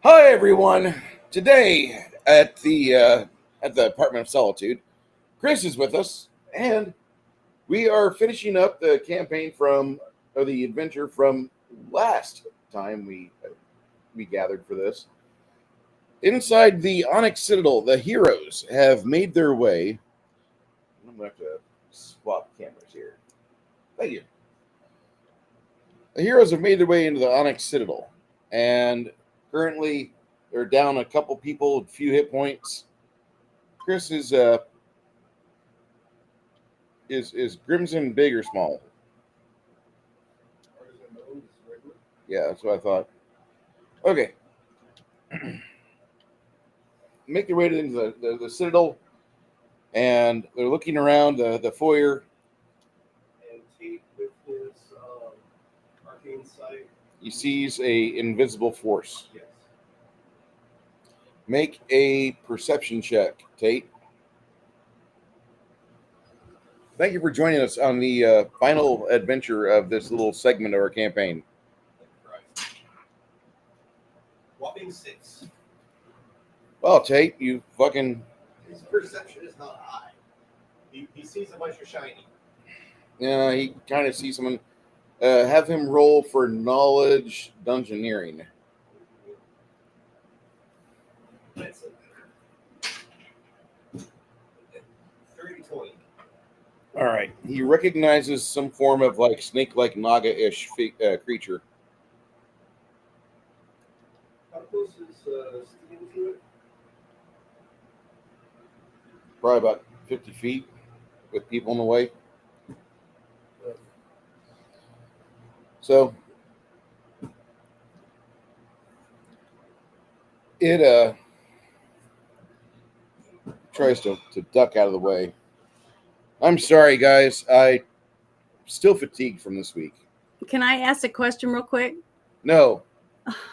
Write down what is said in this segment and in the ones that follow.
Hi everyone. Today at the Apartment of Solitude, Chris is with us, and we are finishing up the campaign or the adventure from last time we gathered for this. Inside the Onyx Citadel, the heroes have made their way. I'm gonna have to swap cameras here. Thank you. The heroes have made their way into the Onyx Citadel, and currently they're down a couple people, a few hit points. Chris is Grimson big or small? Yeah, that's what I thought. Okay, make their way into the Citadel, and they're looking around the foyer. And Tate, with his arcane sight, He sees a invisible force. yes. Make a perception check, Tate. Thank you for joining us on the final adventure of this little segment of our campaign. Christ. Whopping 6. Well, Tate, you fucking His perception is not high. He sees a bunch of shiny. he kind of sees someone. Have him roll for knowledge dungeoneering. That's it. 30-20. All right. He recognizes some form of like snake-like naga-ish creature. How close is Steven to it? Probably about 50 feet with people in the way. So it tries to duck out of the way. I'm sorry, guys. I'm still fatigued from this week. Can I ask a question real quick? No.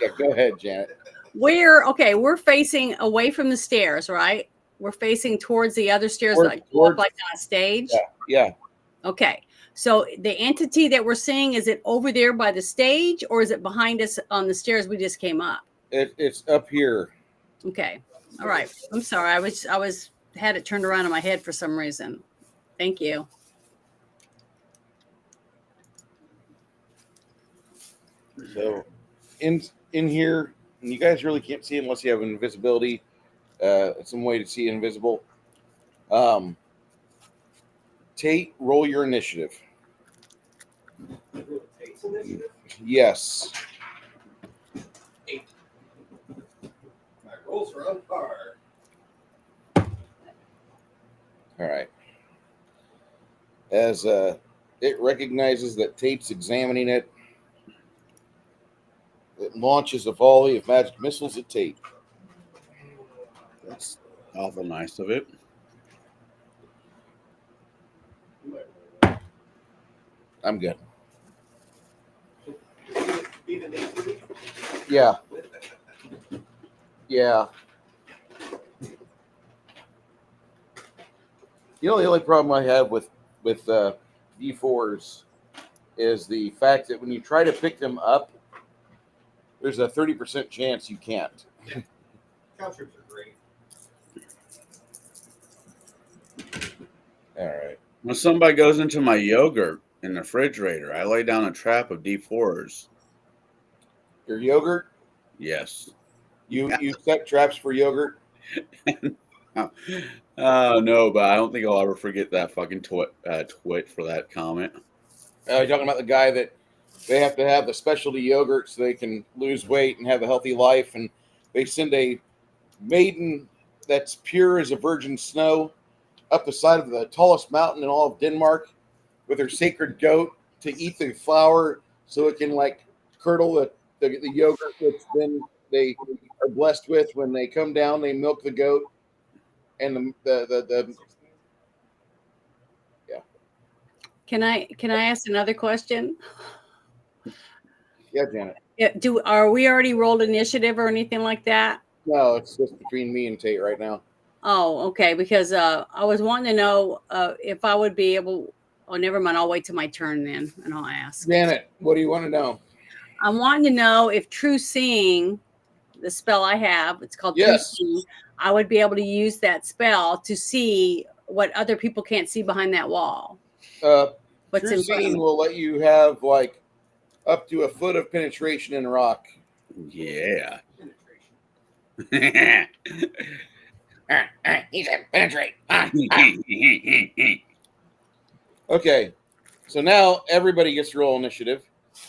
Yeah, go ahead, Janet. We're facing away from the stairs, right? We're facing towards the other stairs, like up like on a stage. Yeah. Okay. So the entity that we're seeing, is it over there by the stage, or is it behind us on the stairs we just came up? It's up here. Okay. All right. I'm sorry. I was had it turned around in my head for some reason. Thank you. So in here, and you guys really can't see unless you have invisibility, some way to see invisible. Tate, roll your initiative. Tate's initiative? Yes. 8. My rolls are on par. All right. As it recognizes that Tate's examining it, it launches a volley of magic missiles at Tate. That's awful nice of it. I'm good. Even 18? Yeah. Yeah. You know, the only problem I have with D4s is the fact that when you try to pick them up, there's a 30% chance you can't. Counters are great. All right. When somebody goes into my yogurt in the refrigerator, I lay down a trap of D4s. Your yogurt? Yes. You set traps for yogurt? Oh, no, but I don't think I'll ever forget that fucking twit for that comment. You're talking about the guy that they have to have the specialty yogurt so they can lose weight and have a healthy life, and they send a maiden that's pure as a virgin snow up the side of the tallest mountain in all of Denmark with her sacred goat to eat the flour so it can like curdle the yogurt, which then they are blessed with. When they come down, they milk the goat, and the yeah. Can I ask another question? Yeah, Janet. Yeah, are we already rolled initiative or anything like that? No, it's just between me and Tate right now. Oh, okay. Because I was wanting to know if I would be able. Oh, never mind. I'll wait till my turn then, and I'll ask. Janet, what do you want to know? I'm wanting to know if True Seeing, the spell I have. It's called Yes. 3C. I would be able to use that spell to see what other people can't see behind that wall. What's True in front of seeing me. will let you have like up to a foot of penetration in rock. Yeah. He said penetrate. Okay, so now everybody gets to roll initiative.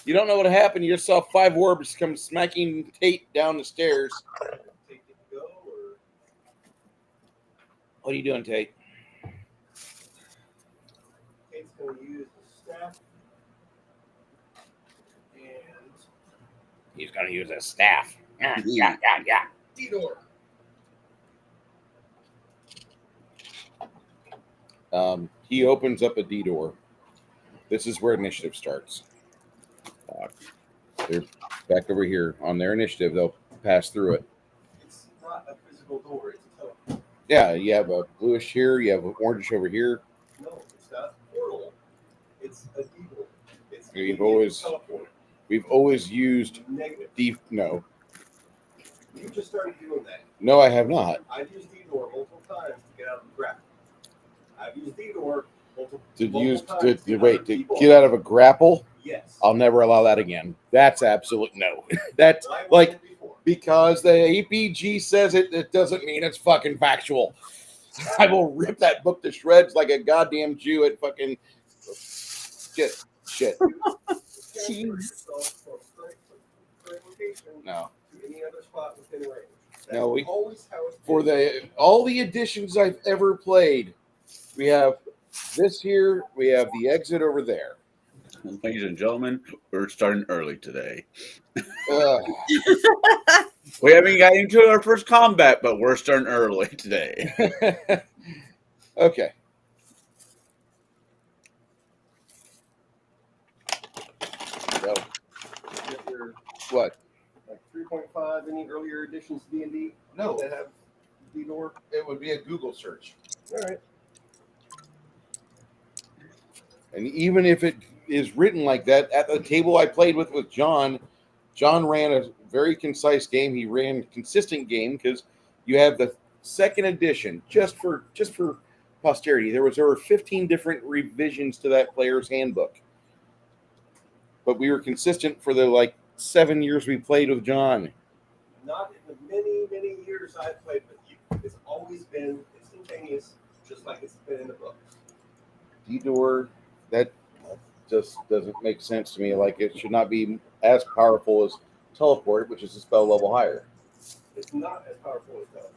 You don't know what happened. You just saw 5 orbs come smacking Tate down the stairs. Take it to go, or What are you doing, Tate? Kate's going to use the staff. And He's going to use a staff. Yeah. D-door. He opens up a D door. This is where initiative starts. They're back over here on their initiative. They'll pass through it. It's not a physical door, it's a teleport. Yeah, you have a bluish here. You have an orange over here. No, it's not a portal. It's a D-door. It's We've a always- teleport. We've always used Negative. No, You just started doing that. no, I have not. I've used D-door multiple times to get out of the grapple. I've used D-door multiple To multiple use times to get wait other to people get out of a grapple. Yes. I'll never allow that again. That's absolute no. That's Why wasn't like it before? because the APG says it. It doesn't mean it's fucking factual. I will rip that book to shreds like a goddamn Jew at fucking shit. Jeez. No. To any other spot within range. That's No, we- always how it's For been. all the editions I've ever played, we have this here. We have the exit over there. Ladies and gentlemen, we're starting early today. Ugh. We haven't got into our first combat, but we're starting early today. Okay. So, If you're what? like 3.5, any earlier editions of D&D No, that have D-door? it would be a Google search. All right. And even if it is written like that, at the table I played with John, John ran a very concise game. He ran a consistent game because you have the second edition just for posterity. There was over 15 different revisions to that player's handbook. But we were consistent for the 7 years we played with John. Not in the many, many years I've played with you. It's always been instantaneous, just like it's been in the books. D-door, that just doesn't make sense to me. Like, it should not be as powerful as teleport, which is a spell level higher. It's not as powerful as that.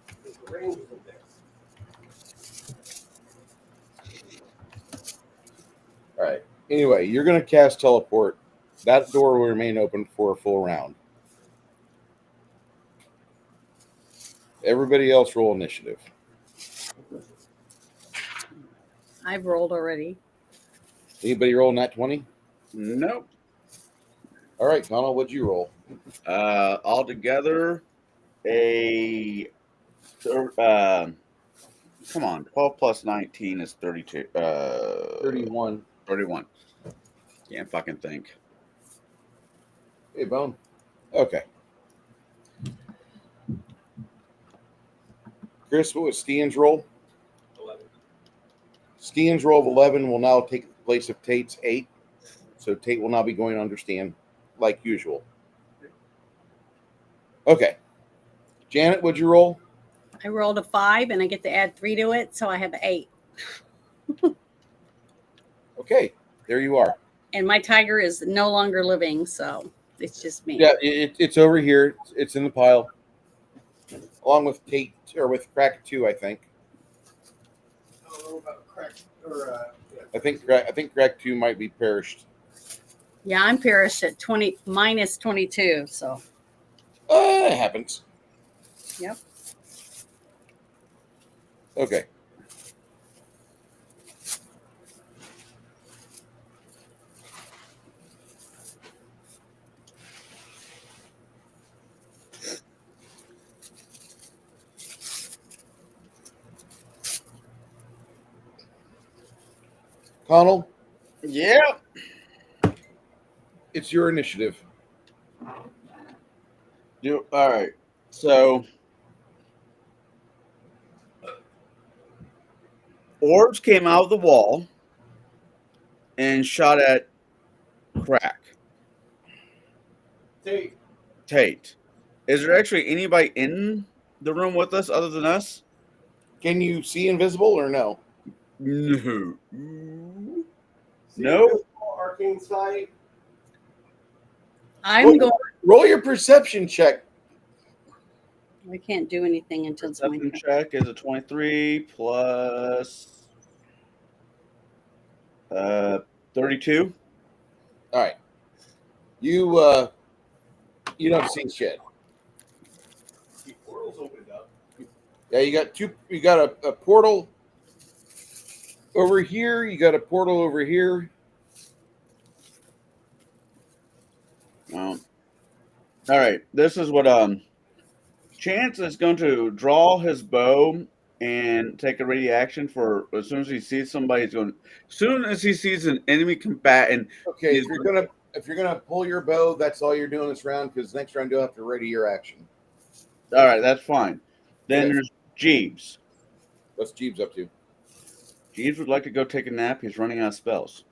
Because the range isn't there. All right. Anyway, you're going to cast teleport. That door will remain open for a full round. Everybody else roll initiative. I've rolled already. Anybody roll nat 20? Nope. All right, Connell, what'd you roll? Altogether, come on, 12 plus 19 is 32. 31. 31. Can't fucking think. Hey, Bone. Okay. Chris, what was Stian's roll? 11. Stian's roll of 11 will now take the place of Tate's 8. So Tate will now be going under Stian, like usual. Okay. Janet, what'd you roll? I rolled a 5 and I get to add 3 to it, so I have 8. Okay, there you are. And my tiger is no longer living, so it's just me. Yeah, it's over here. It's in the pile, along with Tate or with Crack 2, I think. I don't know about crack or yeah. I think Crack 2 might be perished. Yeah, I'm perished at minus 22, so It happens. yep. Okay. Connell, Yeah. it's your initiative. All right. So orbs came out of the wall and shot at Crack. Tate. Is there actually anybody in the room with us other than us? Can you see invisible or no? No. See, No. invisible arcane sight. I'm going. Roll your perception check. I can't do anything until it's my Perception turn. check is a 23 plus 32. All right. You don't see shit. The portal's opened up. Yeah, you got two. You got a portal over here. You got a portal over here. All right. This is what Chance is going to draw his bow and take a ready action for as soon as he sees somebody. He's going. As soon as he sees an enemy combatant. Okay, if you're gonna pull your bow, that's all you're doing this round. Because next round you'll have to ready your action. All right, that's fine. Then Okay. there's Jeeves. What's Jeeves up to? Jeeves would like to go take a nap. He's running out of spells.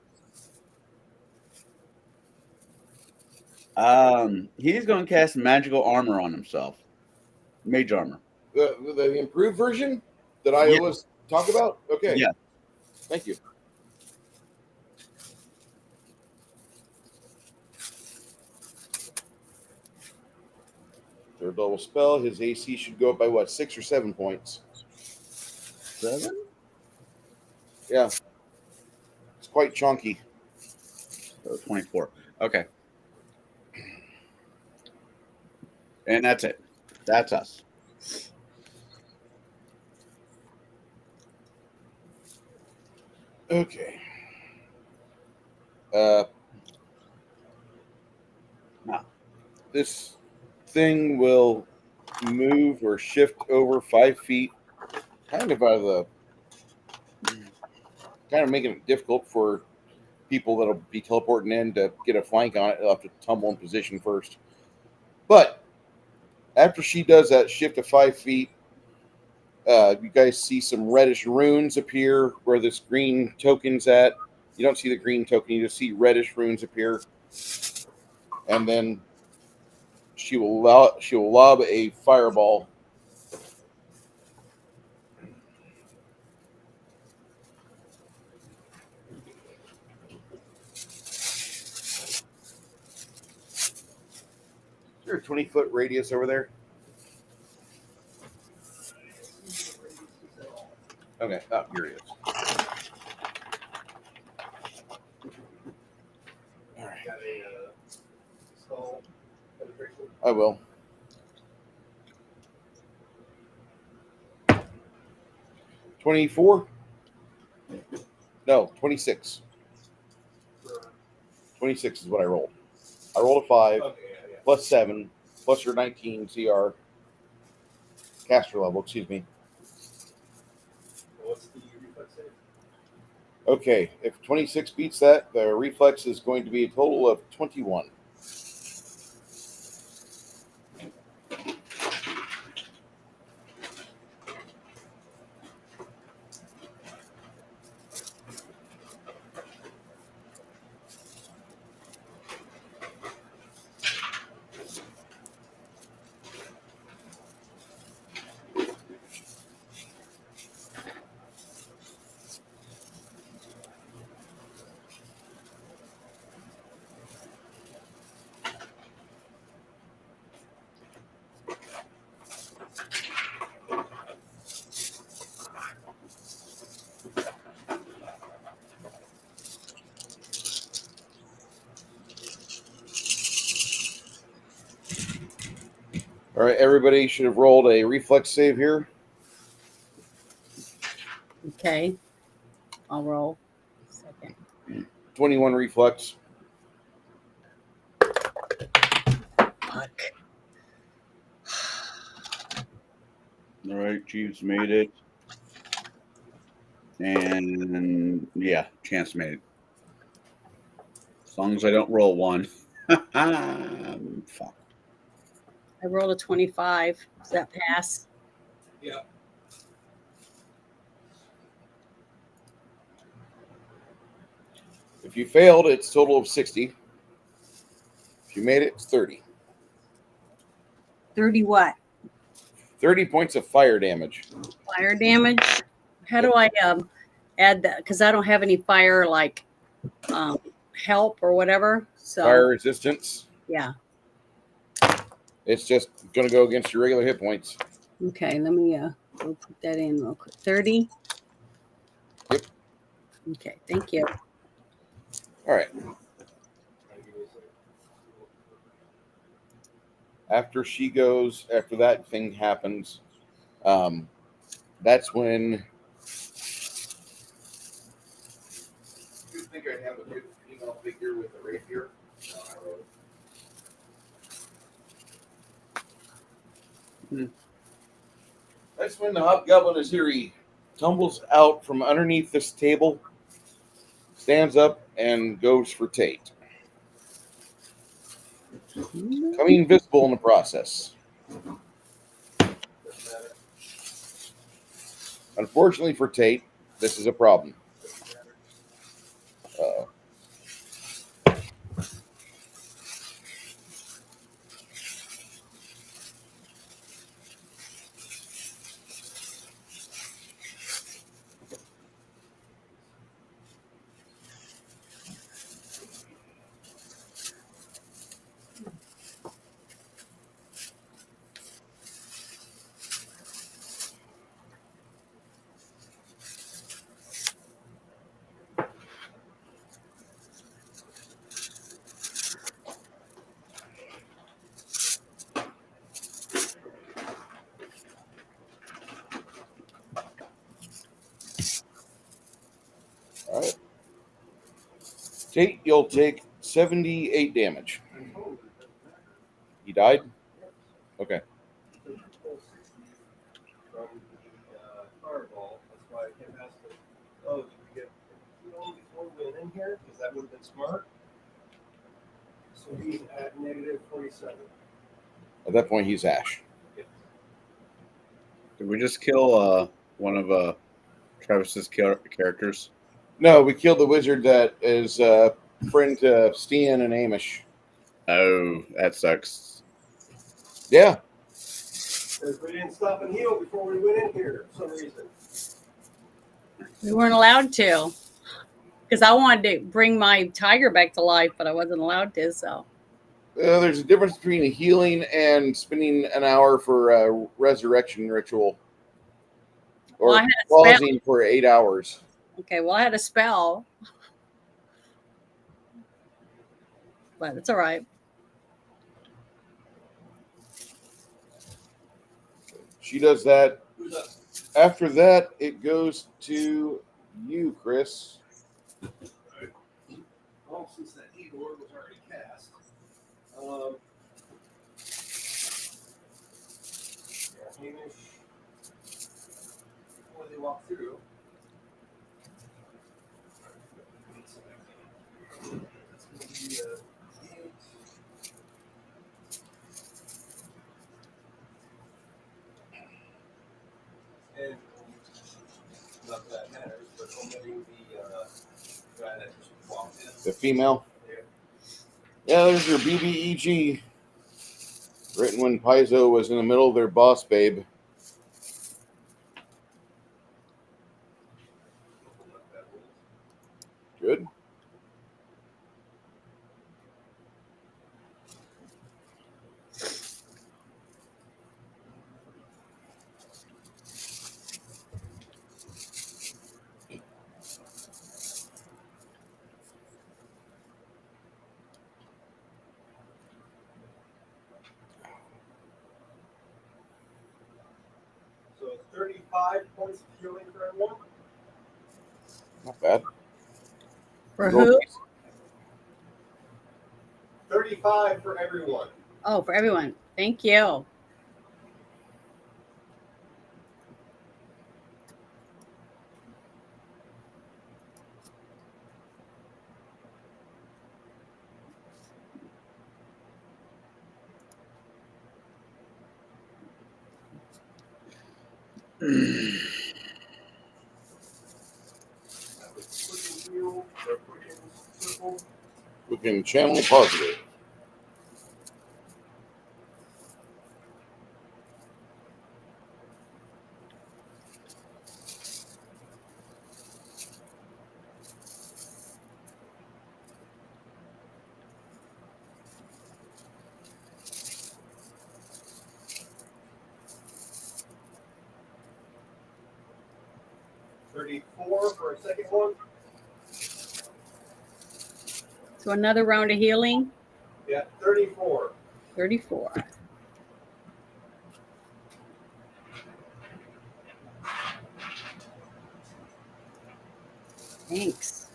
He's going to cast magical armor on himself. Mage armor. The improved version that I always talk about? Okay. Yeah. Thank you. Third level spell. His AC should go up by what, 6 or 7 points? 7? Yeah. It's quite chunky. 24. Okay. And that's it. That's us. Okay. Now, this thing will move or shift over 5 feet, kind of making it difficult for people that'll be teleporting in to get a flank on it. They'll have to tumble in position first. But after she does that shift of 5 feet, you guys see some reddish runes appear where this green token's at. You don't see the green token, you just see reddish runes appear. And then she will lob a fireball. Is there a 20-foot radius over there? Okay. Oh, here it is. All right. Got a skull penetration. I will. 24? No, 26. 26 is what I rolled. I rolled a 5, Okay, yeah. plus 7, plus your 19 CR. Caster level, excuse me. What's the reflex save? Okay, if 26 beats that, the reflex is going to be a total of 21. All right, everybody should have rolled a reflex save here. Okay. I'll roll. Second. 21 reflex. Fuck. all right, Jeeves made it. And yeah, Chance made it. As long as I don't roll one. Fuck. I rolled a 25. Does that pass? Yeah. If you failed, it's a total of 60. If you made it, it's 30. 30 what? 30 points of fire damage. Fire damage? How do I add that? Because I don't have any fire like help or whatever. So Fire resistance. yeah. It's just going to go against your regular hit points. Okay, let me go put that in real quick. 30. Yep. Okay, thank you. All right. After she goes, after that thing happens, that's when. You think I have a good female figure with a rapier? That's when the hobgoblin is here. He tumbles out from underneath this table, stands up, and goes for Tate. Becoming invisible in the process. Unfortunately for Tate, this is a problem. All right. Tate, you'll take 78 damage. He died? Okay. From the fireball. That's why I kept asking, oh, did we get before we went in here? Because that would have been smart. So he's at negative 47. At that point, he's Ash. Did we just kill one of Travis's characters? No, we killed the wizard that is friend to Stian and Amish. Oh, that sucks. Yeah. Because we didn't stop and heal before we went in here for some reason. We weren't allowed to. Because I wanted to bring my tiger back to life, but I wasn't allowed to, so. There's a difference between a healing and spending an hour for a resurrection ritual. Or Well, I had a spell. pausing for 8 hours. Okay, well, I had a spell. But it's all right. She does that. After that, it goes to you, Chris. Well, since that heat orb was already cast. Yeah, Hamish. Before they walk through. That's going to be 8. And not that matters, but omitting the guy that just walked in. The female. There. Yeah, there's your BBEG. Written when Paizo was in the middle of their boss babe. Good. So 35 points of healing for everyone. Not bad. For who? 35 for everyone. Oh, for everyone. Thank you. That was pushing wheel or pushing circle. We can channel positive. $34 for a second one. So another round of healing. Yeah, 34. 34. Thanks.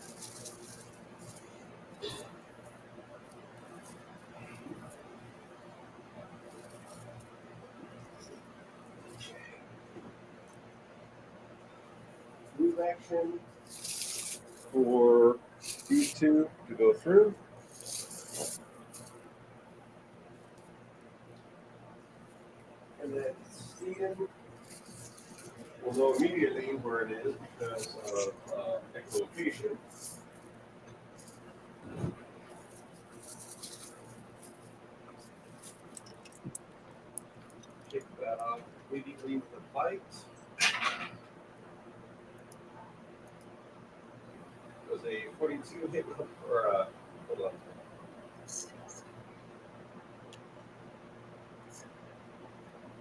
Move action for these two to go through. And then Steven will know immediately where it is because of echolocation. Kick that off immediately with a bite. It was a 42 hit or hold on.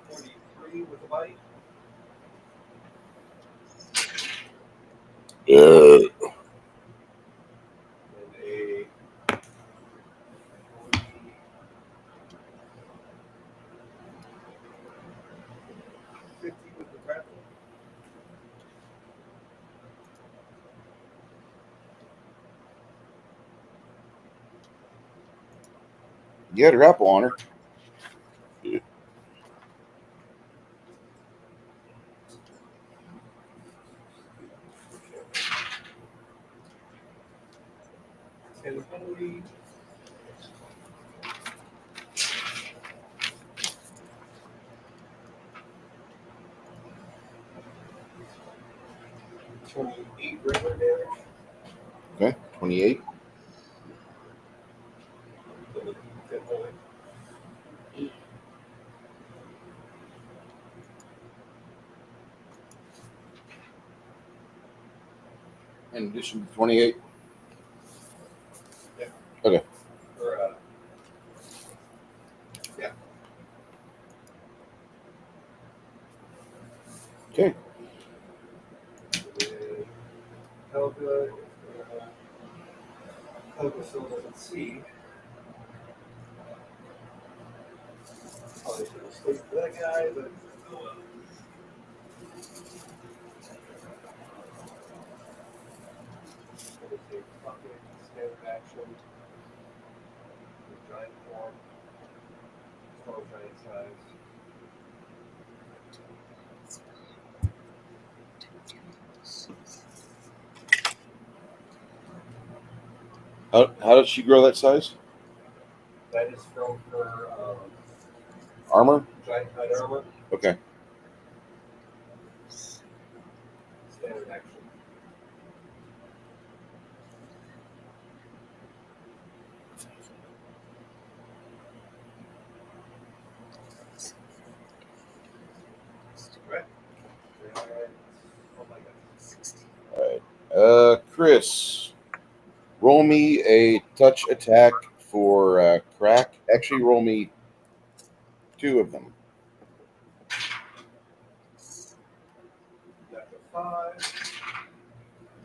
43 with a bite. And a 50 with the grapple. You had a grapple on her. And penalty. $28 regular damage. Okay, 28. In addition to 28. Yeah. Okay. Or, yeah. Okay. Helga still doesn't see. Probably should have sleep for that guy, but oh well. Gonna take fucking standard action. Giant form. Strong giant size. How did she grow that size? That is from her Armor? giant height armor. Okay. Standard action. Right. Oh my god. All right. Chris, roll me a touch attack for crack. Actually, roll me 2 of them. Natural 5.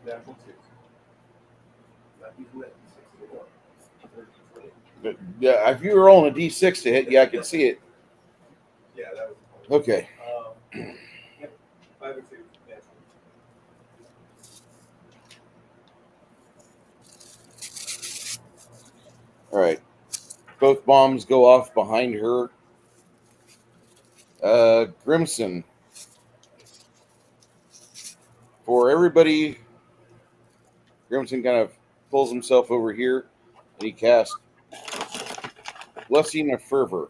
Natural 2. Not using that 61. But, yeah, if you were rolling a d6 to hit, yeah, I can see it. Yeah, that was Okay. Yep. 5 and 2. Natural. All right. Both bombs go off behind her. Grimson. For everybody, Grimson kind of pulls himself over here and he casts Blessing of Fervor.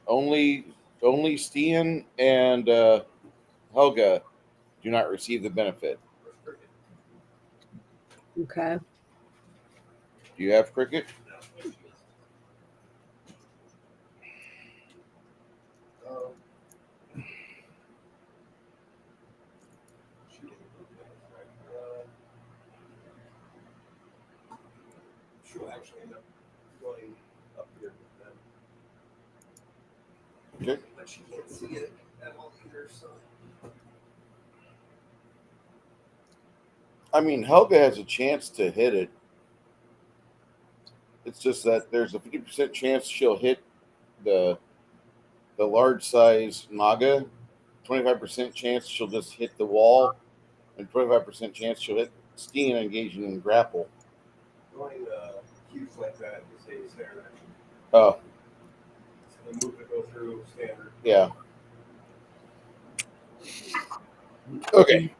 Only only Stian and Helga do not receive the benefit. Okay. Do you have cricket? She'll actually end up going up here with them. Okay. But she can't see it at all either, so. I mean, Helga has a chance to hit it. It's just that there's a 50% chance she'll hit the large size naga, 25% chance she'll just hit the wall, and 25% chance she'll hit Stian engaging in grapple. Going cubes like that is a standard action. Oh, So the move to go through standard. yeah. Okay.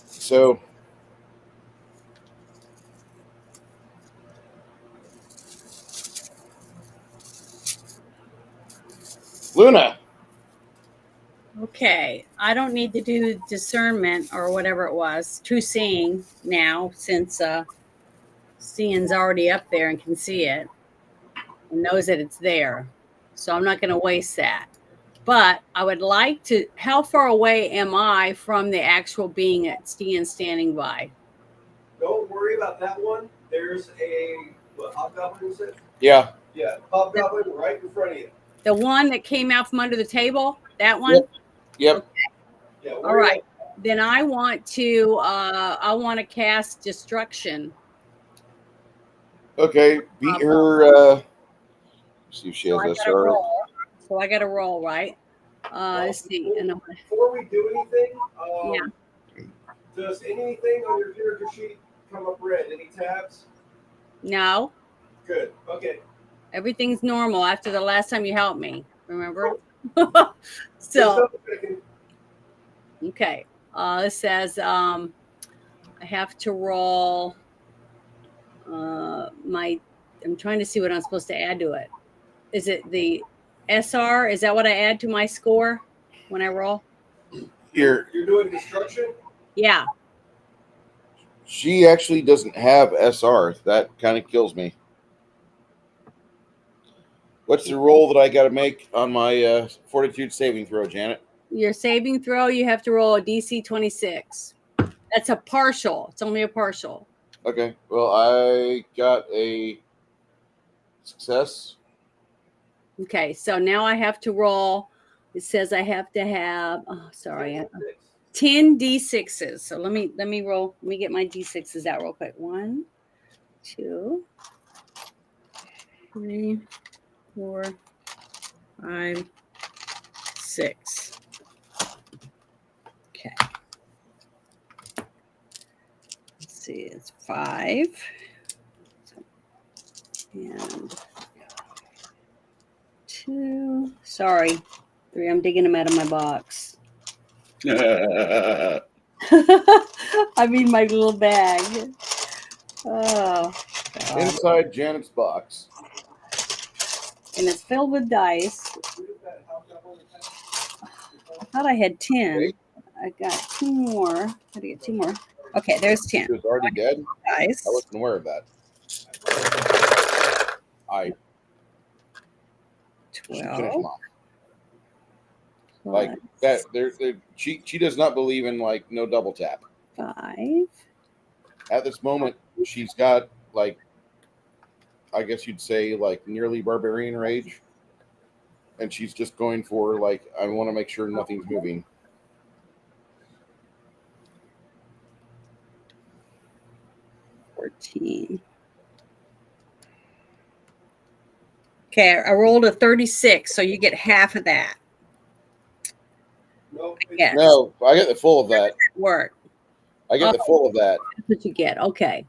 So Luna. Okay. I don't need to do discernment or whatever it was. True seeing now, since Stian's already up there and can see it and knows that it's there. So I'm not going to waste that. But I would like to. How far away am I from the actual being at Stian standing by? Don't worry about that one. There's a hobgoblin, is it? Yeah. Yeah, hobgoblin right in front of you. The one that came out from under the table? That one? Yep. Yeah. All right. Then I want to cast destruction. Okay. Beat her. See if she has SR. So I got to roll, right? Let's see. Before we do anything, Yeah. Does anything on your character sheet come up red? Any tabs? No. Good. Okay. Everything's normal after the last time you helped me. Remember? So, okay. It says I have to roll I'm trying to see what I'm supposed to add to it. Is it the SR? Is that what I add to my score when I roll? You're doing destruction? Yeah. She actually doesn't have SR. That kind of kills me. What's the roll that I got to make on my fortitude saving throw, Janet? Your saving throw, you have to roll a DC 26. That's a partial. It's only a partial. Okay. Well, I got a success. Okay, so now I have to roll. It says I have to have 10 D6s. So let me roll. Let me get my D6s out real quick. 1, 2, 3, 4, 5, 6. Okay. Let's see, it's 5. And 2. Sorry. 3. I'm digging them out of my box. I mean my little bag. Oh, God. Inside Janet's box. And it's filled with dice. I thought I had 10. Wait. I got 2 more. How to get 2 more? Okay, there's 10. She was already dead. Dice. I wasn't aware of that. 12. Like that. She does not believe in like no double tap. 5. At this moment, she's got like, I guess you'd say like nearly barbarian rage, and she's just going for like, I want to make sure nothing's moving. $14. Okay, I rolled a 36, so you get half of that. Yes. No, I get the full of that. Work. I get the full of that. That's what you get. Okay.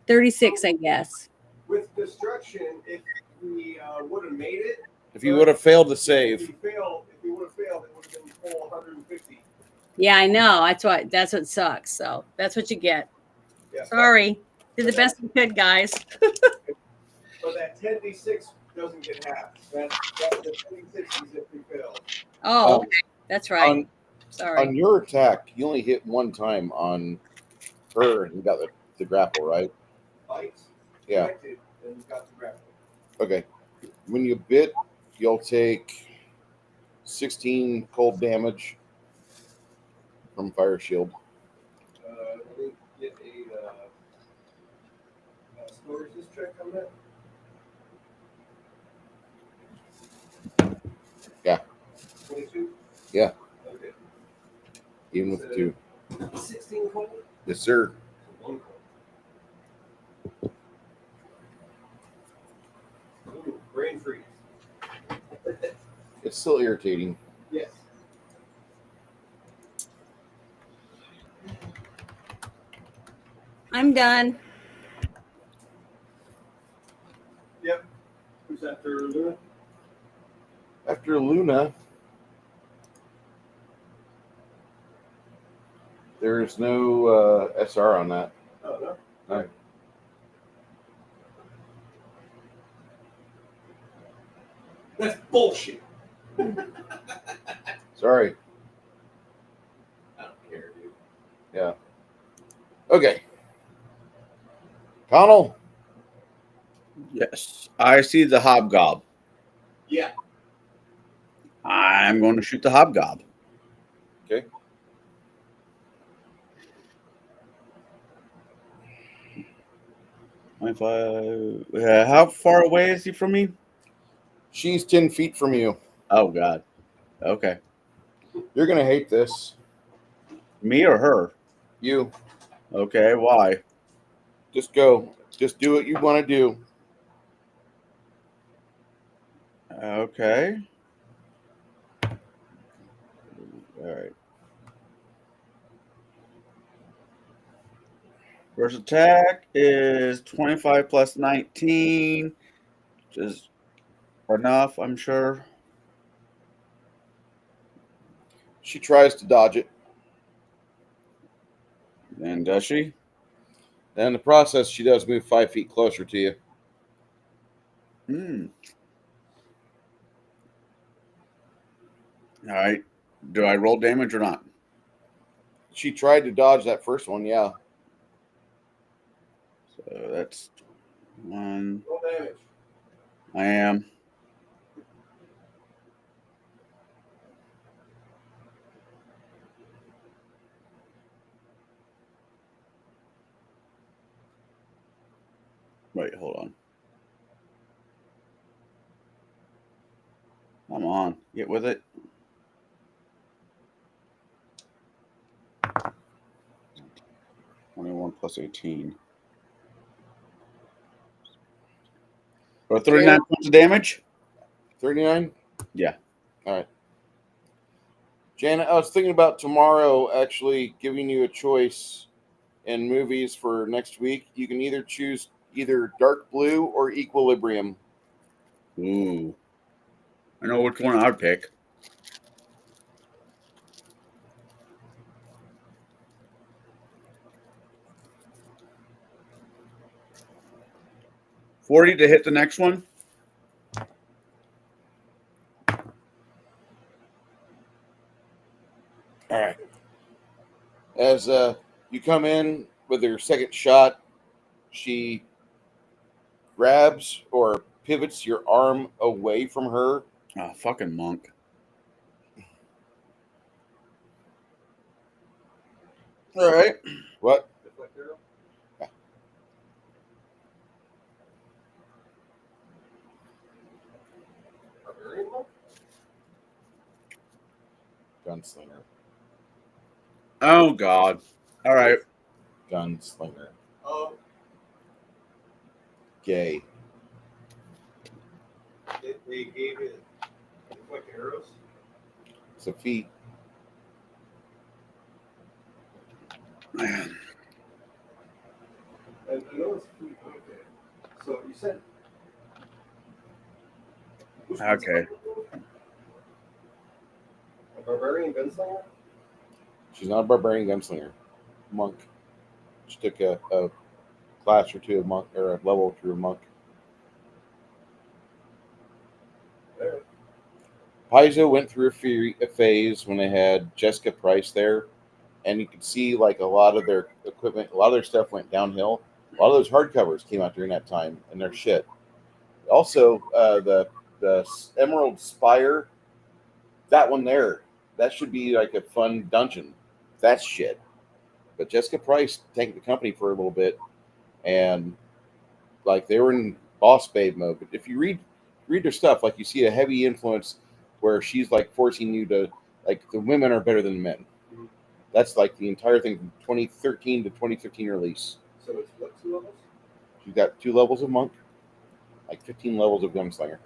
36, I guess. With destruction, if we would have made it. If you would have failed to save. If we would have failed, it would have been full 150. Yeah, I know. That's what sucks. So that's what you get. Yeah. Sorry. Did the best we could, guys. So that 10d6 doesn't get half. That's the 60s if we fail. Oh, okay. That's right. Sorry. On your attack, you only hit one time on her, and you got the grapple, right? Bites. Yeah. Connected, and you got the grapple. Okay. When you bit, you'll take 16 cold damage from fire shield. Let me get a storage check on that. Yeah. 22? Yeah. Okay. Even with the 2. 16 cold? Yes, sir. 1 cold. Ooh, brain freeze. It's still irritating. Yes. I'm done. Yep. Who's after Luna? After Luna, there's no SR on that. Oh, no? No. That's bullshit. Sorry. I don't care, dude. Yeah. Okay. Connell, Yes, I see the hobgob. Yeah. I'm going to shoot the hobgob. okay. 25. How far away is he from me? She's 10 feet from you. Oh, God. Okay. You're going to hate this. Me or her? You. Okay, why? Just go. Just do what you want to do. Okay. All right. First attack is 25 plus 19, which is enough, I'm sure. She tries to dodge it. And does she? And in the process, she does move 5 feet closer to you. Hmm. All right. Do I roll damage or not? She tried to dodge that first one, yeah. So that's 1. Roll damage. I am. Wait, hold on. Come on. Get with it. $21 plus 18. Or 39 points of damage? 39? Yeah. All right. Janet, I was thinking about tomorrow actually giving you a choice in movies for next week. You can either choose either Dark Blue or Equilibrium. Ooh. I know which one I'd pick. $40 to hit the next one. All right. As you come in with your second shot, she grabs or pivots your arm away from her. Oh, fucking monk. All right. What? Deflect arrow? Yeah. Barbarian monk? Gunslinger. Oh, God. All right. Gunslinger. Oh, Gay. they gave it deflect arrows. It's a feat. Man. And I know it's pretty okay. So you said. Which one's Okay. a barbarian gunslinger? She's not a barbarian gunslinger. Monk. She took a class or two of monk or a level or two of monk. Paizo went through a phase when they had Jessica Price there, and you could see like a lot of their equipment, a lot of their stuff went downhill. A lot of those hardcovers came out during that time, and they're shit. Also, the Emerald Spire, that one there, that should be like a fun dungeon. That's shit. But Jessica Price tanked the company for a little bit, and like they were in boss babe mode. But if you read their stuff, like you see a heavy influence where she's like forcing you to like the women are better than the men. That's like the entire thing from 2013 to 2015 release. So it's what, 2 levels? You've got 2 levels of monk, like 15 levels of gunslinger.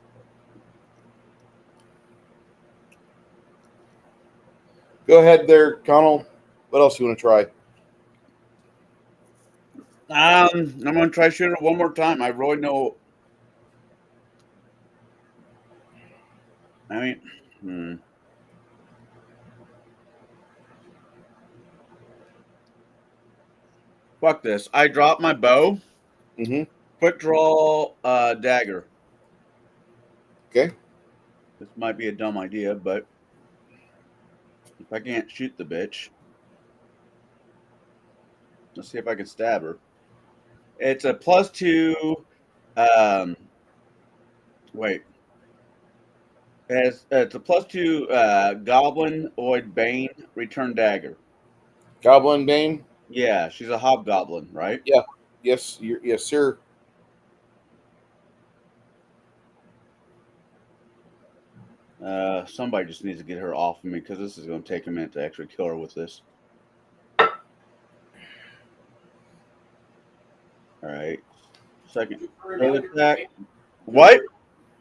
Go ahead there, Connell. What else you want to try? I'm gonna try shooting it one more time. I really know. I mean, fuck this. I dropped my bow. Mm-hmm. Quick draw dagger. Okay. This might be a dumb idea, but if I can't shoot the bitch, let's see if I can stab her. It's a +2. Wait. It's a +2 Goblinoid Bane return dagger. Goblin Bane. Yeah, she's a hobgoblin, right? Yeah. Yes. Yes, sir. Somebody just needs to get her off of me because this is going to take a minute to actually kill her with this. All right. Second. Third attack. What?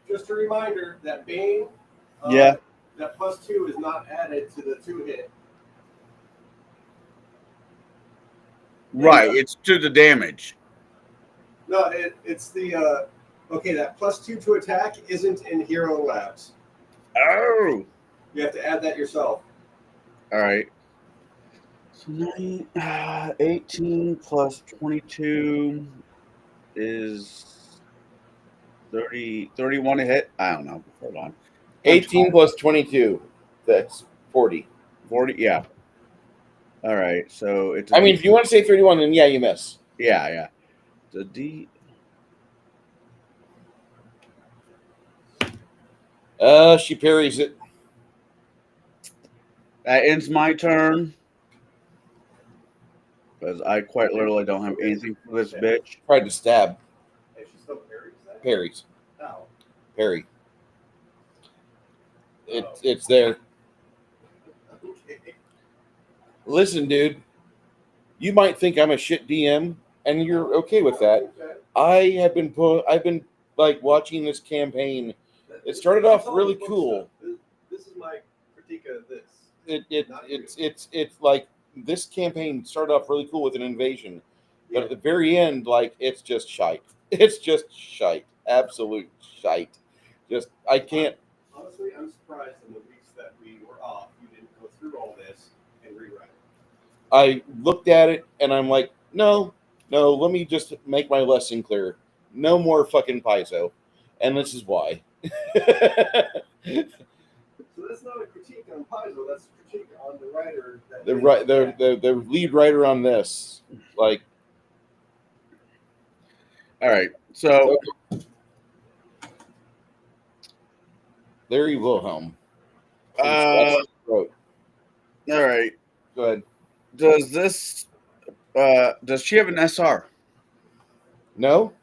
Just a reminder that Bane, Yeah. that +2 is not added to the 2 hit. Right. It's to the damage. No, it's the okay. That +2 to attack isn't in Hero Labs. Oh. You have to add that yourself. All right. So 18 plus 22 is 31 a hit. I don't know. Hold on. 18 plus 22. That's 40. 40. Yeah. All right. So it's. I mean, if you want to say 31, then yeah, you miss. Yeah. The D. She parries it. That ends my turn. Because I quite literally don't have anything for this bitch. Tried to stab. Hey, she still parries that? Parries. No. Parry. It's there. Okay. Listen, dude. You might think I'm a shit DM, and you're okay with that. I've been like watching this campaign. It started off really cool. This is my critique of this. It's like this campaign started off really cool with an invasion, but at the very end, like it's just shite. It's just shite, absolute shite. Just I can't. Honestly, I'm surprised in the weeks that we were off, you didn't go through all this and rewrite it. I looked at it and I'm like, no. Let me just make my lesson clear. No more fucking Paizo, and this is why. So that's not a critique on Paizo. That's a critique on the writer. The lead writer on this, like. All right. So. Larry Wilhelm. All right. Go ahead. Does this? Does she have an SR? No.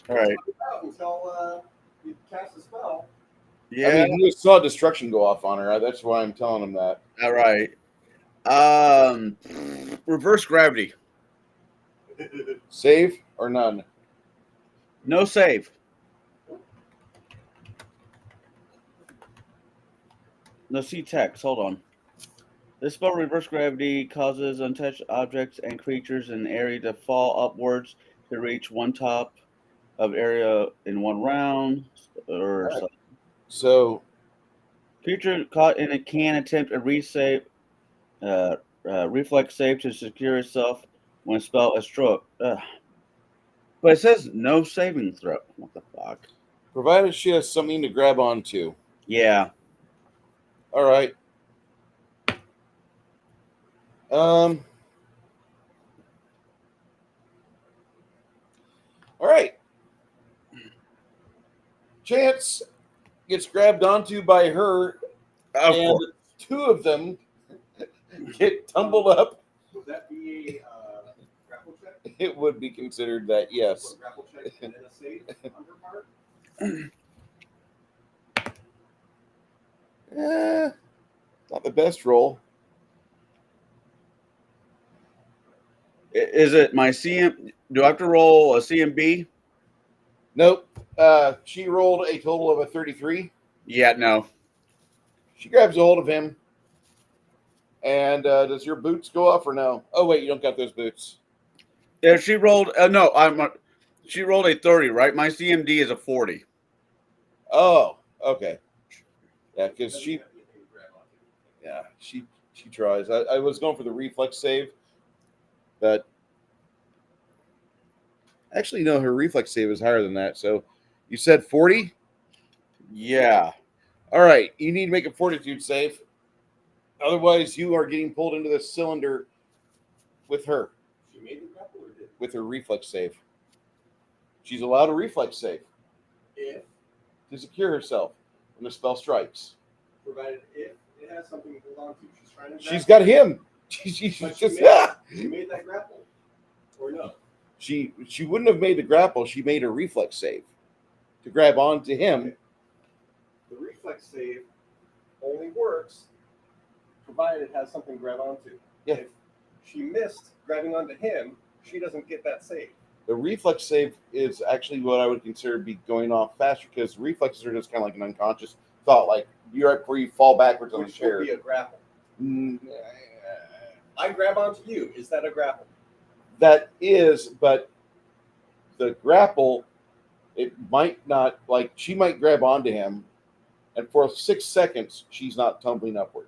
All right. Until you cast a spell. Yeah. I mean, you saw destruction go off on her. That's why I'm telling him that. All right. Reverse gravity. Save or none? No save. No, see text. Hold on. This spell reverse gravity causes untouched objects and creatures in the area to fall upwards to reach one top of area in one round. Or right. So, creature caught in it can attempt a reflex save to secure itself when spell is struck. But it says no saving throw. What the fuck? Provided she has something to grab onto. Yeah. All right. All right. Chance gets grabbed onto by her, Of and course. two of them get tumbled up. Would that be a grapple check? It would be considered that, yes. What, grapple check and then a save under part? Not the best roll. Is it my CM? Do I have to roll a CMB? Nope. She rolled a total of a 33. Yeah, no. She grabs a hold of him. And does your boots go off or no? Oh, wait, you don't got those boots. Yeah, she rolled. No, she rolled a 30, right? My CMD is a 40. Oh, okay. Yeah, because she tries. I was going for the reflex save, but actually, no, her reflex save is higher than that. So you said 40? Yeah. All right, you need to make a fortitude save. Otherwise, you are getting pulled into the cylinder with her, She made the grapple or did? with her reflex save. She's allowed a reflex save If, to secure herself when the spell strikes. provided if it has something to hold on to. She's trying to She's grapple. got him. She's But just she made that grapple. Or no? She wouldn't have made the grapple. She made a reflex save to grab onto him. Okay. The reflex save only works provided it has something to grab onto. Yeah. If she missed grabbing onto him, she doesn't get that save. The reflex save is actually what I would consider be going off faster because reflexes are just kind of like an unconscious thought, like you're right before you fall backwards on the Which would chair. be a grapple. I grab onto you. Is that a grapple? That is, but the grapple, it might not, like she might grab onto him, and for 6 seconds she's not tumbling upward.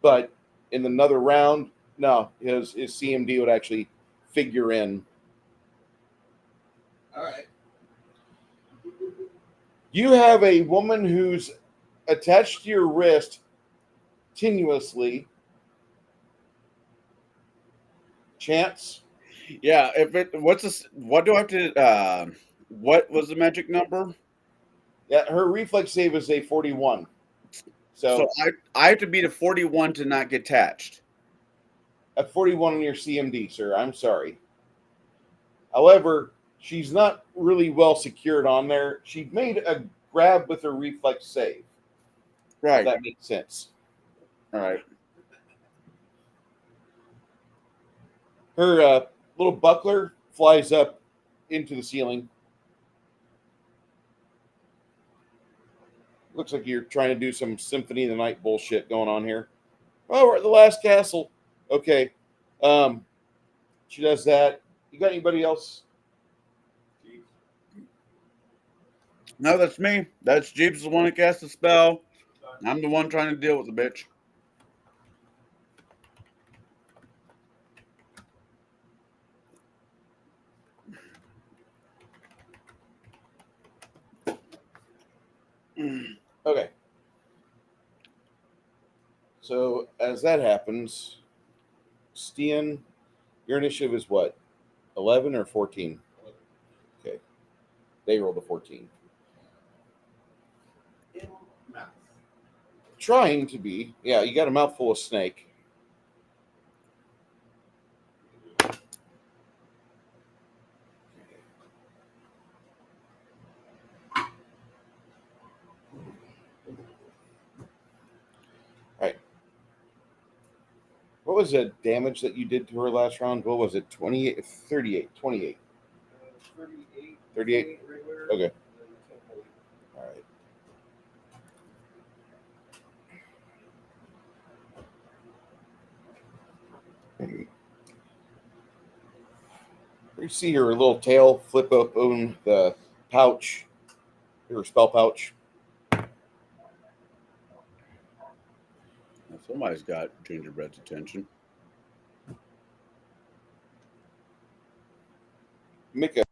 But in another round, no, his CMD would actually figure in. All right. You have a woman who's attached to your wrist tenuously. Chance. Yeah. What do I have to? What was the magic number? Yeah, her reflex save is a 41. So I have to beat a 41 to not get attached. a 41 on your CMD, sir. I'm sorry. However, she's not really well secured on there. She made a grab with her reflex save. Right. If that makes sense. All right. Her little buckler flies up into the ceiling. Looks like you're trying to do some Symphony of the Night bullshit going on here. Oh, we're at the last castle. Okay. She does that. You got anybody else? No, that's me. That's Jeeps the one that cast the spell. I'm the one trying to deal with the bitch. Okay. So as that happens, Stian, your initiative is what? 11 or 14? Okay. They rolled a 14. In mouth. Trying to be. Yeah, you got a mouthful of snake. Alright. What was the damage that you did to her last round? What was it? 28, 38, 28. 38. 38? Regular, Okay. and then 10 holy. All right. You see her little tail flip up on the pouch, her spell pouch. Somebody's got Gingerbread's attention. Make a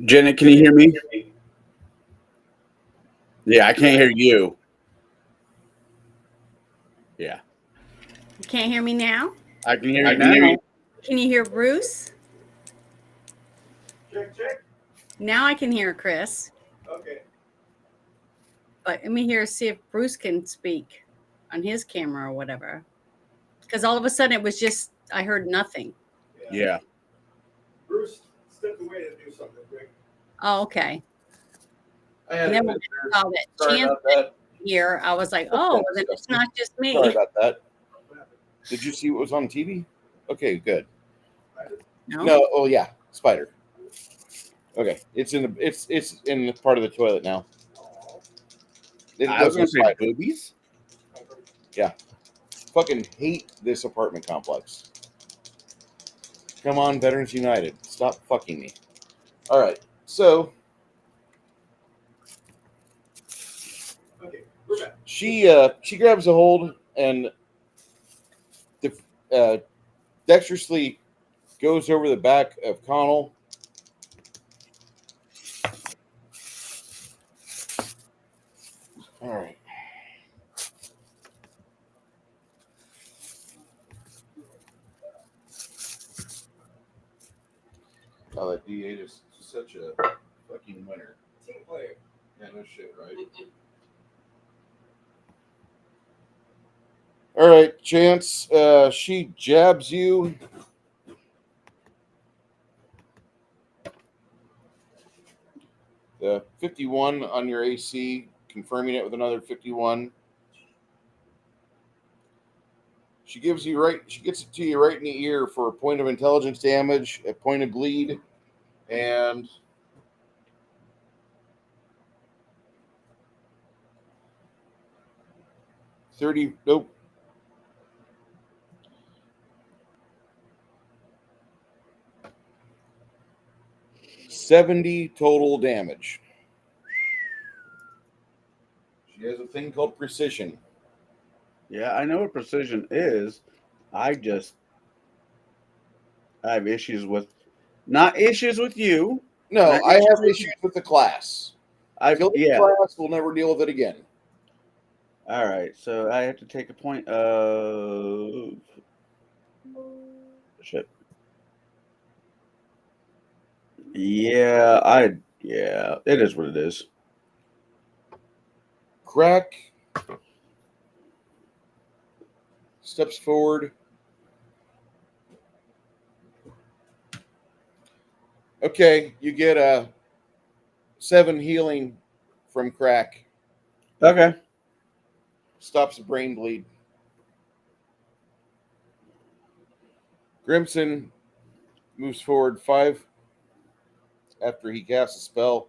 Janet, can you hear me? Yeah, I can't hear you. Yeah. You can't hear me now? I can hear you now. Can you hear Bruce? Check. Now I can hear Chris. Okay. But let me see if Bruce can speak on his camera or whatever. Because all of a sudden it was just, I heard nothing. Yeah. Bruce stepped away to do something quick. Oh, okay. I had And a then when visitor. I saw that Sorry Chance about that. here, I was like, That's oh, kinda well, then it's disgusting. not just me. Sorry about that. Did you see what was on TV? Okay, good. No. Oh yeah, spider. Okay, it's in the part of the toilet now. It I was was a going to say spider. boobies. Fucking hate this apartment complex. Come on, Veterans United, stop fucking me. All right, so Okay, we're back. she grabs a hold and dexterously goes over the back of Connell. All right. Oh, that D8 is such a fucking winner. Team player. Yeah, no shit, right? All right, Chance. She jabs you. The 51 on your AC, confirming it with another 51. She gets it to you right in the ear for a point of intelligence damage, a point of bleed, and nope. 70 total damage. She has a thing called precision. Yeah, I know what precision is. I have issues with, not issues with you. No, Not I have with issues with the class. Kill the yeah. class, we'll never deal with it again. All right, so I have to take a point of shit. Yeah, it is what it is. Crack steps forward. Okay, you get a 7 healing from Crack. Okay. Stops the brain bleed. Grimson moves forward 5 after he casts a spell.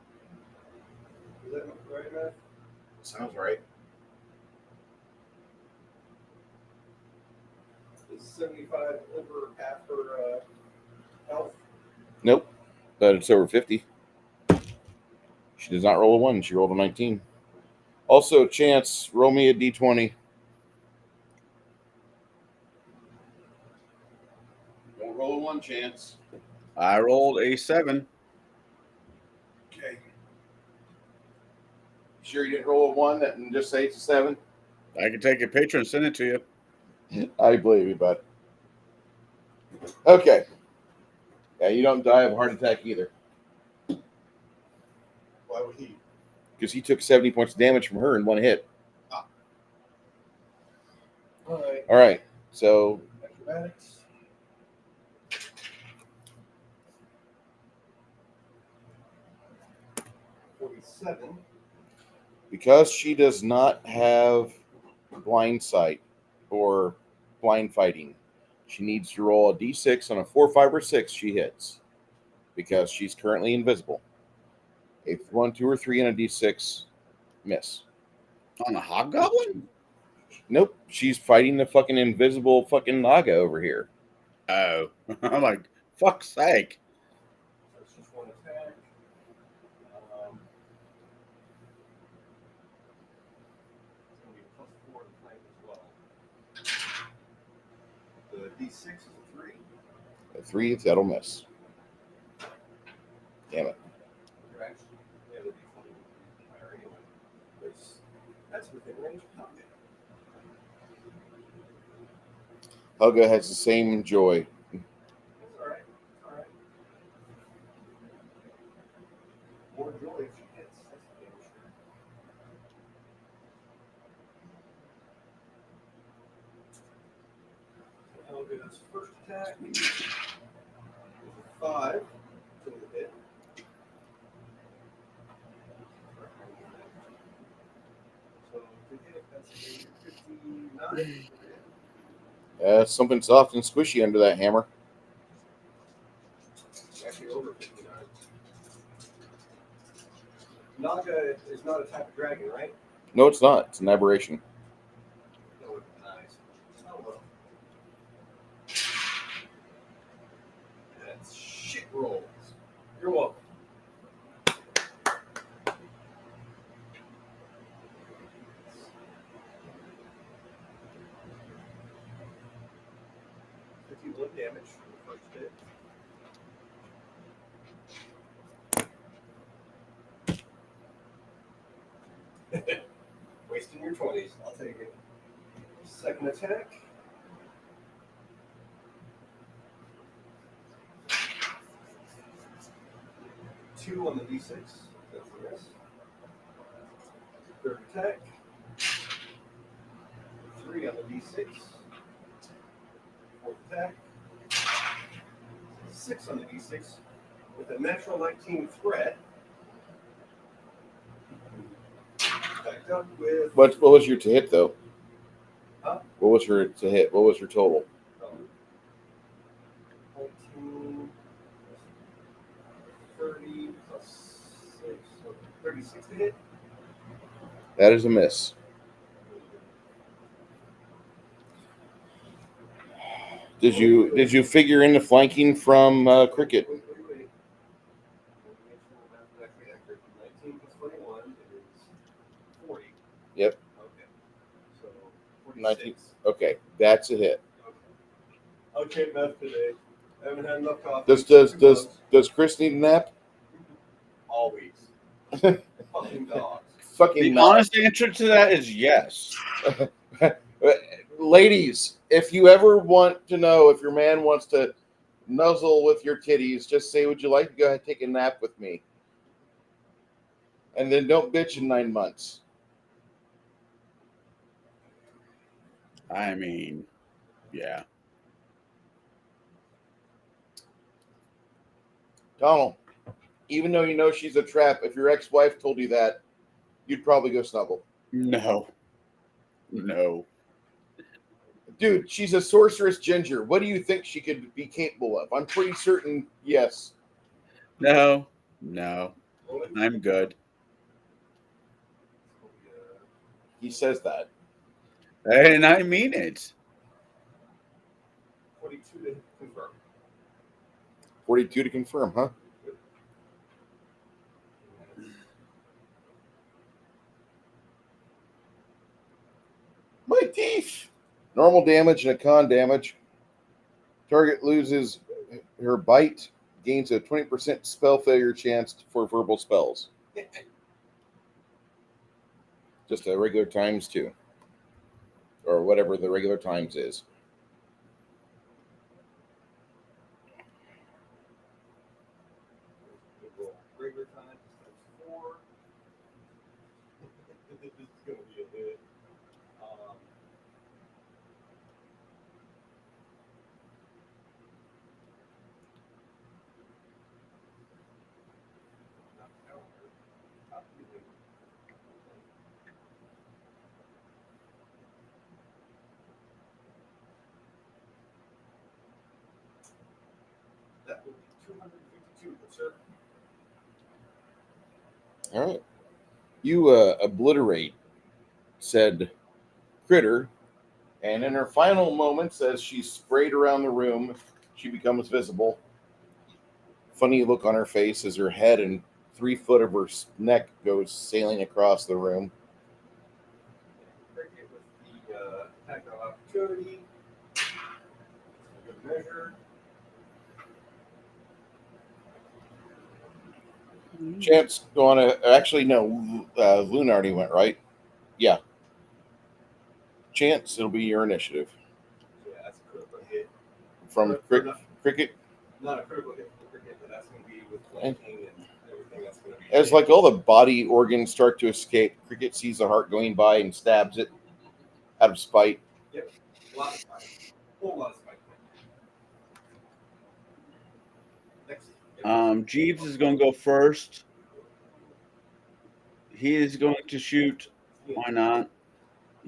Is that right, Matt? Sounds right. Is 75 over half her health? Nope, but it's over 50. She does not roll a 1. She rolled a 19. Also, Chance, roll me a d20. Don't roll a 1, Chance. I rolled a 7. Okay. Sure you didn't roll a 1 and just say it's a 7? I can take a picture and send it to you. I believe you, bud. Okay. Yeah, you don't die of a heart attack either. Why would he? Because he took 70 points of damage from her in one hit. All right. All right. So, Acrobatics. $47. because she does not have blind sight or blind fighting, she needs to roll a d6 on a 4, 5, or 6. She hits because she's currently invisible. A 1, 2, or 3 on a d6, miss. On a hobgoblin? Nope, she's fighting the fucking invisible fucking naga over here. Oh. I'm like, fuck's sake. That's just one attack. It's going to be +4 to flank as well. The D6 is a 3. A 3, that'll miss. Damn it. You're actually, yeah, the D20 would be higher anyway. That's within range of combat. Helga has the same joy. That's all right. All right. More joy if she hits. That's the damn sure. Helga's first attack is a 5 to the hit. So to hit, that's a 59. Something soft and squishy under that hammer. Actually over 59. Naga is not a type of dragon, right? No, it's not. It's an aberration. That would be nice. Oh well. That's shit rolls. You're welcome. One damage from the first hit. Wasting your 20s. I'll take it. Second attack. Two on the D6. That's a miss. Third attack. 3 on the D6. Fourth attack. 6 on the D6 with a natural 19 threat. Backed up with. What was your to hit though? Huh? What was her to hit? What was her total? 19, 30 plus 6, so 36 to hit. That is a miss. Did you figure in the flanking from Cricket? Wait. Make sure the math is actually accurate. 19 plus 21 is 40. Yep. Okay. So 46. 19. Okay, that's a hit. Okay, math today. I haven't had enough coffee. Does Chris need a nap? Always. Fucking dogs. Fucking The honest answer to that is yes. Ladies, if you ever want to know if your man wants to nuzzle with your titties, just say, would you like to go ahead and take a nap with me? And then don't bitch in 9 months. I mean, yeah. Donald, even though you know she's a trap, if your ex-wife told you that, you'd probably go snuggle. No. Dude, she's a sorceress ginger. What do you think she could be capable of? I'm pretty certain, yes. No. I'm good. He says that. And I mean it. 42 to confirm. 42 to confirm, huh? My teeth! Normal damage and a con damage. Target loses her bite, gains a 20% spell failure chance for verbal spells. Just a regular times 2. Or whatever the regular times is. Regular time times 4. This is going to be a hit. That would be 252, sir. All right. You obliterate said critter, and in her final moments, as she's sprayed around the room, she becomes visible. Funny look on her face as her head and 3 foot of her neck goes sailing across the room. Cricket with the attack of opportunity. A good measure. Chance, go on. Actually, no. Luna already went, right? Yeah. Chance, it'll be your initiative. Yeah, that's a critical hit. From Cricket. Not a critical hit for cricket, but that's going to be with flanking and everything. That's going to be. As like all the body organs start to escape, Cricket sees the heart going by and stabs it out of spite. Yep. A lot of spike. Whole lot of spike. Next. Jeeves is going to go first. He is going to shoot. Why not?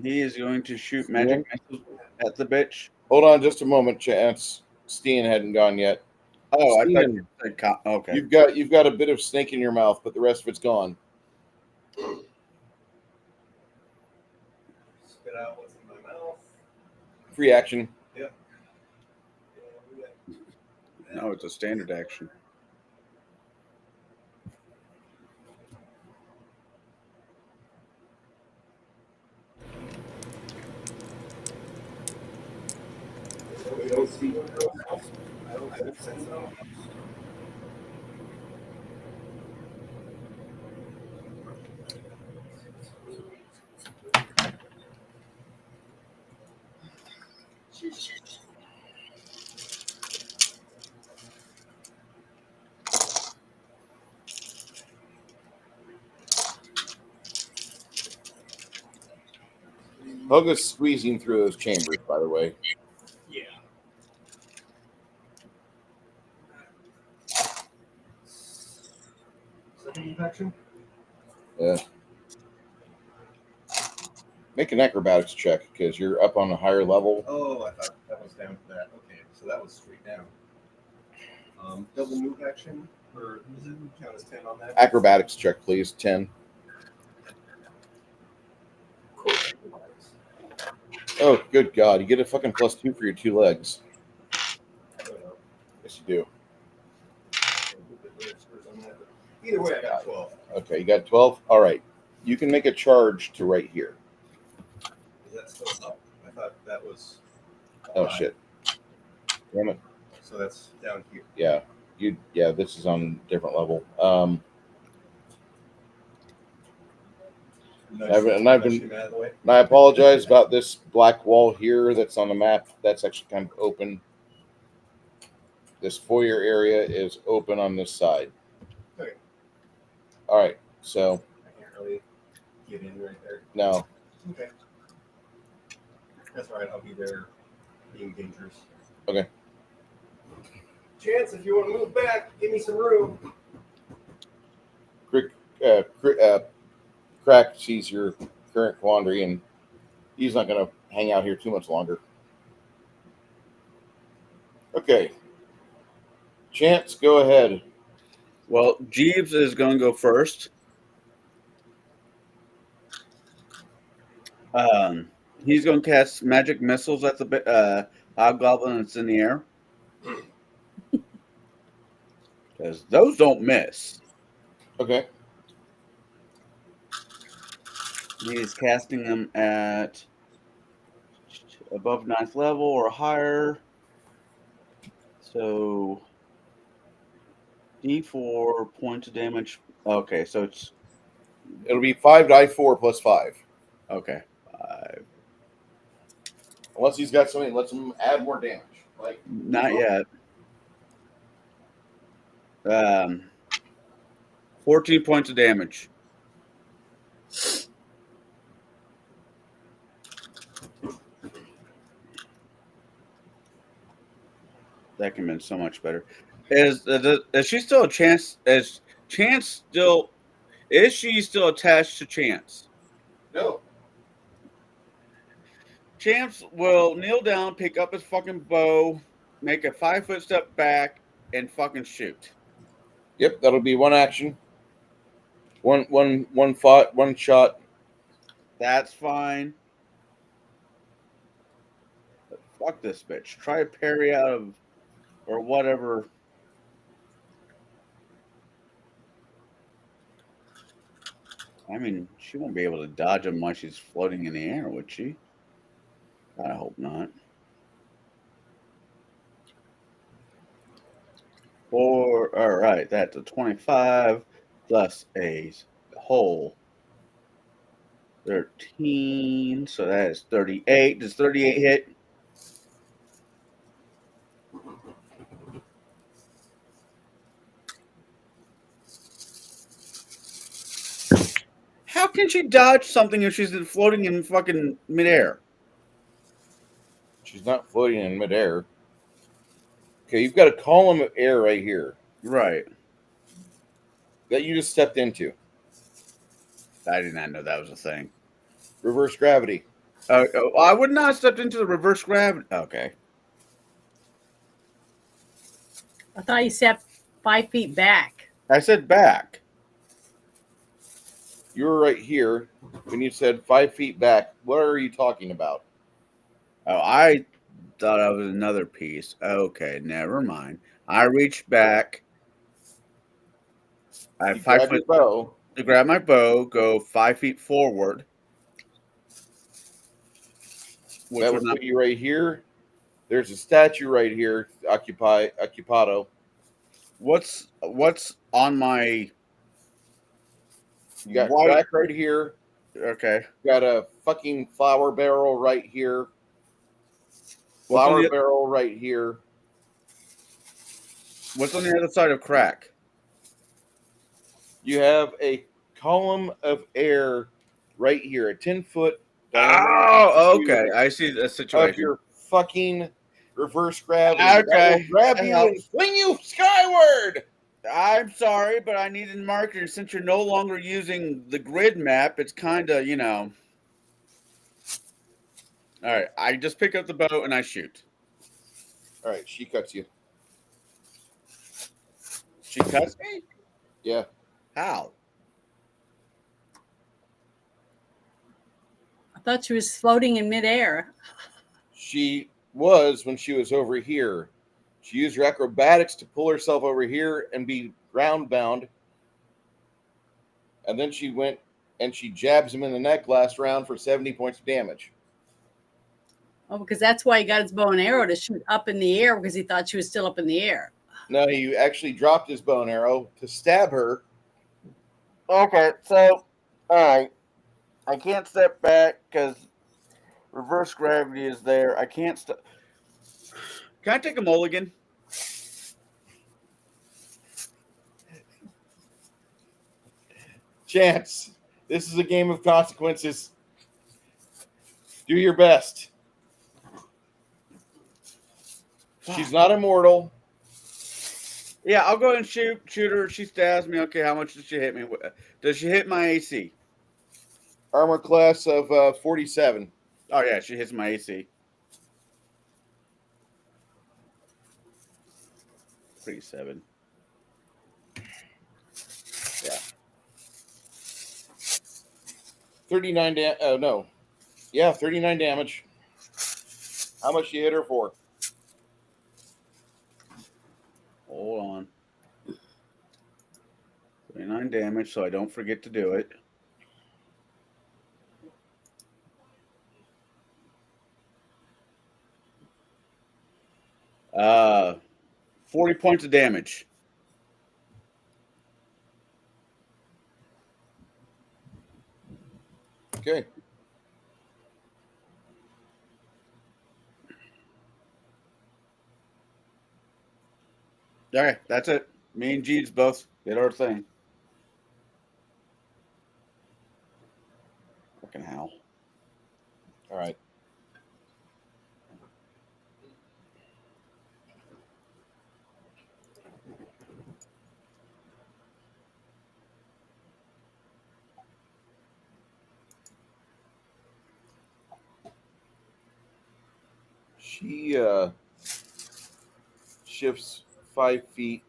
He is going to shoot magic missiles at the bitch. Hold on just a moment, Chance. Steen hadn't gone yet. Oh, I thought Steen, you said okay. you've got a bit of snake in your mouth, but the rest of it's gone. Spit out what's in my mouth. Free action. Yep. No, it's a standard action. We don't see I don't sense no. Hoga's squeezing through those chambers, by the way. Yeah. Second infection? Yeah. Make an acrobatics check because you're up on a higher level. Oh, I thought that was down to that. Okay, so that was straight down. Double move action, or does it count as 10 on that? Acrobatics check, please. 10. Cool. Oh, good God. You get a fucking +2 for your 2 legs. I don't know. Yes, you do. Either way, I got 12. Okay, you got 12? All right. You can make a charge to right here. Is that still up? I thought that was. Oh, 5. shit. Damn it. So that's down here. Yeah. This is on a different level. And I apologize about this black wall here that's on the map. That's actually kind of open. This foyer area is open on this side. Okay. All right. So, I can't really get in right there. no. Okay. That's all right. I'll be there being dangerous. Okay. Chance, if you want to move back, give me some room. Crack sees your current quandary, and he's not going to hang out here too much longer. Okay. Chance, go ahead. Well, Jeeves is going to go first. He's going to cast magic missiles at the hobgoblin that's in the air. Because those don't miss. Okay. He's casting them at above 9th level or higher. So D4 points of damage. Okay, so It'll be 5d4 plus 5. okay. 5. Unless he's got something that lets him add more damage. Like Not yet. 14 points of damage. That can have been so much better. Is she still a chance? Is she still attached to Chance? no. Chance will kneel down, pick up his fucking bow, make a 5-foot step back, and fucking shoot. Yep, that'll be one action. One shot. That's fine. But fuck this bitch. Try to parry out of or whatever. I mean, she won't be able to dodge him while she's floating in the air, would she? I hope not. All right, that's a 25 plus a whole 13, so that is 38. Does 38 hit? How can she dodge something if she's floating in fucking midair? She's not floating in midair. Okay, you've got a column of air right here Right. that you just stepped into. I did not know that was a thing. Reverse gravity. I would not have stepped into the reverse gravity. Okay. I thought you stepped 5 feet back. I said back. You were right here when you said 5 feet back. What are you talking about? Oh, I thought I was another piece. Okay, never mind. I reached back. I have You 5 grab your foot bow. to grab my bow, go 5 feet forward. Which That would would not put you right here. There's a statue right here, occupado. what's on my You got white crack right here. okay. You got a fucking flour barrel right here. What's on Flour the, barrel right here. what's on the other side of crack? You have a column of air right here, a 10-foot Oh, okay. I see the of situation. your fucking reverse gravity. Okay, That will grab that you helps. and fling you skyward. I'm sorry, but I needed marker since you're no longer using the grid map. It's kind of, All right, I just pick up the bow and I shoot. All right, she cuts you. She cuts me? Yeah. How? I thought she was floating in midair. She was when she was over here. She used her acrobatics to pull herself over here and be ground bound. And then she went and she jabs him in the neck last round for 70 points of damage. Oh, because that's why he got his bow and arrow to shoot up in the air because he thought she was still up in the air. No, he actually dropped his bow and arrow to stab her. Okay, so, all right. I can't step back because reverse gravity is there. I can't step. Can I take a mulligan? Chance, this is a game of consequences. Do your best. She's not immortal. Yeah, I'll go ahead and shoot her. She stabs me. Okay, how much does she hit me with? Does she hit my AC? Armor class of 47. Oh, yeah, she hits my AC. Pretty 7. Yeah. 39 damage. Oh, no. Yeah, 39 damage. How much you hit her for? Hold on. 39 damage, so I don't forget to do it. Uh, 40 points of damage. Okay. Okay, that's it. Me and Jeeves both did our thing. Fucking hell. All right. She shifts 5 feet,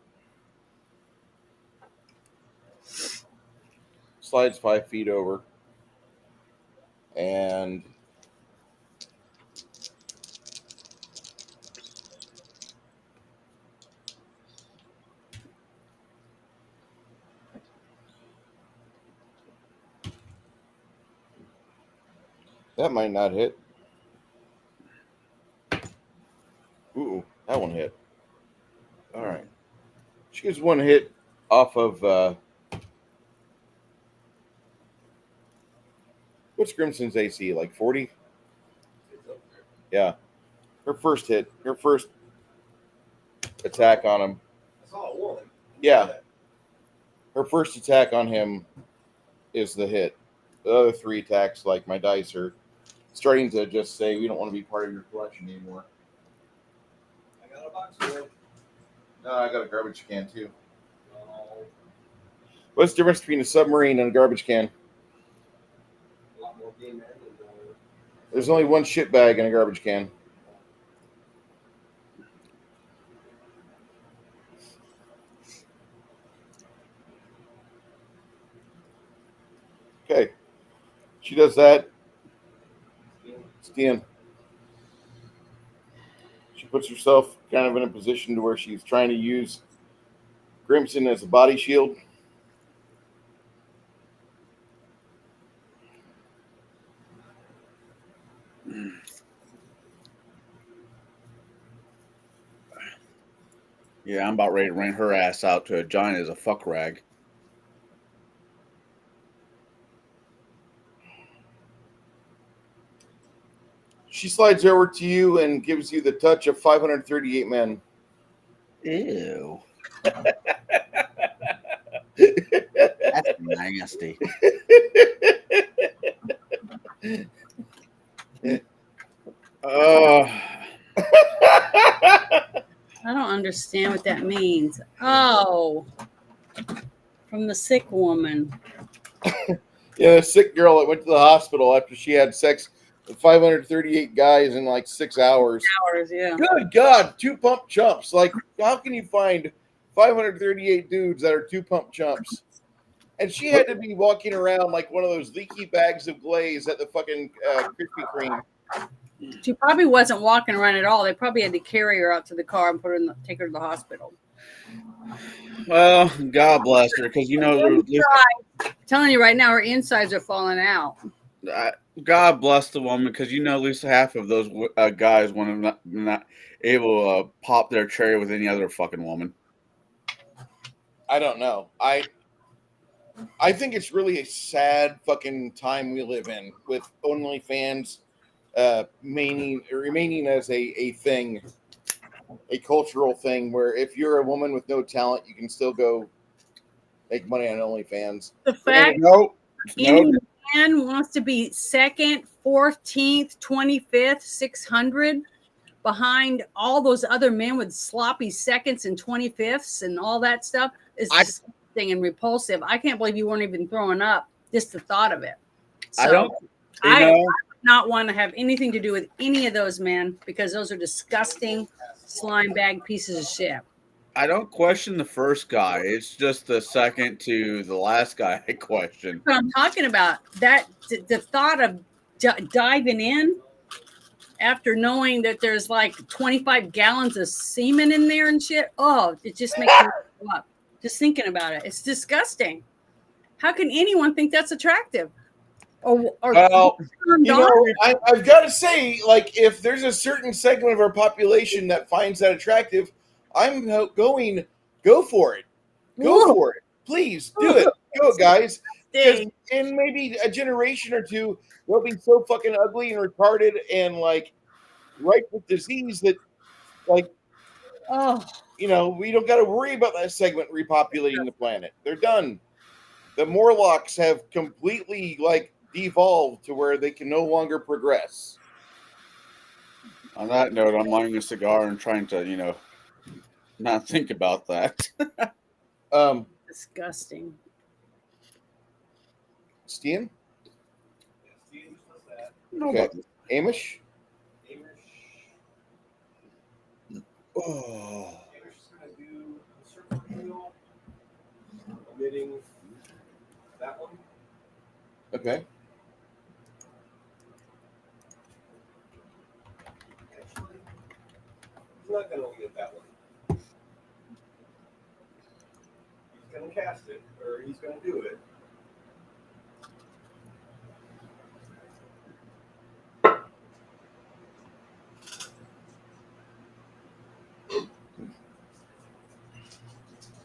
slides 5 feet over, and that might not hit. Ooh, that one hit. All right. She gets one hit off of what's Grimson's AC? Like 40? It's up there. Yeah. Her first hit, her first attack on him. I saw a woman. Yeah. Her first attack on him is the hit. The other 3 attacks, like my dice, are starting to just say, we don't want to be part of your collection anymore. I got a box full. No, I got a garbage can too. No, What's the difference between a submarine and a garbage can? a lot more game men and There's only one shit bag in a garbage can. Okay. She does that. It's the end. She puts herself kind of in a position to where she's trying to use Grimson as a body shield. Yeah, I'm about ready to rain her ass out to a giant as a fuck rag. She slides over to you and gives you the touch of 538 men. Ew. That's nasty. I don't understand what that means. Oh, from the sick woman. Yeah, a sick girl that went to the hospital after she had sex with 538 guys in like 6 hours. Hours, yeah. Good God, 2 pump chumps. Like, how can you find 538 dudes that are 2 pump chumps? And she had to be walking around like one of those leaky bags of glaze at the fucking Krispy Kreme. She probably wasn't walking around at all. They probably had to carry her out to the car and take her to the hospital. Well, God bless her, because you know, I'm telling you right now, her insides are falling out. God bless the woman, because you know, at least half of those guys want to not able to pop their cherry with any other fucking woman. I don't know. I think it's really a sad fucking time we live in with OnlyFans remaining as a thing, a cultural thing where if you're a woman with no talent, you can still go make money on OnlyFans. The fact No. any man wants to be second, 14th, 25th, 600 behind all those other men with sloppy seconds and 25ths and all that stuff is disgusting and repulsive. I can't believe you weren't even throwing up just the thought of it. So I would not want to have anything to do with any of those men because those are disgusting slime bag pieces of shit. I don't question the first guy. It's just the second to the last guy I question. What I'm talking about, that the thought of diving in after knowing that there's like 25 gallons of semen in there and shit. Oh, it just makes me throw up. Just thinking about it. It's disgusting. How can anyone think that's attractive? Or Well, turned You on? know, I've got to say, like, if there's a certain segment of our population that finds that attractive, I'm going, go for it. Go Ooh. for it. Please do it. Go, guys. Because Dang. in maybe a generation or two, they'll be so fucking ugly and retarded and, like, ripe with disease that, like, Oh, you know, we don't got to worry about that segment repopulating the planet. They're done. The Morlocks have completely, like, devolved to where they can no longer progress. on that note, I'm lighting a cigar and trying to, you know, not think about that. disgusting. Stian? Yeah, Steve does that. No, Okay. but Amish? Amish Oh. is going to do the circle wheel, omitting that one. Okay. Actually, he's not going to omit that one. He's going to cast it, or he's going to do it.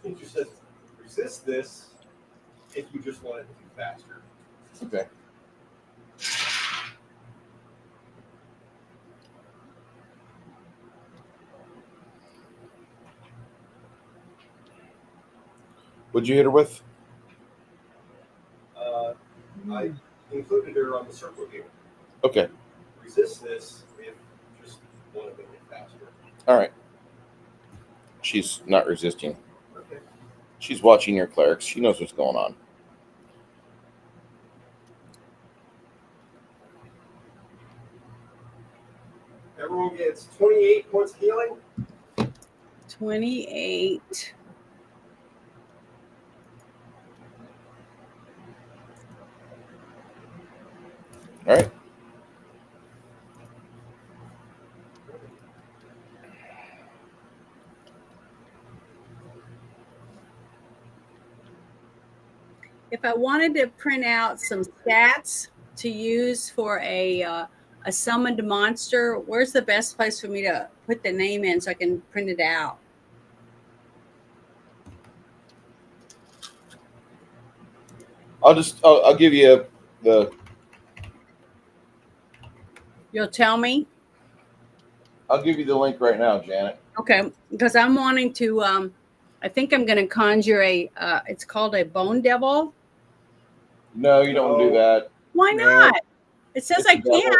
He just says, resist this if you just want it to be faster. Okay. What'd you hit her with? I included her on the circle here. Okay. Resist this if you just want to make it faster. All right. She's not resisting. Okay. She's watching your clerics. She knows what's going on. Everyone gets 28 points of healing. 28. All right. If I wanted to print out some stats to use for a summoned monster, where's the best place for me to put the name in so I can print it out? I'll give you the. You'll tell me? I'll give you the link right now, Janet. Okay, because I'm wanting to, I think I'm going to conjure it's called a bone devil. No, you don't do that. Why No. not? It says It's I a devil. can't.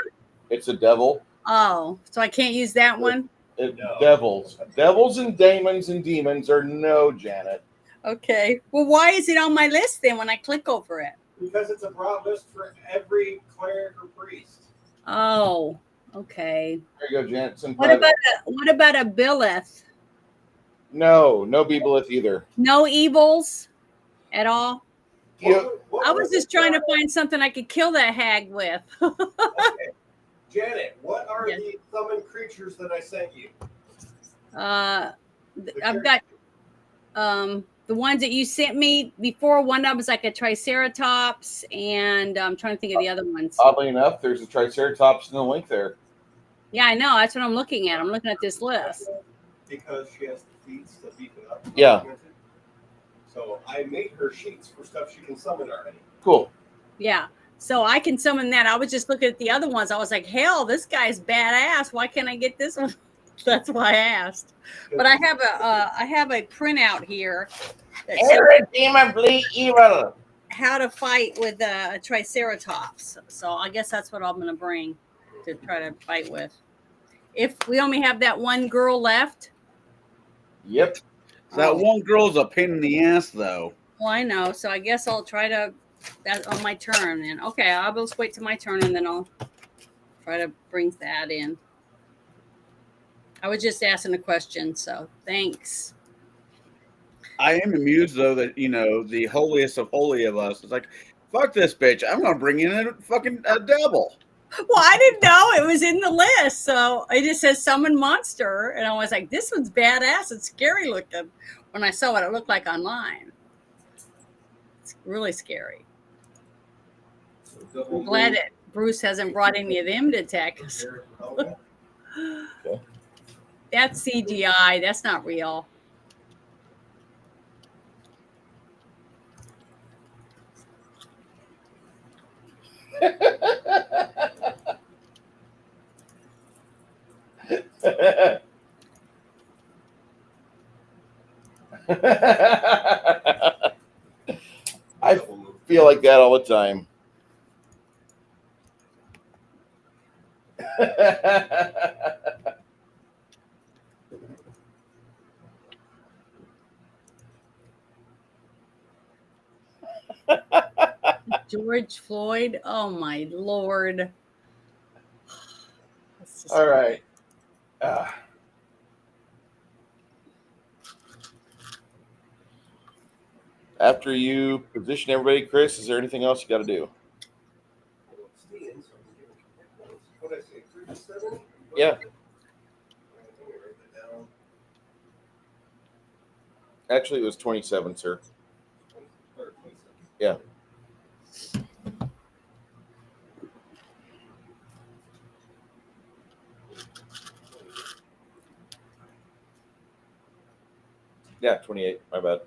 It's a devil. Oh, so I can't use that one? No. No. Devils and demons are no, Janet. Okay. Well, why is it on my list then when I click over it? Because it's a broad list for every cleric or priest. Oh, okay. There you go, Janet. It's in What private. about a Billith? No Beebleth either. No evils at all? What I was just trying to find something I could kill that hag with. Okay. Janet, what are Yes. the summoned creatures that I sent you? I've got the ones that you sent me before. One of them was like a Triceratops, and I'm trying to think of the other ones. Oddly enough, there's a Triceratops in the link there. Yeah, I know. That's what I'm looking at. I'm looking at this list. Because she has the feats to beef it up. Yeah. So I made her sheets for stuff she can summon already. Cool. Yeah. So I can summon that. I was just looking at the other ones. I was like, hell, this guy's badass. Why can't I get this one? That's why I asked. But I have a printout here that says evil. how to fight with a Triceratops. So I guess that's what I'm going to bring to try to fight with. If we only have that one girl left. Yep. That one girl's a pain in the ass, though. Well, I know. So I guess I'll try to that on my turn. And okay, I'll just wait till my turn and then I'll try to bring that in. I was just asking a question, so thanks. I am amused, though, that, you know, the holiest of holy of us is like, fuck this bitch. I'm going to bring in a fucking devil. Well, I didn't know it was in the list, so it just says summon monster, and I was like, "This one's badass. It's scary looking." When I saw what it looked like online, it's really scary. So double I'm glad blue. that Bruce hasn't brought any of them to attack us. Okay. That's CGI. That's not real. I feel like that all the time. George Floyd. Oh my Lord. All right. After you position everybody, Chris, is there anything else you got to do? What did I say? 37? Yeah. Actually, it was 27, sir. Yeah. Yeah, 28. My bad.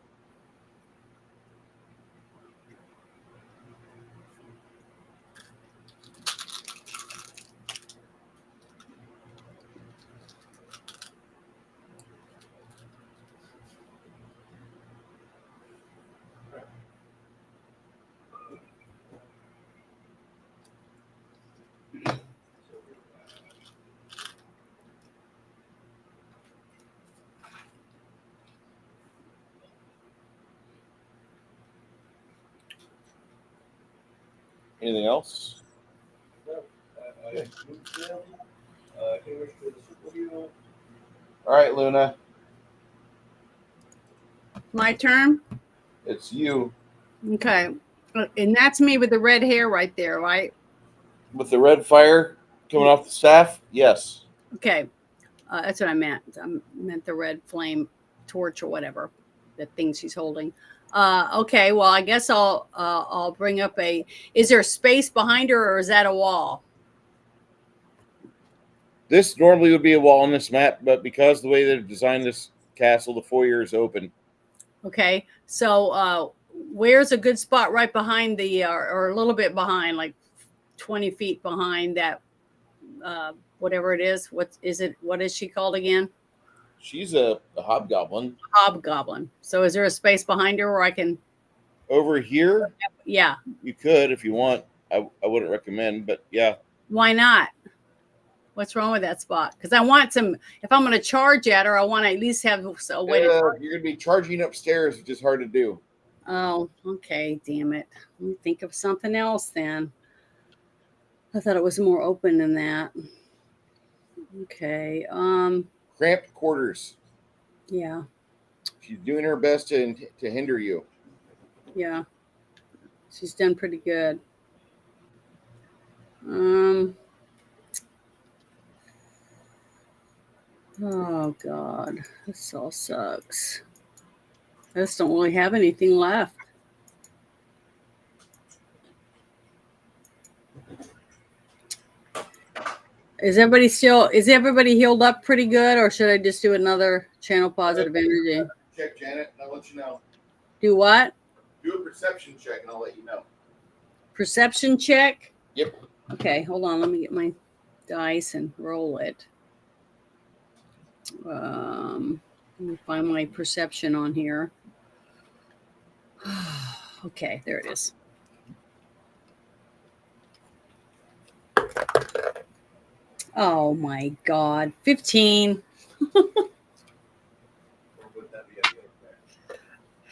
Anything else? All right, Luna. My turn. It's you Okay, and that's me with the red hair right there, right? with the red fire coming off the staff. Yes. Okay, that's what I meant. I meant the red flame torch or whatever, the thing she's holding. Okay, well, I guess I'll bring up a. Is there space behind her, or is that a wall? This normally would be a wall on this map, but because the way they've designed this castle, the foyer is open. Okay, so where's a good spot right behind the, or a little bit behind, like 20 feet behind that, whatever it is? What is it? What is she called again? She's a hobgoblin. Hobgoblin. So is there a space behind her where I can? Over here, Yeah. you could if you want. I wouldn't recommend, but yeah. Why not? What's wrong with that spot? Because I want some. If I'm going to charge at her, I want to at least have a way to. You're going to be charging upstairs, which is hard to do. Oh, okay. Damn it. Let me think of something else then. I thought it was more open than that. Okay. Cramped quarters. Yeah. She's doing her best to hinder you. Yeah. She's done pretty good. Oh God, this all sucks. I just don't really have anything left. Is everybody healed up pretty good, or should I just do another channel positive energy? Check, Janet, and I'll let you know. Do what? Do a perception check, and I'll let you know. Perception check? Yep. Okay, hold on. Let me get my dice and roll it. Let me find my perception on here. Okay, there it is. Oh my God, 15.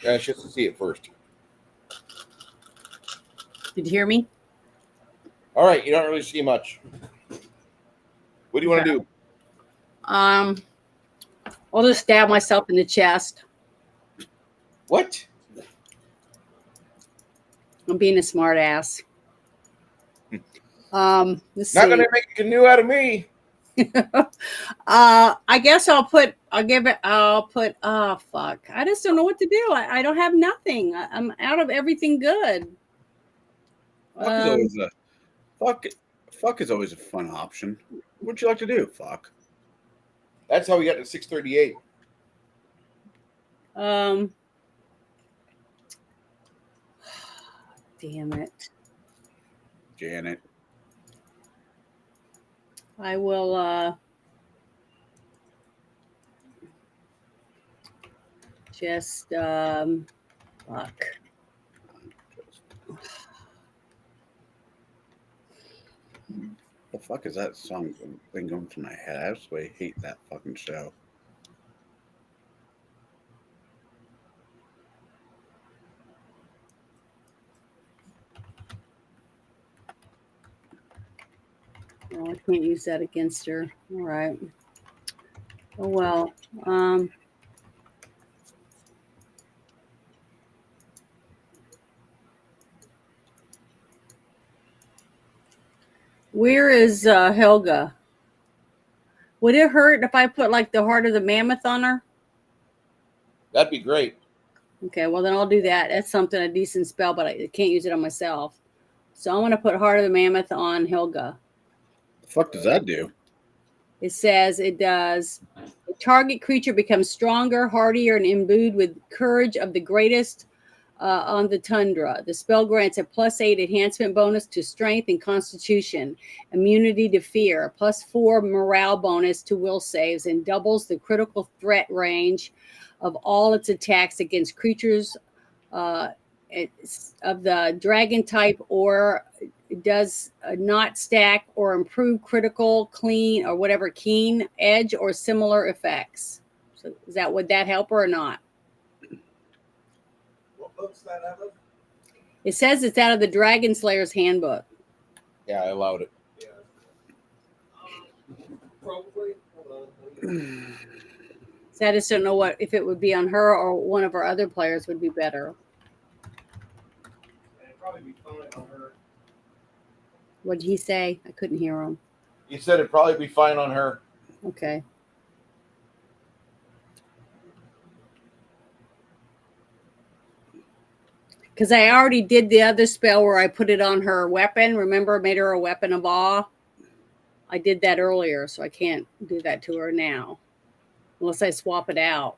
Yeah, she has to see it first. Did you hear me? All right, you don't really see much. What do you want to do? I'll just stab myself in the chest. What? I'm being a smart ass. Let's Not see. gonna make a canoe out of me. I guess I'll put oh fuck. I just don't know what to do. I don't have nothing. I'm out of everything good. Fuck is always a fuck is always a fun option. What'd you like to do? Fuck. That's how we got to 638. Damn it. Janet. I will just fuck. The fuck is that song been going through my head? I absolutely hate that fucking show. Oh, I can't use that against her. All right. Oh well. Where is Helga? Would it hurt if I put like the heart of the mammoth on her? That'd be great. Okay, well then I'll do that. That's something, a decent spell, but I can't use it on myself. So I'm going to put heart of the mammoth on Helga. The fuck does that do? It says it does. The target creature becomes stronger, hardier, and imbued with courage of the greatest on the tundra. The spell grants a +8 enhancement bonus to strength and constitution, immunity to fear, +4 morale bonus to will saves, and doubles the critical threat range of all its attacks against creatures of the dragon type, or does not stack or improve critical, clean, or whatever keen edge or similar effects. So would that help her or not? What book's that out of? It says it's out of the Dragon Slayer's Handbook. Yeah, I allowed it. Yeah. Probably. Hold on. So I just don't know if it would be on her or one of our other players would be better. It'd probably be fine on her. What did he say? I couldn't hear him. He said it'd probably be fine on her. Okay. Because I already did the other spell where I put it on her weapon. Remember, made her a weapon of awe? I did that earlier, so I can't do that to her now. Unless I swap it out.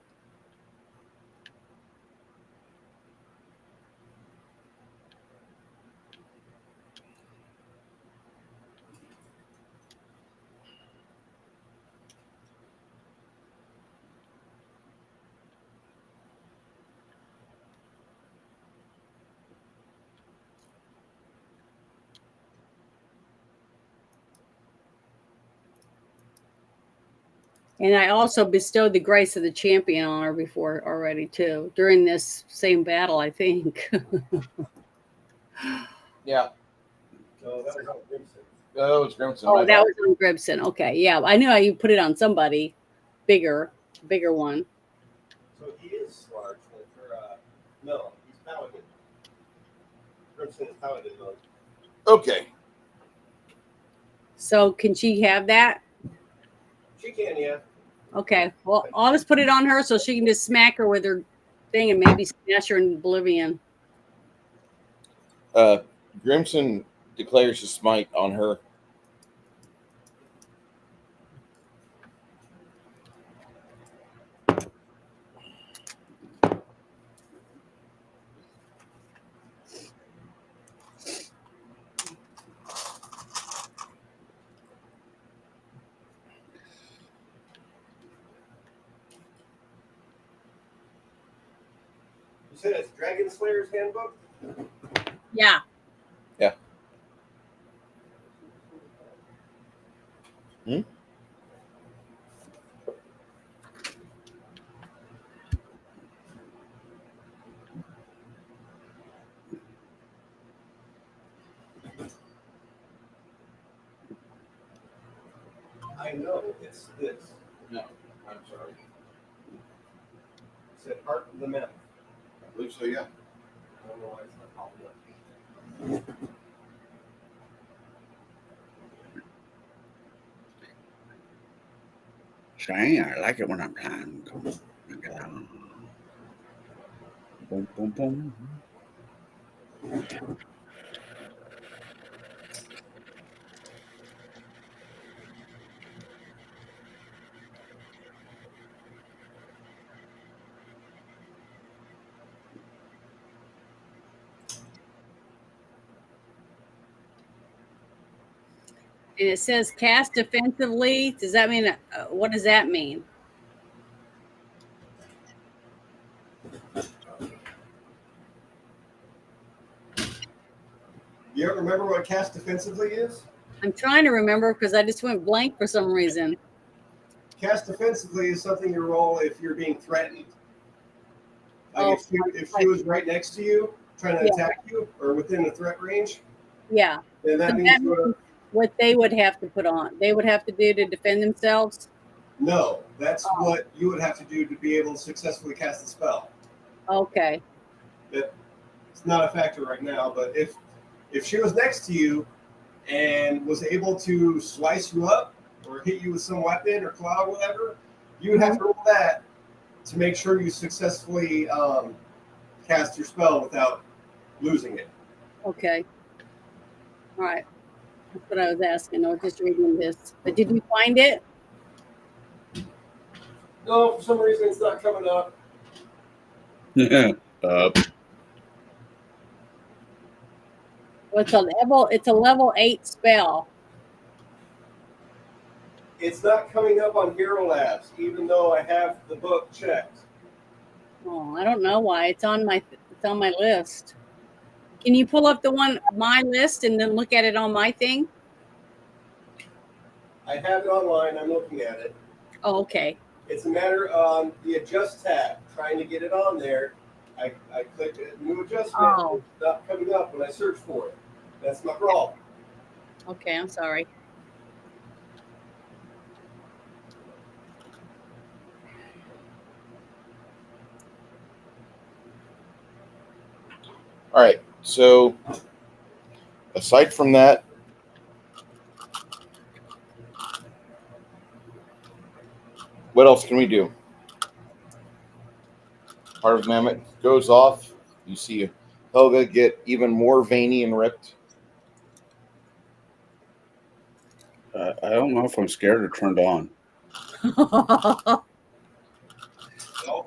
And I also bestowed the grace of the champion on her before already, too, during this same battle, I think. Yeah. No, that was on Grimson. That was Grimson. Oh, that was on Gribson. Okay, yeah. I knew you put it on somebody bigger one. So he is large. No, he's Paladin. Grimson is Paladin mode. Okay. So can she have that? She can, yeah. Okay. Well, I'll just put it on her so she can just smack her with her thing and maybe smash her in oblivion. Grimson declares his smite on her. You said it's Dragon Slayer's Handbook? Yeah. Yeah. Hmm? I know it's this. No, I'm sorry. It said Heart of the Mammoth. I believe so, yeah. I don't know why it's not popping up. Dang, I like it when I'm trying. Boom, boom, boom. And it says cast defensively. Does that mean, what does that mean? You don't remember what cast defensively is? I'm trying to remember because I just went blank for some reason. Cast defensively is something you roll if you're being threatened. Like Oh, if she was right next to you, trying to attack you, or within the threat range, Yeah. then that So means that means what they would have to put on. They would have to do to defend themselves. no. That's what you would have to do to be able to successfully cast the spell. Okay. It's not a factor right now, but if she was next to you and was able to slice you up or hit you with some weapon or claw or whatever, you would have to roll that to make sure you successfully cast your spell without losing it. Okay. All right. That's what I was asking. I was just reading this. But did you find it? No, for some reason it's not coming up. Well, it's a level 8 spell. It's not coming up on Hero Labs, even though I have the book checked. Oh, I don't know why. It's on my list. Can you pull up my list and then look at it on my thing? I have it online. I'm looking at it. Oh, okay. It's a matter of the adjust tab, trying to get it on there. I clicked new adjustment. Oh. It's not coming up when I search for it. That's my problem. Okay, I'm sorry. All right. So, aside from that, what else can we do? Heart of Mammoth goes off. You see Helga get even more veiny and ripped. I don't know if I'm scared or turned on. It all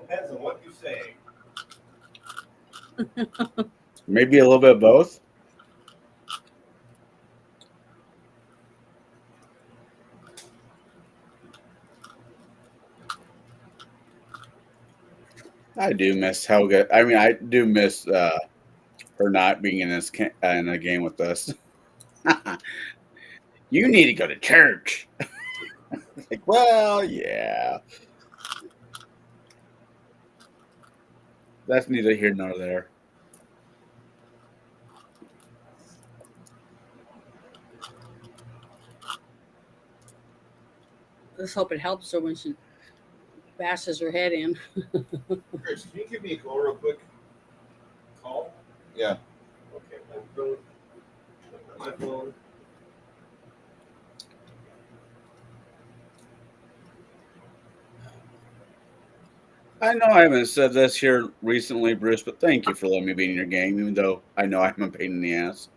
depends on what you say. Maybe a little bit of both. I do miss Helga. I mean, I do miss her not being in in a game with us. You need to go to church. Like, well, yeah. That's neither here nor there. Let's hope it helps her when she bashes her head in. Chris, can you give me a call real quick? Call? Yeah. Okay, I'm going my phone. I know I haven't said this here recently, Bruce, but thank you for letting me be in your game, even though I know I'm a pain in the ass.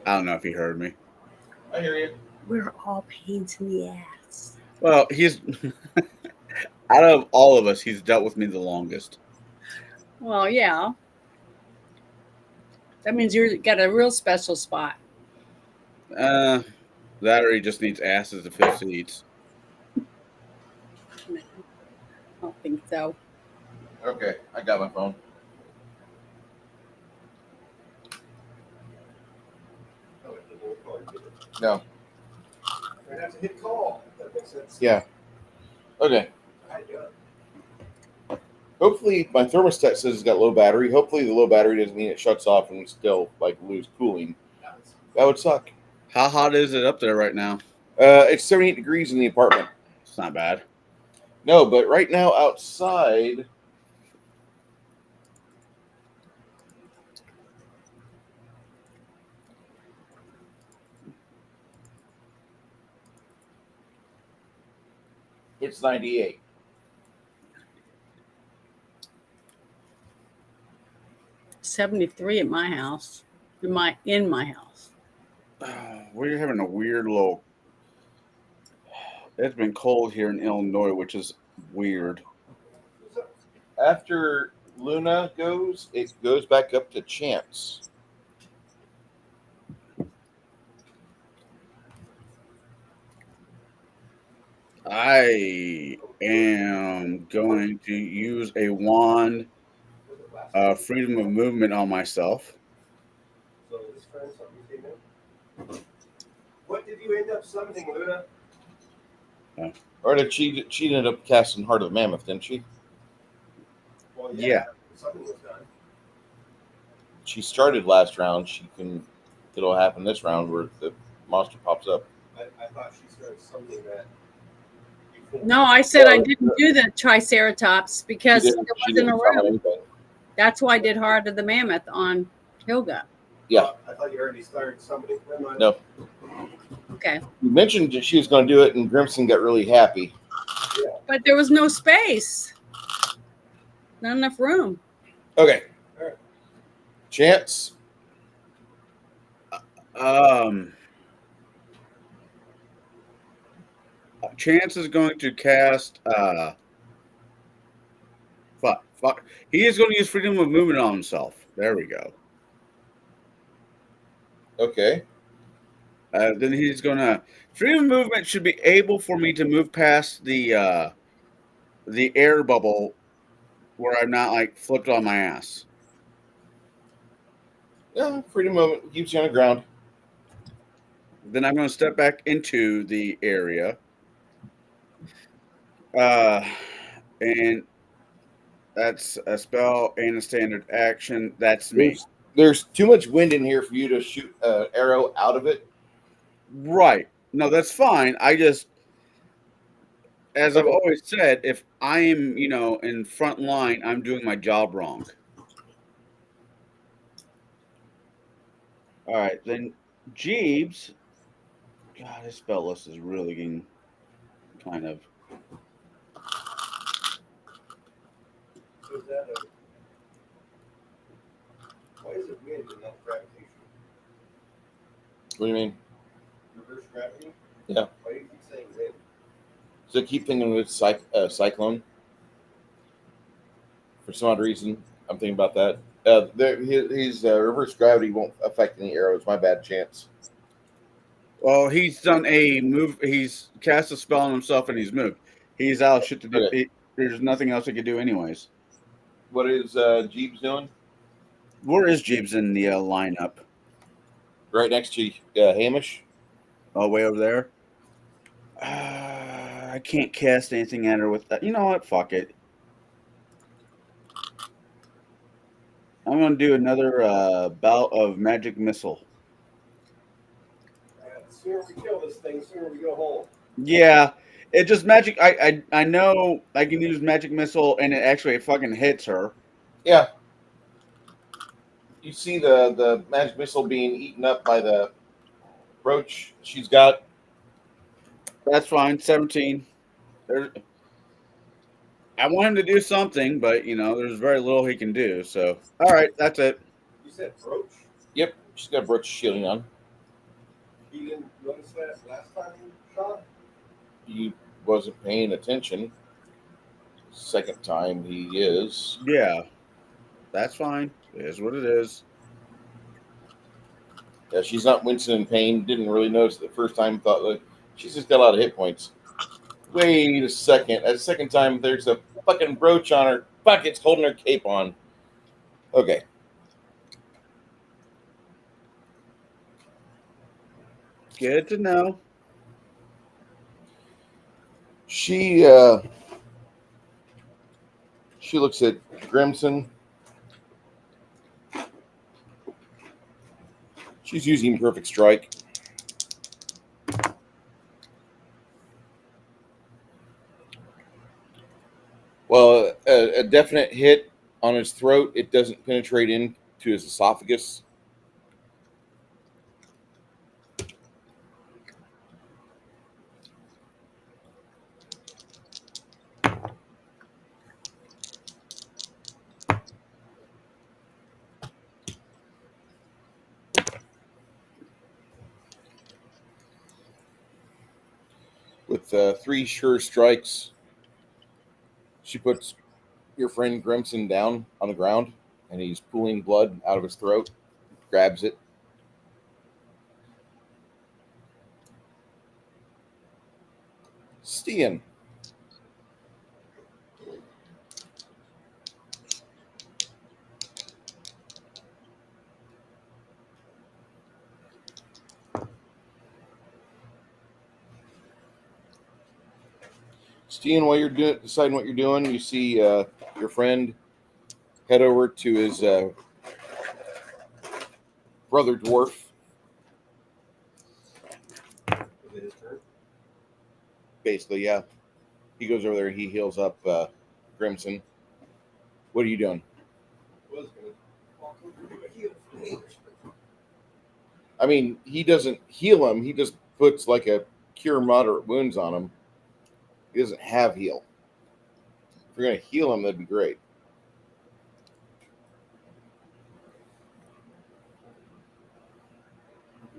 I don't know if he heard me. I hear you. We're all pains in the ass. Well, he's out of all of us, he's dealt with me the longest. Well, yeah. That means you got a real special spot. That or he just needs asses to fill seats. I don't think so. Okay, I got my phone. No. I have to hit call. That makes sense. Yeah. Okay. I do it. Hopefully, my thermostat says it's got low battery. Hopefully, the low battery doesn't mean it shuts off and we still lose cooling. That would suck. How hot is it up there right now? It's 78 degrees in the apartment. It's not bad. No, but right now outside, It's 98. $73 at my house. In my house. We're having a weird little. It's been cold here in Illinois, which is weird. After Luna goes, it goes back up to Chance. I am going to use a wand freedom of movement on myself. So this turn something came in. What did you end up summoning, Luna? Or did she ended up casting Heart of the Mammoth, didn't she? Well, Yeah. Something was done. She started last round. It'll happen this round where the monster pops up. I thought she started something that. Before. No, I said I didn't do the Triceratops because She there didn't wasn't a summon room. anything. That's why I did Heart of the Mammoth on Hilga. Yeah. I thought you already started summoning. Never mind. No. Okay. You mentioned that she was going to do it, and Grimson got really happy. But there was no space. Not enough room. Okay. All right. Chance. Chance is going to cast. Fuck. He is going to use freedom of movement on himself. There we go. Okay. Then he's going to. Freedom of movement should be able for me to move past the air bubble where I'm not like flipped on my ass. Yeah, freedom moment keeps you on the ground. Then I'm going to step back into the area. And that's a spell and a standard action. That's me. There's too much wind in here for you to shoot an arrow out of it. Right. No, that's fine. I just, as I've always said, if I am, in front line, I'm doing my job wrong. All right, then Jeeves. God, this spell list is really getting kind of. So is that why is it wind and not gravitation? What do you mean? Reverse gravity? Yeah. Why do you keep saying wind? So keep thinking with cyclone. For some odd reason, I'm thinking about that. His reverse gravity won't affect any arrows. My bad, Chance. Well, he's done a move. He's cast a spell on himself and he's moved. He's out of shit to do. Okay. There's nothing else he could do, anyways. What is Jeeves doing? Where is Jeeves in the lineup? Right next to Hamish. Oh, way over there. I can't cast anything at her with that. You know what? Fuck it. I'm going to do another bout of magic missile. The sooner we kill this thing, the sooner we go home. Yeah, it just magic. I know I can use magic missile, and it fucking hits her. Yeah. You see the magic missile being eaten up by the roach she's got. That's fine. 17. I want him to do something, but there's very little he can do. So, all right, that's it. You said brooch? Yep, she's got a brooch shielding on. You didn't notice that last time you shot? He wasn't paying attention. Second time he is. Yeah, that's fine. It is what it is. Yeah, she's not wincing in pain. Didn't really notice it the first time. Thought like she's just got a lot of hit points. Wait a second. At the second time, there's a fucking brooch on her. Fuck, it's holding her cape on. Okay. Good to know. She looks at Grimson. She's using Perfect Strike. Well, a definite hit on his throat. It doesn't penetrate into his esophagus. with 3 sure strikes, she puts your friend Grimson down on the ground, and he's pooling blood out of his throat, grabs it. Stian. Stian, while you're deciding what you're doing, you see your friend head over to his brother dwarf. Is it his turn? Basically, yeah. He goes over there and he heals up Grimson. What are you doing? Was going to walk over to do a heal for me. I mean, he doesn't heal him. He just puts like a cure moderate wounds on him. He doesn't have heal. If you're going to heal him, that'd be great.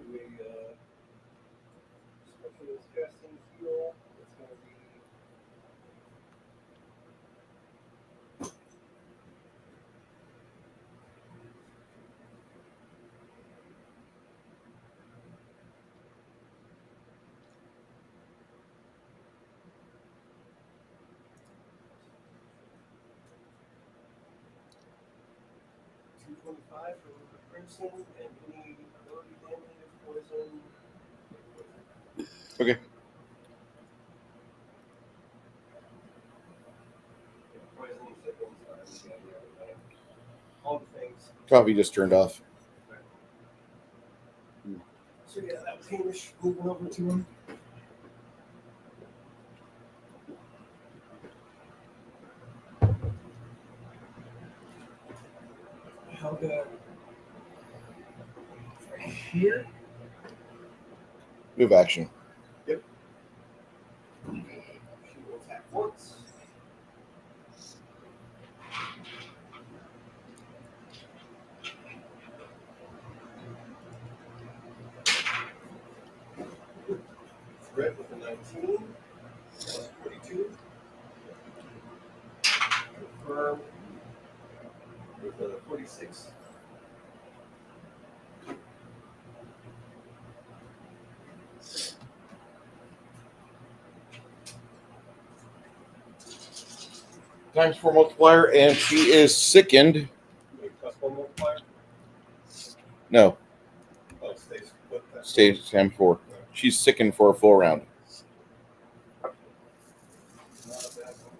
Do a specialist casting heal. It's going to be 225 for Crimson, and any ability damage, poison. Okay. Poison, sickness, all the things. Coffee just turned off. So yeah, that was Hamish moving over to him. Helga right here. Move action. Yep. She will attack once. Threat with a 19. Plus 42. Confirm with a 46. Times 4 multiplier, and she is sickened. Wait, plus 1 multiplier? No, Oh, stays with that. stays times 4. She's sickened for a full round. Not a bad one.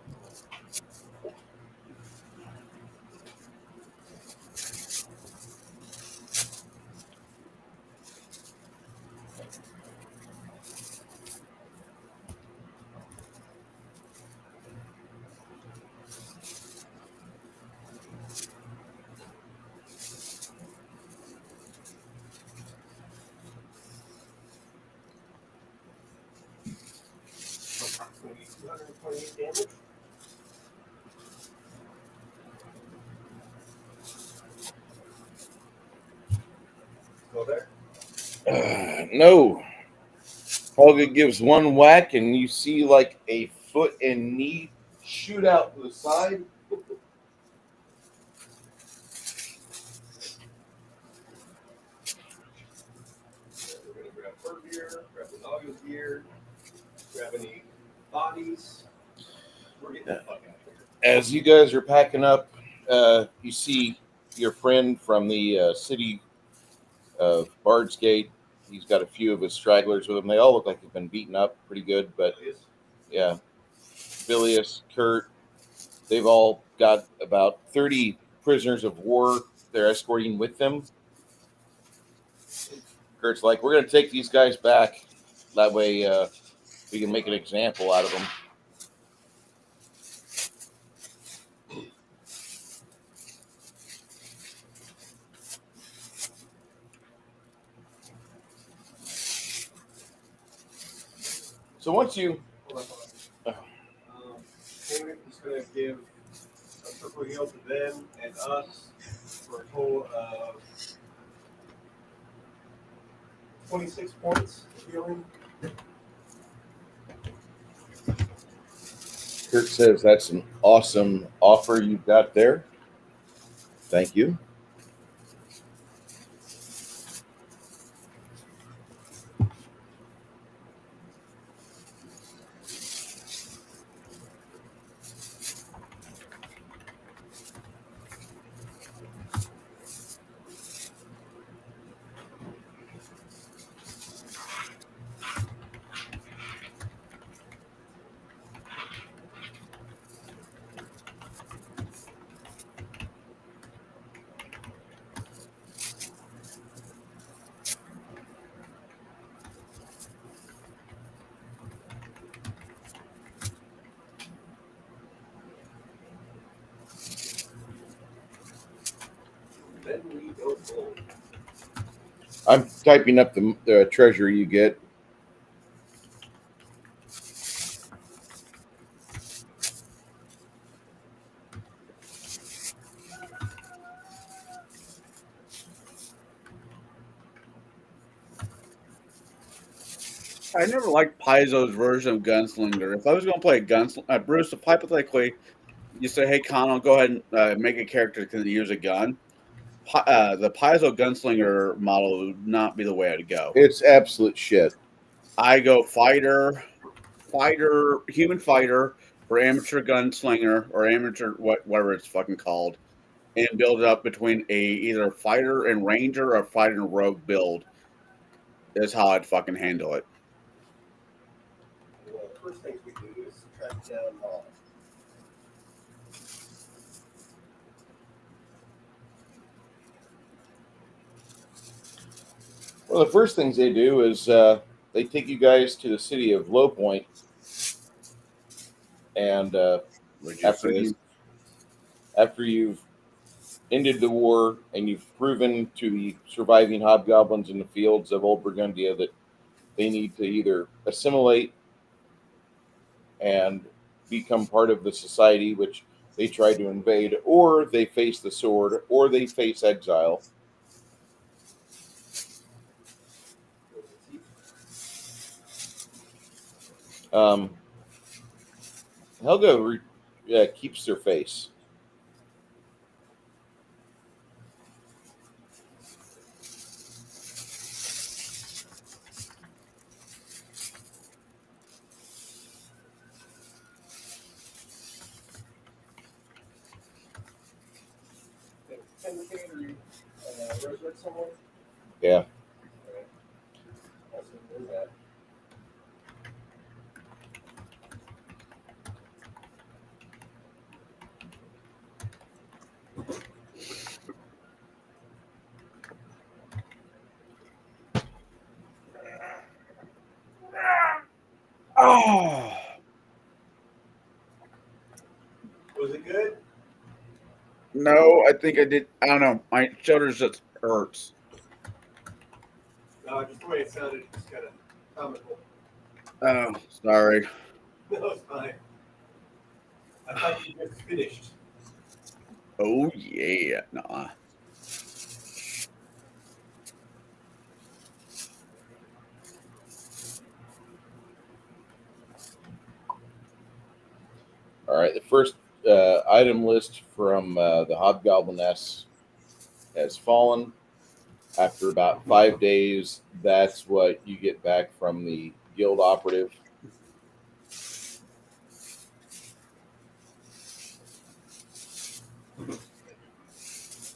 It's going to be 228 damage. Go there. No. Helga gives one whack, and you see like a foot and knee shoot out to the side. We're going to grab her gear, grab the Naga's gear, grab any bodies. We're getting the fuck out of here. As you guys are packing up, you see your friend from the city of Bard's Gate. He's got a few of his stragglers with him. They all look like they've been beaten up pretty good, but yeah. Bilius, Kurt, they've all got about 30 prisoners of war they're escorting with them. Kurt's like, we're going to take these guys back. That way we can make an example out of them. So once you... Henrik is going to give a triple heal to them and us for a total of 26 points of healing. Kurt says that's an awesome offer you've got there. Thank you. Then we go gold. I'm typing up the treasure you get. I never liked Paizo's version of Gunslinger. If I was going to play a Gunslinger, Bruce, if hypothetically you say, hey, Connell, go ahead and make a character that can use a gun, the Paizo Gunslinger model would not be the way I'd go. It's absolute shit. I go fighter, human fighter, or amateur gunslinger, or amateur whatever it's fucking called, and build it up between either fighter and ranger or fighter and rogue build. Is how I'd fucking handle it. Well, the first things we do is track down all. Well, the first things they do is they take you guys to the city of Low Point, and after you've ended the war and you've proven to the surviving hobgoblins in the fields of Old Burgundia that they need to either assimilate and become part of the society which they tried to invade, or they face the sword, or they face exile. Helga keeps their face. Resurrect someone? Yeah. Okay. Also do that. Oh, Was it good? no, I think I did. I don't know. My shoulders just hurts. No, just the way it sounded, just kind of comical. Oh, sorry. No, it's fine. I thought you just finished. Oh, yeah. Nah. All right. The first item list from the Hobgobliness has fallen. After about 5 days, that's what you get back from the guild operative.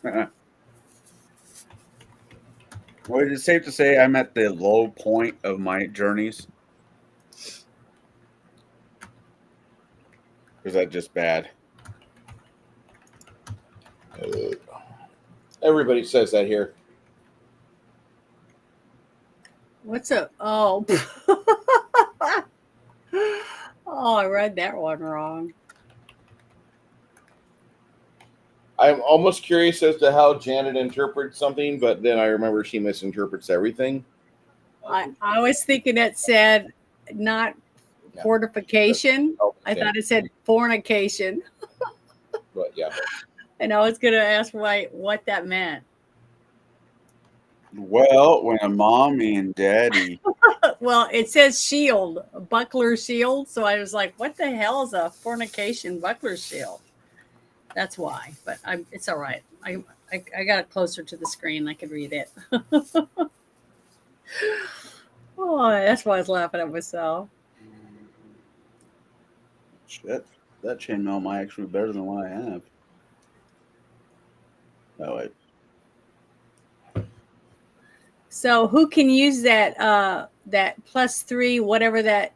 Well, is it safe to say I'm at the low point of my journeys? Is that just bad? Everybody says that here. What's up? Oh. Oh, I read that one wrong. I'm almost curious as to how Janet interprets something, but then I remember she misinterprets everything. I was thinking it said not No. fortification. Oh, I thought it said fornication. But yeah. And I was going to ask what that meant. Well, when mommy and daddy. Well, it says shield, buckler shield. So I was like, what the hell is a fornication buckler shield? That's why. But it's all right. I got it closer to the screen. I could read it. Oh, that's why I was laughing at myself. Shit, that chainmail might actually be better than what I have. Oh wait. So who can use that +3, whatever that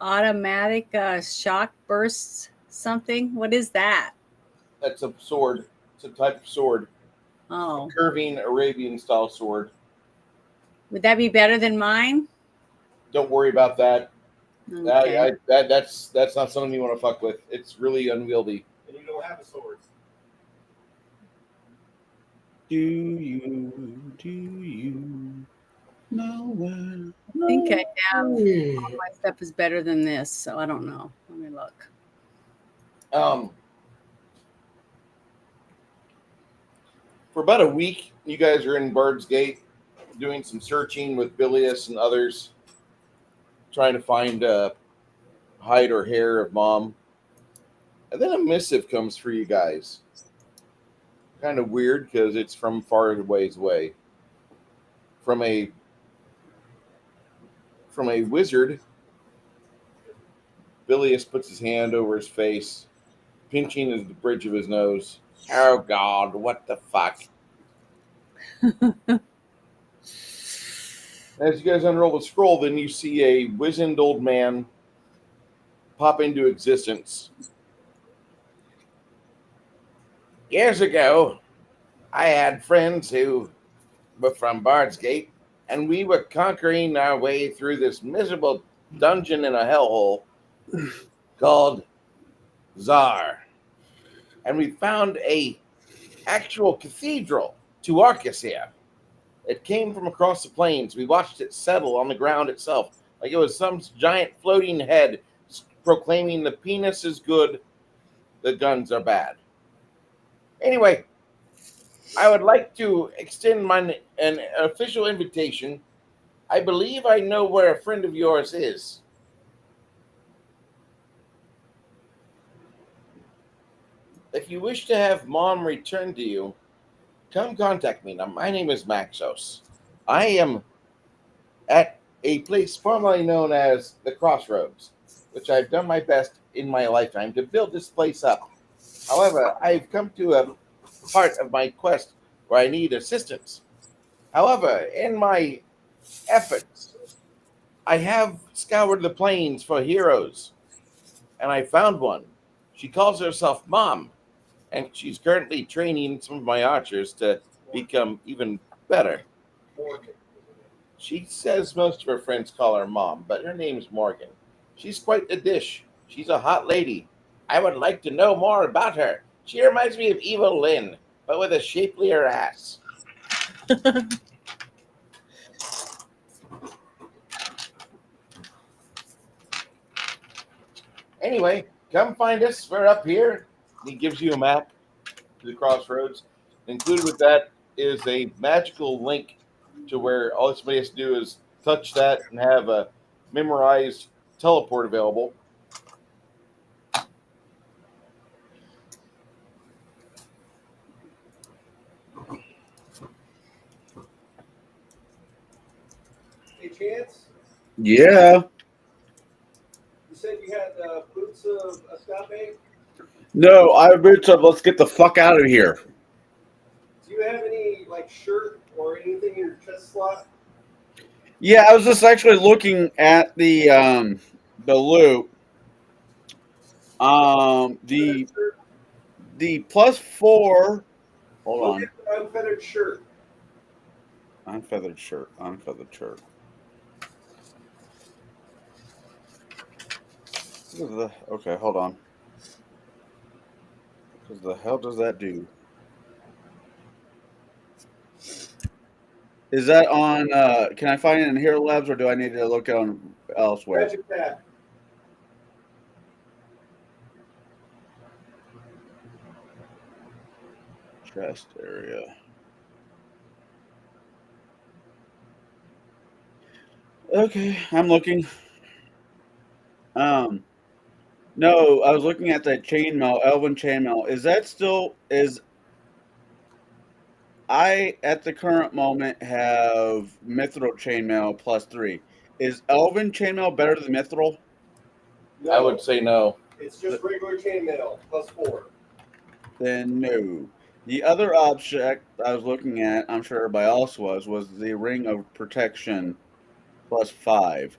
automatic shock bursts something? What is that? That's a sword. It's a type of sword. Oh, Curving Arabian style sword. would that be better than mine? Don't worry about that. Okay. That's not something you want to fuck with. It's really unwieldy. And you don't have a sword. Do you know where? I think I have all my stuff is better than this, so I don't know. Let me look. For about a week, you guys are in Bard's Gate doing some searching with Bilius and others, trying to find hide or hair of mom. And then a missive comes for you guys. Kind of weird because it's from far ways away. From a wizard. Bilius puts his hand over his face, pinching the bridge of his nose. Oh God, what the fuck? As you guys unroll the scroll, then you see a wizened old man pop into existence. Years ago, I had friends who were from Bard's Gate, and we were conquering our way through this miserable dungeon in a hellhole called Czar. And we found a actual cathedral to Arcus here. It came from across the plains. We watched it settle on the ground itself, like it was some giant floating head proclaiming the penis is good, the guns are bad. Anyway, I would like to extend an official invitation. I believe I know where a friend of yours is. If you wish to have mom return to you, come contact me. Now, my name is Maxos. I am at a place formerly known as the Crossroads, which I've done my best in my lifetime to build this place up. However, I've come to a part of my quest where I need assistance. However, in my efforts, I have scoured the plains for heroes, and I found one. She calls herself Mom, and she's currently training some of my archers to become even better. Morgan. She says most of her friends call her Mom, but her name's Morgan. She's quite a dish. She's a hot lady. I would like to know more about her. She reminds me of Evil Lynn, but with a shapelier ass. Anyway, come find us. We're up here. He gives you a map to the crossroads. Included with that is a magical link to where all somebody has to do is touch that and have a memorized teleport available. Hey, Chance, Yeah. you said you had boots of escape. No, I bitch up. Let's get the fuck out of here. Do you have any like shirt or anything in your chest slot? Yeah, I was just actually looking at the loot. The Shirt? +4. Hold Go on. get the unfeathered shirt. Unfeathered shirt. Unfeathered shirt. Okay, hold on. What the hell does that do? Is that on? Can I find it in Hero Labs, or do I need to look on elsewhere? Magic pad. Chest area. Okay, I'm looking. No, I was looking at that chainmail, Elven chainmail. Is that still is? I at the current moment have Mithril chainmail +3. Is Elven chainmail better than Mithril? No, I would say no. it's just regular chainmail +4. Then no. The other object I was looking at, I'm sure everybody else was the Ring of Protection +5.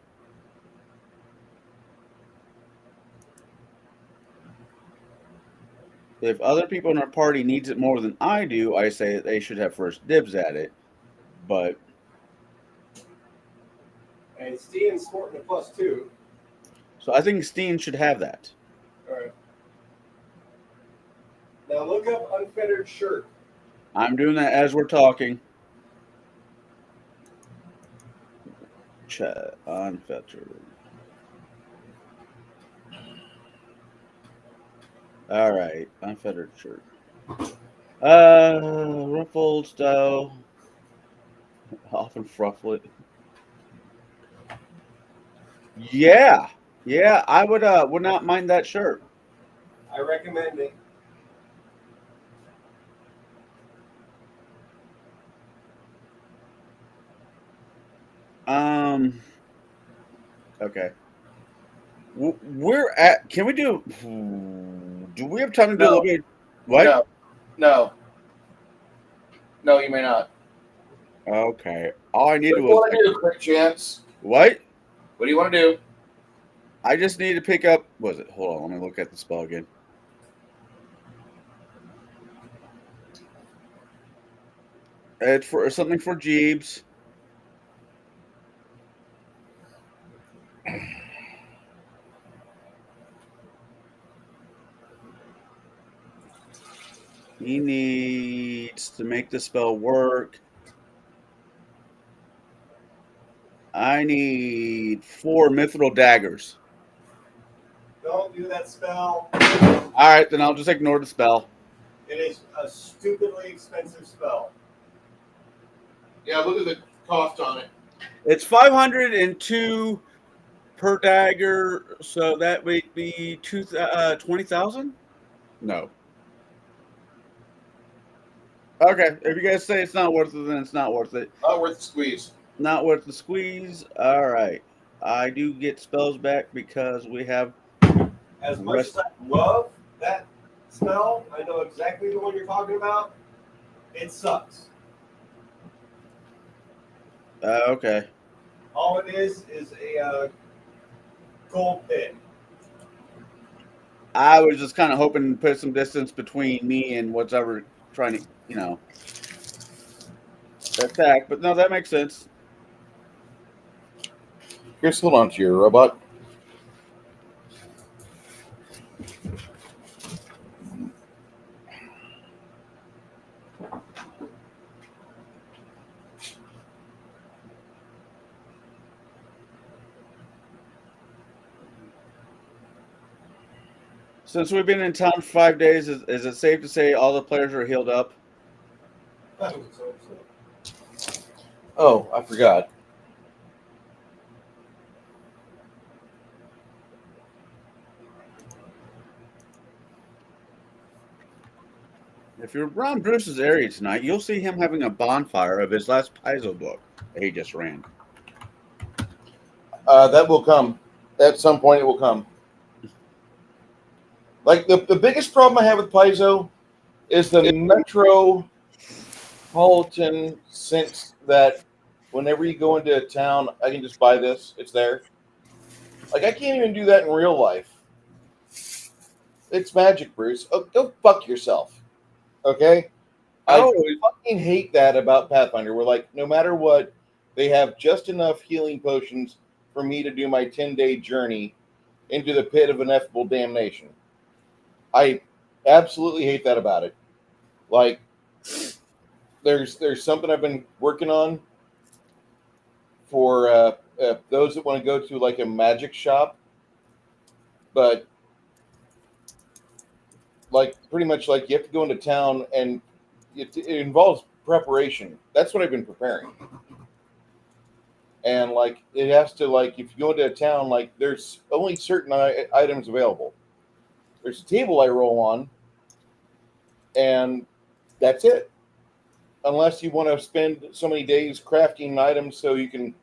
If other people in our party needs it more than I do, I say that they should have first dibs at it. But And Steven's sporting a +2. so I think Steen should have that. All right. Now look up unfettered shirt. I'm doing that as we're talking. Chat unfettered. All right, unfettered shirt. Ruffled style. Often frufflet. Yeah, I would not mind that shirt. I recommend it. Okay. We're at. Can we do? Do we have time to do a No. little bit? What? No, you may not. Okay. All I needed What do you was want to do, quick chance? what? What do you want to do? I just need to pick up. Was it? Hold on. Let me look at the spell again. It's for something for Jeeves. He needs to make the spell work. I need 4 mithril daggers. Don't do that spell. All right, then I'll just ignore the spell. It is a stupidly expensive spell. Yeah, look at the cost on it. It's 502 per dagger, so that would be 20,000? No. Okay, if you guys say it's not worth it, then it's not worth it. Not worth the squeeze. Not worth the squeeze. All right. I do get spells back because we have. As much as I love that spell, I know exactly the one you're talking about. It sucks. Okay. All it is a gold pin. I was just kind of hoping to put some distance between me and whatever trying to, attack. But no, that makes sense. Chris, hold on to your robot. Since we've been in town for 5 days, is it safe to say all the players are healed up? I would so. Oh, I forgot. If you're around Bruce's area tonight, you'll see him having a bonfire of his last Paizo book that he just ran. That will come. At some point, it will come. Like, the biggest problem I have with Paizo is the metropolitan sense that whenever you go into a town, I can just buy this. It's there. Like, I can't even do that in real life. It's magic, Bruce. Oh, go fuck yourself. Okay? I fucking hate that about Pathfinder. Where, like, no matter what, they have just enough healing potions for me to do my 10-day journey into the pit of ineffable damnation. I absolutely hate that about it. Like, there's something I've been working on for those that want to go to like a magic shop, but like pretty much like you have to go into town and it involves preparation. That's what I've been preparing. and like it has to like if you go to a town, like there's only certain items available. There's a table I roll on, and that's it. Unless you want to spend so many days crafting items so you can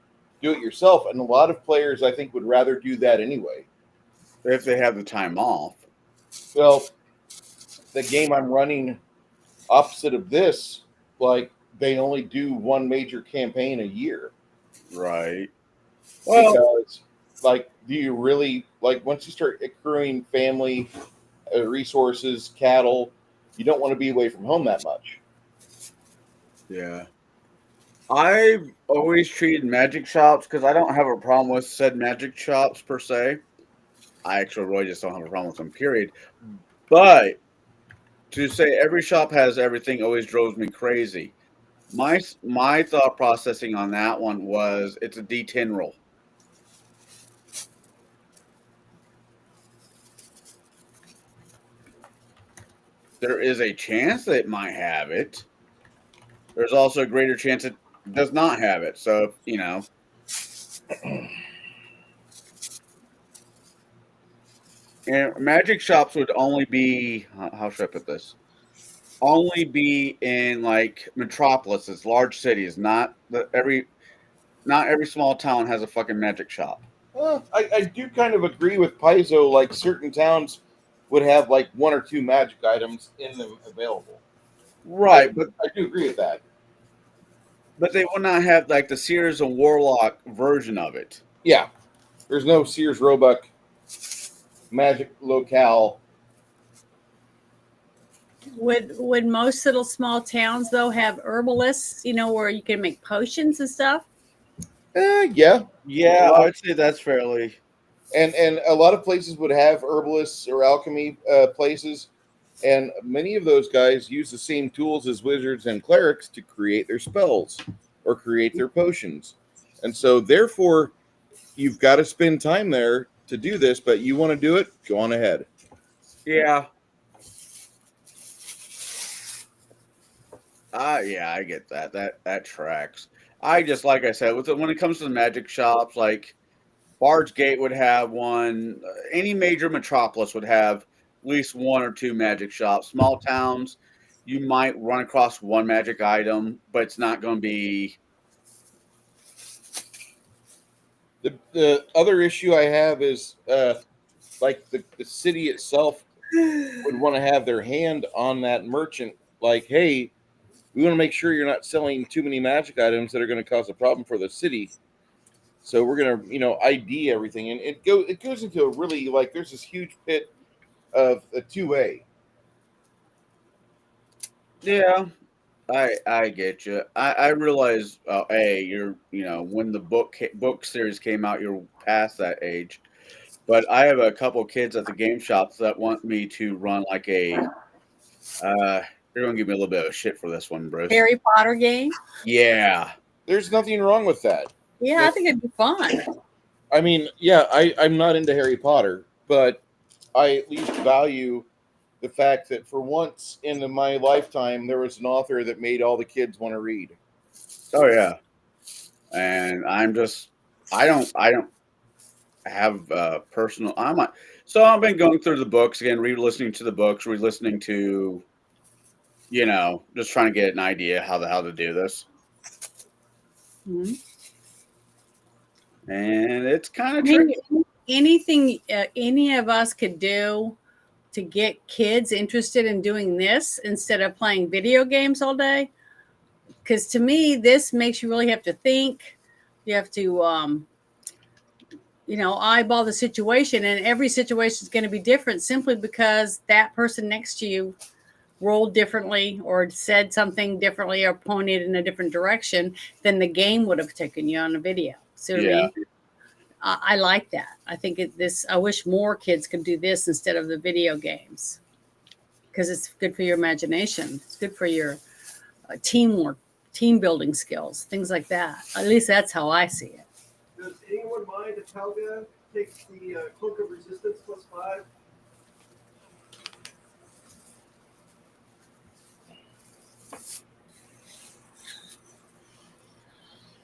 do it yourself, and a lot of players I think would rather do that anyway. If they have the time off. Well, the game I'm running opposite of this, like they only do one major campaign a year. Right. Well, Because, like, do you really like once you start accruing family resources, cattle, you don't want to be away from home that much. yeah. I've always treated magic shops because I don't have a problem with said magic shops per se. I actually really just don't have a problem with them, period. But to say every shop has everything always drove me crazy. My thought processing on that one was it's a D10 roll. There is a chance that it might have it. There's also a greater chance it does not have it. So, you know. And magic shops would only be, how should I put this? Only be in like metropolises, large cities. Not every small town has a fucking magic shop. I do kind of agree with Paizo. Like certain towns would have like one or two magic items in them available. Right, but I do agree with that. But they would not have like the Sears and Warlock version of it. Yeah, there's no Sears Roebuck magic locale. Would most little small towns though have herbalists? You know, where you can make potions and stuff. Yeah, Yeah, I would say that's fairly. and a lot of places would have herbalists or alchemy places, and many of those guys use the same tools as wizards and clerics to create their spells or create their potions, and so therefore you've got to spend time there to do this. But you want to do it, go on ahead. Yeah. Yeah, I get that. That tracks. I just like I said, when it comes to the magic shops, like Bard's Gate would have one. Any major metropolis would have at least one or two magic shops. Small towns, you might run across one magic item, but it's not going to be. The other issue I have is like the city itself would want to have their hand on that merchant. Like, hey, we want to make sure you're not selling too many magic items that are going to cause a problem for the city. So we're going to, ID everything, and it goes into a really like there's this huge pit of a 2A. Yeah, I get you. I realize, you're when the book series came out, you're past that age. But I have a couple kids at the game shops that want me to run like a. You're gonna give me a little bit of shit for this one, Bruce. Harry Potter game. Yeah. There's nothing wrong with that. Yeah, I think it'd be fun. I mean, yeah, I'm not into Harry Potter, but I at least value the fact that for once in my lifetime there was an author that made all the kids want to read. Oh yeah. And I don't have personal. So I've been going through the books again, re-listening to the books, re-listening to, just trying to get an idea how to do this. Mm-hmm. And it's kind of I mean, tricky. anything any of us could do to get kids interested in doing this instead of playing video games all day. Because to me, this makes you really have to think. You have to, eyeball the situation, and every situation is going to be different simply because that person next to you rolled differently or said something differently or pointed in a different direction than the game would have taken you on a video. See what I mean? I like that. I think I wish more kids could do this instead of the video games because it's good for your imagination. It's good for your teamwork, team building skills, things like that. At least that's how I see it. Does anyone mind if Helga takes the Cloak of Resistance +5?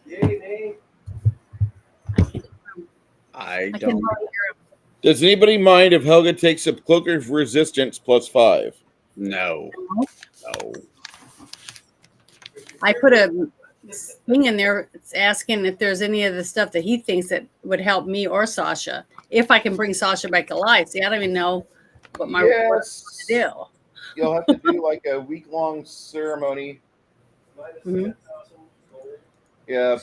Yay, nay. I I can don't. hardly Does anybody mind if Helga takes a cloak of resistance +5? No. hear him. No. I put a thing in there. It's asking if there's any of the stuff that he thinks that would help me or Sasha. If I can bring Sasha back to life. See, I don't even know what my what Yes. to do. You'll have to do like a week-long ceremony. Mhm. Yeah.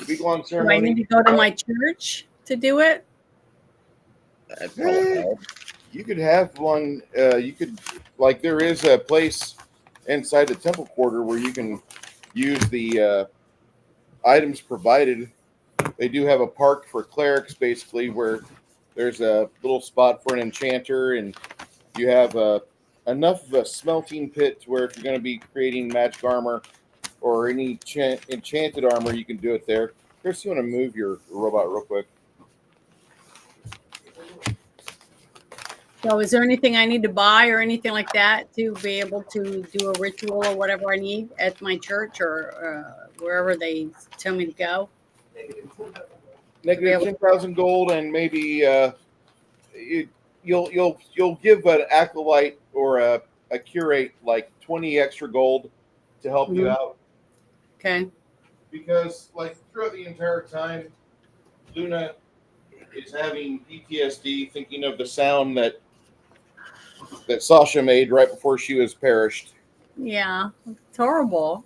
Week-long Do I ceremony. need to go to my church to do it? That'd probably help. You could have one. You could, like, there is a place inside the temple quarter where you can use the items provided. They do have a park for clerics, basically, where there's a little spot for an enchanter, and you have enough of a smelting pit to where if you're going to be creating magic armor or any enchanted armor, you can do it there. Chris, you want to move your robot real quick? So, is there anything I need to buy or anything like that to be able to do a ritual or whatever I need at my church or wherever they tell me to go? Negative 10,000 gold, and maybe you'll give an acolyte or a curate like 20 extra gold to help you Mhm. out, Okay. because like throughout the entire time, Luna is having PTSD, thinking of the sound that Sasha made right before she was perished. Yeah, it's horrible.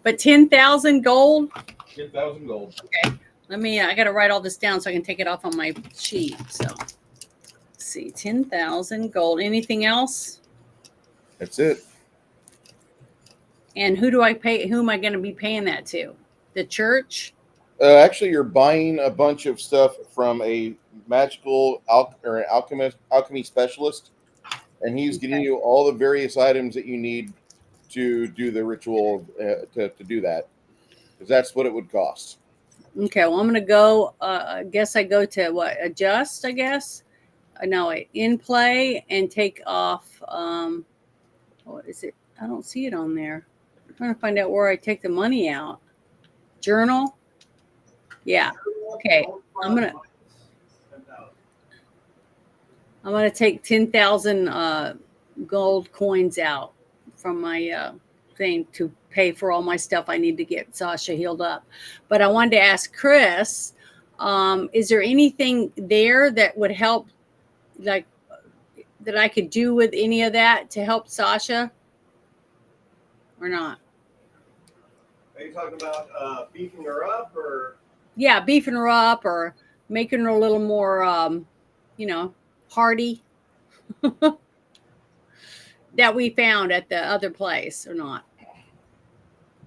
But 10,000 gold. 10,000 gold. Okay. I got to write all this down so I can take it off on my sheet. So, let's see, 10,000 gold. Anything else? That's it. And who do I pay? Who am I going to be paying that to? The church? Actually, you're buying a bunch of stuff from a magical or an alchemy specialist, and he's getting Okay. you all the various items that you need to do the ritual to do that, because that's what it would cost. Okay. Well, I'm going to go. I guess I go to what? Adjust, I guess. No, in play and take off. What is it? I don't see it on there. I'm trying to find out where I take the money out. Journal. Yeah. Okay. I'm gonna take 10,000 gold coins out from my thing to pay for all my stuff I need to get Sasha healed up. But I wanted to ask Chris, is there anything there that would help, like that I could do with any of that to help Sasha, or not? Are you talking about beefing her up, or? Yeah, beefing her up or making her a little more, hardy. That we found at the other place, or not?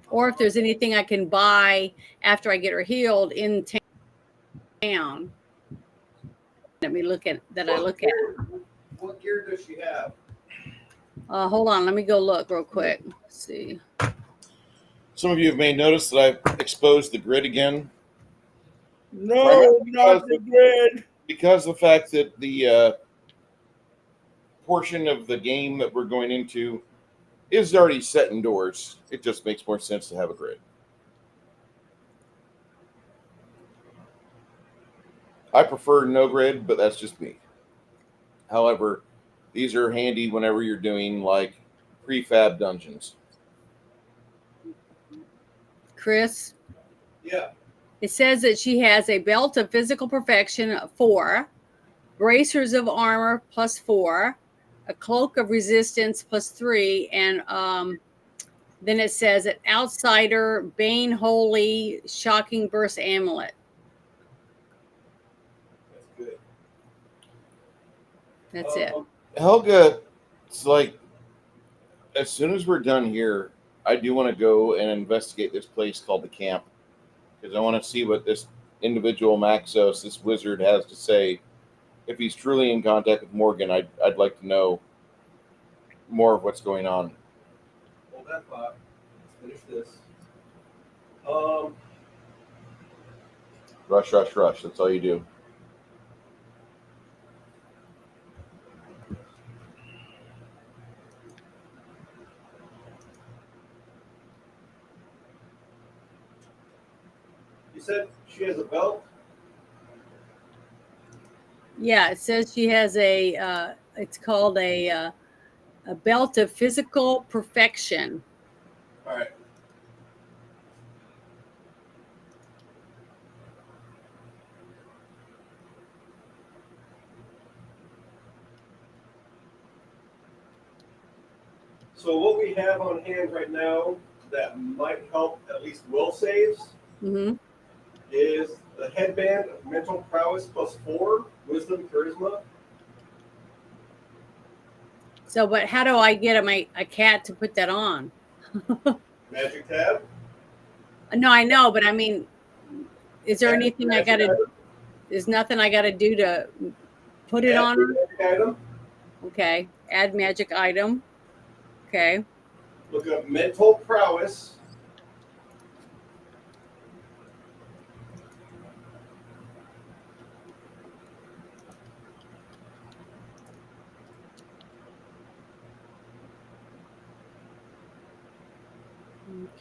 Or if there's anything I can buy after I get her healed in town. Let me look at that. I look at. What gear does she have? Hold on, let me go look real quick. Let's see. Some of you may notice that I've exposed the grid again. No, not the grid. Because of the fact that the portion of the game that we're going into is already set indoors, it just makes more sense to have a grid. I prefer no grid, but that's just me. However, these are handy whenever you're doing like prefab dungeons. Chris, Yeah. it says that she has a belt of physical perfection 4, bracers of armor +4, a cloak of resistance +3, and then it says an outsider, Bane Holy, shocking burst amulet. That's good. That's it. Helga, it's like, as soon as we're done here, I do want to go and investigate this place called the camp, because I want to see what this individual Maxos, this wizard, has to say. If he's truly in contact with Morgan, I'd like to know more of what's going on. Hold that thought. Let's finish this. Rush, rush, rush. That's all you do. You said she has a belt Yeah, it says she has a. It's called a belt of physical perfection. All right. So what we have on hand right now that might help at least will saves Mm-hmm. is the headband of mental prowess +4, wisdom, charisma. So, but how do I get a cat to put that on? Magic tab. No, I know, but I mean, is there Add anything I magic got to? item. There's nothing I got to do to put it Add on her. magic item. Okay, add magic item. Okay, Look up mental prowess.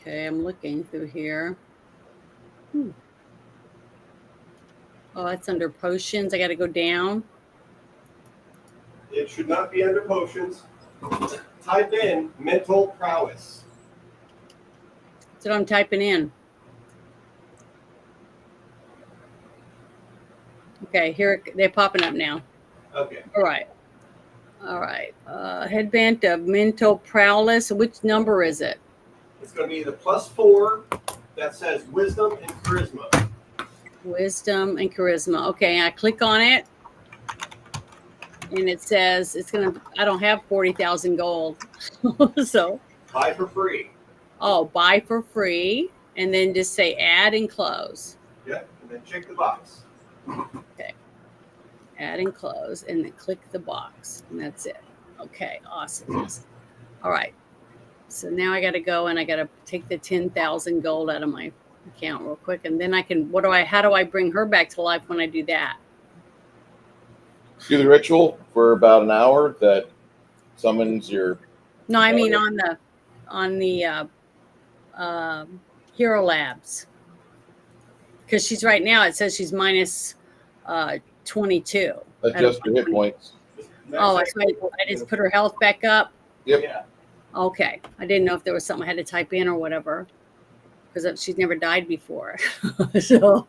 okay, I'm looking through here. Oh, that's under potions. I got to go down. It should not be under potions. Type in mental prowess. That's what I'm typing in. Okay, here they're popping up now. Okay. All right. All right. Headband of mental prowess. Which number is it? It's going to be the +4 that says wisdom and charisma. Wisdom and charisma. Okay, I click on it, and it says it's gonna. I don't have 40,000 gold, so Buy for free. buy for free, and then just say add and close. Yep. And then check the box. Okay, add and close, and then click the box, and that's it. Okay, awesome. All right. So now I got to go and I got to take the 10,000 gold out of my account real quick, and then I can. How do I bring her back to life when I do that? Do the ritual for about an hour that summons your. No, I mean on the Hero Labs, because she's right now. It says she's minus 22. Adjust your hit points. Oh, so I just put her health back up. Yep. Yeah. Okay, I didn't know if there was something I had to type in or whatever, because she's never died before, so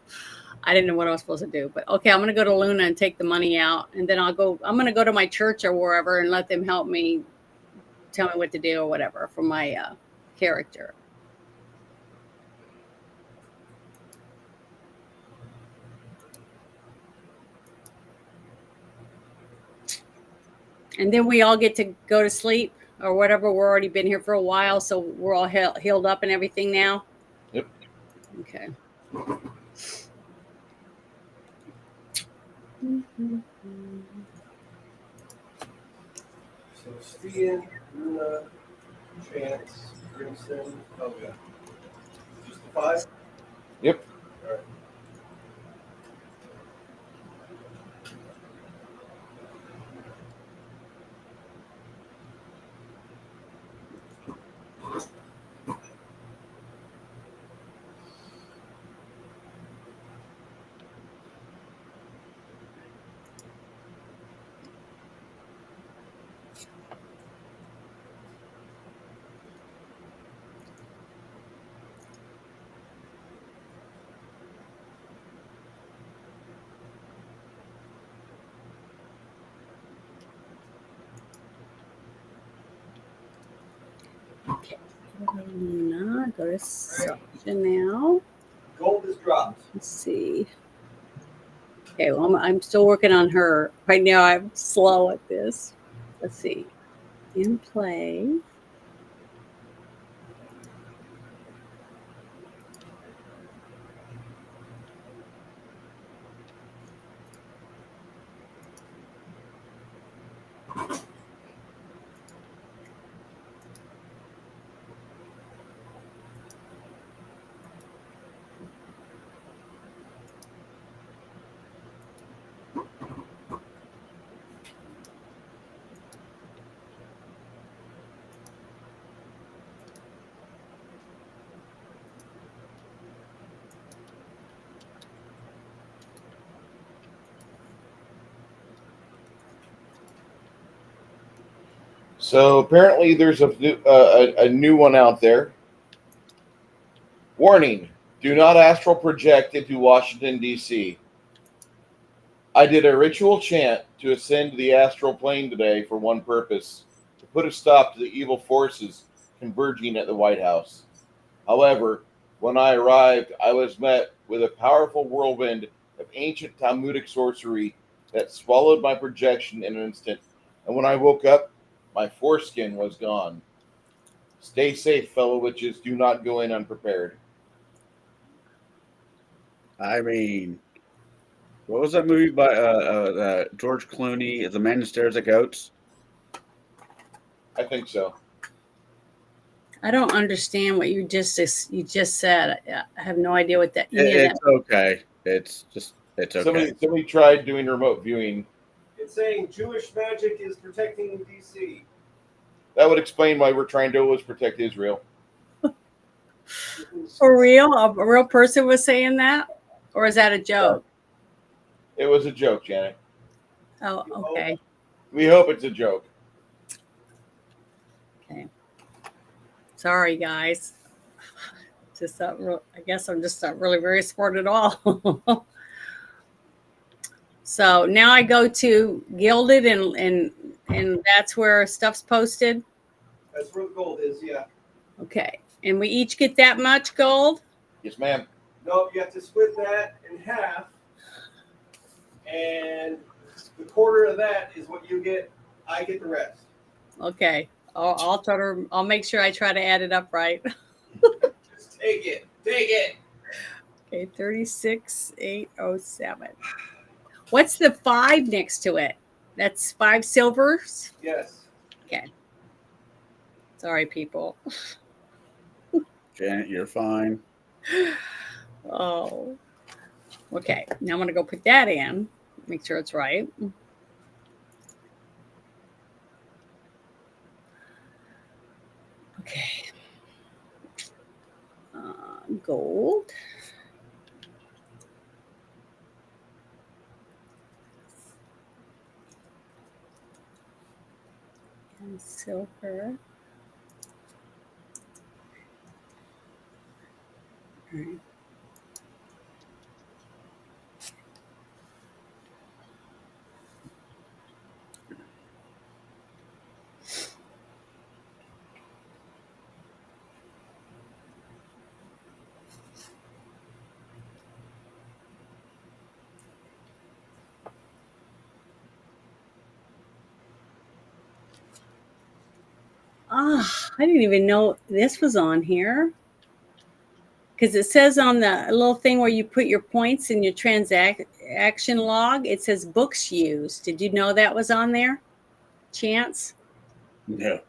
I didn't know what I was supposed to do. But okay, I'm gonna go to Luna and take the money out, and then I'm gonna go to my church or wherever and let them help me, tell me what to do or whatever for my character. And then we all get to go to sleep or whatever. We're already been here for a while, so we're all healed up and everything now. Yep. Okay. So Stian, Luna, Chance, Crimson. Oh yeah. Just the 5. Yep. All right. Okay. Luna, go to section now. Gold is dropped. Let's see. Okay, well, I'm still working on her. Right now, I'm slow at this. Let's see. In play. So apparently there's a new one out there. Warning, do not astral project into Washington, D.C. I did a ritual chant to ascend to the astral plane today for one purpose, to put a stop to the evil forces converging at the White House. However, when I arrived, I was met with a powerful whirlwind of ancient Talmudic sorcery that swallowed my projection in an instant, and when I woke up, my foreskin was gone. Stay safe, fellow witches. Do not go in unprepared. I mean, what was that movie by George Clooney? The Man Who Stares at Goats. I think so. I don't understand what you just said. I have no idea what that. Any of that. It's okay. It's okay. Somebody tried doing remote viewing. It's saying Jewish magic is protecting DC. That would explain why we're trying to always protect Israel. For real? A real person was saying that? Or is that a joke? It was a joke, Janet. Oh, okay. We hope it's a joke. Okay. Sorry, guys. Just not real. I guess I'm just not really very smart at all. So now I go to Gilded, and that's where stuff's posted. That's where the gold is, yeah. Okay, and we each get that much gold. Yes, ma'am. No, you have to split that in half, and the quarter of that is what you get. I get the rest. Okay, I'll try to. I'll make sure I try to add it up right. Just take it. Take it. Okay, 36,807. What's the 5 next to it? That's 5 silvers. Yes. Okay. Sorry, people. Janet, you're fine. Oh. Okay. Now I'm gonna go put that in. Make sure it's right. Okay. Gold. And silver. All right. I didn't even know this was on here. Because it says on the little thing where you put your points in your transaction log, it says books used. Did you know that was on there? Chance? No.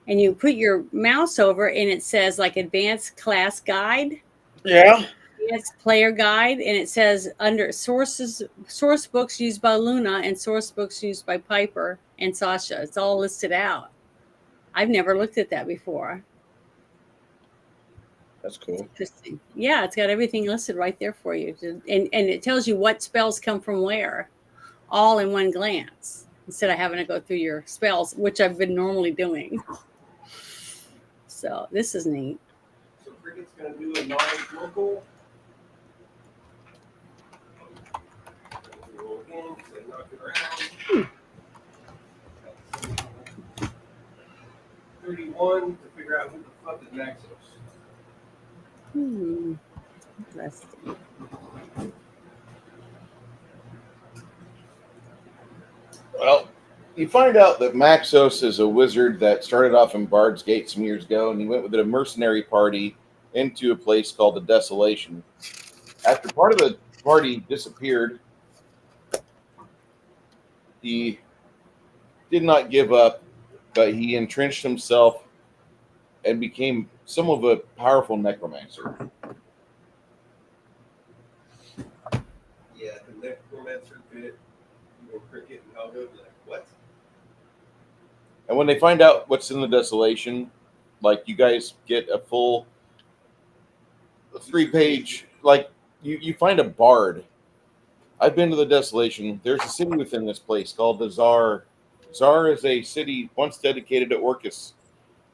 And you put your mouse over and it says like advanced class guide. Yeah. Advanced player guide. And it says under source books used by Luna and source books used by Piper and Sasha. It's all listed out. I've never looked at that before. That's cool. Interesting. Yeah, it's got everything listed right there for you. And it tells you what spells come from where, all in one glance, instead of having to go through your spells, which I've been normally doing. So this is neat. So Cricket's going to do a non-local. Roll again, because I knocked it around. 31 to figure out who the fuck is Maxos. Interesting. Well, you find out that Maxos is a wizard that started off in Bard's Gate some years ago, and he went with a mercenary party into a place called the Desolation. After part of the party disappeared, he did not give up, but he entrenched himself and became somewhat of a powerful necromancer. Yeah, the necromancer bit. Cricket and Helga be like, what? And when they find out what's in the Desolation, like you guys get a full 3-page, like you find a bard. I've been to the Desolation. There's a city within this place called the Zar is a city once dedicated to Orcus,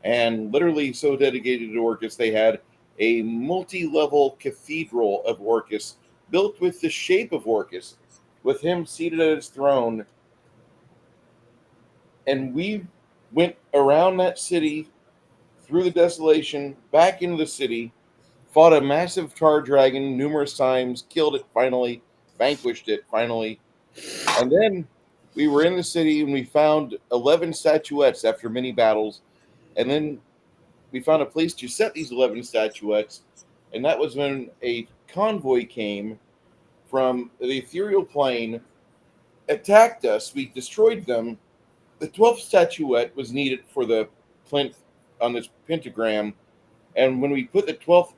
and literally so dedicated to Orcus, they had a multi-level cathedral of Orcus built with the shape of Orcus, with him seated at his throne. And we went around that city, through the desolation, back into the city, fought a massive tar dragon numerous times, killed it finally, vanquished it finally, and then we were in the city and we found 11 statuettes after many battles, and then we found a place to set these 11 statuettes, and that was when a convoy came from the ethereal plane, attacked us, we destroyed them. The 12th statuette was needed for the plinth on this pentagram, and when we put the 12th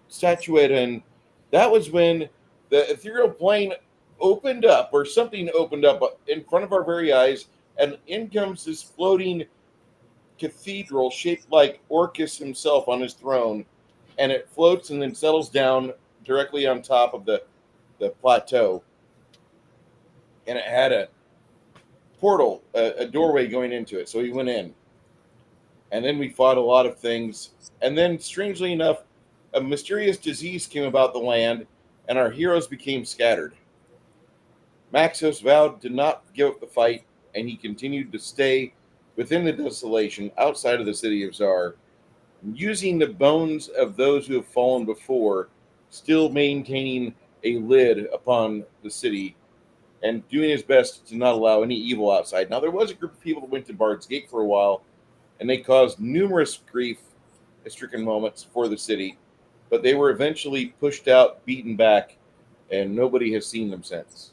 statuette in, that was when the ethereal plane opened up, or something opened up in front of our very eyes, and in comes this floating cathedral shaped like Orcus himself on his throne, and it floats and then settles down directly on top of the plateau. And it had a portal, a doorway going into it. So we went in. And then we fought a lot of things. And then, strangely enough, a mysterious disease came about the land, and our heroes became scattered. Maxos vowed to not give up the fight, and he continued to stay within the desolation outside of the city of Zar, using the bones of those who have fallen before, still maintaining a lid upon the city, and doing his best to not allow any evil outside. Now, there was a group of people that went to Bard's Gate for a while, and they caused numerous grief-stricken moments for the city, but they were eventually pushed out, beaten back, and nobody has seen them since.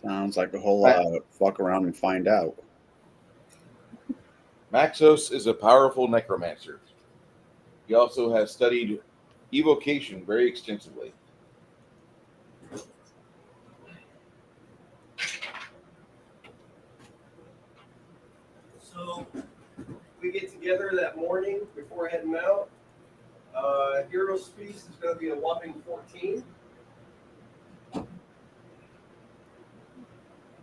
Sounds like a whole lot of fuck around and find out. Maxos is a powerful necromancer. He also has studied evocation very extensively. So we get together that morning before heading out. Heroes Feast is going to be a whopping 14.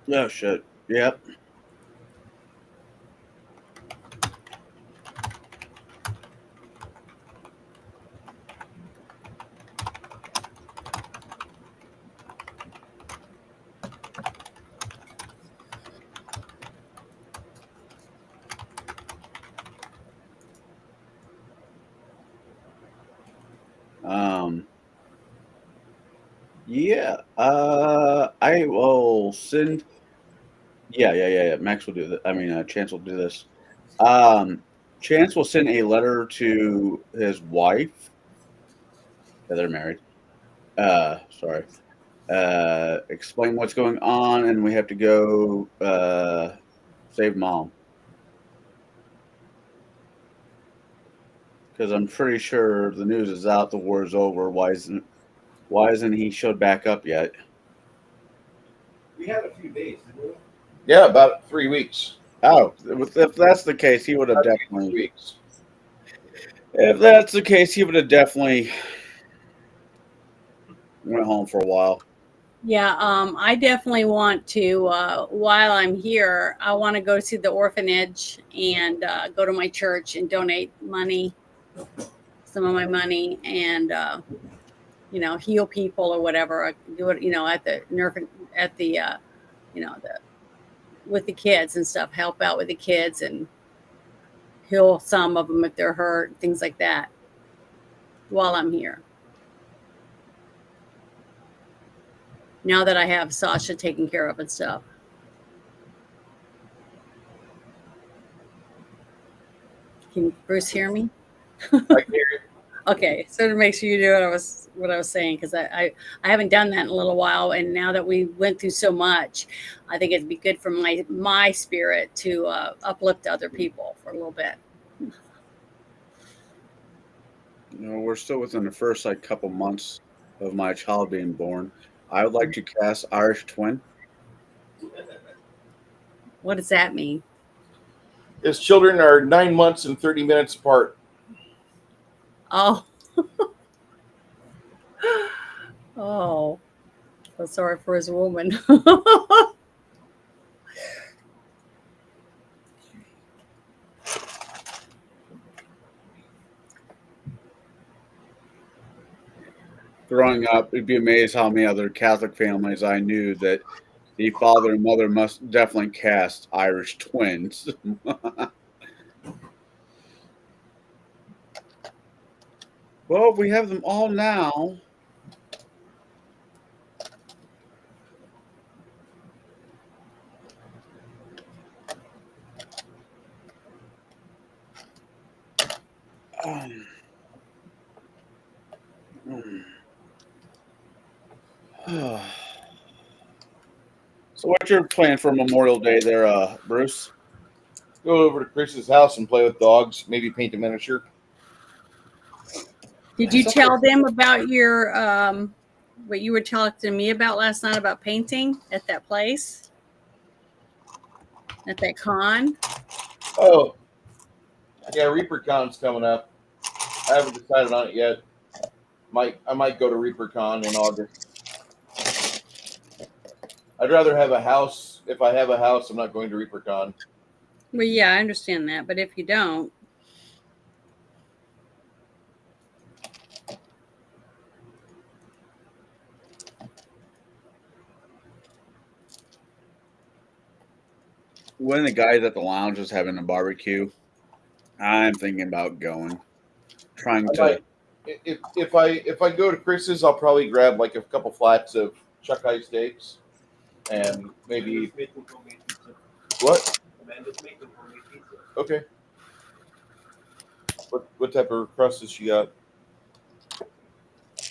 Oh, shit. Yep. Yeah. I will send. Yeah. Max will do that. I mean, Chance will do this. Chance will send a letter to his wife. Yeah, they're married. Sorry. Explain what's going on, and we have to go save mom. Because I'm pretty sure the news is out, the war is over. Why isn't he showed back up yet? We had a few days, didn't we? Yeah, about 3 weeks. Oh, if that's the case, he would have About 3 definitely. weeks. If that's the case, he would have definitely went home for a while. Yeah, I definitely want to, while I'm here, I want to go to the orphanage and go to my church and donate money, some of my money, and, heal people or whatever. I can do it, at the with the kids and stuff, help out with the kids and heal some of them if they're hurt, things like that, while I'm here. Now that I have Sasha taken care of and stuff. Can Bruce hear me? I can hear you. Okay, so to make sure you knew what I was saying, because I haven't done that in a little while, and now that we went through so much, I think it'd be good for my spirit to uplift other people for a little bit. We're still within the first couple months of my child being born. I would like to cast Irish Twin. What does that mean? His children are 9 months and 30 minutes apart. Oh. Oh. Feel sorry for his woman. Growing up, you'd be amazed how many other Catholic families I knew that the father and mother must definitely cast Irish twins. Well, we have them all now. So what's your plan for Memorial Day there, Bruce? Go over to Chris's house and play with dogs. Maybe paint a miniature. Did you tell them about your what you were talking to me about last night about painting at that place? At that con? Oh, yeah, ReaperCon's coming up. I haven't decided on it yet. I might go to ReaperCon in August. I'd rather have a house. If I have a house, I'm not going to ReaperCon. Well, yeah, I understand that, but if you don't, When the guys at the lounge is having a barbecue, I'm thinking about going. Trying to. If I go to Chris's, I'll probably grab like a couple flats of chuck eye steaks and maybe what? Amanda's making homemade pizza. Okay. What type of crust has she got?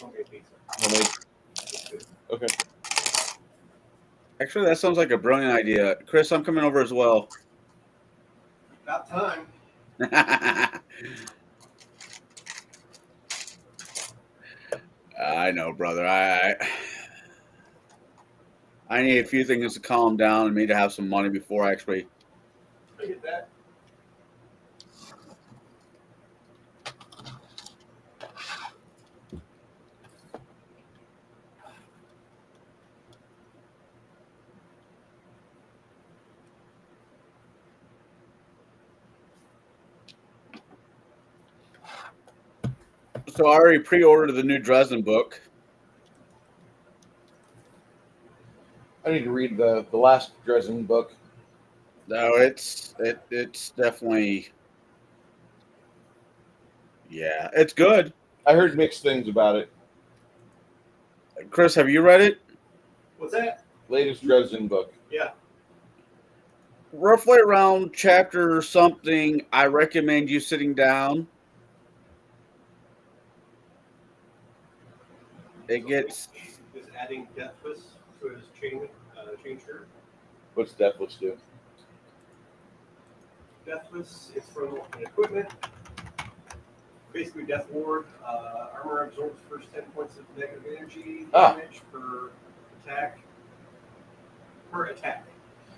Homemade pizza. Homemade. Okay. Actually, that sounds like a brilliant idea. Chris, I'm coming over as well. About time. I know, brother. I need a few things to calm down and me to have some money before I actually. I get that. So I already pre-ordered the new Dresden book. I need to read the last Dresden book. No, it's definitely, yeah, it's good. I heard mixed things about it. Chris, have you read it? What's that? Latest Dresden book. Yeah. Roughly around chapter something, I recommend you sitting down. It gets. Is adding Deathless to his chain shirt. What's Deathless do? Deathless is from an equipment. Basically, Death Ward. Armor absorbs first 10 points of negative energy damage per attack.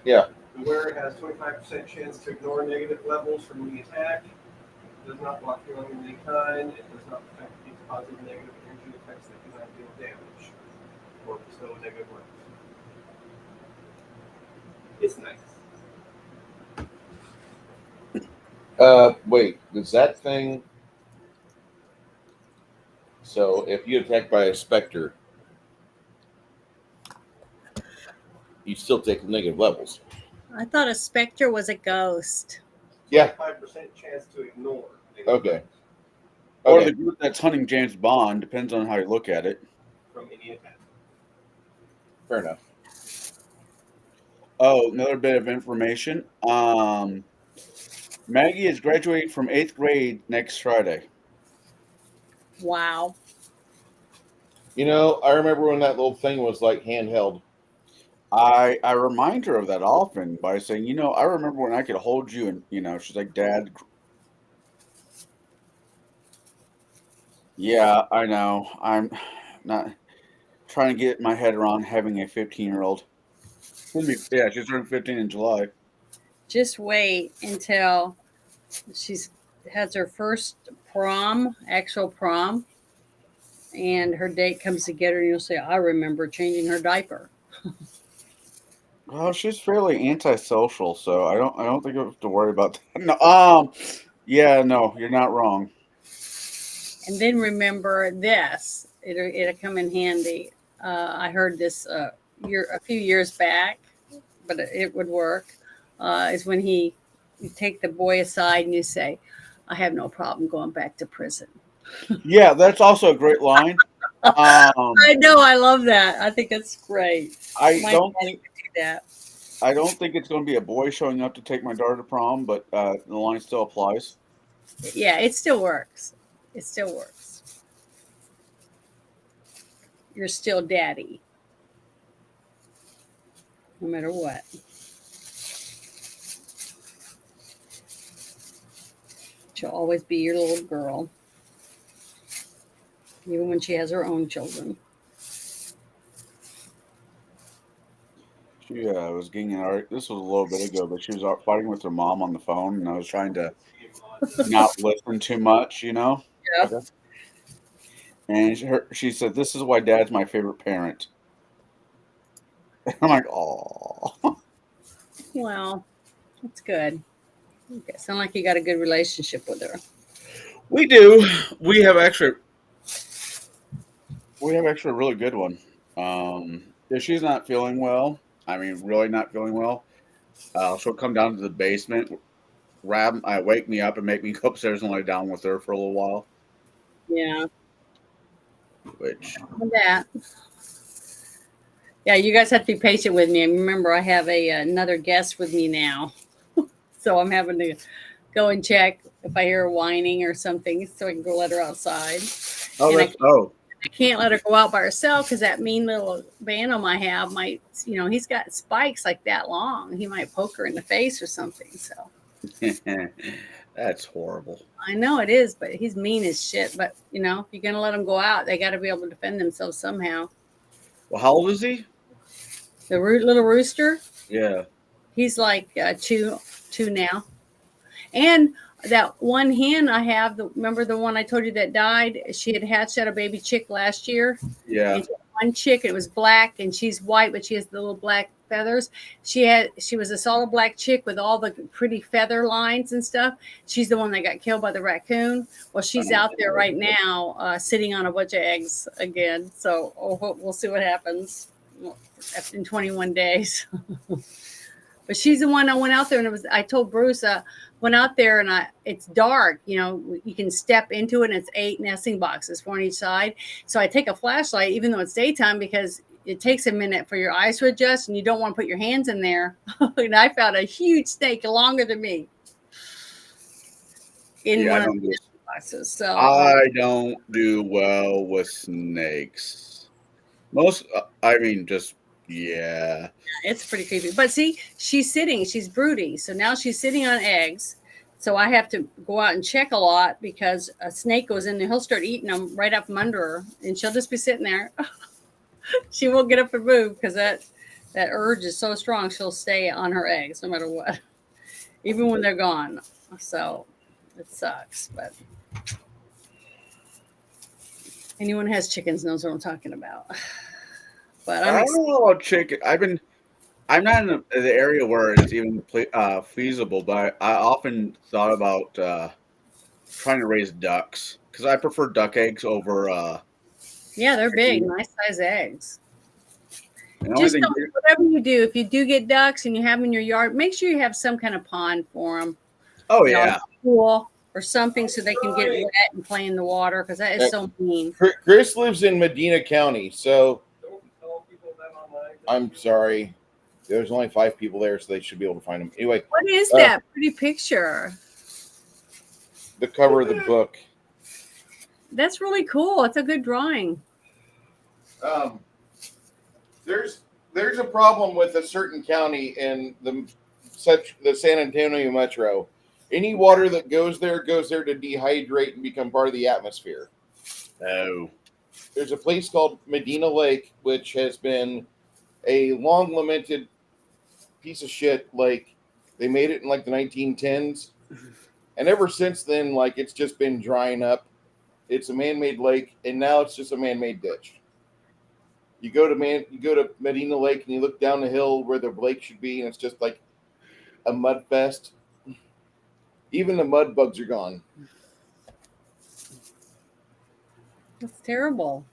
Yeah. The wearer has 25% chance to ignore negative levels from the attack. It does not block healing of any kind. It does not affect these positive and negative energy effects that cannot deal damage or bestow negative levels. It's nice. Wait, is that thing? So if you attack by a specter, you still take negative levels. I thought a specter was a ghost. Yeah. 5% chance to ignore. Okay. Or Okay. the group that's hunting James Bond, depends on how you look at it. From any attack. Fair enough. Oh, another bit of information. Maggie is graduating from 8th grade next Friday. Wow. You know, I remember when that little thing was like handheld. I remind her of that often by saying, I remember when I could hold you and, she's like, Dad. Yeah, I know. I'm not trying to get my head around having a 15-year-old. Yeah, she's turning 15 in July. Just wait until has her first actual prom, and her date comes to get her, and you'll say, I remember changing her diaper. Well, she's fairly antisocial, so I don't think I have to worry about that. No, yeah, no, you're not wrong. And then remember this, it'll come in handy. I heard this a few years back, but it would work. Is when you take the boy aside and you say, I have no problem going back to prison. Yeah, that's also a great line. I know, I love that. I think that's great. I My don't daddy think would do that. I don't think it's going to be a boy showing up to take my daughter to prom, but the line still applies. Yeah, it still works. It still works. You're still daddy, no matter what. She'll always be your little girl, even when she has her own children. She was getting an art. This was a little bit ago, but she was out fighting with her mom on the phone, and I was trying to not listen too much, you know. Yeah. Okay. And she said, "This is why Dad's my favorite parent." I'm like, "Oh." Well, that's good. Okay, sound like you got a good relationship with her. We do. We have actually a really good one. If she's not feeling well, I mean, really not feeling well, she'll come down to the basement, wake me up, and make me go upstairs and lay down with her for a little while. Yeah. Which That. Yeah, you guys have to be patient with me. And remember, I have another guest with me now, so I'm having to go and check if I hear her whining or something, so I can go let her outside. And I can't let her go out by herself because that mean little Bantam I have might, he's got spikes like that long. He might poke her in the face or something. So that's horrible. I know it is, but he's mean as shit. But if you're gonna let them go out, they got to be able to defend themselves somehow. Well, how old is he? The little rooster. Yeah. He's like two now. And that one hen I have, remember the one I told you that died? She had hatched out a baby chick last year. Yeah. And one chick, it was black, and she's white, but she has the little black feathers. She was a solid black chick with all the pretty feather lines and stuff. She's the one that got killed by the raccoon. Well, she's out there right now, sitting on a bunch of eggs again. So we'll see what happens in 21 days. But she's the one I went out there, and I told Bruce, went out there, and it's dark. You can step into it, and it's 8 nesting boxes, 4 on each side. So I take a flashlight, even though it's daytime, because it takes a minute for your eyes to adjust, and you don't want to put your hands in there. And I found a huge snake longer than me in one of the nesting boxes. So I don't do well with snakes. Yeah. It's pretty creepy. But see, she's broody. So now she's sitting on eggs. So I have to go out and check a lot because a snake goes in there. He'll start eating them right up from under her. And she'll just be sitting there. She won't get up and move because that urge is so strong. She'll stay on her eggs no matter what, even when they're gone. So it sucks. But anyone who has chickens knows what I'm talking about. But I don't know about chicken. I'm not in the area where it's even feasible, but I often thought about trying to raise ducks because I prefer duck eggs over. Yeah, they're big, nice size eggs. Just whatever you do, if you do get ducks and you have them in your yard, make sure you have some kind of pond for them. Oh, yeah. Pool or something so they can get wet and play in the water because that is so mean. Chris lives in Medina County, so I'm sorry. There's only 5 people there, so they should be able to find them. Anyway. What is that pretty picture? The cover of the book. That's really cool. It's a good drawing. There's a problem with a certain county in the San Antonio metro. Any water that goes there to dehydrate and become part of the atmosphere. Oh. There's a place called Medina Lake, which has been a long lamented piece of shit. Like, they made it in like the 1910s. And ever since then, like, it's just been drying up. it's a man-made lake, and now it's just a man-made ditch. You go to Medina Lake, and you look down the hill where the lake should be, and it's just like a mud fest. Even the mud bugs are gone. That's terrible.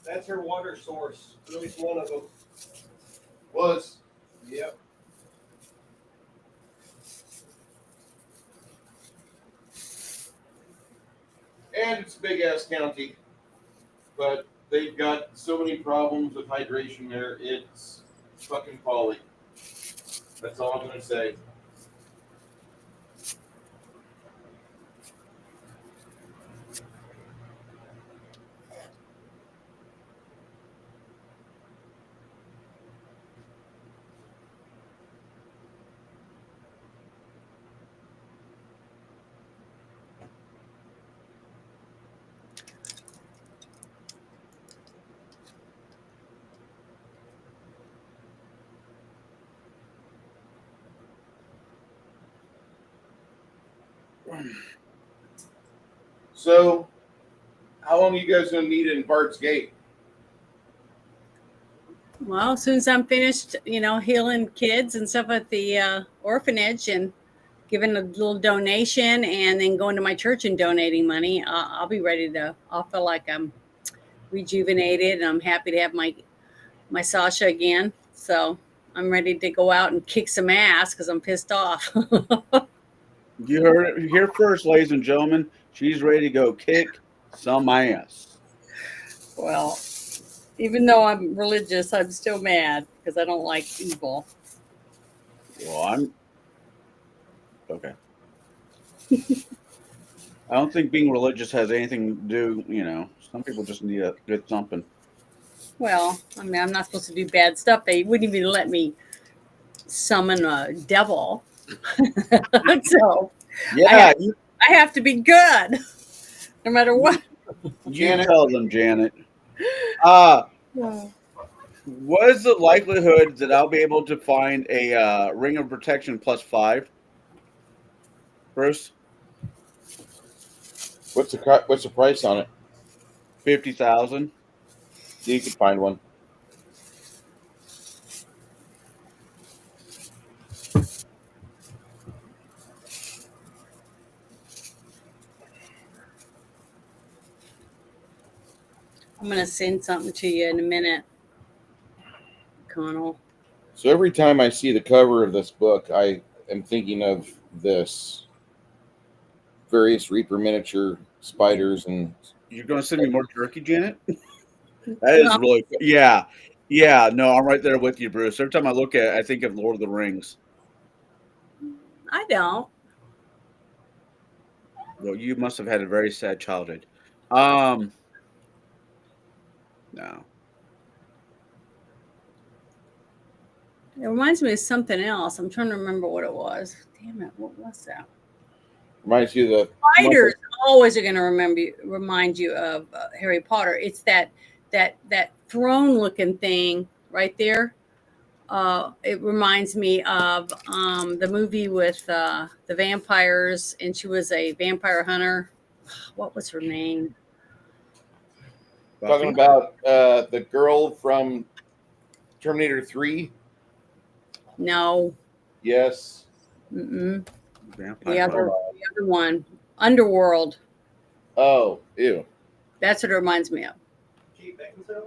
That's her water source. At least one of them. Was Yep. and it's a big ass county, but they've got so many problems with hydration there. It's fucking folly. That's all I'm gonna say. So, how long are you guys gonna need in Bard's Gate? Well, as soon as I'm finished, healing kids and stuff at the orphanage and giving a little donation and then going to my church and donating money, I'll be ready to. I'll feel like I'm rejuvenated and I'm happy to have my Sasha again. So I'm ready to go out and kick some ass because I'm pissed off. You heard it here first, ladies and gentlemen. She's ready to go kick some ass. Well, even though I'm religious, I'm still mad because I don't like evil. Well, I'm okay. I don't think being religious has anything to do. Some people just need a good something. Well, I mean, I'm not supposed to do bad stuff. They wouldn't even let me summon a devil. So Yeah, I have to be good no matter what. you tell them, Janet. What is the likelihood that I'll be able to find a Ring of Protection +5? Bruce? What's the price on it? 50,000. You can find one. I'm going to send something to you in a minute, Connell. So every time I see the cover of this book, I am thinking of this various Reaper miniature spiders and. You're going to send me more jerky, Janet? That is really cool. Yeah. Yeah, no, I'm right there with you, Bruce. Every time I look at it, I think of Lord of the Rings. I don't. Well, you must have had a very sad childhood. No. It reminds me of something else. I'm trying to remember what it was. Damn it, what was that? Reminds you of the Spiders always are going to remind you of Harry Potter. It's that throne-looking thing right there. It reminds me of the movie with the vampires, and she was a vampire hunter. What was her name? talking about the girl from Terminator 3. No. Yes. Mm-mm. Vampire. The other one, Underworld. Oh, ew. That's what it reminds me of. Kate Beckinsale?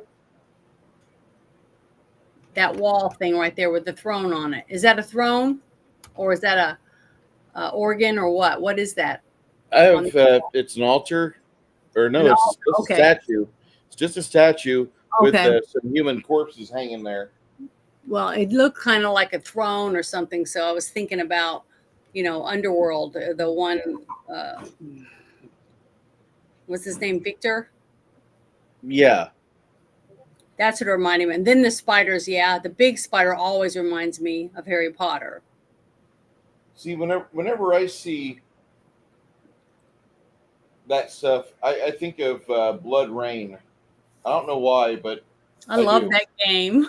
That wall thing right there with the throne on it. Is that a throne, or is that a organ, or what? What is that? I have. It's an altar, or no, it's just a statue. It's just a statue with some human corpses hanging there. Well, it looked kind of like a throne or something. So I was thinking about, Underworld, the one. What's his name? Victor? Yeah. That's what it reminded me. And then the spiders, the big spider always reminds me of Harry Potter. See, whenever I see that stuff, I think of Blood Rain. I don't know why, but I love that game.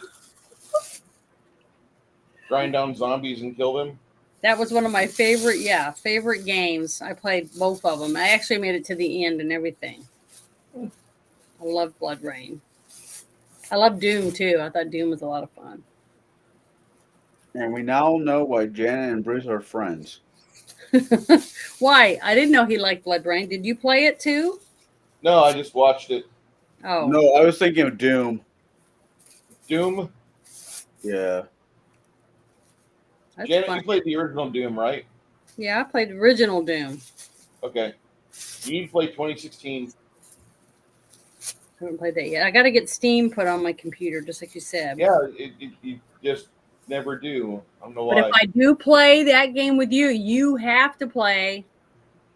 Grind down zombies and kill them. That was one of my favorite games. I played both of them. I actually made it to the end and everything. I love Blood Rain. I love Doom too. I thought Doom was a lot of fun. And we now know why Janet and Bruce are friends. Why? I didn't know he liked Blood Rain. Did you play it too? No, I just watched it. Oh. No, I was thinking of Doom. Doom. Yeah. That's Janet, fun. you played the original Doom, right? Yeah, I played original Doom. Okay. You need to play 2016. I haven't played that yet. I got to get Steam put on my computer, just like you said. Yeah, you just never do. I don't know But why. if I do play that game with you, you have to play.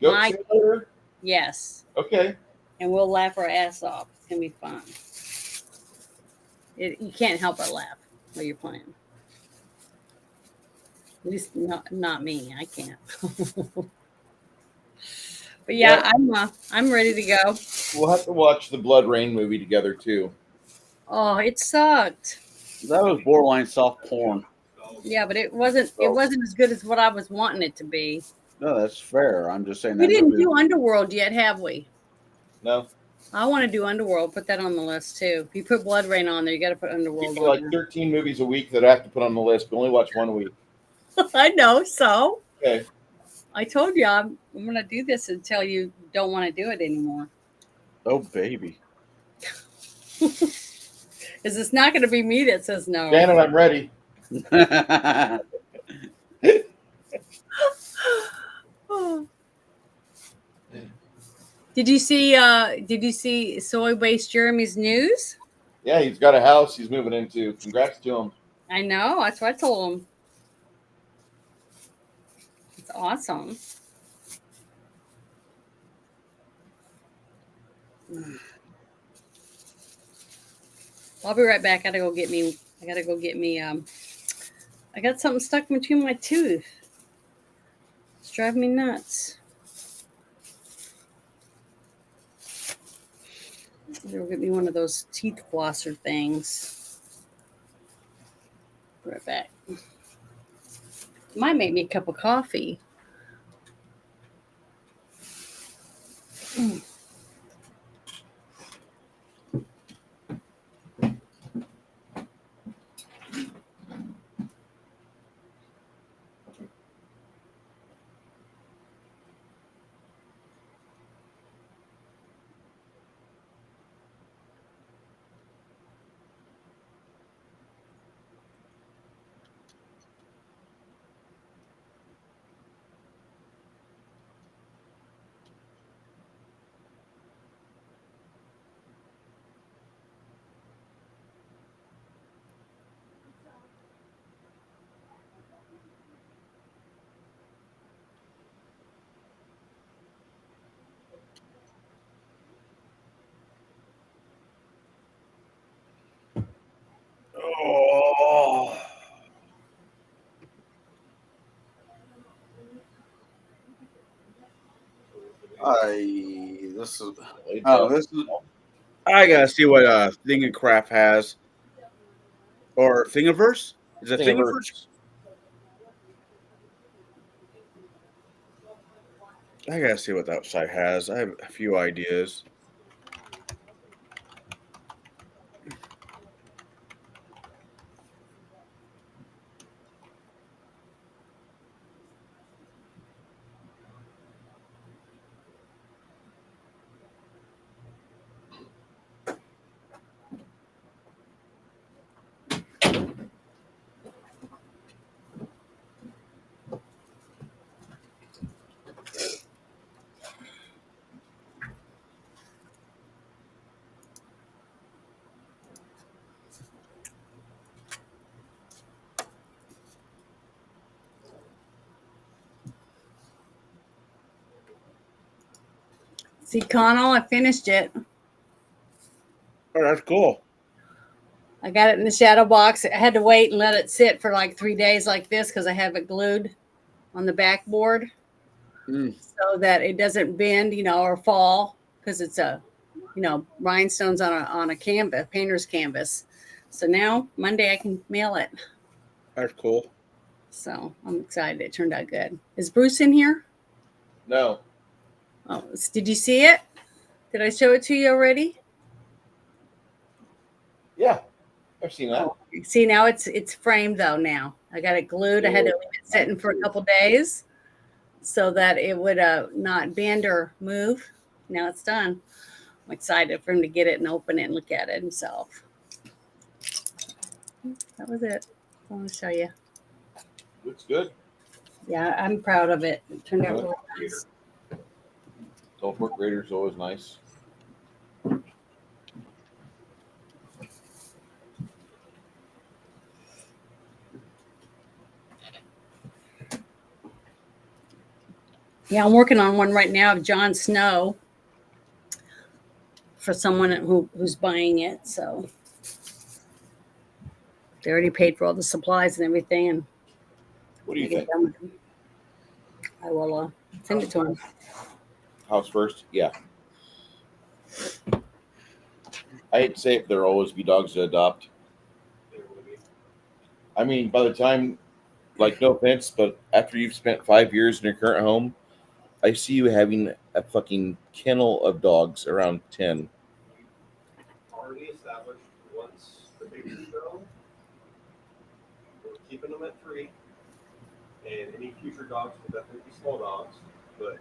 Goat Simulator? Yes. Okay. And we'll laugh our ass off. It's going to be fun. You can't help but laugh while you're playing. At least not me. I can't. But yeah, I'm ready to go. We'll have to watch the Blood Rain movie together too. Oh, it sucked. That was borderline soft porn. Yeah, but it wasn't as good as what I was wanting it to be. No, that's fair. I'm just saying We that didn't movie. do Underworld yet, have we? No. I want to do Underworld. Put that on the list too. If you put Blood Rain on there, you got to put Underworld People on like 13 movies a week that I have to put on the list, but only watch one a week. there. I know. So Okay. I told you I'm going to do this until you don't want to do it anymore. Oh, baby. Is it's not going to be me that says no. Janet, I'm ready. Did you see Soy Based Jeremy's news? Yeah, he's got a house he's moving into. Congrats to him. I know. That's what I told him. It's awesome. I'll be right back. I gotta go get me. I got something stuck between my tooth. It's driving me nuts. I'll get me one of those teeth flosser things. Right back. Might make me a cup of coffee. Oh. This is. I gotta see what Thingincraft has, or Thingiverse. Is it Thingiverse? I gotta see what that site has. I have a few ideas. See, Connell, I finished it. Oh, that's cool. I got it in the shadow box. I had to wait and let it sit for like 3 days like this because I have it glued on the backboard so that it doesn't bend, or fall because it's rhinestones on a canvas, painter's canvas. So now Monday I can mail it. That's cool. So I'm excited. It turned out good. Is Bruce in here? No. Oh, did you see it? Did I show it to you already? Yeah, I've seen that. Oh, see, now it's framed though. Now I got it glued. I had to leave it sitting for a couple days so that it would not bend or move. Now it's done. I'm excited for him to get it and open it and look at it himself. That was it. I want to show you. Looks good. Yeah, I'm proud of it. It turned out Yeah. really nice. Teleport Raider is always nice. Yeah, I'm working on one right now of Jon Snow for someone who's buying it. So they already paid for all the supplies and everything. And What do you I get think? done with them. I will send it to him. House first? Yeah. I hate to say it, there'll always be dogs to adopt. I mean, by the time, like, no offense, but after you've spent 5 years in your current home, I see you having a fucking kennel of dogs around 10. Already established once the babies go, we're keeping them at 3. And any future dogs will definitely be small dogs, but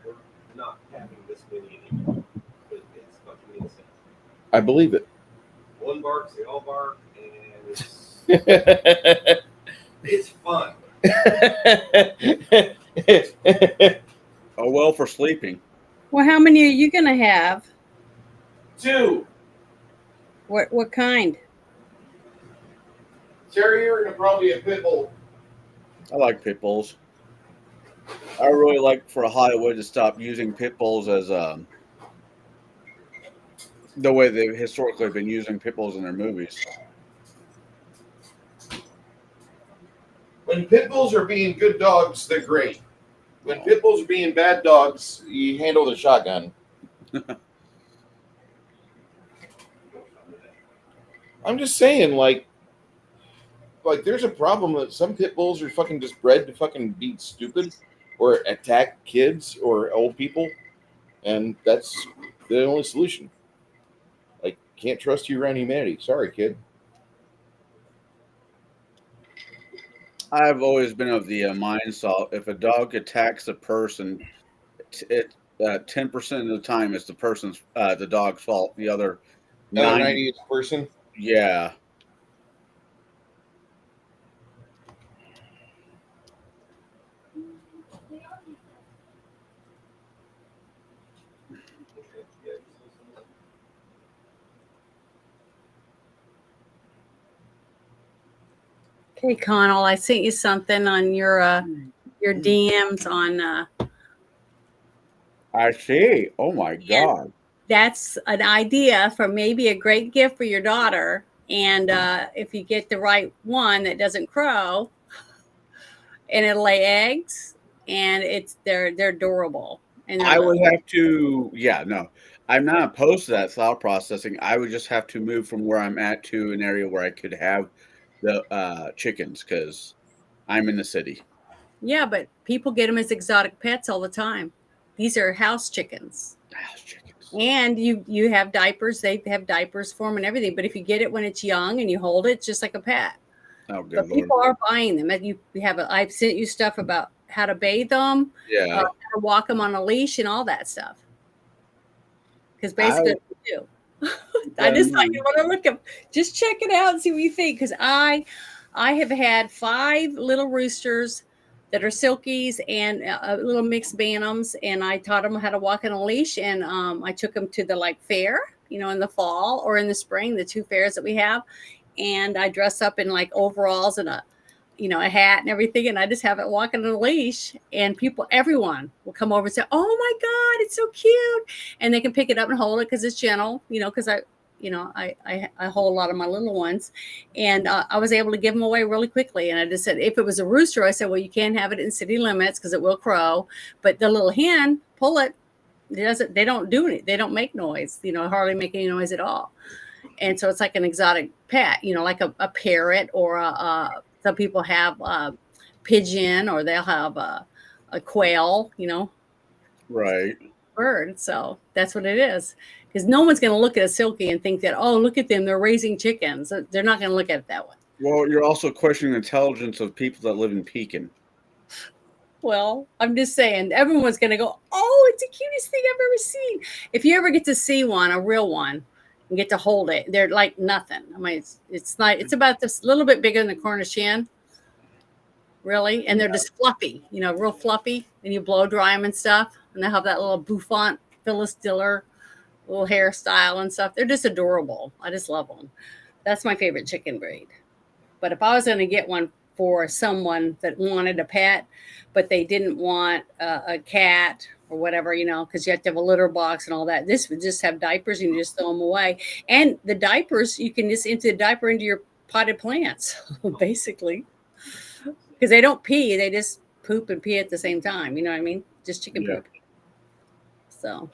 we're not having this many anymore. It's fucking insane. I believe it. One barks, they all bark, and it's Two. it's fun. Oh, well, for sleeping. Well, how many are you gonna have? What kind? Terrier and probably a pit bull. I like pit bulls. I really like for Hollywood to stop using pit bulls as the way they've historically been using pit bulls in their movies. When pit bulls are being good dogs, they're great. When pit bulls are being bad dogs, you handle the shotgun. I'm just saying, like there's a problem that some pit bulls are fucking just bred to fucking be stupid or attack kids or old people, and that's the only solution. Like, can't trust you around humanity. Sorry, kid. I've always been of the mindset if a dog attacks a person, it 10% of the time it's the dog's fault. The other Another 90, 90 person. yeah. Okay, Connell, I sent you something on your DMs on. I see. Oh my God. That's an idea for maybe a great gift for your daughter. And if you get the right one that doesn't crow, and it'll lay eggs, and they're adorable. And I would have to, yeah, no. I'm not opposed to that thought processing. I would just have to move from where I'm at to an area where I could have the chickens because I'm in the city. Yeah, but people get them as exotic pets all the time. These are house chickens. House chickens. And you have diapers. They have diapers for them and everything. But if you get it when it's young and you hold it, it's just like a pet. Oh, good But Lord. people are buying them. I've sent you stuff about how to bathe them, Yeah. how to walk them on a leash, and all that stuff. Because basically, what you do. I just thought you want to look up. Just check it out and see what you think. Because I have had 5 little roosters that are silkies and little mixed bantams, and I taught them how to walk on a leash, and I took them to the fair, in the fall or in the spring, the 2 fairs that we have, and I dress up in overalls and a hat and everything, and I just have it walking on a leash, and everyone will come over and say, "Oh my God, it's so cute," and they can pick it up and hold it because it's gentle, because I hold a lot of my little ones, and I was able to give them away really quickly. And I just said, if it was a rooster, I said, well, you can't have it in city limits because it will crow, but the little hen, pull it. They don't do it. They don't make noise, hardly make any noise at all. And so it's like an exotic pet, like a parrot or a Some people have pigeon, or they'll have a quail, Right. bird. So that's what it is. Because no one's going to look at a silkie and think that, oh, look at them, they're raising chickens. They're not going to look at it that way. Well, you're also questioning the intelligence of people that live in Pekin. Well, I'm just saying, everyone's going to go, oh, it's the cutest thing I've ever seen. If you ever get to see one, a real one, and get to hold it, they're like nothing. I mean, it's not. It's about this little bit bigger than the Cornish hen, really, and they're just fluffy, real fluffy. And you blow dry them and stuff, and they have that little bouffant Phyllis Diller little hairstyle and stuff. They're just adorable. I just love them. That's my favorite chicken breed. But if I was going to get one for someone that wanted a pet, but they didn't want a cat or whatever, because you have to have a litter box and all that. This would just have diapers and you just throw them away. And the diapers, you can just empty the diaper into your potted plants, basically. Because they don't pee. They just poop and pee at the same time. You know what I mean? Just chicken poop. So,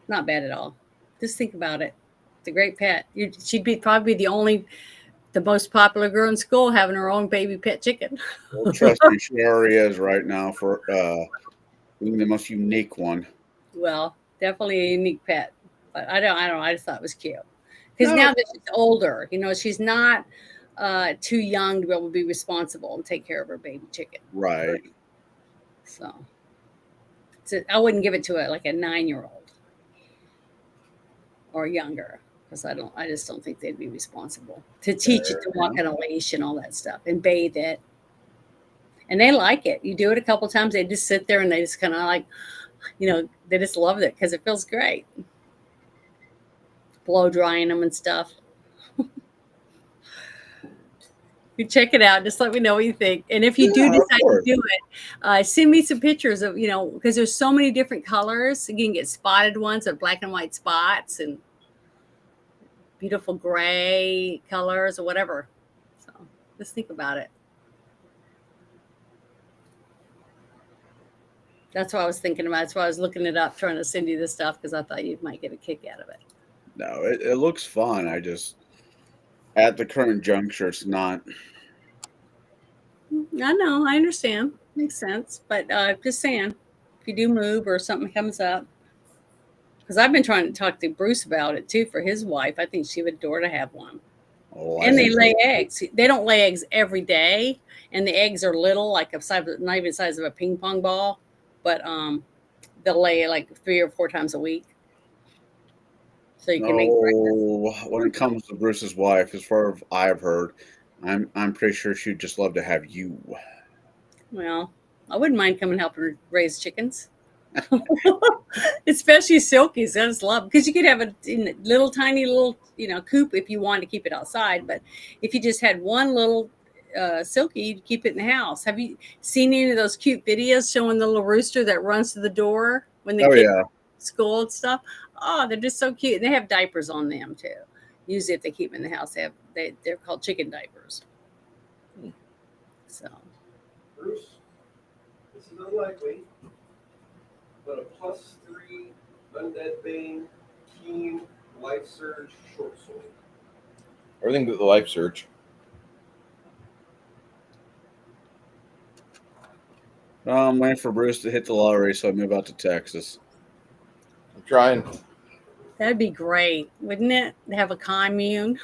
not bad at all. Just think about it. It's a great pet. She'd be probably the most popular girl in school having her own baby pet chicken. Well, trust me, she already is right now for being the most unique one. Well, definitely a unique pet. But I don't know. I just thought it was cute. Because now that she's older, she's not too young to be able to be responsible and take care of her baby chicken. Right. So I wouldn't give it to like a 9-year-old or younger. Because I just don't think they'd be responsible to teach it to walk on a leash and all that stuff and bathe it. And they like it. You do it a couple times, they just sit there and they just kind of like, they just love it because it feels great. Blow drying them and stuff. You check it out. Just let me know what you think. And if you do decide to do it, send me some pictures of, because there's so many different colors. You can get spotted ones with black and white spots and beautiful gray colors or whatever. So just think about it. That's what I was thinking about. That's why I was looking it up, trying to send you this stuff because I thought you might get a kick out of it. No, it looks fun. I just, at the current juncture, it's not. I know. I understand. Makes sense. But just saying, if you do move or something comes up, because I've been trying to talk to Bruce about it too for his wife. I think she would adore to have one. Oh, and they lay eggs. They don't lay eggs every day, and the eggs are little, like not even the size of a ping pong ball, but they'll lay like 3 or 4 times a week. So you can make breakfast. When it comes to Bruce's wife, as far as I've heard, I'm pretty sure she'd just love to have you. Well, I wouldn't mind coming and helping her raise chickens. Especially silkies. I just love, because you could have a little tiny coop if you wanted to keep it outside. But if you just had one little silky, you'd keep it in the house. Have you seen any of those cute videos showing the little rooster that runs to the door when the kids go to school and stuff? Oh, they're just so cute. They have diapers on them too. Usually if they keep them in the house, they're called chicken diapers. So Bruce, this is unlikely, but a +3 Undead Bane, Keen, Life Surge, Short Sword. Everything but the Life Surge. I'm waiting for Bruce to hit the lottery so I move out to Texas. I'm trying. that'd be great, wouldn't it? To have a commune.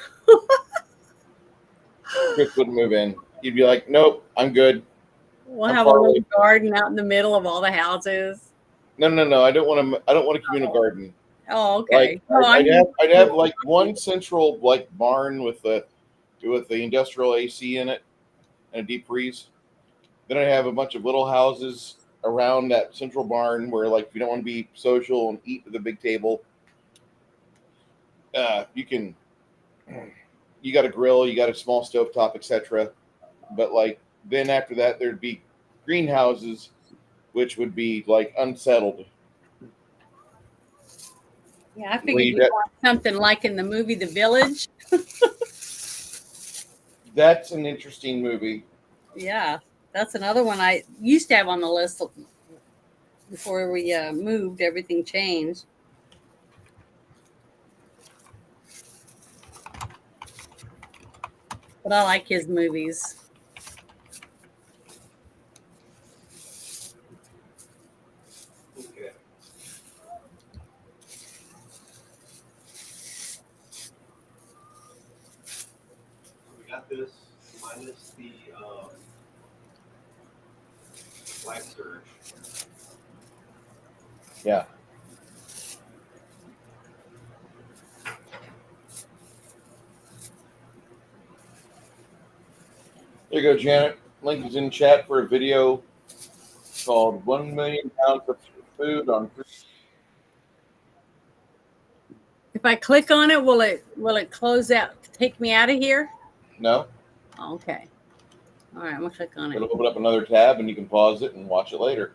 Chris wouldn't move in. He'd be like, "Nope, I'm good." We'll have a little garden out in the middle of all the houses. No. I don't want a communal garden. Oh, okay. I'd have like one central barn with the industrial AC in it and a deep freeze. Then I have a bunch of little houses around that central barn where, if you don't want to be social and eat at the big table, you got a grill, you got a small stovetop, etc. But then after that, there'd be greenhouses, which would be unsettled. Yeah, I figured you'd want something like in the movie The Village. That's an interesting movie. Yeah, that's another one I used to have on the list before we moved. Everything changed. But I like his movies. Okay. We got this minus the life surge. Yeah. There you go, Janet. Link is in chat for a video called 1 million pounds of food on food. If I click on it, will it close out, take me out of here? No, Okay. All right, I'm gonna click on it. it'll open up another tab and you can pause it and watch it later.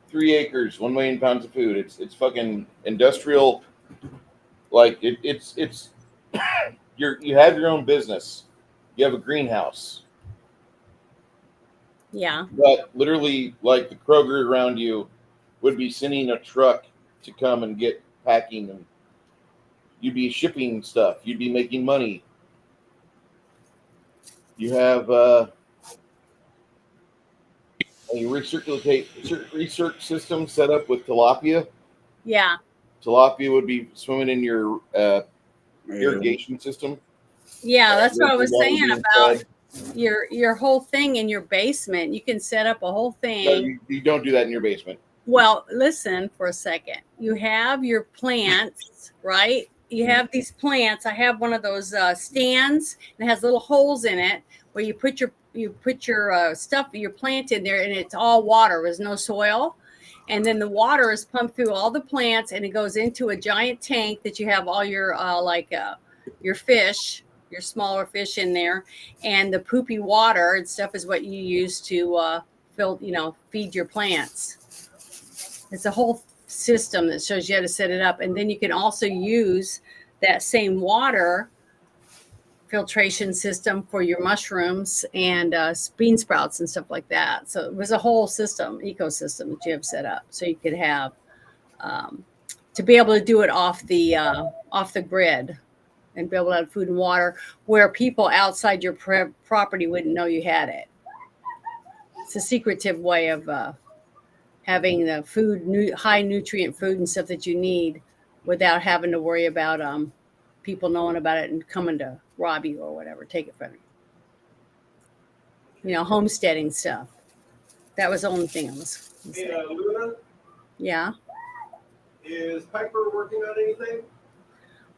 3 acres, 1 million pounds of food. It's fucking industrial. Like it's you have your own business. You have a greenhouse. Yeah. But literally, like the Kroger around you would be sending a truck to come and get packing, and you'd be shipping stuff. You'd be making money. You have a research system set up with tilapia. Yeah. Tilapia would be swimming in your irrigation system. Yeah, that's what I was Water saying being about fed. your whole thing in your basement. You can set up a whole thing. No, you don't do that in your basement. Well, listen for a second. You have your plants, right? You have these plants. I have one of those stands, and it has little holes in it where you put your stuff, your plant in there, and it's all water. There's no soil, and then the water is pumped through all the plants, and it goes into a giant tank that you have all your your fish, your smaller fish in there, and the poopy water and stuff is what you use to feed your plants. It's a whole system that shows you how to set it up. And then you can also use that same water filtration system for your mushrooms and bean sprouts and stuff like that. So it was a whole ecosystem that you have set up. So you could have to be able to do it off the grid and be able to have food and water where people outside your property wouldn't know you had it. It's a secretive way of having the food, high nutrient food and stuff that you need without having to worry about people knowing about it and coming to rob you or whatever, take it from you. Homesteading stuff. That was the only thing I was Hey, Luna? Yeah. Is Piper working on anything?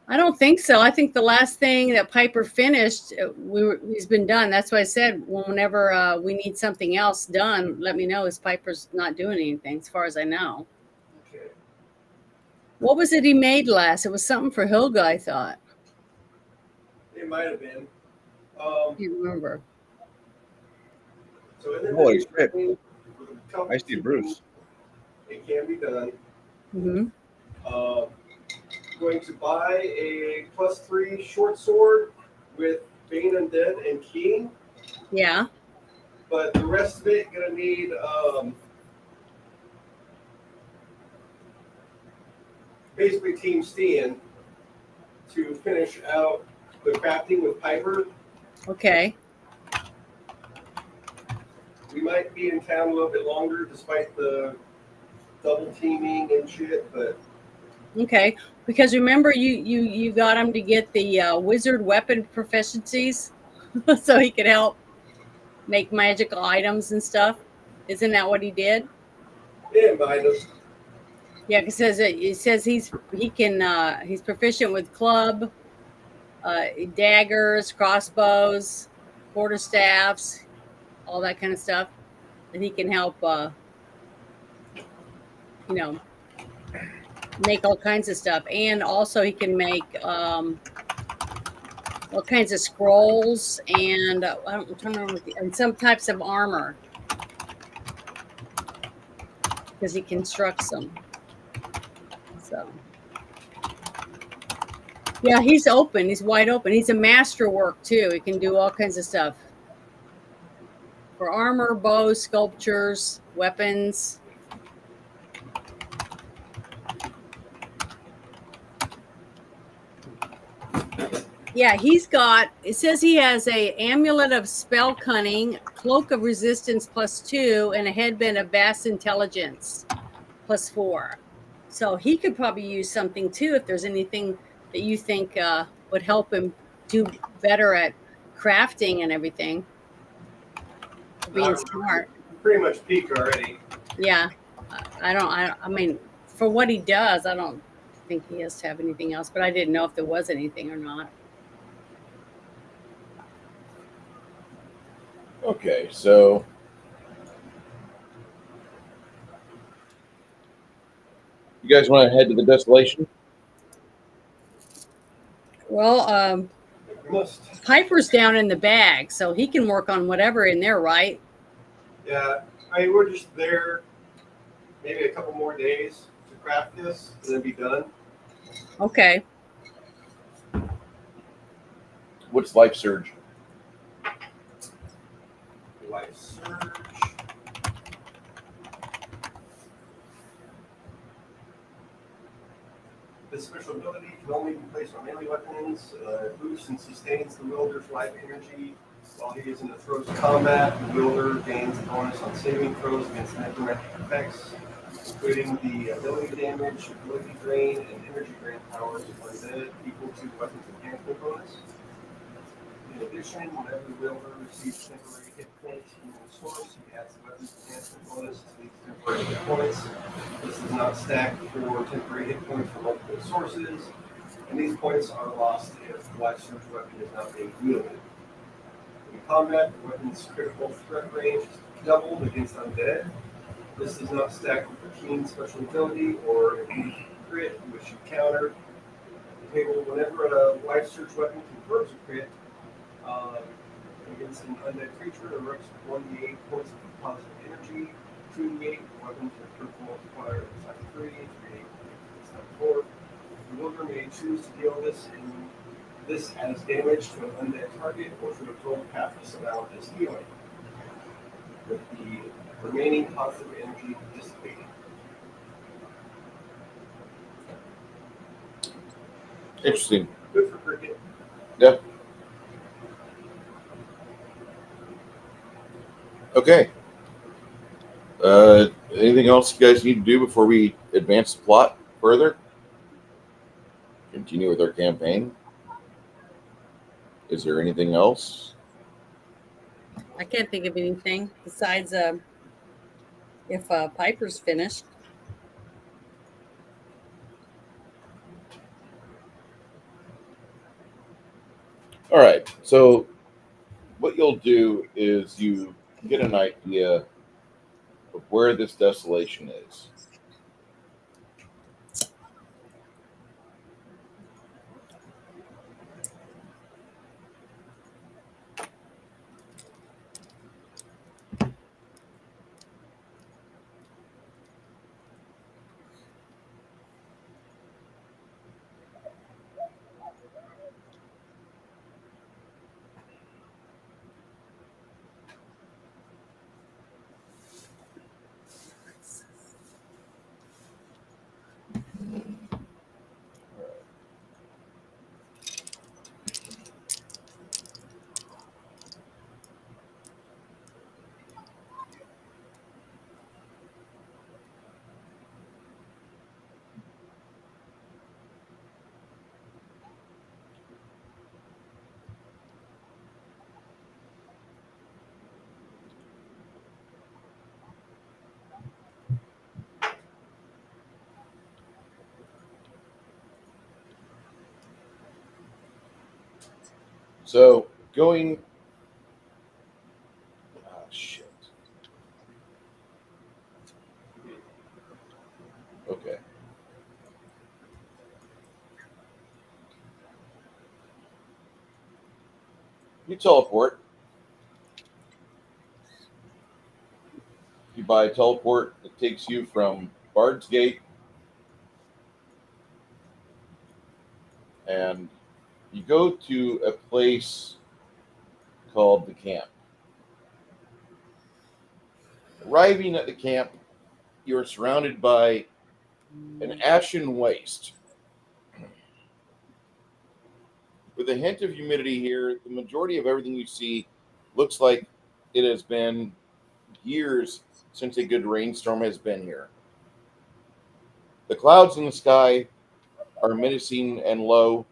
I don't think so. I think the last thing that Piper finished, he's been done. That's why I said whenever we need something else done, let me know. As Piper's not doing anything, as far as I know. Okay. What was it he made last? It was something for Hilga, I thought. It might have been. I can't remember. So in the Holy next shit. round, with a couple I see Bruce. It can be done. Mm-hmm. Going to buy a +3 short sword with Bane Undead and Keen, Yeah. but the rest of it gonna need basically Team Steen to finish out the crafting with Piper. Okay. We might be in town a little bit longer despite the double teaming and shit, but Okay. Because remember, you got him to get the wizard weapon proficiencies, so he could help make magical items and stuff. Isn't that what he did? yeah, behind us. Yeah, because it says he's proficient with club, daggers, crossbows, quarterstaffs, all that kind of stuff. And he can help, make all kinds of stuff. And also he can make all kinds of scrolls and I'm trying to remember, and some types of armor because he constructs them. So, yeah, he's open. He's wide open. He's a masterwork too. He can do all kinds of stuff for armor, bows, sculptures, weapons. Yeah, he's got, it says he has a amulet of spell cunning, cloak of resistance +2, and a headband of vast intelligence +4. So he could probably use something too if there's anything that you think would help him do better at crafting and everything. Being smart. Pretty much peaked already. Yeah. I mean, for what he does, I don't think he has to have anything else, but I didn't know if there was anything or not. Okay, so you guys want to head to the desolation? Well, We must. Piper's down in the bag, so he can work on whatever in there, right? Yeah, I mean, we're just there maybe a couple more days to craft this and then be done. Okay. What's Life Surge? Life Surge. This special ability can only be placed on melee weapons. Boosts and sustains the wielder's life energy while he is in the throes of combat. The wielder gains a bonus on saving throws against necromantic effects, including the ability damage, ability drain, and energy drain powers when dead equal to the weapon's enhancement bonus. In addition, whenever the wielder receives temporary hit points from the source, he adds the weapon's enhancement bonus to these temporary hit points. This is not stacked for temporary hit points from multiple sources, and these points are lost if the life surge weapon is not being wielded. In combat, the weapon's critical threat range is doubled against undead. This does not stack with the keen special ability or crit, which you counter. Table whenever a life surge weapon confirms a crit against an undead creature, erupts 1d8 points of positive energy, 2d8 weapons with critical multiplier of side 3, 3d8 side 4. The wielder may choose to deal this as damage to an undead target or to absorb half this amount as healing, with the remaining positive energy dissipating. Interesting. Good for cricket. Yeah. Okay. Anything else you guys need to do before we advance the plot further? Continue with our campaign? Is there anything else? I can't think of anything besides if Piper's finished. All right. So what you'll do is you get an idea of where this desolation is. So going. Ah, shit. Okay. You teleport. You buy a teleport that takes you from Bard's Gate, and you go to a place called the camp. Arriving at the camp, you are surrounded by an ashen waste with a hint of humidity here, the majority of everything you see looks like it has been years since a good rainstorm has been here. The clouds in the sky are menacing and low,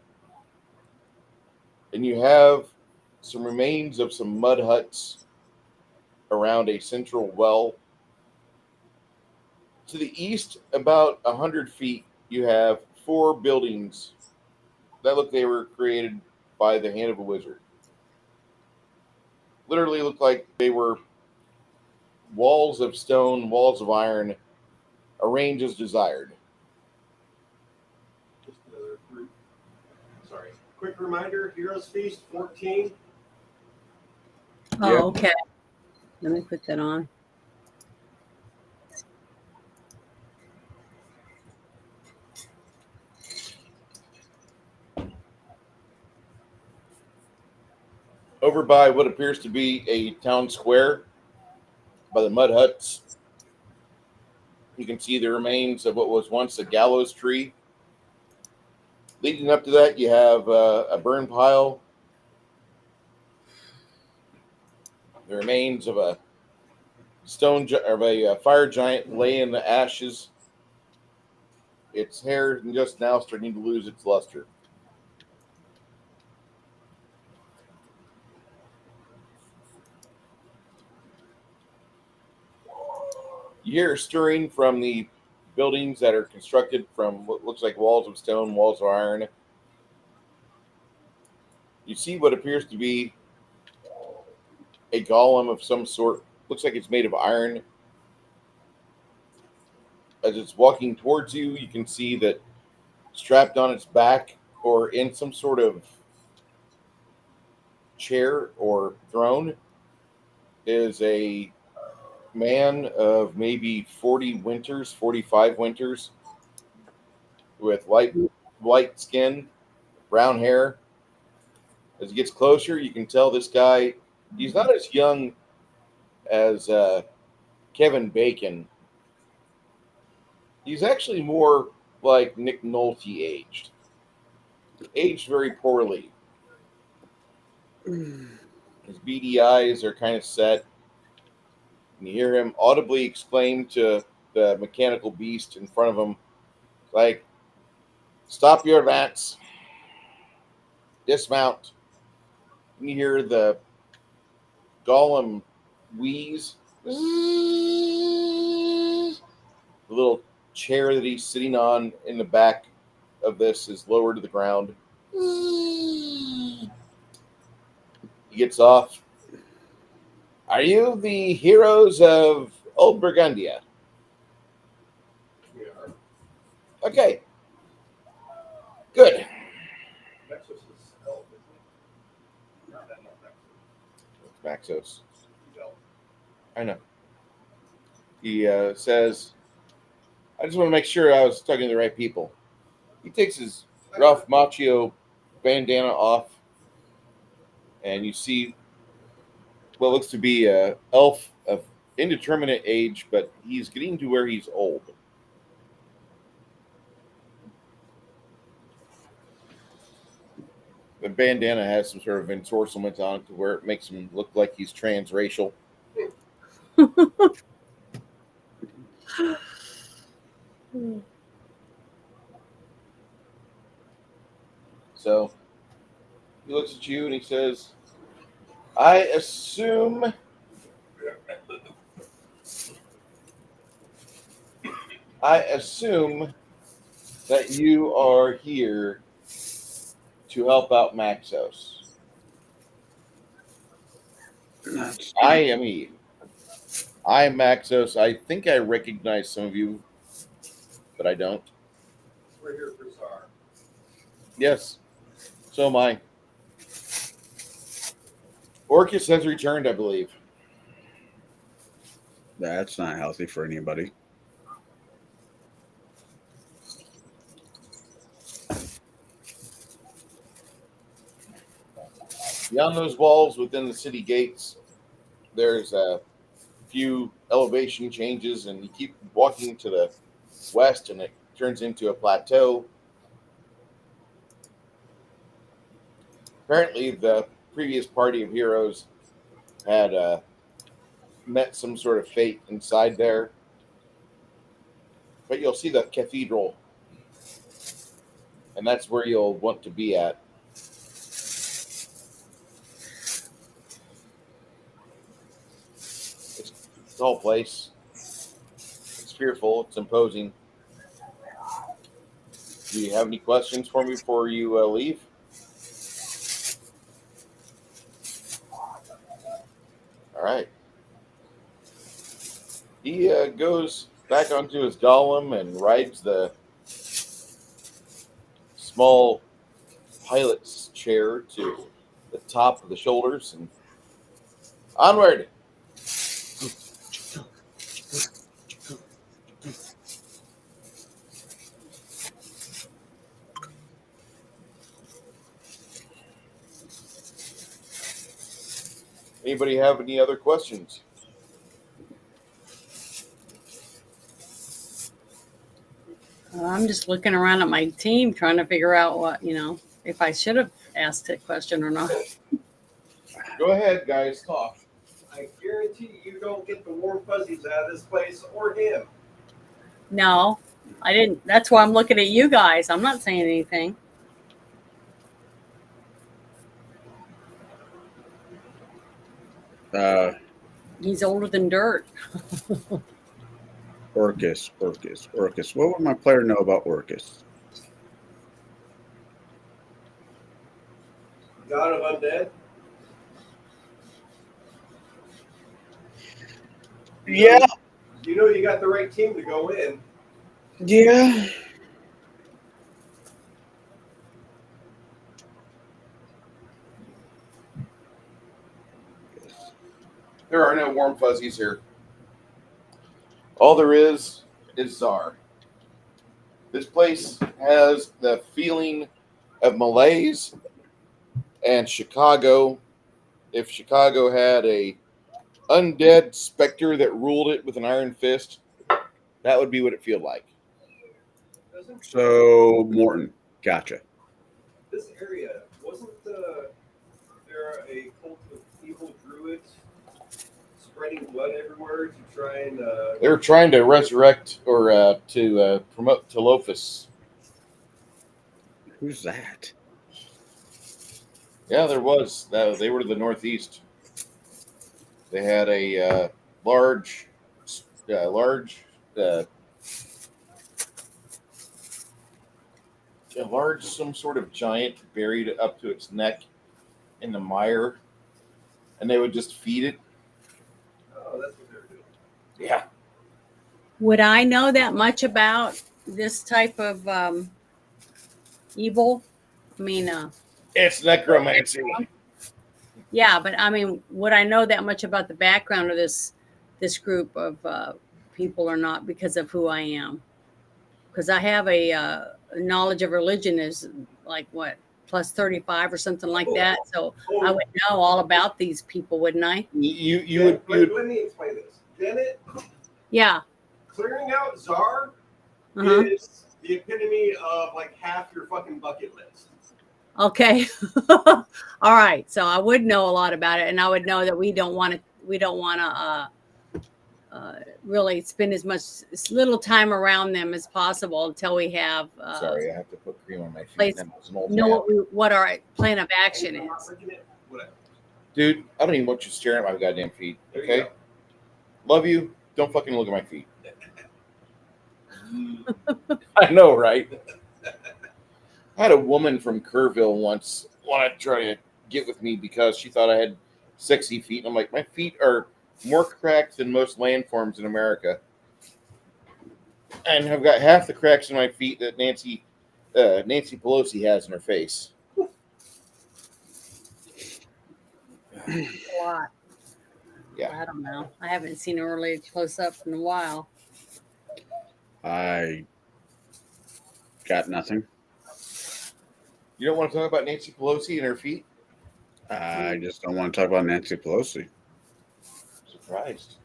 and you have some remains of some mud huts around a central well. To the east, about 100 feet, you have 4 buildings that look they were created by the hand of a wizard. Literally look like they were walls of stone, walls of iron, arranged as desired. Just sorry. Quick reminder: Heroes Feast 14. Oh, Yep. okay. Let me put that on. Over by what appears to be a town square, by the mud huts, you can see the remains of what was once a gallows tree. Leading up to that, you have a burn pile, the remains of a fire giant laying in the ashes. Its hair just now starting to lose its luster. You hear stirring from the buildings that are constructed from what looks like walls of stone, walls of iron. You see what appears to be a golem of some sort. Looks like it's made of iron. As it's walking towards you, you can see that strapped on its back or in some sort of chair or throne is a man of maybe 40 winters, 45 winters, with white skin, brown hair. As it gets closer, you can tell this guy, he's not as young as Kevin Bacon. He's actually more like Nick Nolte aged. Aged very poorly. His beady eyes are kind of set. And you hear him audibly exclaim to the mechanical beast in front of him, like, "Stop your advance. Dismount." And you hear the golem wheeze. The little chair that he's sitting on in the back of this is lowered to the ground. He gets off. "Are you the heroes of Old Burgundia?" We are. "Okay. Good." Nexus is elf, isn't it? Not that, not Nexus. Maxos. He's elf. I know. He says, "I just want to make sure I was talking to the right people." He takes his Ralph Macchio bandana off, and you see what looks to be a elf of indeterminate age, but he's getting to where he's old. The bandana has some sort of ensorcement on it to where it makes him look like he's transracial. So he looks at you and he says, I assume that you are here to help out Maxos." I am he. I'm Maxos. I think I recognize some of you, but I don't. We're here for Czar. Yes, so am I. Orcus has returned, I believe. That's not healthy for anybody. Beyond those walls within the city gates, there's a few elevation changes, and you keep walking to the west, and it turns into a plateau. Apparently, the previous party of heroes had met some sort of fate inside there. But you'll see the cathedral, and that's where you'll want to be at. It's the whole place. It's fearful. It's imposing. Do you have any questions for me before you leave? All right. He goes back onto his golem and rides the small pilot's chair to the top of the shoulders and onward. Anybody have any other questions? I'm just looking around at my team trying to figure out what, if I should have asked a question or not. Go ahead, guys. Talk. I guarantee you don't get the warm fuzzies out of this place or him. No, I didn't. That's why I'm looking at you guys. I'm not saying anything. He's older than dirt. Orcus. What would my player know about Orcus? God of Undead. Yeah. You know you got the right team to go in. Yeah. There are no warm fuzzies here. All there is Czar. This place has the feeling of malaise and Chicago. If Chicago had a undead specter that ruled it with an iron fist, that would be what it feel like. So Morton, gotcha. This area, wasn't there a cult of evil druids spreading blood everywhere to try and... They were trying to resurrect or to promote Telophus. Who's that? Yeah, there was. They were to the northeast. They had a large, some sort of giant buried up to its neck in the mire, and they would just feed it. Oh, that's what they're doing. Yeah. Would I know that much about this type of evil? I mean, It's necromancy. yeah, but I mean, would I know that much about the background of this group of people or not because of who I am? Because I have a knowledge of religion is like what plus 35 or something like that. So I would know all about these people, wouldn't I? You would. Let me explain this. Janet, Yeah. clearing out Czar Uh-huh. is the epitome of like half your fucking bucket list. Okay. All right. So I would know a lot about it, and I would know that we don't want to really spend as little time around them as possible until we have. Sorry, I have to put cream on my feet. Place- That was an old know man. what our plan of action I'm not is. freaking it. Whatever. Dude, I don't even want you staring at my goddamn feet. There you Okay? go. Love you. Don't fucking look at my feet. I know, right? I had a woman from Kerrville once want to try to get with me because she thought I had sexy feet. And I'm like, my feet are more cracked than most landforms in America. And I've got half the cracks in my feet that Nancy Pelosi has in her face. A lot. Yeah. I don't know. I haven't seen her really close up in a while. I got nothing. You don't want to talk about Nancy Pelosi and her feet? I just don't want to talk about Nancy Pelosi. Surprised.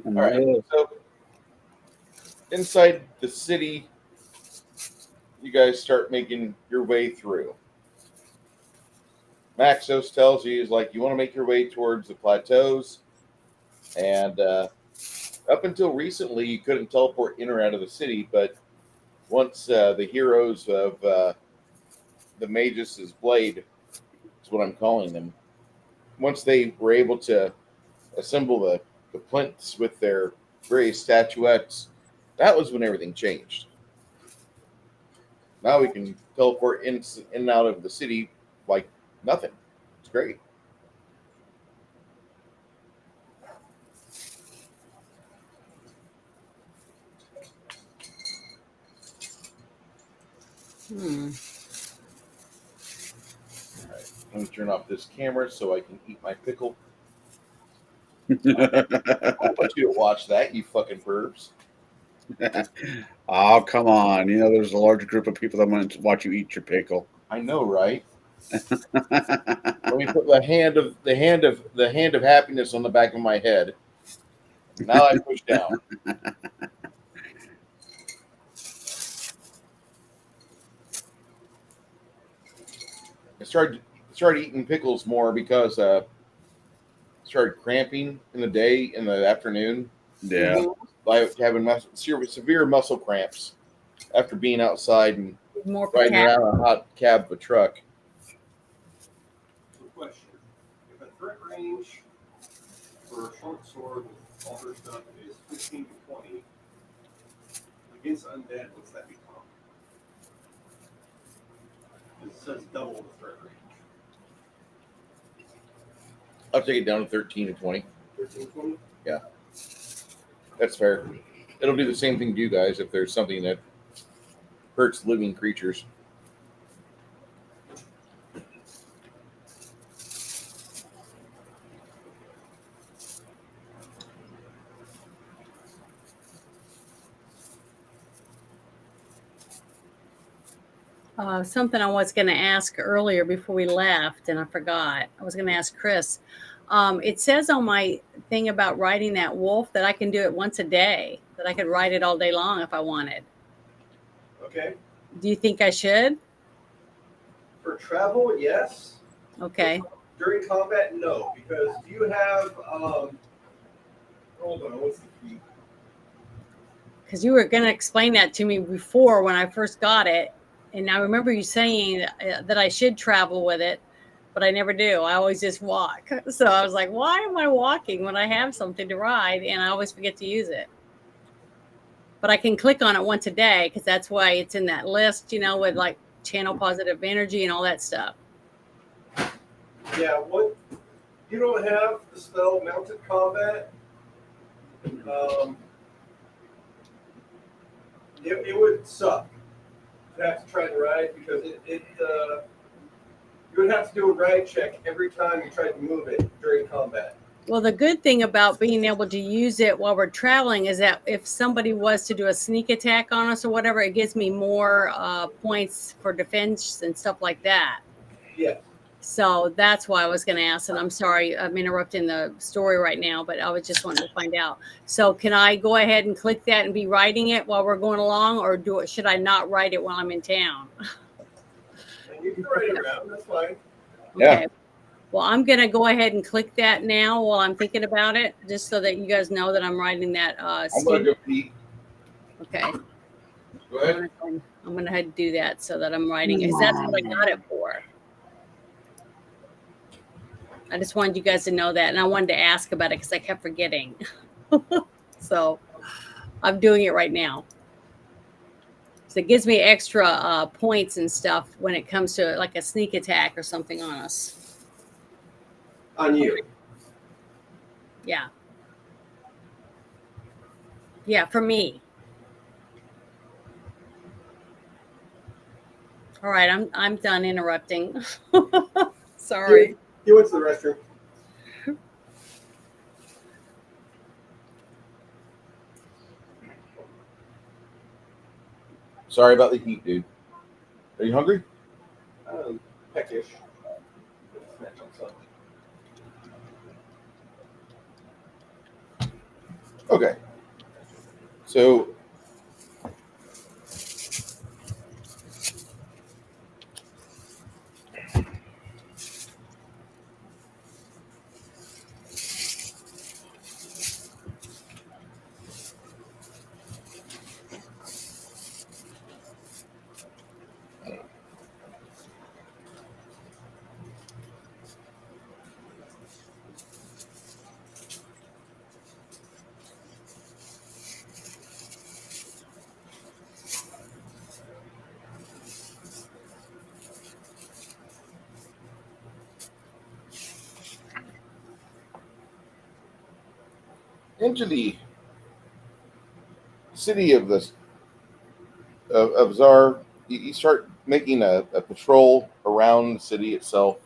All All right. So inside the city, you guys start making your way through. Maxos tells you is like you want to make your way towards the plateaus, and up until recently you couldn't teleport in or out of the city, but once the heroes of the Magus' Blade is what I'm calling them, once they were able to assemble the plinths with their various statuettes, that was when everything changed. Now we can teleport in and out of the city like nothing. It's great. Let me turn off this camera so I can eat my pickle. I want you to watch that, you fucking pervs. Oh, come on. You know, there's a large group of people that want to watch you eat your pickle. I know, right? Let me put the hand of happiness on the back of my head. Now I push down. I started eating pickles more because I started cramping in the day, in the afternoon. Yeah. Like having severe muscle cramps after being outside and More riding around a hot cab of a truck. Question: if a threat range for a short sword with all her stuff is 15 to 20 against undead, what's that become? It says double the threat range. I'll take it down to 13 and 20. 13, 20? Yeah. That's fair. It'll do the same thing to you guys if there's something that hurts living creatures. Something I was going to ask earlier before we left, and I forgot. I was going to ask Chris. It says on my thing about riding that wolf that I can do it once a day, that I could ride it all day long if I wanted. Okay. Do you think I should? For travel, yes. Okay. During combat, no. Because do you have, hold on, what's the key? Because you were going to explain that to me before when I first got it. And I remember you saying that I should travel with it, but I never do. I always just walk. So I was like, why am I walking when I have something to ride? And I always forget to use it. But I can click on it once a day because that's why it's in that list, you know, with like channel positive energy and all that stuff. Yeah, what you don't have the spell mounted combat. It would suck to have to try to ride because you would have to do a ride check every time you tried to move it during combat. Well, the good thing about being able to use it while we're traveling is that if somebody was to do a sneak attack on us or whatever, it gives me more points for defense and stuff like that. Yeah. So that's why I was going to ask, and I'm sorry, I'm interrupting the story right now, but I was just wanting to find out. So can I go ahead and click that and be writing it while we're going along, or should I not write it while I'm in town? And you can ride around, that's fine. Yeah. Okay. Well, I'm going to go ahead and click that now while I'm thinking about it, just so that you guys know that I'm writing that. I'm going to go pee. Okay. Go ahead. I'm going to head do that so that I'm writing it, because that's what I got it for. I just wanted you guys to know that, and I wanted to ask about it because I kept forgetting. So I'm doing it right now. So it gives me extra points and stuff when it comes to like a sneak attack or something on us. On you. Yeah. Yeah, for me. All right, I'm done interrupting. Sorry. He went to the restroom. Sorry about the heat, dude. Are you hungry? Peckish. Okay. So into the city of Zar. You start making a patrol around the city itself.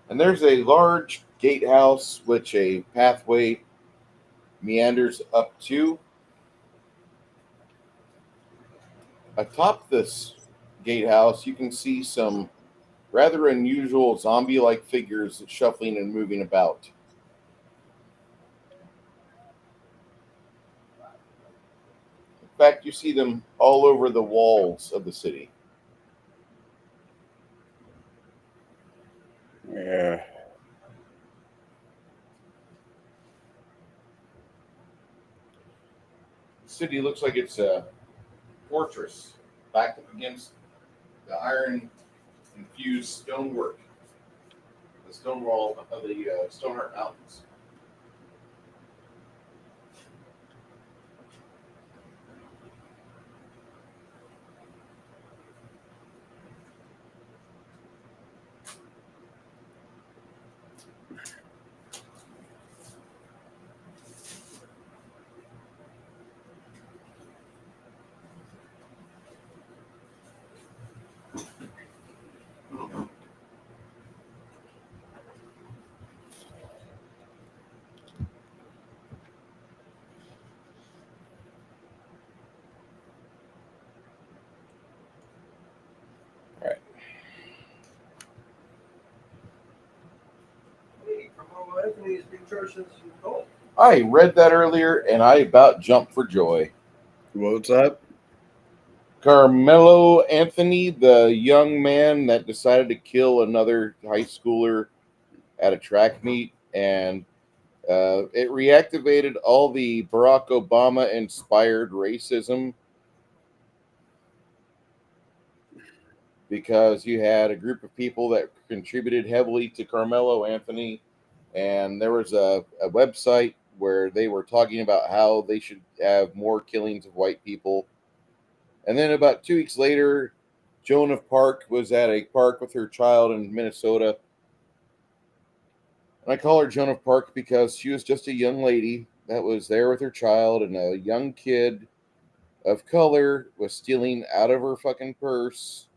And there's a large gatehouse which a pathway meanders up to. Atop this gatehouse, you can see some rather unusual zombie-like figures shuffling and moving about. In fact, you see them all over the walls of the city. Yeah. The city looks like it's a fortress backed up against the iron-infused stonework, the stone wall of the Stoneheart Mountains. Hey, Carmelo Anthony is being charged as an adult. I read that earlier, and I about jumped for joy. What's that? Carmelo Anthony, the young man that decided to kill another high schooler at a track meet, and it reactivated all the Barack Obama inspired racism because you had a group of people that contributed heavily to Carmelo Anthony, and there was a website where they were talking about how they should have more killings of white people. And then about 2 weeks later, Joan of Park was at a park with her child in Minnesota. And I call her Joan of Park because she was just a young lady that was there with her child, and a young kid of color was stealing out of her fucking purse.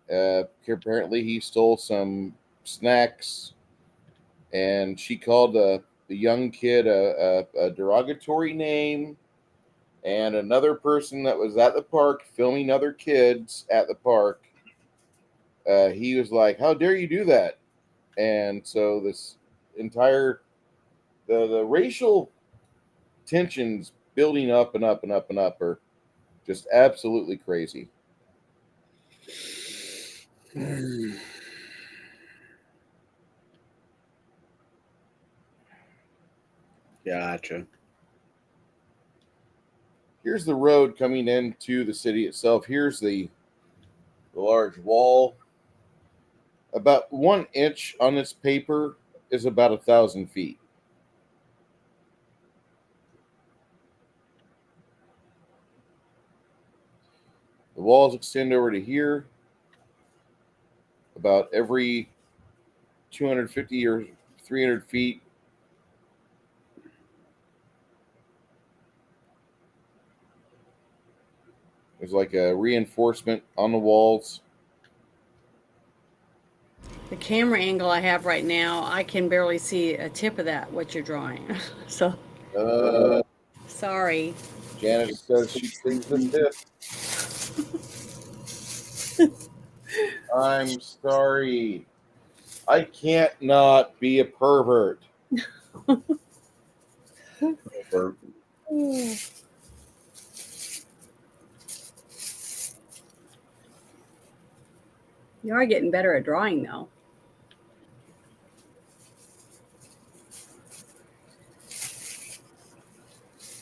Apparently, he stole some snacks, and she called the young kid a derogatory name. And another person that was at the park filming other kids at the park, he was like, "How dare you do that?" And so this entire the racial tensions building up and up and up and up are just absolutely crazy. Gotcha. Here's the road coming into the city itself. Here's the large wall. About 1 inch on this paper is about 1,000 feet. The walls extend over to here. About every 250 or 300 feet, there's like a reinforcement on the walls. The camera angle I have right now, I can barely see a tip of that, what you're drawing. So, sorry. Janet says she sees the tip. I'm sorry. I can't not be a pervert. You are getting better at drawing, though.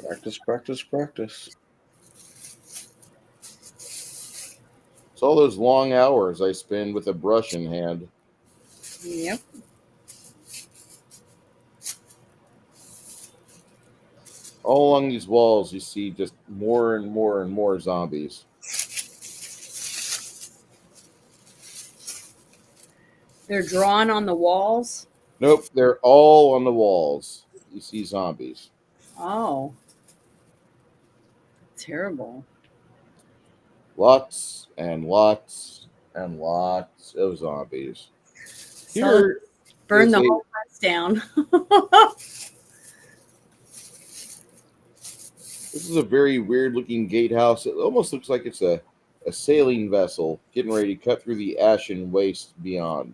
Practice, practice, practice. It's all those long hours I spend with a brush in hand. Yep. All along these walls, you see just more and more and more zombies. They're drawn on the walls. Nope, they're all on the walls. You see zombies. Oh, terrible. Lots and lots and lots of zombies. So Here burn is the a- whole house down. This is a very weird looking gatehouse. It almost looks like it's a sailing vessel getting ready to cut through the ashen waste beyond.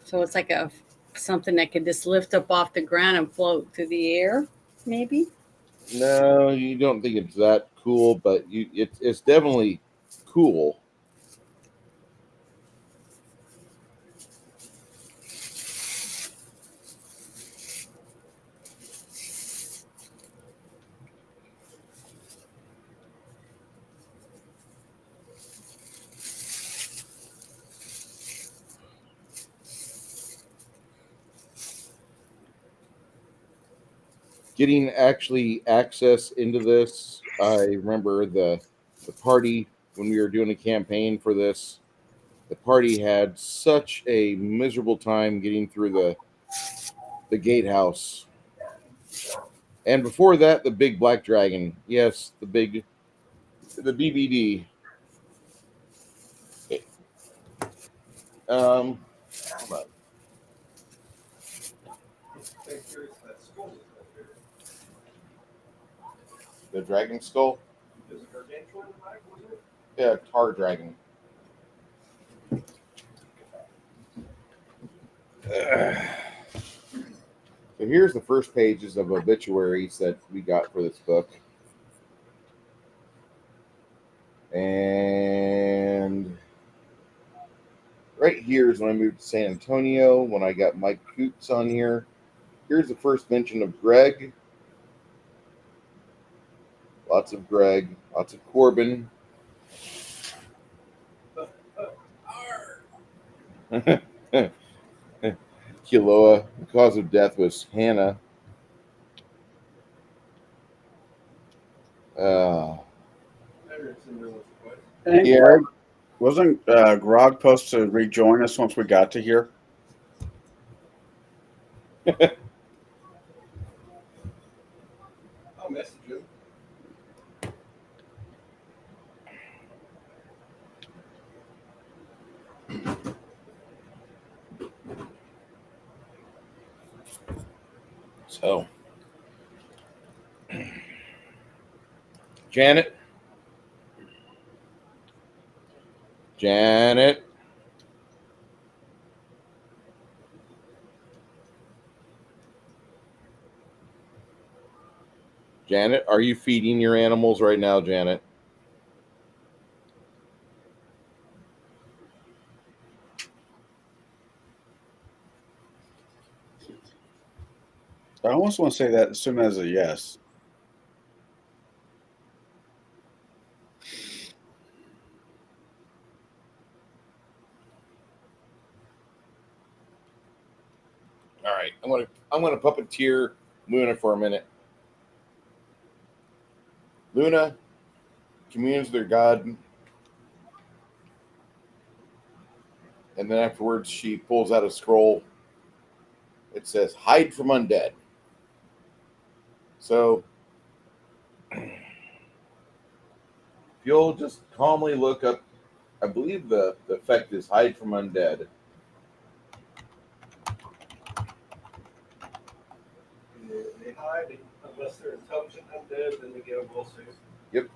So it's like something that could just lift up off the ground and float through the air, maybe. No, you don't think it's that cool, but it's definitely cool. Getting actually access into this, I remember the party when we were doing a campaign for this. The party had such a miserable time getting through the gatehouse. And before that, the big black dragon. Yes, the BBD. Hold on. The dragon skull. Is it gargantuan in the back, wasn't it? Yeah, tar dragon. So here's the first pages of obituaries that we got for this book. And right here is when I moved to San Antonio, when I got Mike Coots on here. Here's the first mention of Greg. Lots of Greg, lots of Corbin. Kiloa. The cause of death was Hannah. Yeah. Greg, wasn't Grog supposed to rejoin us once we got to here? I'll message him. So, Janet. Janet. Janet, are you feeding your animals right now, Janet? I almost want to say that as soon as a yes. All right, I'm gonna puppeteer Luna for a minute. Luna communes with their god, and then afterwards she pulls out a scroll. It says, "Hide from undead." So, if you'll just calmly look up, I believe the effect is hide from undead. They hide unless they're intelligent undead, then they get a will save. Yep.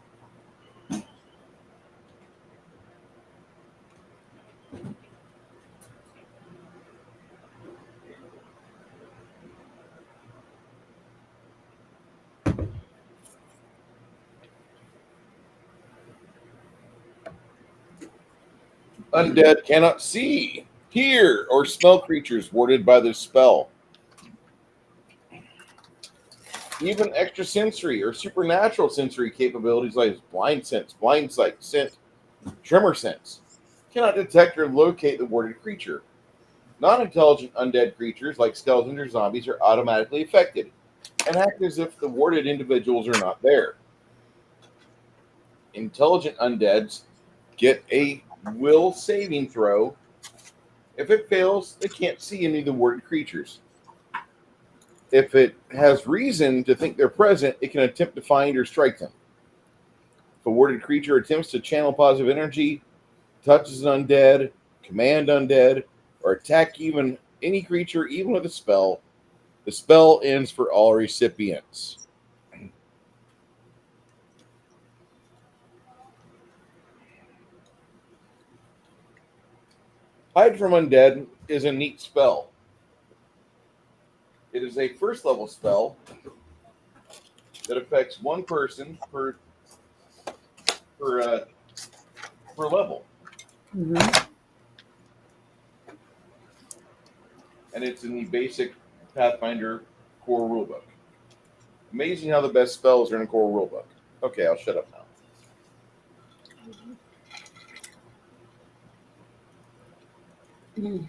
Undead cannot see, hear, or smell creatures warded by this spell. Even extrasensory or supernatural sensory capabilities like blind sense, blind sight, scent, tremor sense cannot detect or locate the warded creature. Non-intelligent undead creatures like skeletons or zombies are automatically affected and act as if the warded individuals are not there. Intelligent undeads get a will saving throw. If it fails, they can't see any of the warded creatures. If it has reason to think they're present, it can attempt to find or strike them. If a warded creature attempts to channel positive energy, touches an undead, command undead, or attack even any creature, even with a spell, the spell ends for all recipients. Hide from Undead is a neat spell. It is a first level spell that affects one person per level, Mhm. and it's in the basic Pathfinder core rulebook. Amazing how the best spells are in a core rulebook. Okay, I'll shut up now. Mm.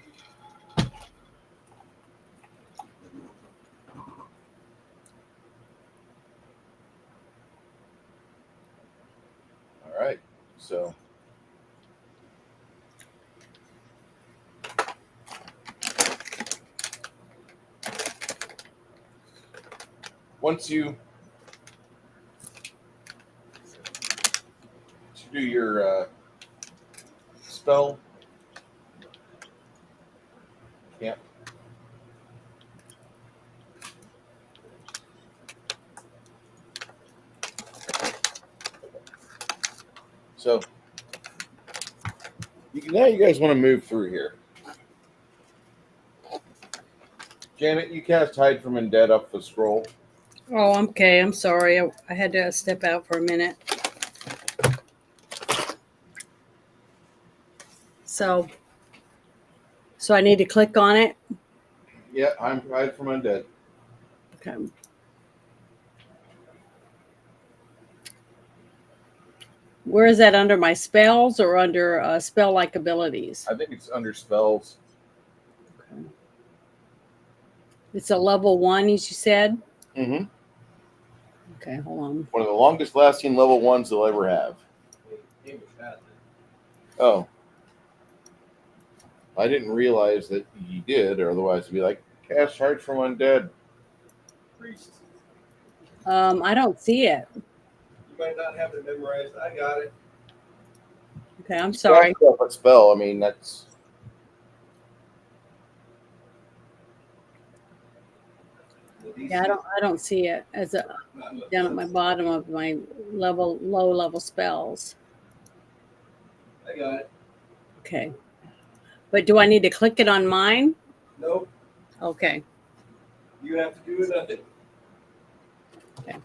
All right, so once you do your spell camp, so now you guys want to move through here. Janet, you cast Hide from Undead up the scroll. Oh, okay. I'm sorry. I had to step out for a minute. So I need to click on it. Yeah, I'm Hide from Undead. Okay. Where is that, under my spells or under spell-like abilities? I think it's under spells. Okay. It's a level 1, as you said. Mm-hmm. Okay, hold on. One of the longest lasting level 1s they'll ever have. Oh. I didn't realize that you did, or otherwise it'd be like, cast Hide from Undead. Priest. I don't see it. You might not have it memorized. I got it. Okay, I'm sorry. A spell. I mean, that's. Yeah, I don't see it as a down at my bottom of my low level spells. I got it. Okay. But do I need to click it on mine? Nope. Okay. You have to do nothing. Okay.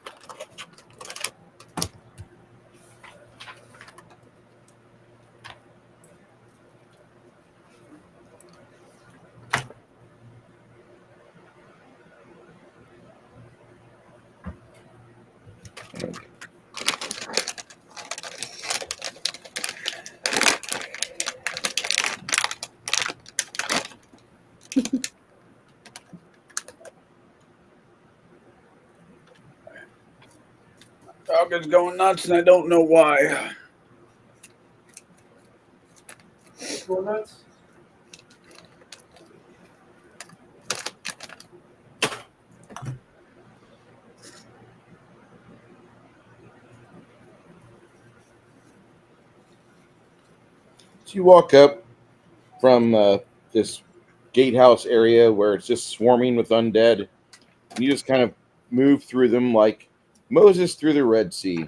Falcon's going nuts, and I don't know why. Go nuts. So you walk up from this gatehouse area where it's just swarming with undead. You just kind of move through them like Moses through the Red Sea.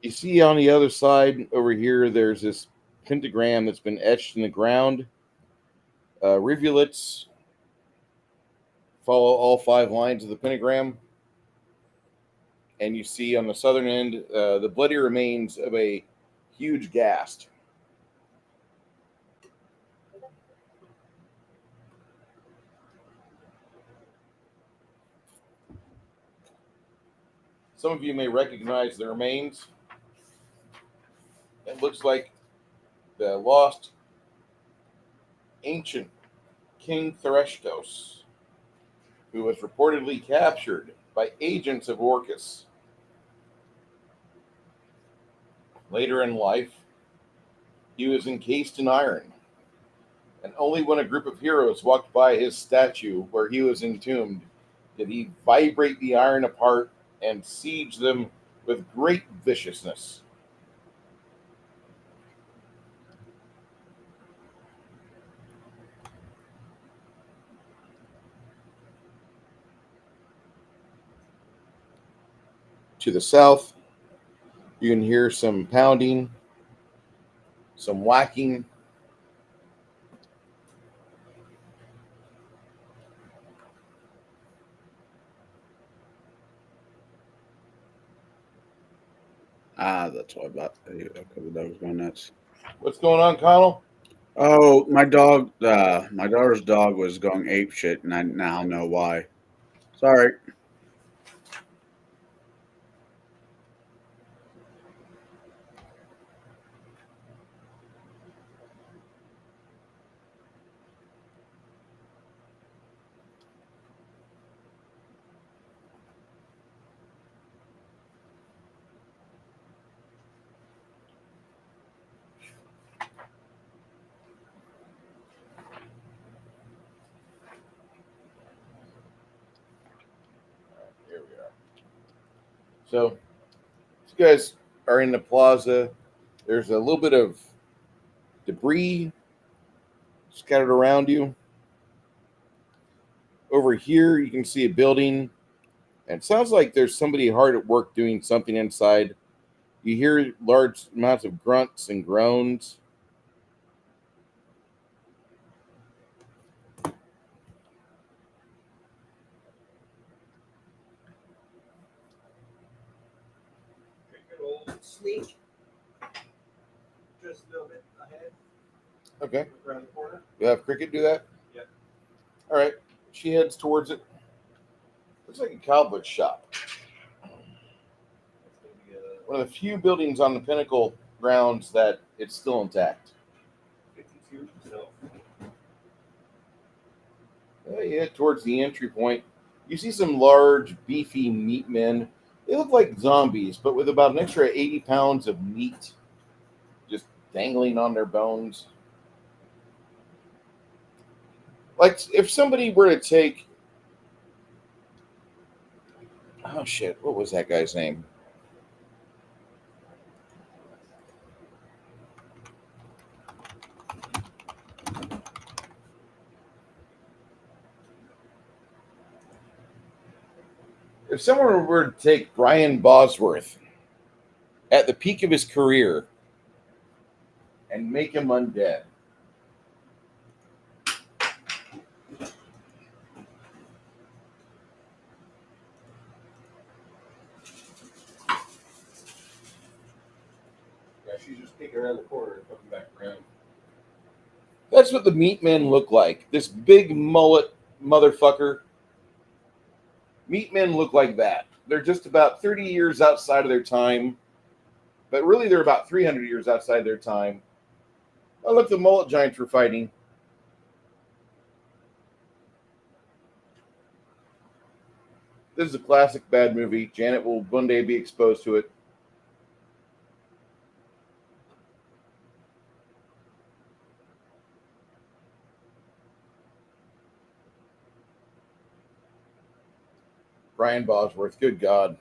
You see on the other side over here, there's this pentagram that's been etched in the ground. Rivulets follow all 5 lines of the pentagram. And you see on the southern end the bloody remains of a huge ghast. Some of you may recognize the remains. It looks like the lost ancient King Threshtos, who was reportedly captured by agents of Orcus. Later in life, he was encased in iron, and only when a group of heroes walked by his statue where he was entombed did he vibrate the iron apart and siege them with great viciousness. To the south, you can hear some pounding, some whacking. That's why about that was going nuts. What's going on, Connell? Oh, my dog, my daughter's dog was going ape shit, and I now know why. Sorry. Here we are. So, you guys are in the plaza. There's a little bit of debris scattered around you. Over here, you can see a building, and it sounds like there's somebody hard at work doing something inside. You hear large amounts of grunts and groans. Good old sneak. Just a little bit ahead. Okay. Around the corner. You have Cricket do that? Yep. All right. She heads towards it. Looks like a cowboy shop. One of the few buildings on the Pinnacle grounds that it's still intact. 52. So. You head towards the entry point. You see some large, beefy meat men. They look like zombies, but with about an extra 80 pounds of meat just dangling on their bones. Like if somebody were to take, oh shit, what was that guy's name? If someone were to take Brian Bosworth at the peak of his career and make him undead, yeah, she's just peeking around the corner and coming back around. That's what the meat men look like. This big mullet motherfucker. Meat men look like that. They're just about 30 years outside of their time, but really they're about 300 years outside their time. Oh, look, the mullet giants were fighting. This is a classic bad movie. Janet will one day be exposed to it. Brian Bosworth, good God.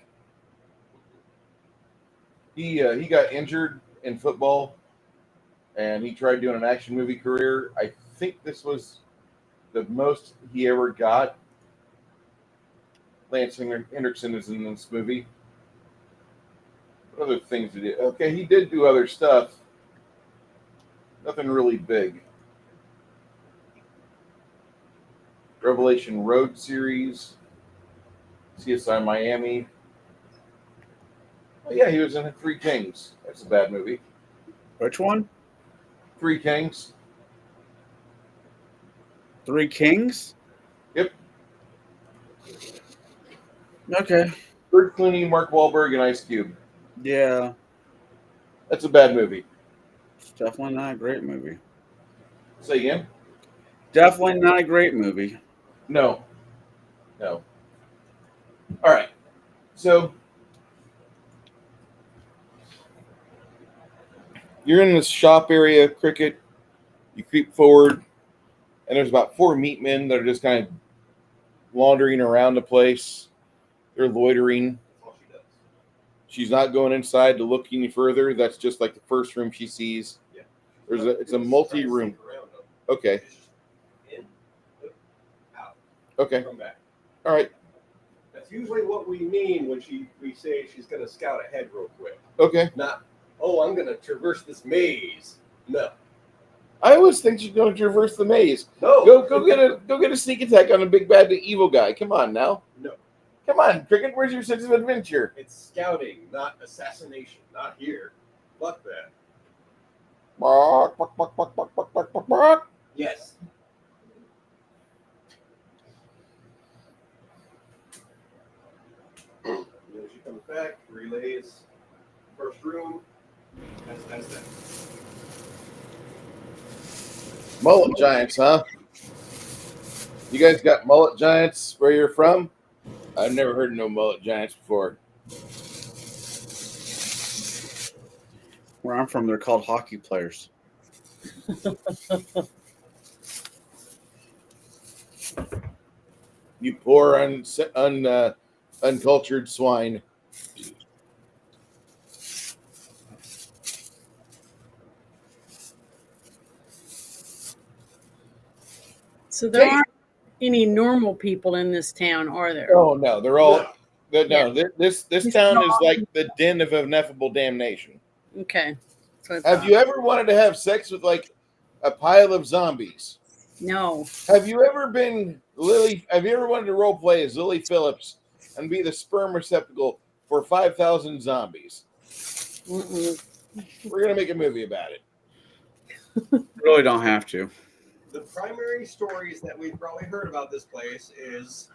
He got injured in football, and he tried doing an action movie career. I think this was the most he ever got. Lance Hendrickson is in this movie. What other things did he? Okay, he did do other stuff. Nothing really big. Revelation Road series. CSI Miami. Oh, yeah, he was in Three Kings. That's a bad movie. Which one? Three Kings. Three Kings? Yep. Okay. George Clooney, Mark Wahlberg, and Ice Cube. Yeah. That's a bad movie. It's definitely not a great movie. Say again? Definitely not a great movie. No. No. All right. So You're in the shop area, Cricket. You creep forward, and there's about 4 meat men that are just kind of wandering around the place. They're loitering. That's all she does. She's not going inside to look any further. That's just like the first room she sees. Yeah. It's a multi-room. Okay. She's just in, out, Okay. come back. All right. That's usually what we mean when we say she's going to scout ahead real quick. Okay. Not, oh, I'm going to traverse this maze. No. I always think she's going to traverse the maze. No. Go get a sneak attack on a big bad evil guy. Come on now. No. Come on, Cricket. Where's your sense of adventure? It's scouting, not assassination. Not here. Fuck that. Bark, bark, bark, bark, bark, bark, bark, bark, bark. Yes. And then she comes back, relays first room. That's that. Mullet giants, huh? You guys got mullet giants where you're from? I've never heard of no mullet giants before. Where I'm from, they're called hockey players. You poor uncultured swine. So there aren't any normal people in this town, are there? Oh no, they're all no. Yeah. This town is like the den of ineffable damnation. Okay. So Have you ever wanted to have sex with like a pile of zombies? No. Have you ever been Lily? Have you ever wanted to role play as Lily Phillips and be the sperm receptacle for 5,000 zombies? Mm-mm. We're gonna make a movie about it. Really don't have to. The primary stories that we've probably heard about this place is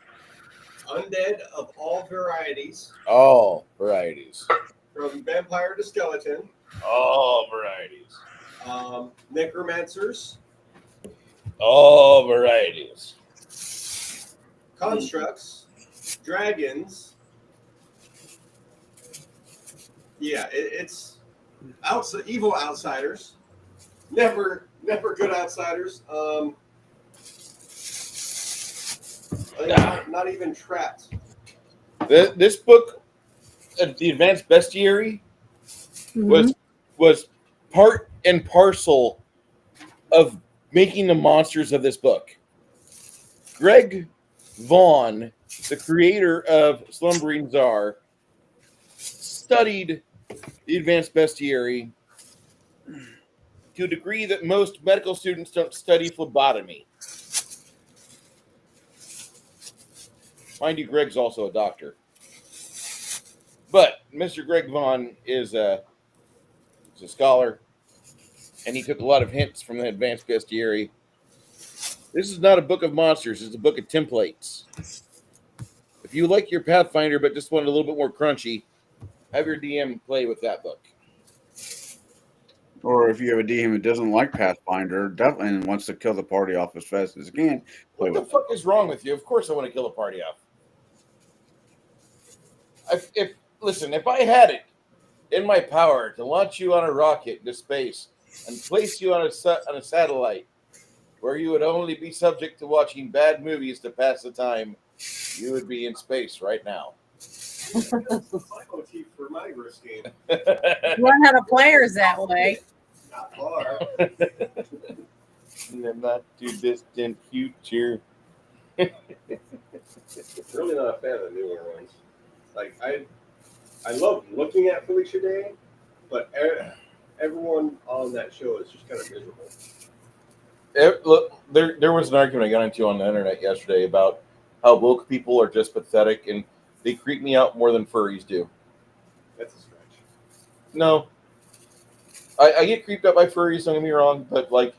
undead of all varieties, All varieties. from vampire to skeleton, All varieties. necromancers, All varieties. constructs, dragons. Yeah, it's evil outsiders. Never good outsiders. Not even trapped. This book, the Advanced Bestiary, was part and parcel of making the monsters of this book. Greg Vaughn, the creator of Slumbering Czar, studied the Advanced Bestiary to a degree that most medical students don't study phlebotomy. Mind you, Greg's also a doctor. But Mr. Greg Vaughn is a scholar, and he took a lot of hints from the Advanced Bestiary. This is not a book of monsters. It's a book of templates. If you like your Pathfinder but just want it a little bit more crunchy, have your DM play with that book. Or if you have a DM who doesn't like Pathfinder definitely and wants to kill the party off as fast as he can, play What the with fuck is wrong with you? Of course I want to kill a party off. If I had it in my power to launch you on a rocket into space and place you on a satellite where you would only be subject to watching bad movies to pass the time, you would be in space right now. That's the psycho-chief for my risk game. Run out of players that way. Not far. In the not too distant future. Really not a fan of the newer ones. Like I love looking at Felicia Day, but everyone on that show is just kind of miserable. Look, there was an argument I got into on the internet yesterday about how woke people are just pathetic and they creep me out more than furries do. That's a stretch. No. I get creeped out by furries, don't get me wrong, but like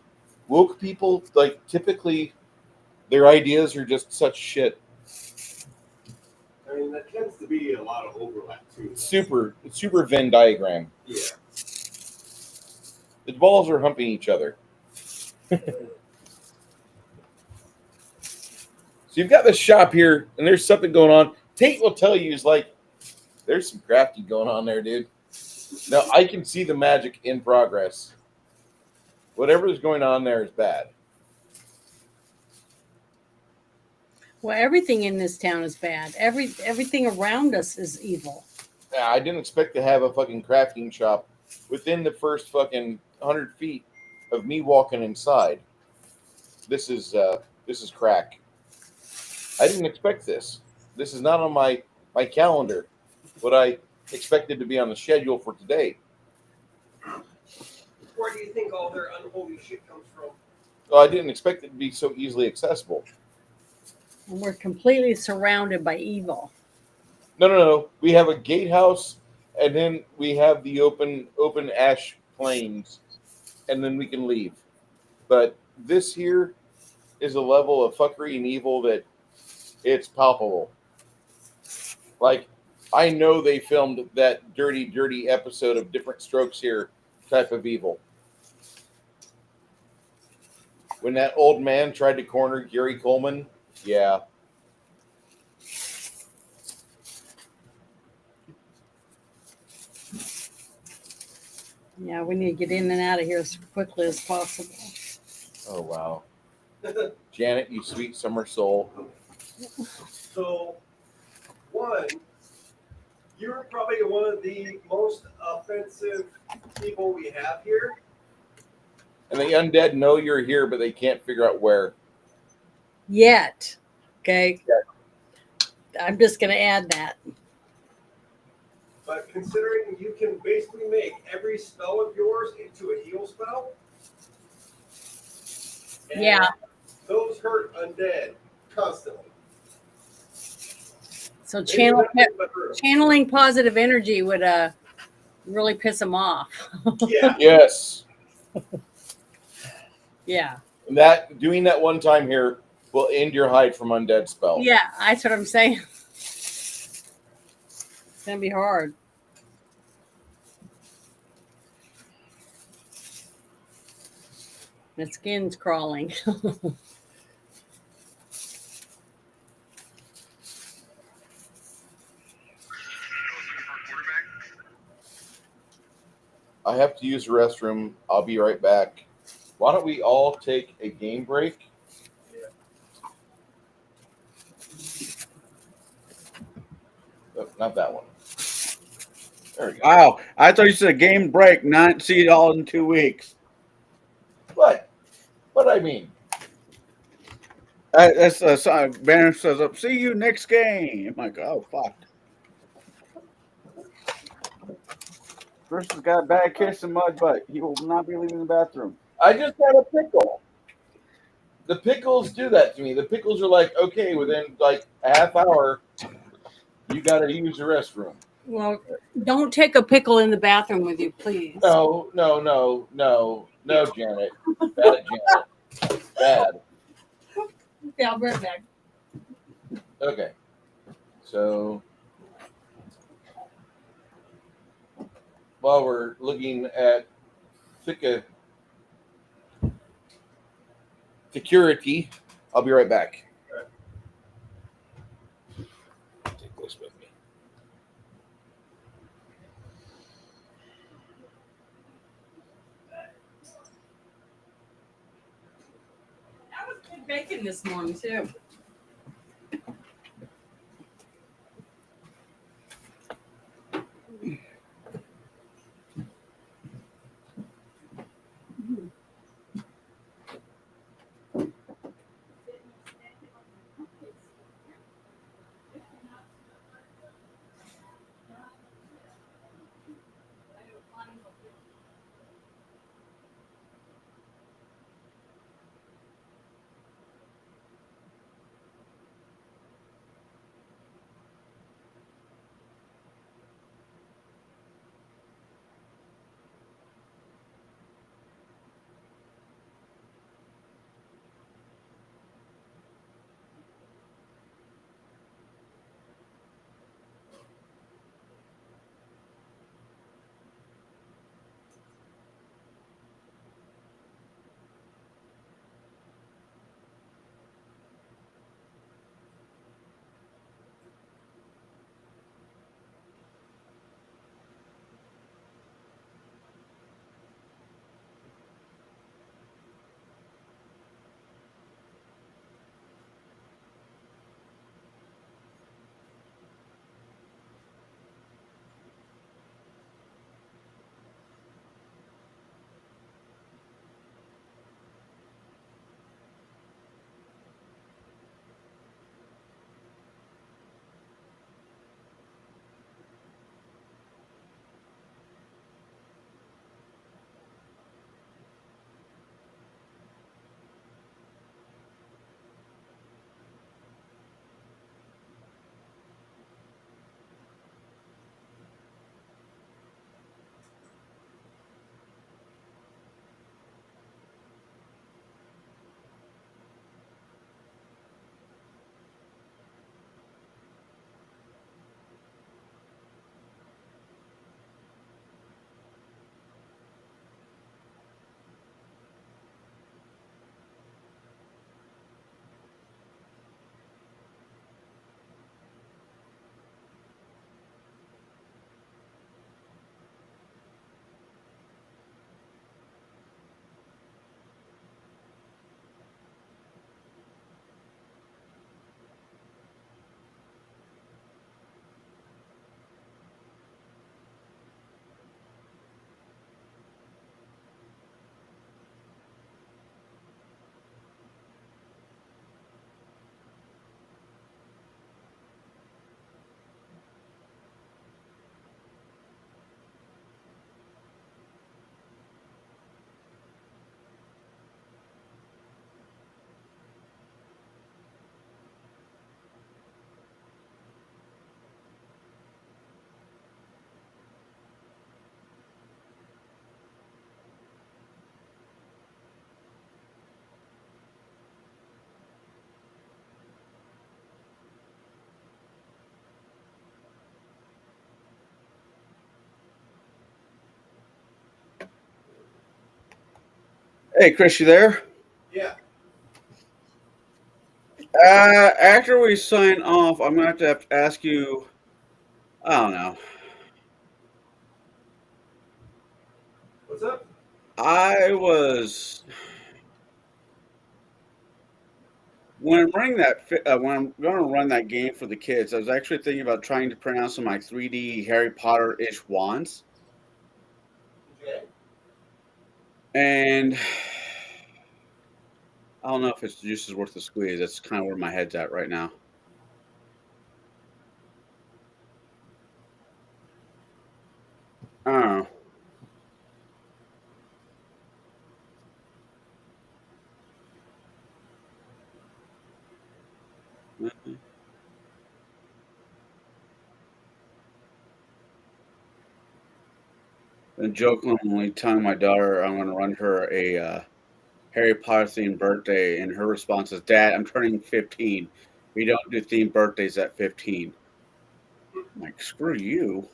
woke people, like typically their ideas are just such shit. I mean, that tends to be a lot of overlap too. It's super Venn diagram. Yeah. The balls are humping each other. So you've got this shop here, and there's something going on. Tate will tell you, is like, there's some crafty going on there, dude. No, I can see the magic in progress. Whatever is going on there is bad. Well, everything in this town is bad. Everything around us is evil. Yeah, I didn't expect to have a fucking crafting shop within the first fucking 100 feet of me walking inside. This is crack. I didn't expect this. This is not on my calendar. What I expected to be on the schedule for today. Where do you think all their unholy shit comes from? Well, I didn't expect it to be so easily accessible. And we're completely surrounded by evil. No. We have a gatehouse, and then we have the open ash plains, and then we can leave. But this here is a level of fuckery and evil that it's palpable. Like, I know they filmed that dirty episode of Different Strokes Here type of evil. When that old man tried to corner Gary Coleman, yeah. Yeah, we need to get in and out of here as quickly as possible. Oh, wow. Janet, you sweet summer soul. So, one, you're probably one of the most offensive people we have here. And the undead know you're here, but they can't figure out where. Yet. Okay. I'm just going to add that. But considering you can basically make every spell of yours into a heal spell. and Yeah. Those hurt undead constantly. So They do nothing but hurt 'em. channeling positive energy would really piss them off. Yeah. Yes. Yeah. And that doing that one time here will end your hide from undead spell. Yeah, that's what I'm saying. It's going to be hard. My skin's crawling. I have to use the restroom. I'll be right back. Why don't we all take a game break? Oh, not that one. There we go. Wow, I thought you said game break, not see it all in 2 weeks. What? What I mean? That's banner says up. See you next game. I'm like, oh fuck. Chris has got a bad kiss and mud, but he will not be leaving the bathroom. I just had a pickle. The pickles do that to me. The pickles are like, okay, within like a half hour, you got to use the restroom. Well, don't take a pickle in the bathroom with you, please. No, Janet. Bad, Janet. Bad. Okay, I'll be right back. Okay. So, while we're looking at security, I'll be right back. Take this with me. That was good bacon this morning, too. Hey, Chris, you there? Yeah. After we sign off, I'm gonna have to ask you. I don't know. What's up? I was when I'm running when I'm going to run that game for the kids. I was actually thinking about trying to print out some like 3D Harry Potter-ish wands, Okay. and I don't know if it's juice is worth the squeeze. That's kind of where my head's at right now. I don't know. And jokingly telling my daughter I'm going to run her a Harry Potter themed birthday, and her response is, "Dad, I'm turning 15. We don't do themed birthdays at 15." I'm like, screw you.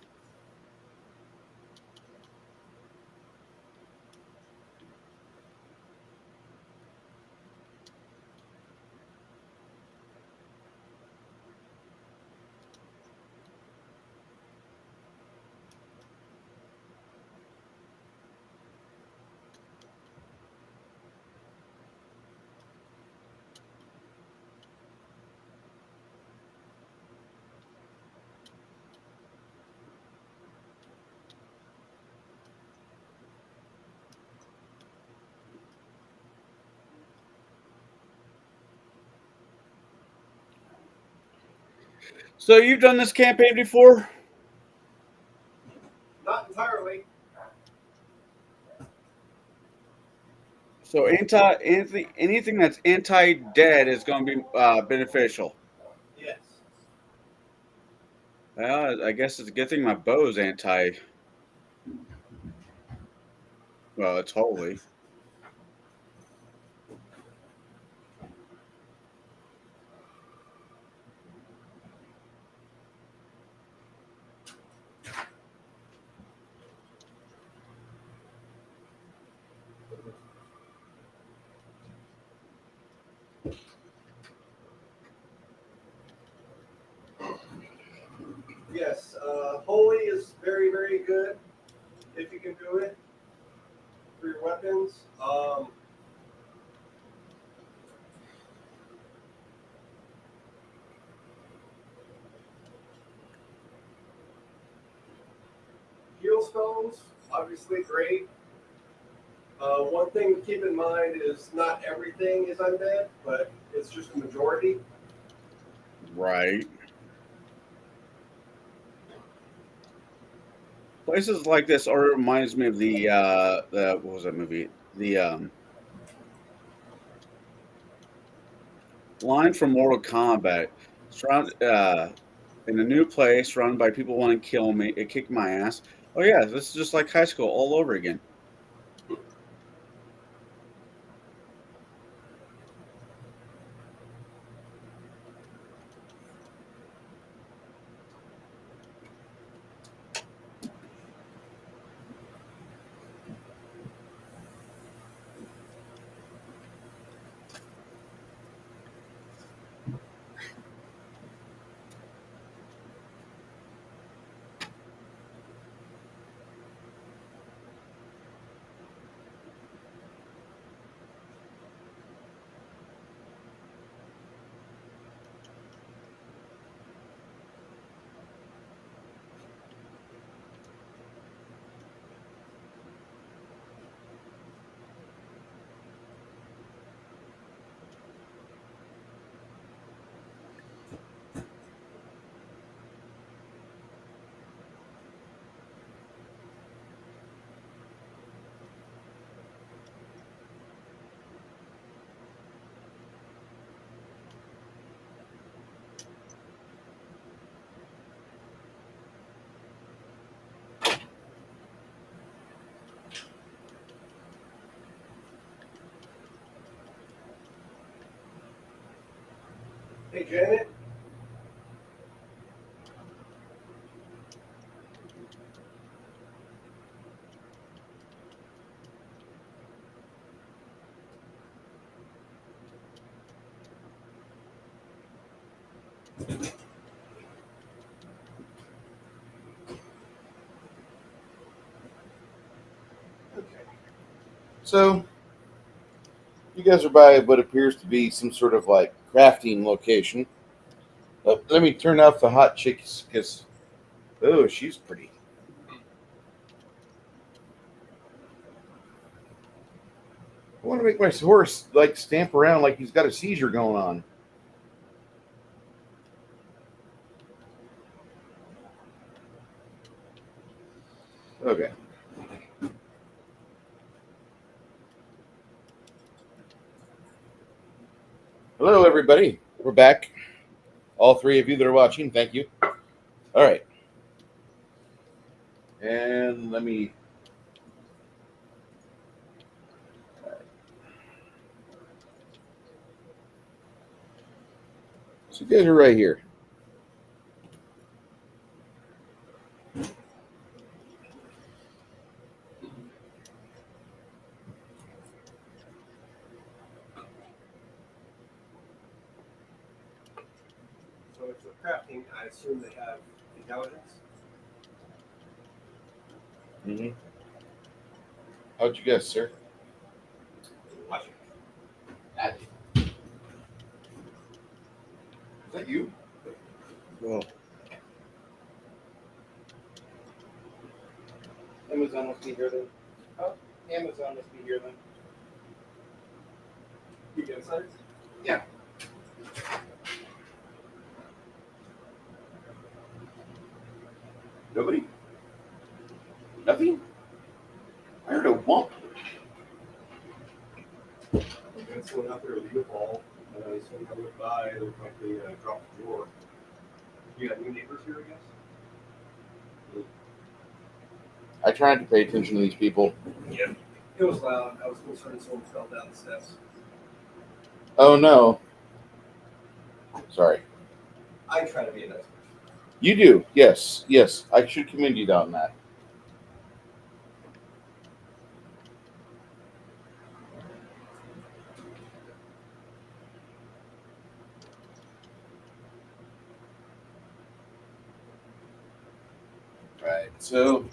So you've done this campaign before? Not entirely. So anything that's anti-dead is going to be beneficial. Yes. Well, I guess it's a good thing my bow is anti. Well, it's holy. Yes. Holy is very, very good if you can do it for your weapons. Heal stones, obviously great. One thing to keep in mind is not everything is undead, but it's just a majority. Right. Places like this are reminds me of the what was that movie? The line from Mortal Kombat. In a new place, surrounded by people wanting to kill me, it kicked my ass. Oh yeah, this is just like high school all over again. Hey, Janet. So, you guys are by what appears to be some sort of like crafting location. Oh, let me turn off the hot chicks because, oh, she's pretty. I want to make my horse like stamp around like he's got a seizure going on. Okay. Hello, everybody. We're back. All three of you that are watching, thank you. All right. And let me. So you guys are right here. So if they're crafting, I assume they have intelligence. Mm-hmm. How'd you guess, sir? Watch it. Is that you? Well, Amazon must be here then. Oh, Amazon must be here then. You get insights? Yeah. Nobody? Nothing? I heard a whomp. And someone out there with a ball. Someone I went by, it looked like they dropped the drawer. You got new neighbors here, I guess? I tried to pay attention to these people. Yeah. It was loud. I was concerned someone fell down the steps. Oh no. Sorry. I try to be a nice person. You do. Yes. Yes. I should commend you on that. Right. So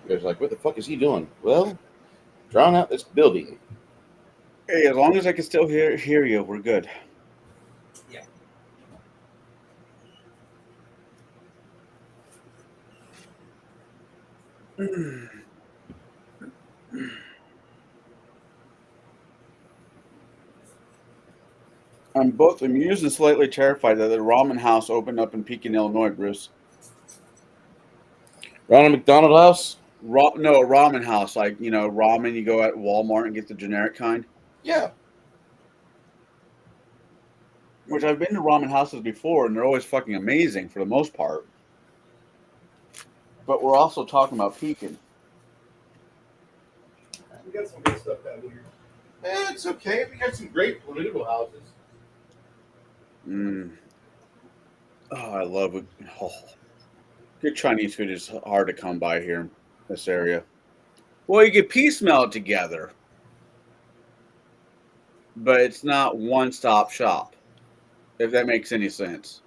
you guys are like, what the fuck is he doing? Well, drawing out this building. hey, as long as I can still hear you, we're good. Yeah. I'm both amused and slightly terrified that the ramen house opened up in Pekin, Illinois, Bruce. Ronald McDonald House? No, a ramen house. Like, you know, ramen you go at Walmart and get the generic kind. Yeah. Which I've been to ramen houses before, and they're always fucking amazing for the most part. But we're also talking about Pekin. We got some good stuff down here. It's okay. We got some great political houses. Mm. Oh, I love it. Oh. Good Chinese food is hard to come by here in this area. Well, you can piecemeal it together, but it's not one-stop shop, if that makes any sense.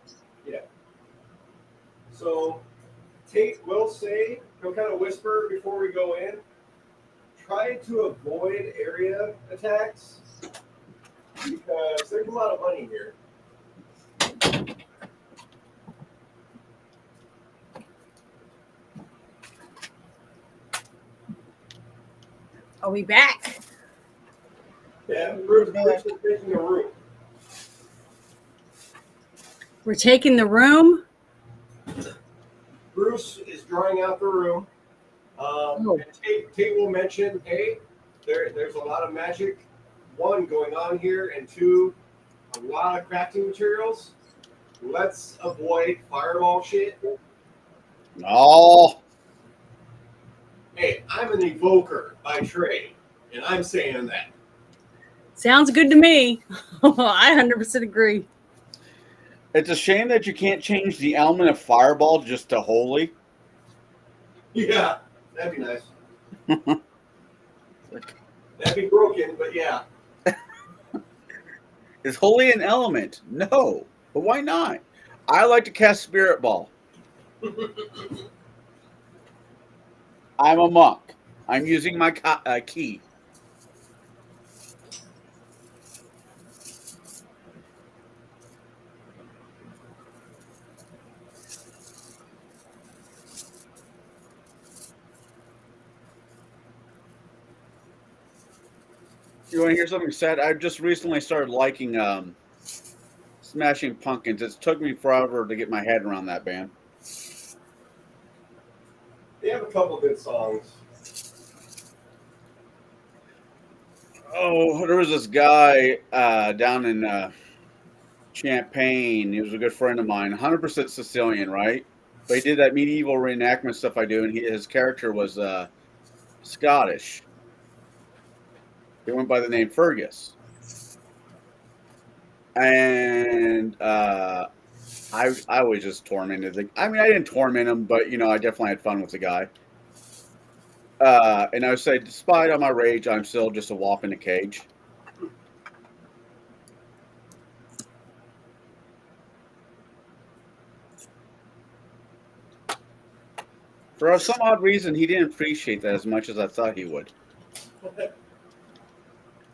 Yeah. So Tate will say, he'll kind of whisper before we go in, try to avoid area attacks because there's a lot of money here. Are we back? Yeah, Bruce is taking a room. We're taking the room. Bruce is drawing out the room. And Tate will mention, hey, there's a lot of magic, one, going on here, and two, a lot of crafting materials. Let's avoid fireball shit. Oh, Hey, I'm an evoker by trade, and I'm saying that. Sounds good to me. I 100% agree. it's a shame that you can't change the element of fireball just to holy. Yeah, that'd be nice. That'd be broken, but yeah. Is holy an element? No, but why not? I like to cast spirit ball. I'm a monk. I'm using my key. You want to hear something sad? I've just recently started liking Smashing Pumpkins. It took me forever to get my head around that band. They have a couple good songs. Oh, there was this guy down in Champaign. He was a good friend of mine, 100% Sicilian, right? But he did that medieval reenactment stuff I do, and his character was Scottish. He went by the name Fergus. And I was just tormented. I mean, I didn't torment him, but, I definitely had fun with the guy. And I would say, despite all my rage, I'm still just a whop in a cage. For some odd reason, he didn't appreciate that as much as I thought he would.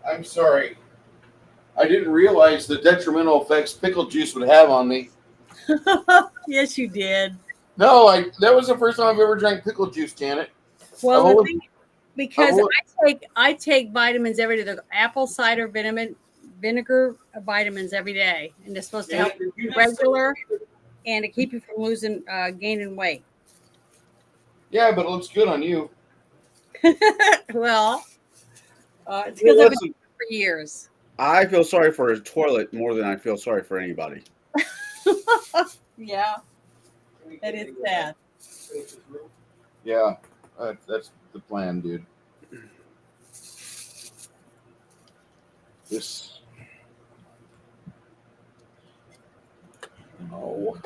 I'm sorry. I didn't realize the detrimental effects pickle juice would have on me. Yes, you did. No, that was the first time I've ever drank pickle juice, Janet. Well, the thing, because I take vitamins every day. The apple cider vinegar vitamins every day, and they're supposed to help you regular and to keep you from gaining weight. Yeah, but it looks good on you. Well, it's because I've been doing it for years. I feel sorry for his toilet more than I feel sorry for anybody. Yeah, that is sad. Yeah, that's the plan, dude. This. No.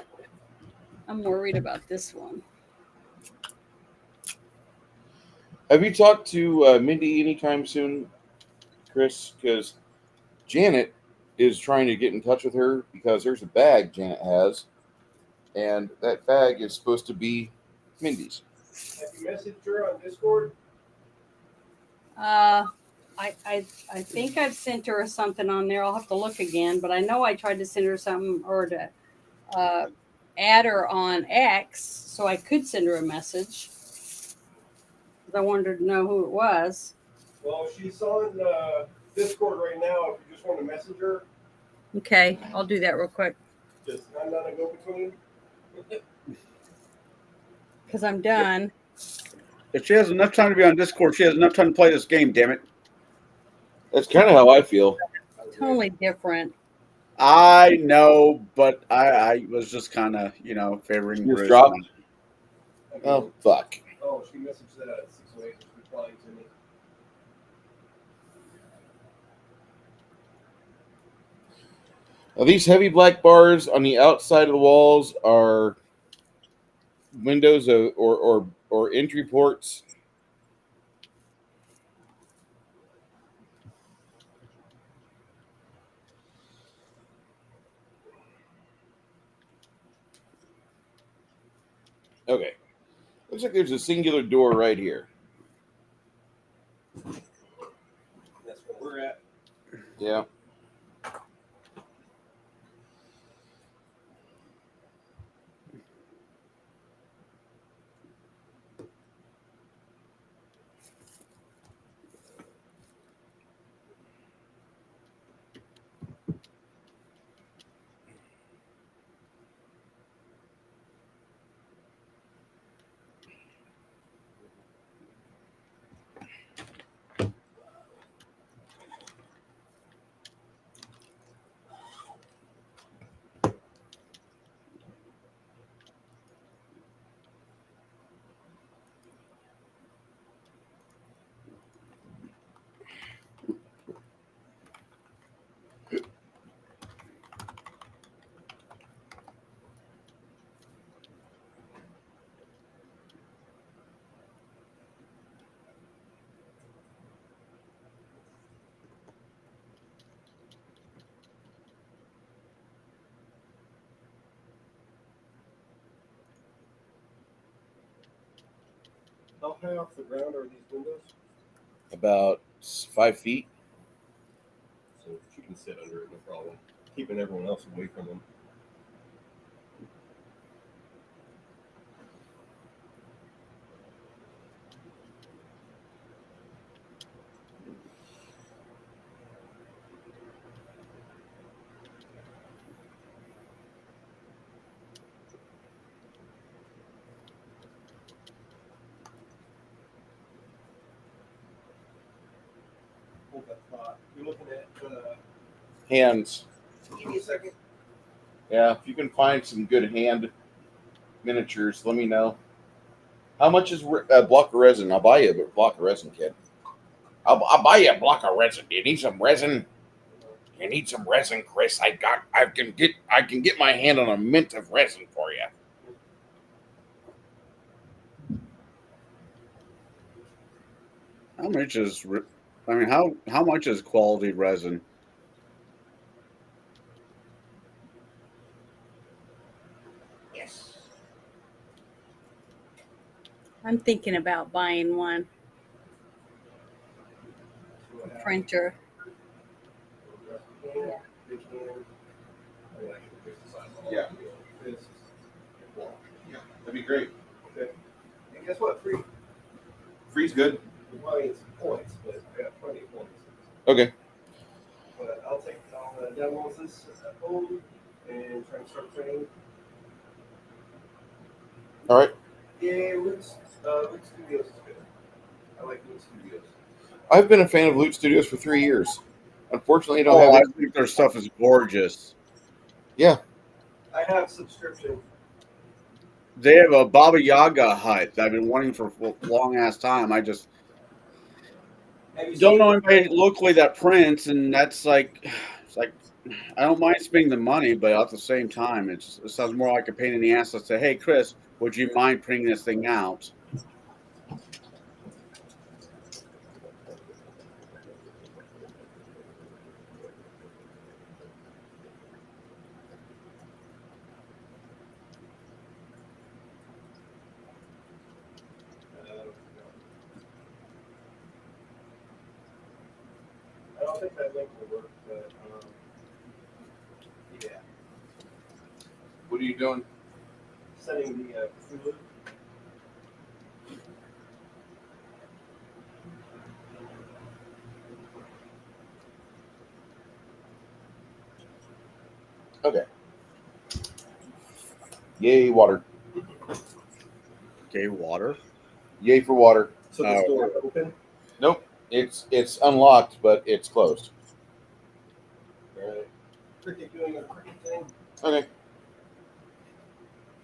I'm worried about this one. Have you talked to Mindy anytime soon, Chris? Because Janet is trying to get in touch with her because there's a bag Janet has, and that bag is supposed to be Mindy's. Have you messaged her on Discord? I think I've sent her something on there. I'll have to look again, but I know I tried to send her something or to add her on X so I could send her a message. I wanted to know who it was. Well, she's on Discord right now. If you just want to message her. Okay, I'll do that real quick. Just I'm not a go-between. Because I'm done. If she has enough time to be on Discord, she has enough time to play this game, damn it. That's kind of how I feel. Totally different. I know, but I was just kind of, favoring Just Bruce. dropped. Oh, fuck. Oh, she messaged that 608 replying to me. Now, these heavy black bars on the outside of the walls are windows or entry ports. Okay. Looks like there's a singular door right here. That's where we're at. Yeah. How high off the ground are these windows? About 5 feet. So she can sit under it, no problem. Keeping everyone else away from them. Hold that thought. You're looking at. Hands. Give me a second. Yeah, if you can find some good hand miniatures, let me know. How much is a block of resin? I'll buy you a block of resin, kid. I'll buy you a block of resin. Do you need some resin? You need some resin, Chris? I can get my hand on a mint of resin for you. How much is? I mean, how much is quality resin? Yes. I'm thinking about buying one. A printer. Yeah. That'd be great. Okay. And guess what? Free. Free's good. Well, it's points, but I got plenty of points. Okay. But I'll demo this at home and try and start training. All right. Yeah, Loot Studios is good. I like Loot Studios. I've been a fan of Loot Studios for 3 years. Unfortunately, I don't Oh, have I it. think their stuff is gorgeous. Yeah. I have subscription. They have a Baba Yaga hut that I've been wanting for a long ass time. I just Have you don't seen know anybody locally that prints, and that's like, it's like, I don't mind spending the money, but at the same time, it sounds more like a pain in the ass to say, "Hey, Chris, would you mind printing this thing out?" I don't think that link will work, but yeah. What are you doing? Sending the Cthulhu. Okay. Yay, water. Okay, water. Yay for water. So this door open. Nope. It's unlocked, but it's closed. Right. Cricket doing a cricket thing. Okay.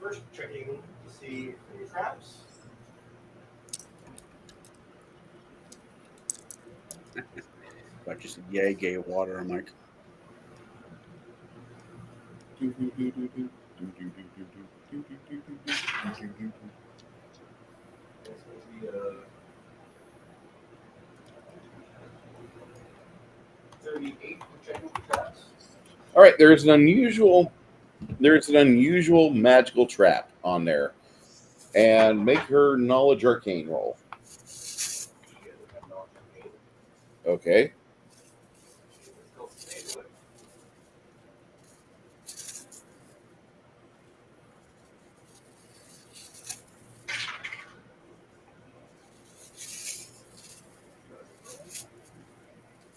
First checking to see any traps. But just yay, gay water. I'm like, That's going to be 38 for checking for traps. All right, there's an unusual magical trap on there, and make her knowledge arcane roll. She doesn't have knowledge arcane. Okay. Let's go into it.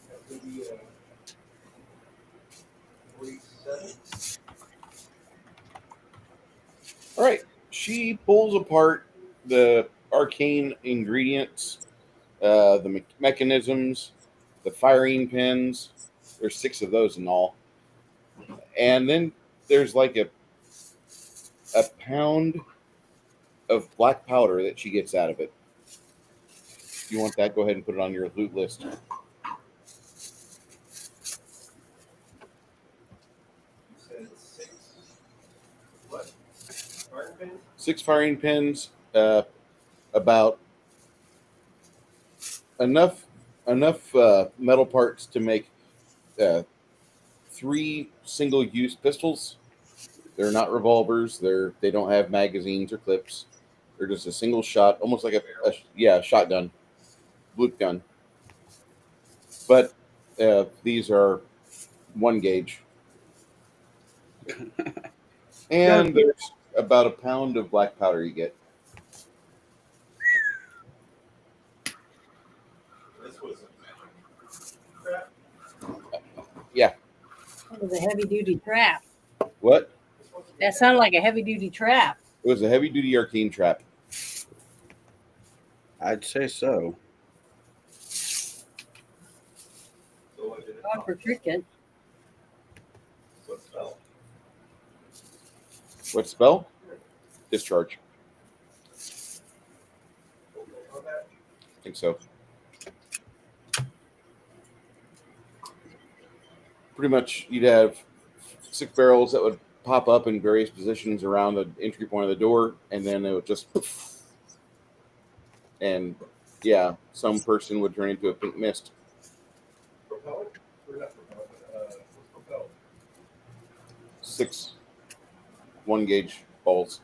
That's going to be 47. All right. She pulls apart the arcane ingredients, the mechanisms, the firing pins. There's 6 of those in all, and then there's like a pound of black powder that she gets out of it. If you want that, go ahead and put it on your loot list. You said 6. What? Iron pins? 6 firing pins, about enough metal parts to make 3 single-use pistols. They're not revolvers. They don't have magazines or clips. They're just a single shot, almost like a shotgun, loop gun. But these are 1 gauge. And there's about a pound of black powder you get. This was a crap. That was a heavy duty trap. What? That sounded like a heavy duty trap. It was a heavy-duty arcane trap. I'd say so. So what did it God for cricket. What spell? What spell? Discharge. Combat? I think so. Pretty much, you'd have 6 barrels that would pop up in various positions around the entry point of the door, and then it would just poof. And yeah, some person would turn into a pink mist. Propellant? Or not propellant, but what's propellant? 6 1-gauge balls.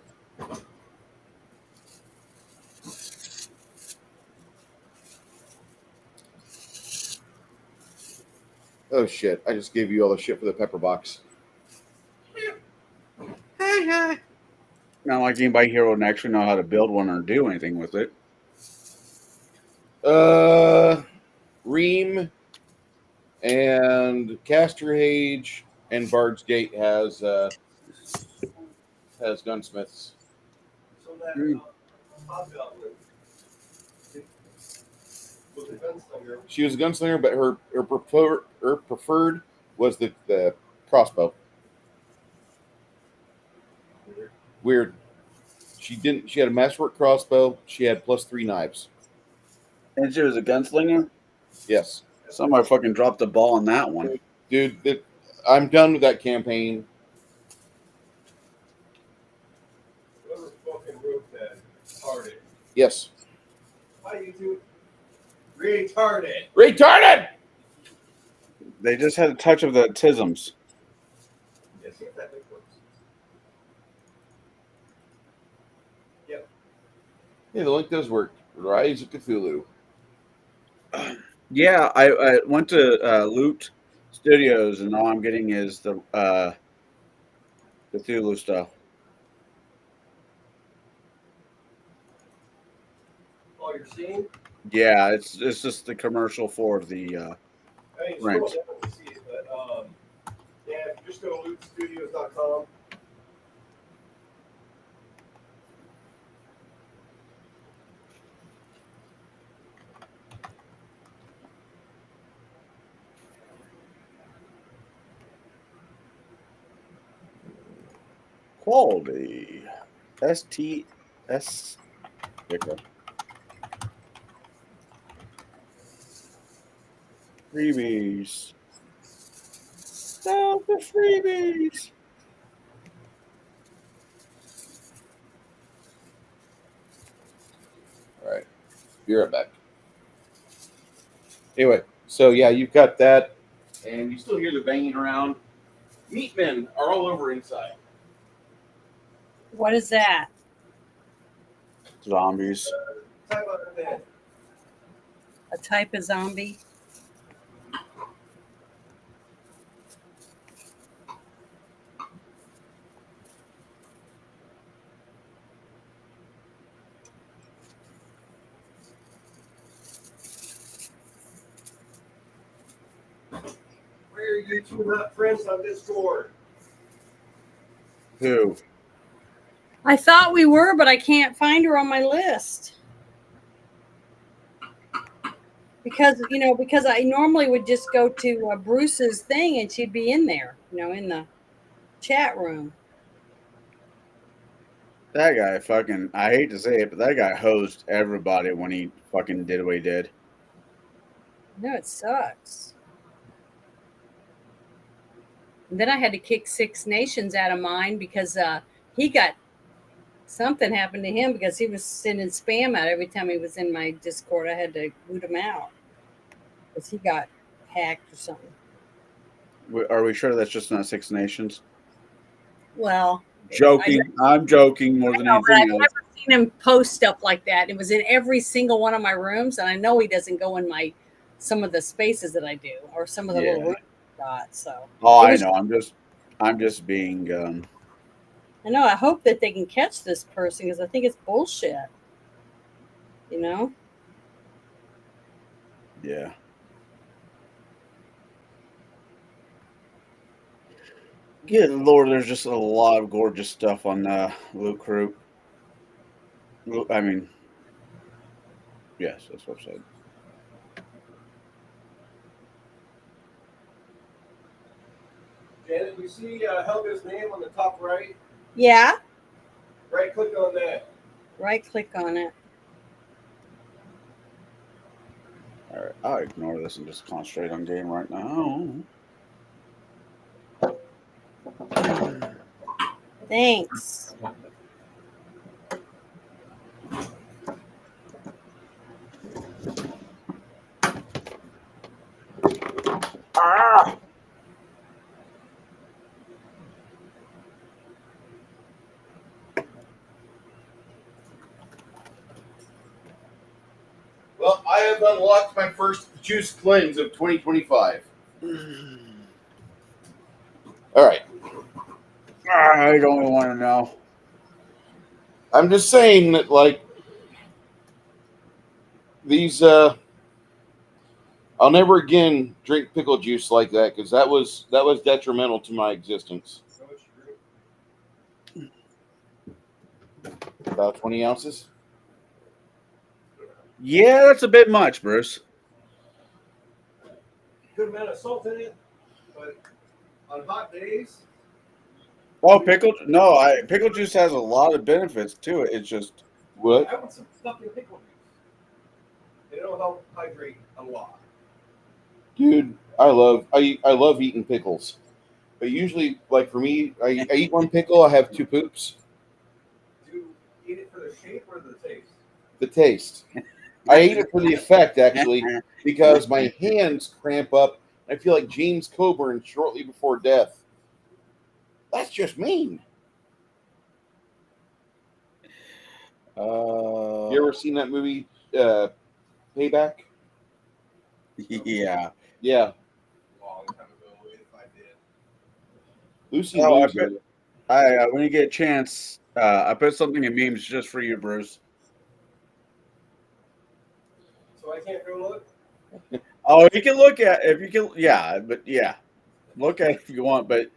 Oh shit, I just gave you all the shit for the pepper box. Not like anybody here would actually know how to build one or do anything with it. Ream and Casterhage and Bard's Gate has gunsmiths. So that hobgoblin was a gunslinger. She was a gunslinger, but her preferred was the crossbow. Weird. She had a masterwork crossbow. She had +3 knives. And she was a gunslinger? Yes. Somebody fucking dropped the ball on that one. Dude, I'm done with that campaign. Whoever fucking wrote that, retarded. Yes. Hi, YouTube. Retarded. Retarded! They just had a touch of the tisms. Yeah, see if that thing works. Yep. Yeah, the link does work. Rise of Cthulhu. Yeah, I went to Loot Studios, and all I'm getting is the Cthulhu stuff. All you're seeing? Yeah, it's just the commercial for the I mean, Right. still definitely see it, but yeah, if you just go to lootstudios.com. quality. STS. Okay. Freebies. Stop the freebies. Be right back. Anyway, so yeah, you've got that, and you still hear the banging around. Meat men are all over inside. What is that? Zombies. Type on that. A type of zombie? Where are you two not friends on Discord? Who? I thought we were, but I can't find her on my list. Because I normally would just go to Bruce's thing and she'd be in there, in the chat room. That guy fucking, I hate to say it, but that guy hosed everybody when he fucking did what he did. No, it sucks. And then I had to kick Six Nations out of mine because he got something happened to him because he was sending spam out every time he was in my Discord. I had to boot him out because he got hacked or something. Are we sure that's just not Six Nations? Well, Joking. I'm joking more than anything I've else. never seen him post stuff like that. It was in every single one of my rooms, and I know he doesn't go in some of the spaces that I do or some of the little rooms I got. So I know. I'm just being. I know. I hope that they can catch this person because I think it's bullshit. Yeah. Good Lord, there's just a lot of gorgeous stuff on Loot Crew. I mean, yes, that's what I said. Janet, you see Helga's name on the top right? Yeah. Right click on that. Right click on it. All right, I'll ignore this and just concentrate on game right now. Thanks. Ah! Well, I have unlocked my first juice cleanse of 2025. All right. I don't want to know. I'm just saying that, like, these, I'll never again drink pickle juice like that because that was detrimental to my existence. So much fruit. About 20 ounces. Yeah, that's a bit much, Bruce. Good amount of salt in it, but on hot days, Oh, pickle juice has a lot of benefits to it. It's just What? I want some fucking pickle juice. It'll help hydrate a lot. Dude, I love eating pickles. But usually, like for me, I eat one pickle, I have two poops. Do you eat it for the shape or the taste? The taste. I eat it for the effect, actually, because my hands cramp up. I feel like James Coburn shortly before death. That's just mean. You ever seen that movie, Payback? yeah. Yeah. Long time ago, if I did. Lucy Oh, Liu's in it. when you get a chance, I put something in memes just for you, Bruce. So I can't go look? Oh, you can look at if you can, yeah, but yeah, look at it if you want, but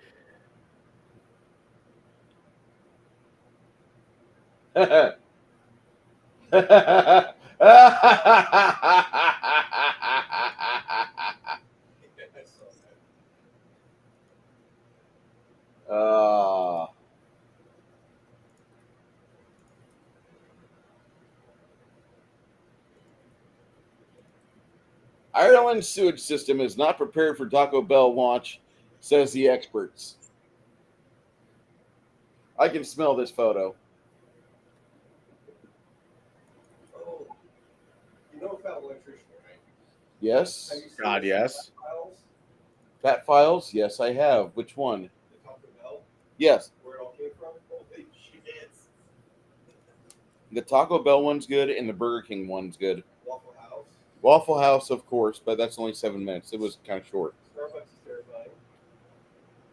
uh, Ireland's sewage system is not prepared for Taco Bell launch, says the experts. I can smell this photo. Oh. Yes. Have you seen God, the yes. files? Fat Files? Yes, I have. Which one? The Taco Bell, Yes. where it all came from? Holy shit. The Taco Bell one's good and the Burger King one's good. Waffle House. Waffle House, of course, but that's only 7 minutes. It was kind of short. Starbucks is terrifying.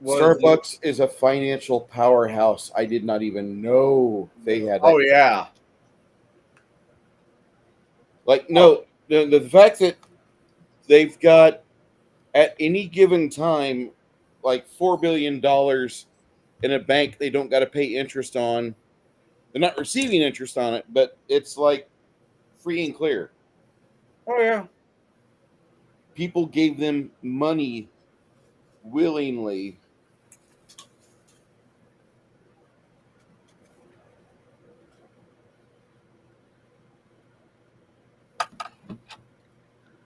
Starbucks is a financial powerhouse. I did not even know they had that. Oh yeah. Like, no, the fact that they've got at any given time like $4 billion in a bank they don't got to pay interest on. They're not receiving interest on it, but it's like free and clear. Oh yeah. People gave them money willingly.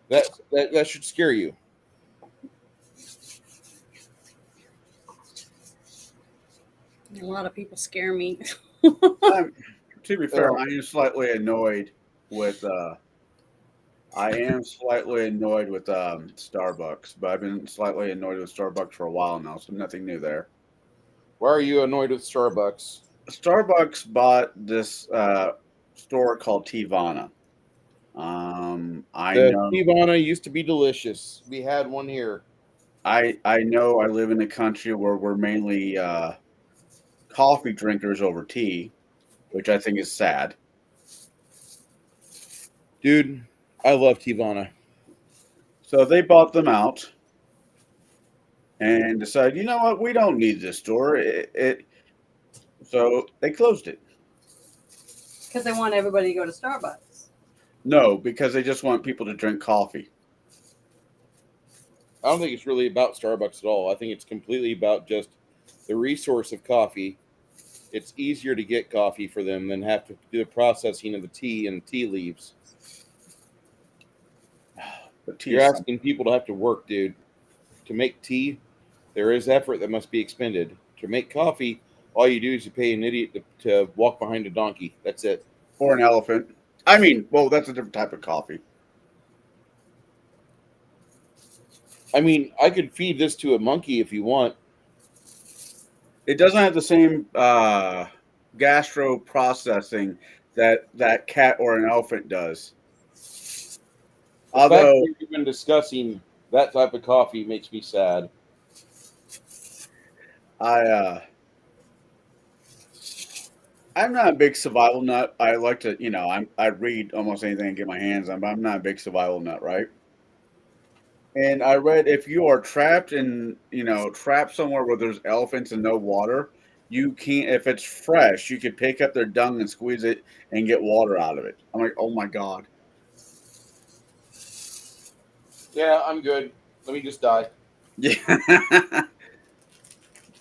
That should scare you. A lot of people scare me. To be fair, Oh. I am slightly annoyed with Starbucks, but I've been slightly annoyed with Starbucks for a while now, so nothing new there. Why are you annoyed with Starbucks? Starbucks bought this store called Tivana. I The know Tivana used to be delicious. We had one here. I know I live in a country where we're mainly coffee drinkers over tea, which I think is sad. Dude, I love Tivana. So they bought them out and decided, you know what, we don't need this store. So they closed it. Because they want everybody to go to Starbucks. No, because they just want people to drink coffee. I don't think it's really about Starbucks at all. I think it's completely about just the resource of coffee. It's easier to get coffee for them than have to do the processing of the tea and tea leaves. But tea You're is asking people to have to work, dude. To make tea, there is effort that must be expended. To make coffee, all you do is you pay an idiot to walk behind a donkey. That's it. or an elephant. I mean, well, that's a different type of coffee. I mean, I could feed this to a monkey if you want. It doesn't have the same gastro processing that cat or an elephant does. The fact Although that you've been discussing that type of coffee makes me sad. I'm not a big survival nut. I like to, I read almost anything I get my hands on, but I'm not a big survival nut, right? And I read if you are trapped trapped somewhere where there's elephants and no water, you can't. If it's fresh, you can pick up their dung and squeeze it and get water out of it. I'm like, oh my god. Yeah, I'm good. Let me just die. Yeah.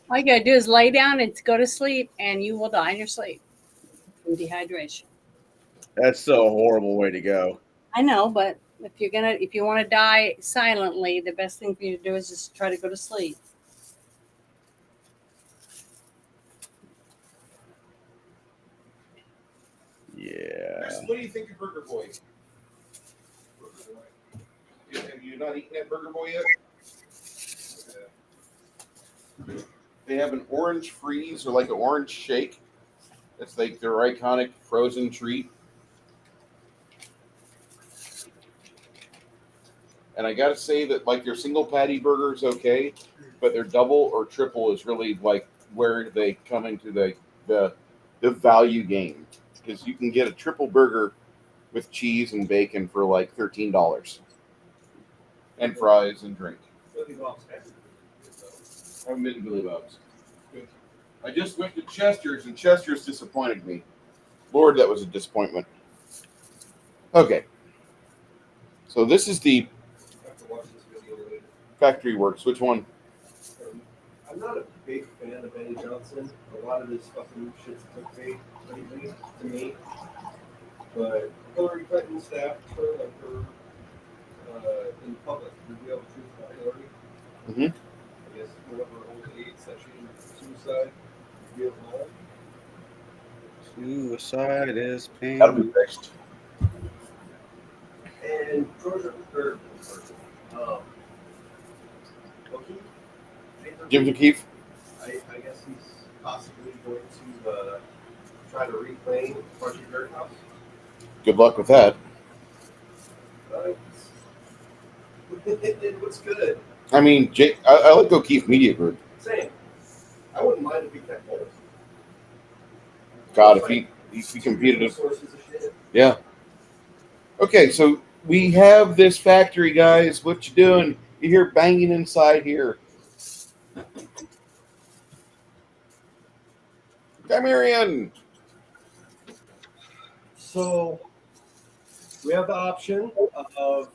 All you gotta do is lay down and go to sleep, and you will die in your sleep from dehydration. That's a horrible way to go. I know, but if you want to die silently, the best thing for you to do is just try to go to sleep. Yeah. Chris, what do you think of Burger Boy? Have you not eaten that Burger Boy yet? They have an orange freeze or like an orange shake. That's like their iconic frozen treat. And I gotta say that like their single patty burger is okay, but their double or triple is really like where they come into the value game, because you can get a triple burger with cheese and bacon for like $13 and fries and drink. I haven't been to Billy Bob's. I just went to Chester's and Chester's disappointed me. Lord, that was a disappointment. Okay. So this is the Factory Works. Which one? I'm not a big fan of Benny Johnson. A lot of this fucking shit's clickbait lately to me. But Hillary Clinton staff her like her in public revealed the truth about Hillary. Mm-hmm. I guess whatever old age that she suicide revealed all. Suicide is pain. That'll be fixed. And And Georgia, O'Keefe, Jim O'Keefe. I guess he's possibly going to try to reclaim Marcy Dirt House. Good luck with that. It looks good. I mean, I like O'Keefe Media Group. Same. I wouldn't mind if he kept both. God, if he competed, yeah. Okay, so we have this factory, guys. What you doing? You hear banging inside here. Come here in. So we have the option of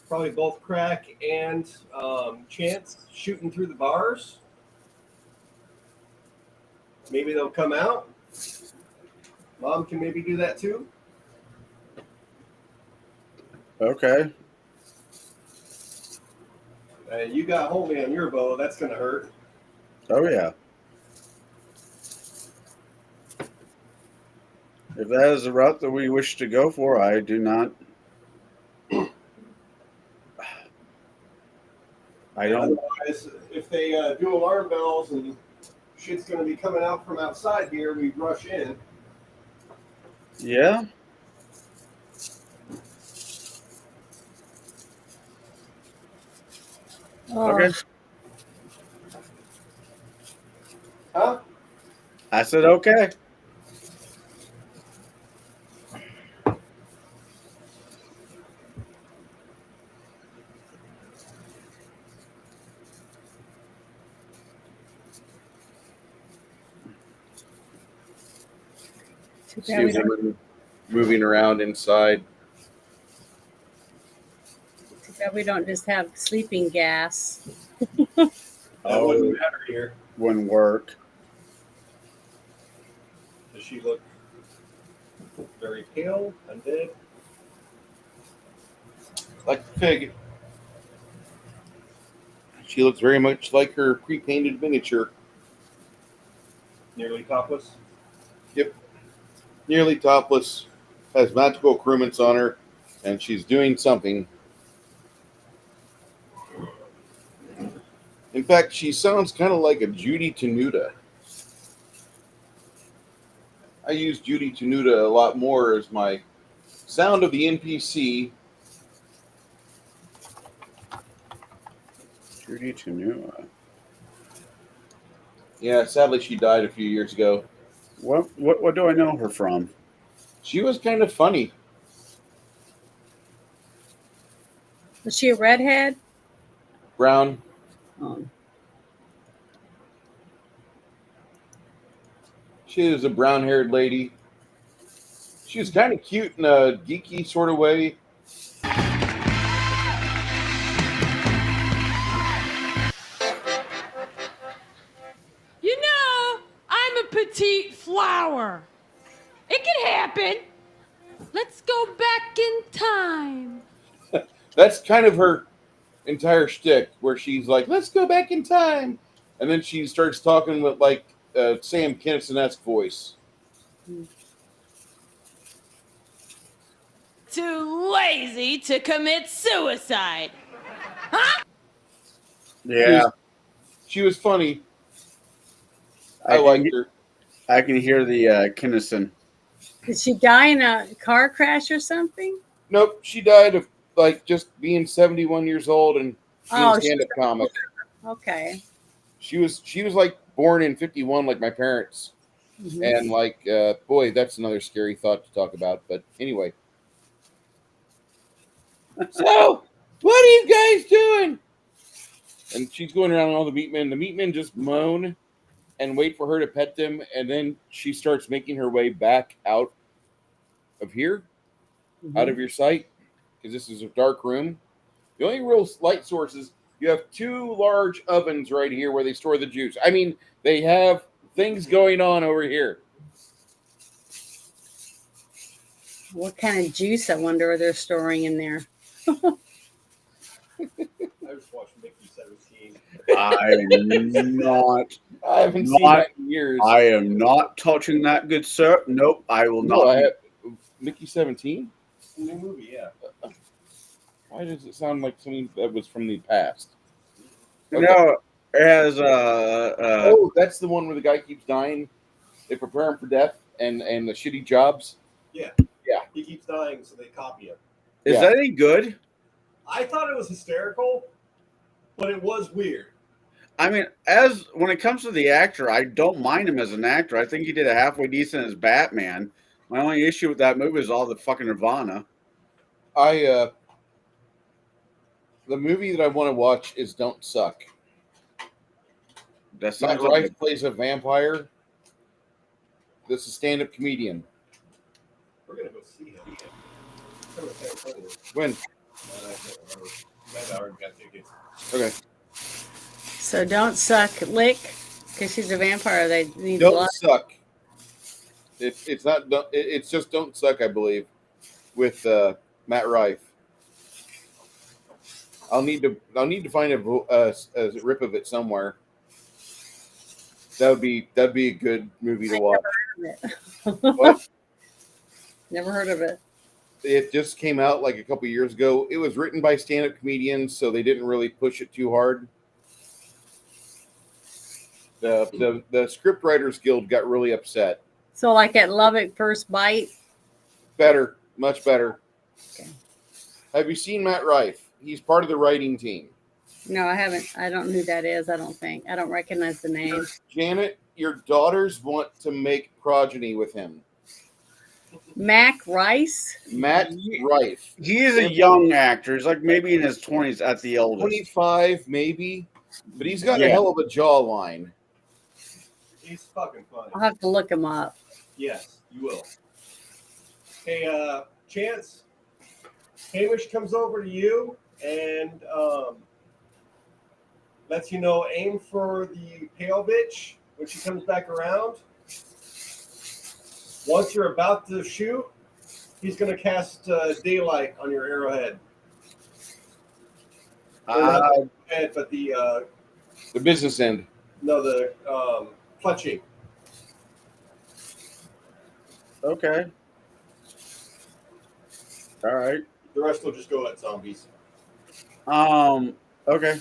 probably both Crack and Chance shooting through the bars. Maybe they'll come out. Mom can maybe do that too. Okay. You got Holy on your bow. That's going to hurt. Oh, yeah. If that is the route that we wish to go for, I do not. I don't. Otherwise, if they do alarm bells and shit's going to be coming out from outside here, we rush in. Yeah. Oh, Okay. Huh? I said okay. too See bad we a don't, woman moving around inside. too bad we don't just have sleeping gas. That Oh, wouldn't matter here. wouldn't work. Does she look very pale and dead? Like a pig. She looks very much like her pre-painted miniature. Nearly topless? Nearly topless, has magical accoutrements on her, and she's doing something. In fact, she sounds kind of like a Judy Tenuta. I use Judy Tenuta a lot more as my sound of the NPC. Judy Tenuta. Yeah, sadly, she died a few years ago. What do I know her from? She was kind of funny. Was she a redhead? Brown. Oh. She is a brown-haired lady. She was kind of cute in a geeky sort of way. You know, I'm a petite flower. It can happen. Let's go back in time. That's kind of her entire shtick, where she's like, "Let's go back in time," and then she starts talking with like Sam Kinison-esque voice. Too lazy to commit suicide. Yeah, She was funny. I liked her. I can hear the Kinnison. Did she die in a car crash or something? Nope, she died of like just being 71 years old and being Oh, a stand-up comic. Okay. She was like born in 51, like my parents, Mhm. and like boy, that's another scary thought to talk about. But anyway, so what are you guys doing? And she's going around all the meatmen. The meatmen just moan and wait for her to pet them, and then she starts making her way back out of here, out of your sight, because this is a dark room. The only real light sources, you have two large ovens right here where they store the juice. I mean, they have things going on over here. What kind of juice, I wonder, they're storing in there? I just watched Mickey 17. I am not. I haven't seen that in years. I am not touching that, good sir. Nope, I will No, not. I have Mickey 17. a new movie, yeah. Why does it sound like something that was from the past? Okay. No, it has Oh, that's the one where the guy keeps dying. They prepare him for death and the shitty jobs. He keeps dying, so they copy him. is yeah. that any good? I thought it was hysterical, but it was weird. I mean, as when it comes to the actor, I don't mind him as an actor. I think he did a halfway decent as Batman. My only issue with that movie is all the fucking Nirvana. The movie that I want to watch is Don't Suck. That Matt sounds like Rife plays a vampire. This is a stand-up comedian. We're gonna go see him. Come to San Antonio. When? I can't remember. Matt already got tickets. Okay. So don't suck lick because she's a vampire. They need Don't blood. Suck. It's not. It's just Don't Suck, I believe, with Matt Rife. I'll need to find a rip of it somewhere. That'd be a good movie to watch. What? Never heard of it. It just came out like a couple years ago. It was written by stand-up comedians, so they didn't really push it too hard. The Scriptwriters Guild got really upset. So like at Love at First Bite. Better, much better. Okay. Have you seen Matt Rife? He's part of the writing team. No, I haven't. I don't know who that is. I don't think. I don't recognize the name. Janet, your daughters want to make progeny with him. Mac Rice. Matt Rife. he is a young actor. He's like maybe in his 20s at the oldest. 25, maybe. But he's got a Yeah. hell of a jawline. He's fucking funny. I'll have to look him up. Yes, you will. Hey, Chance, Hamish comes over to you and lets you know aim for the pale bitch when she comes back around. Once you're about to shoot, he's going to cast daylight on your arrowhead. Or not the head, but the business end. clutching. Okay. All right. The rest will just go at zombies. Okay.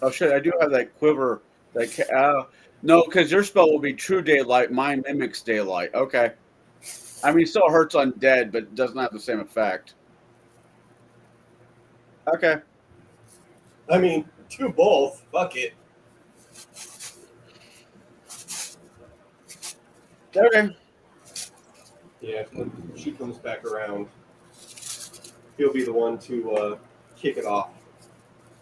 Oh shit! I do have that quiver. No, because your spell will be true daylight. Mine mimics daylight. Okay. I mean, it still hurts undead, but it doesn't have the same effect. Okay. I mean, do both. Fuck it. Okay. Yeah, when she comes back around, he'll be the one to kick it off.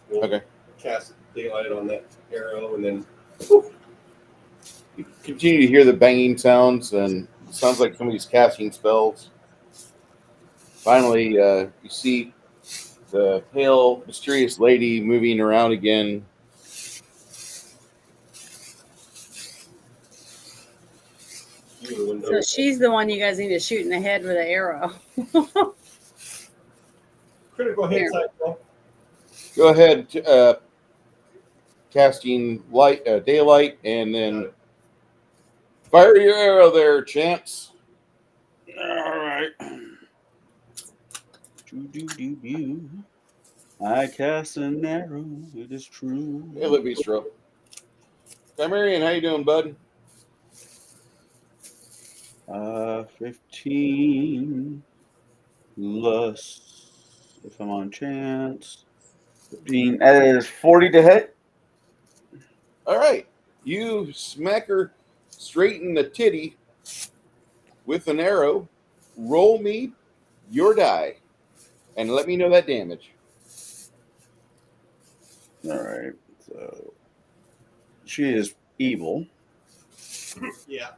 We'll Okay. cast daylight on that arrow, and then You continue to hear the banging sounds, and it sounds like somebody's casting spells. Finally, you see the pale, mysterious lady moving around again. So she's the one you guys need to shoot in the head with an arrow. critical hit cycle. Go ahead, casting light, daylight, and then fire your arrow there, Chance. All right. I cast an arrow. It is true. Hey, look, Bistro. Marion, how you doing, bud? 15 plus if I'm on chance. 15. That is 40 to hit. All right. You smack her straight in the titty with an arrow. Roll me your die and let me know that damage. All right. So she is evil. Yeah.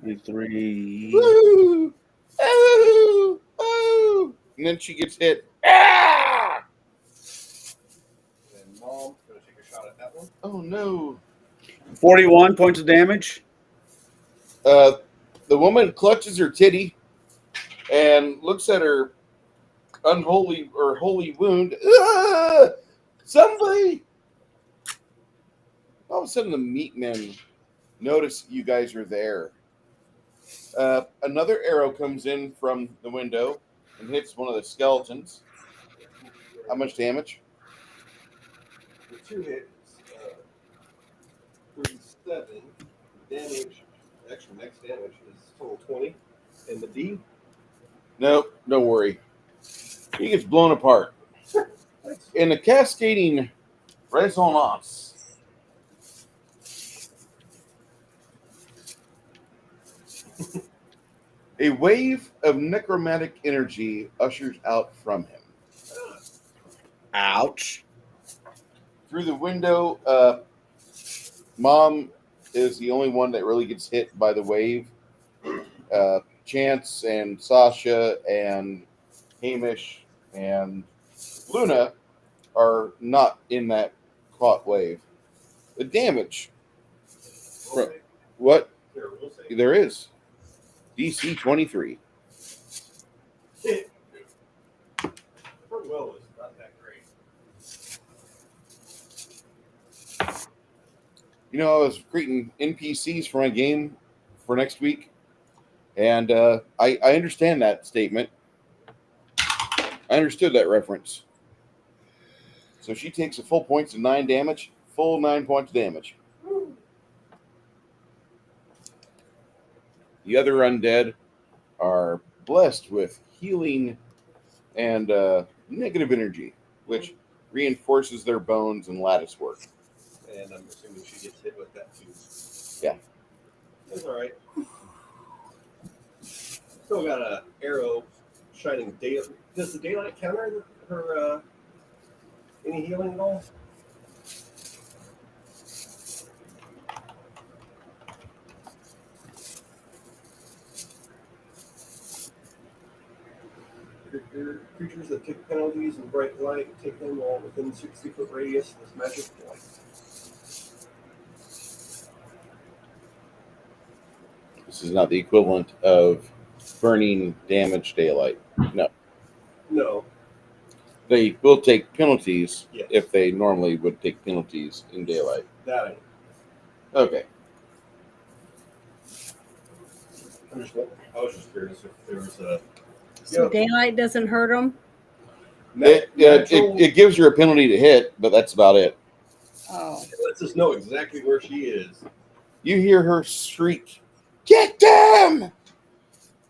23. Woo! Oh! Oh! And then she gets hit. Ah! And Mom's gonna take a shot at that one. Oh no. 41 points of damage. The woman clutches her titty and looks at her unholy or holy wound. Ah! Somebody! All of a sudden, the meat men notice you guys are there. Another arrow comes in from the window and hits one of the skeletons. How much damage? The 2 hits, 37 damage. Actually, max damage is total 20. And the D? Nope, don't worry. He gets blown apart. In a cascading resonance, a wave of necromantic energy ushers out from him. Ouch. Through the window, Mom is the only one that really gets hit by the wave. Chance and Sasha and Hamish and Luna are not in that caught wave. The damage. What? There is. DC 23. Her will is not that great. You know, I was creating NPCs for my game for next week, and I understand that statement. I understood that reference. So she takes a full points of 9 damage, full 9 points of damage. The other undead are blessed with healing and negative energy, which reinforces their bones and lattice work. And I'm assuming she gets hit with that too. Yeah. That's all right. Still got a arrow shining daylight. Does the daylight counter her any healing at all? Creatures that take penalties in bright light take them all within 60-foot radius of this magic point. This is not the equivalent of burning damage daylight. No. No. They will take penalties Yes. if they normally would take penalties in daylight. That I know. Okay. I was just curious if there was a. So daylight doesn't hurt them? It gives her a penalty to hit, but that's about it. Oh. It lets us know exactly where she is. You hear her shriek, "Get them!"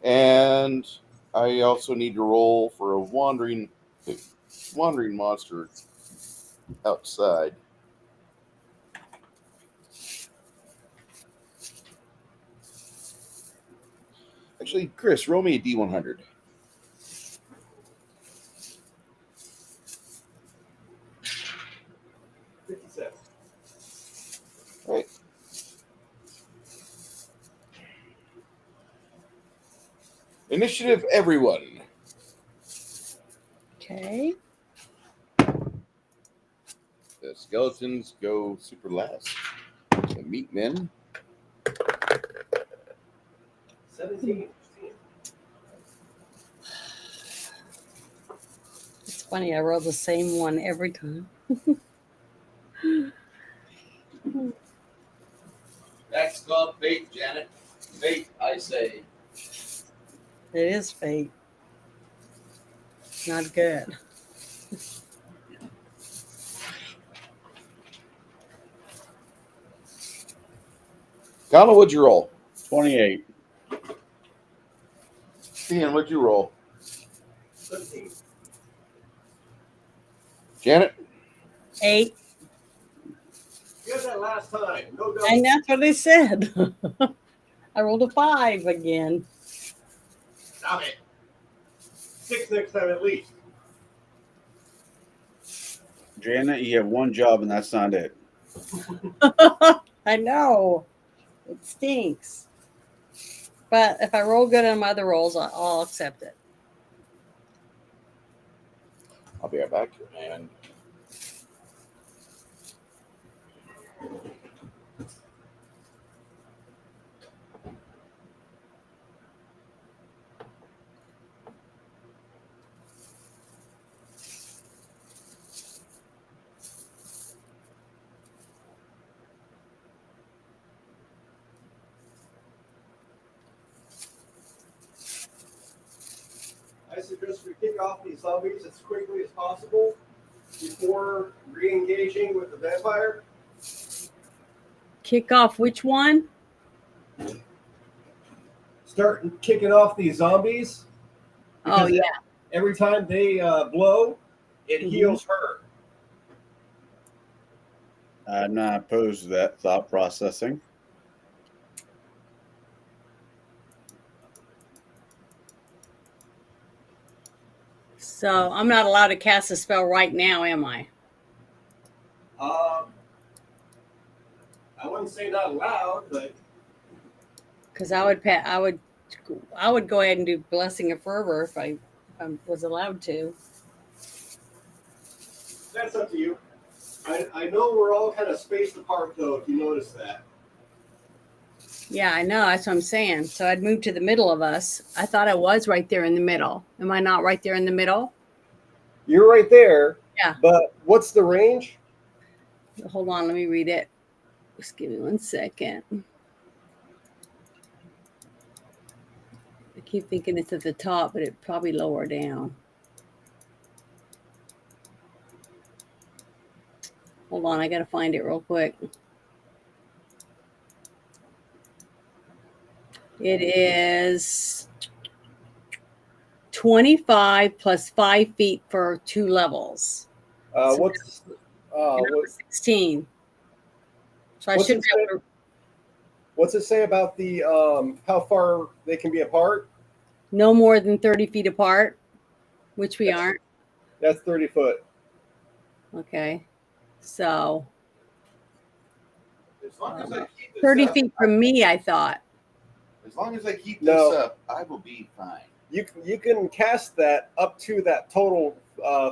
And I also need to roll for a wandering monster outside. Actually, Chris, roll me a D100. Right. Initiative, everyone. Okay. The skeletons go super last. The meat men. 17. It's funny, I roll the same one every time. That's called fate, Janet. Fate, I say. It is fate. Not good. Connell, what'd you roll? 28. Ian, what'd you roll? 17. Janet? 8. You got that last time. No doubt. And that's what they said. I rolled a 5 again. Stop it. 6 next time at least. Janet, you have one job, and that's not it. I know. It stinks. But if I roll good on my other rolls, I'll accept it. I'll be right back. And suggest we kick off these zombies as quickly as possible before re-engaging with the vampire. Kick off which one? Start kicking off these zombies. Oh, because yeah. Every time they blow, it heals her. I'm not opposed to that thought processing. So I'm not allowed to cast a spell right now, am I? I wouldn't say not allowed, but Because I would go ahead and do Blessing of Fervor if I was allowed to. that's up to you. I know we're all kind of spaced apart, though, if you notice that. Yeah, I know. That's what I'm saying. So I'd move to the middle of us. I thought I was right there in the middle. Am I not right there in the middle? You're right there. Yeah. But what's the range? Hold on. Let me read it. Just give me 1 second. I keep thinking it's at the top, but it probably lower down. Hold on. I got to find it real quick. It is 25 plus 5 feet for 2 levels. So What's and I was 16. So I What's should it be able to. What's it say about the how far they can be apart? No more than 30 feet apart, which we aren't. That's 30 foot. Okay. So As long as I keep this 30 up, feet from me, I thought. As long as I keep No. this up, I will be fine. You can cast that up to that total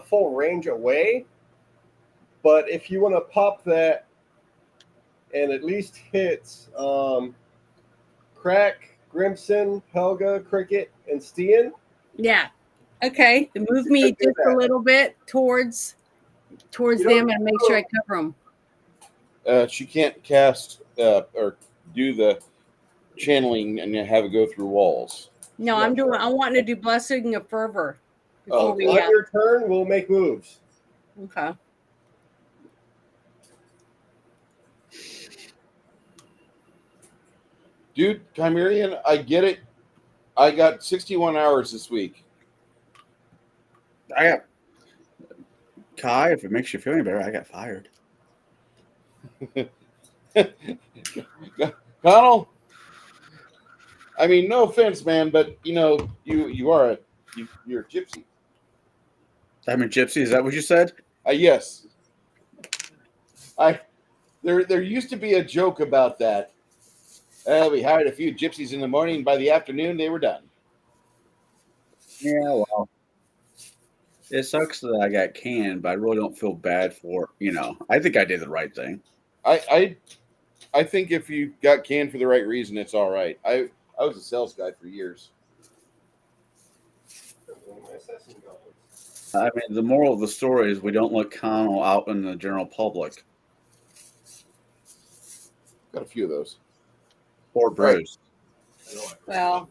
full range away, but if you want to pop that and at least hit Crack, Grimson, Helga, Cricket, and Stian. Yeah. Okay. Move me just a little bit towards them and make sure I cover them. She can't cast or do the channeling and have it go through walls. No, I'm wanting to do Blessing of Fervor before we. On your turn, we'll make moves. Okay. Dude, Chimerian, I get it. I got 61 hours this week. I got Kai. If it makes you feel any better, I got fired. Connell, I mean, no offense, man, but you're a gypsy. I'm a gypsy. Is that what you said? Yes. There used to be a joke about that. We hired a few gypsies in the morning. By the afternoon, they were done. Yeah, well, it sucks that I got canned, but I really don't feel bad for I think I did the right thing. I think if you got canned for the right reason, it's all right. I was a sales guy for years. I mean, the moral of the story is we don't let Connell out in the general public. Got a few of those. Or Bruce. Well,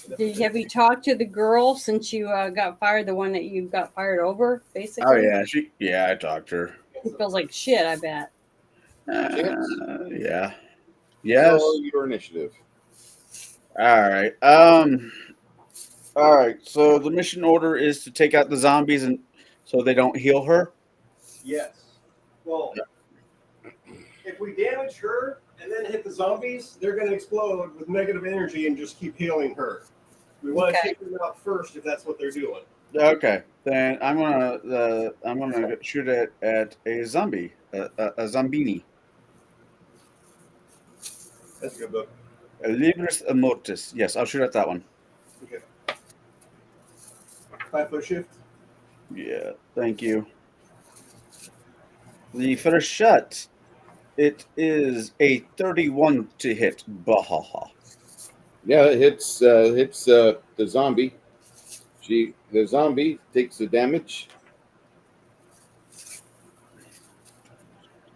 have you talked to the girl since you got fired? The one that you got fired over, basically. Oh yeah, I talked to her. It feels like shit. I bet. Yeah. Yes. So your initiative. All right. All right. So the mission order is to take out the zombies, and so they don't heal her. Yes. Well, if we damage her and then hit the zombies, they're going to explode with negative energy and just keep healing her. We want to take them out first if that's what they're doing. Okay. Then I'm gonna shoot it at a zombie, a zombini. That's a good book. Libris Mortis. Yes, I'll shoot at that one. Okay. 5 foot shift. Yeah, thank you. The first shot, it is a 31 to hit. Bahaha. Yeah, it hits the zombie. The zombie takes the damage.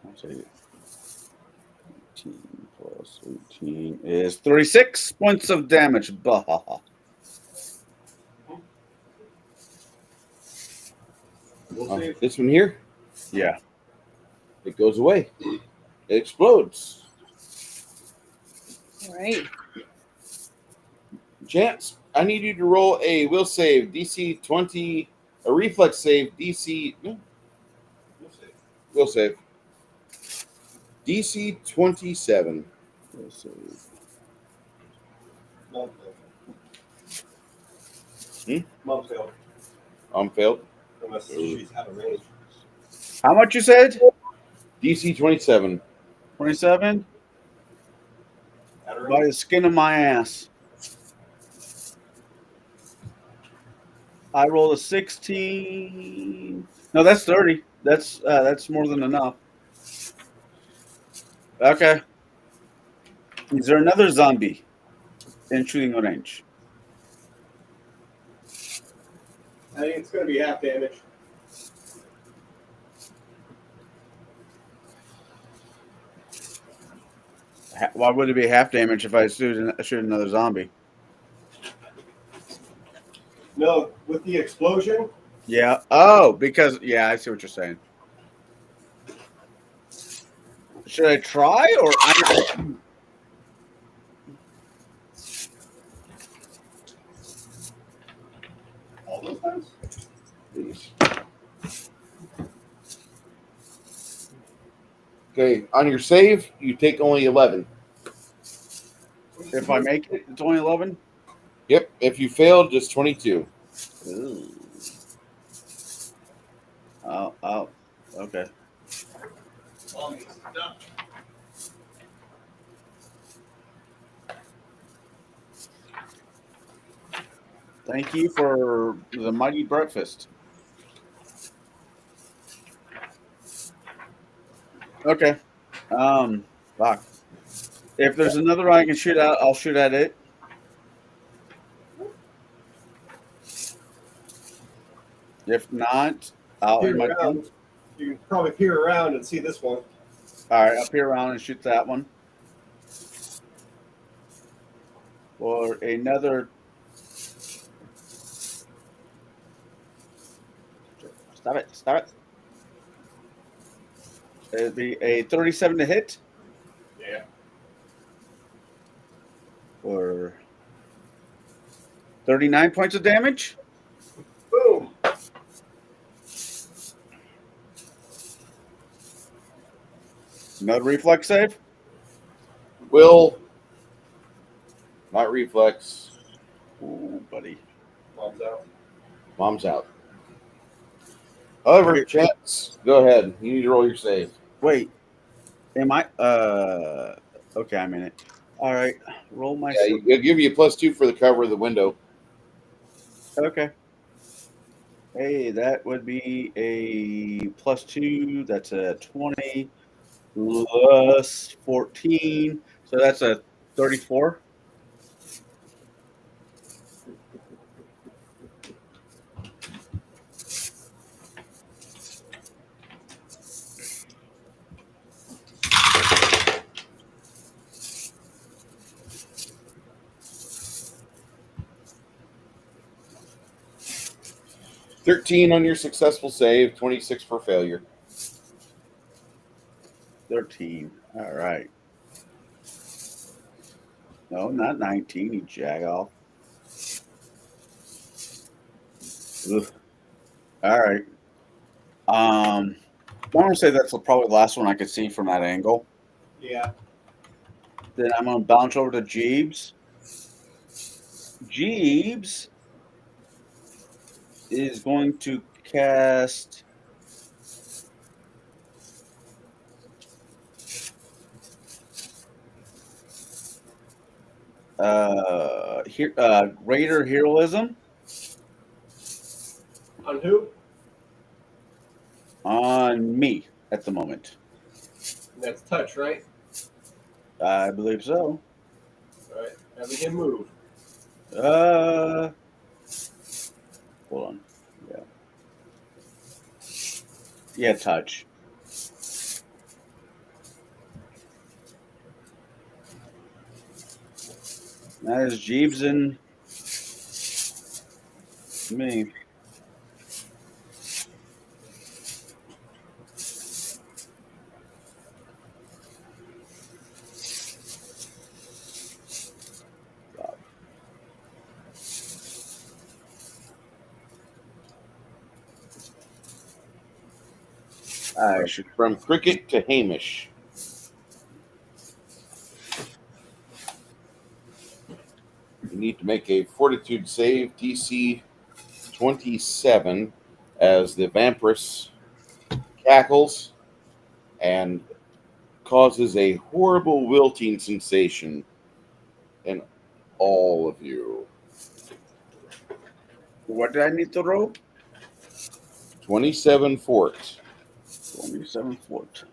I'll take it. 18 plus 18 is 36 points of damage. Bahaha. We'll see. This one here, Yeah. it goes away. It explodes. All right. Chance, I need you to roll a will save DC 20, a reflex save DC. No, We'll see. will save DC 27. Let's see. Mom Hmm? failed. Mom failed. Failed. Unless she's out of range. How much you said? DC 27. 27? Out of By range. the skin of my ass. I rolled a 16. No, that's 30. That's more than enough. Okay. Is there another zombie in shooting range? I think it's going to be half damage. Why would it be half damage if I shoot another zombie? No, with the explosion. Yeah. Oh, because I see what you're saying. Should I try or All those times? Please. Okay, on your save, you take only 11. if I make it? It's only 11. Yep. If you fail, just 22. Ooh. Oh. Okay. Mommy's done. Thank you for the mighty breakfast. Okay. Fuck. If there's another I can shoot at, I'll shoot at it. If not, I'll end my turn. Around. You can probably peer around and see this one. All right, I'll peer around and shoot that one. Or another. Stop it. It'd be a 37 to hit. Yeah. Or 39 points of damage. Boom. Another reflex save. Will. Not reflex. Ooh, buddy. Mom's out. Mom's out. However, Chance, go ahead. You need to roll your save. Wait. Am I? Okay, I'm in it. All right. Roll my. Yeah, it'll give you a +2 for the cover of the window. Okay. Hey, that would be a +2. That's a 20 plus 14. So that's a 34. $13 on your successful save, 26 for failure. 13. All right. No, not 19. You jag off. Ugh. All right. I'm gonna say that's probably the last one I could see from that angle. Yeah. Then I'm gonna bounce over to Jeeves. Jeeves is going to cast Greater Heroism On who? on me at the moment. That's touch, right? I believe so. All right. Having him move. Hold on. Yeah, touch. That is Jeeves and me. From Cricket to Hamish. You need to make a Fortitude save, DC 27, as the Vampirus cackles and causes a horrible wilting sensation in all of you. What did I need to roll? 27 fort. 27 fort.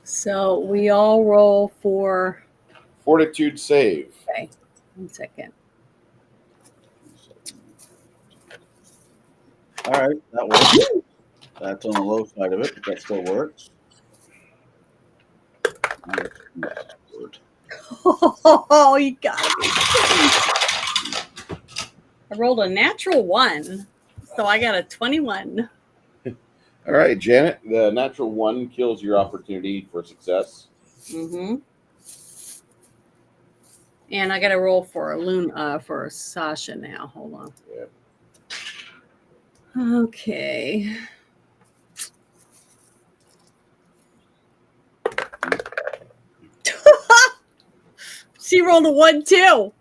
So we all roll for. Fortitude save. Okay, 1 second. All right, that works. That's on the low side of it, but that still works. Oh, you got me. I rolled a natural 1, so I got a 21. All right, Janet. The natural 1 kills your opportunity for success. Mm-hmm. And I got to roll for for Sasha now. Hold on. Yep. Okay. She rolled a 1 too.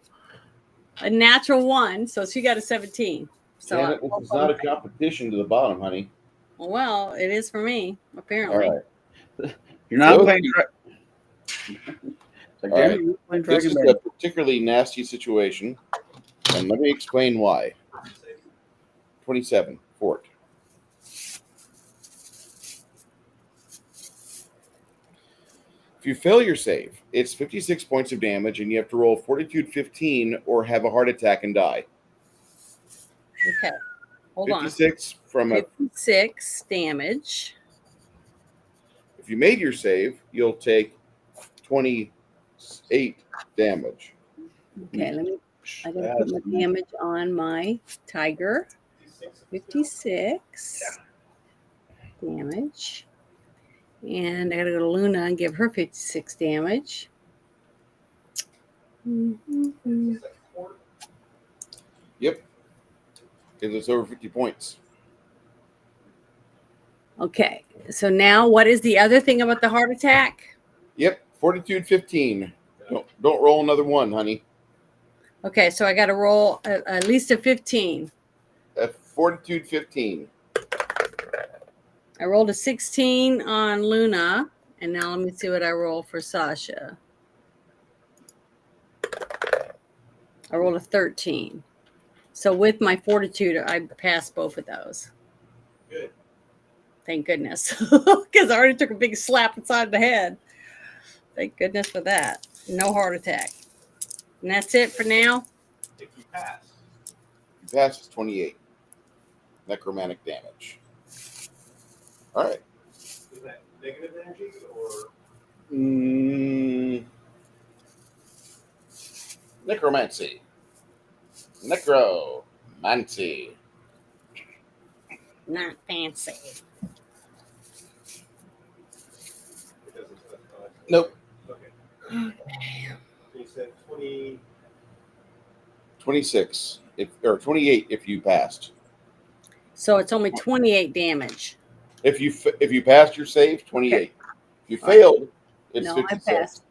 A natural 1, so she got a 17. So Janet, this is not a competition to the bottom, honey. well, it is for me, apparently. All right. You're not So- playing. All right. This is a particularly nasty situation, and let me explain why. 27 fort. If you fail your save, it's 56 points of damage, and you have to roll Fortitude 15 or have a heart attack and die. Okay. Hold on. 56 from a. 56 damage. If you made your save, you'll take 28 damage. Okay, I gotta put my damage on my tiger. 56 damage. And I gotta go to Luna and give her 56 damage. Mm-hmm. Yep. Because it's over 50 points. Okay, so now what is the other thing about the heart attack? Yep. Fortitude 15. Don't roll another 1, honey. Okay, so I got to roll at least a 15. Fortitude 15. I rolled a 16 on Luna, and now let me see what I roll for Sasha. I rolled a 13. So with my fortitude, I passed both of those. Good. Thank goodness, because I already took a big slap inside the head. Thank goodness for that. No heart attack. And that's it for now. If you pass. If you pass, it's 28 necromantic damage. All right. Is that negative energy or? Necromancy. Necromancy. Not fancy. Nope. Okay. You said 20. 26. Or 28 if you passed. So it's only 28 damage. If you passed your save, 28. Okay. If you failed, it's No, 56. I passed.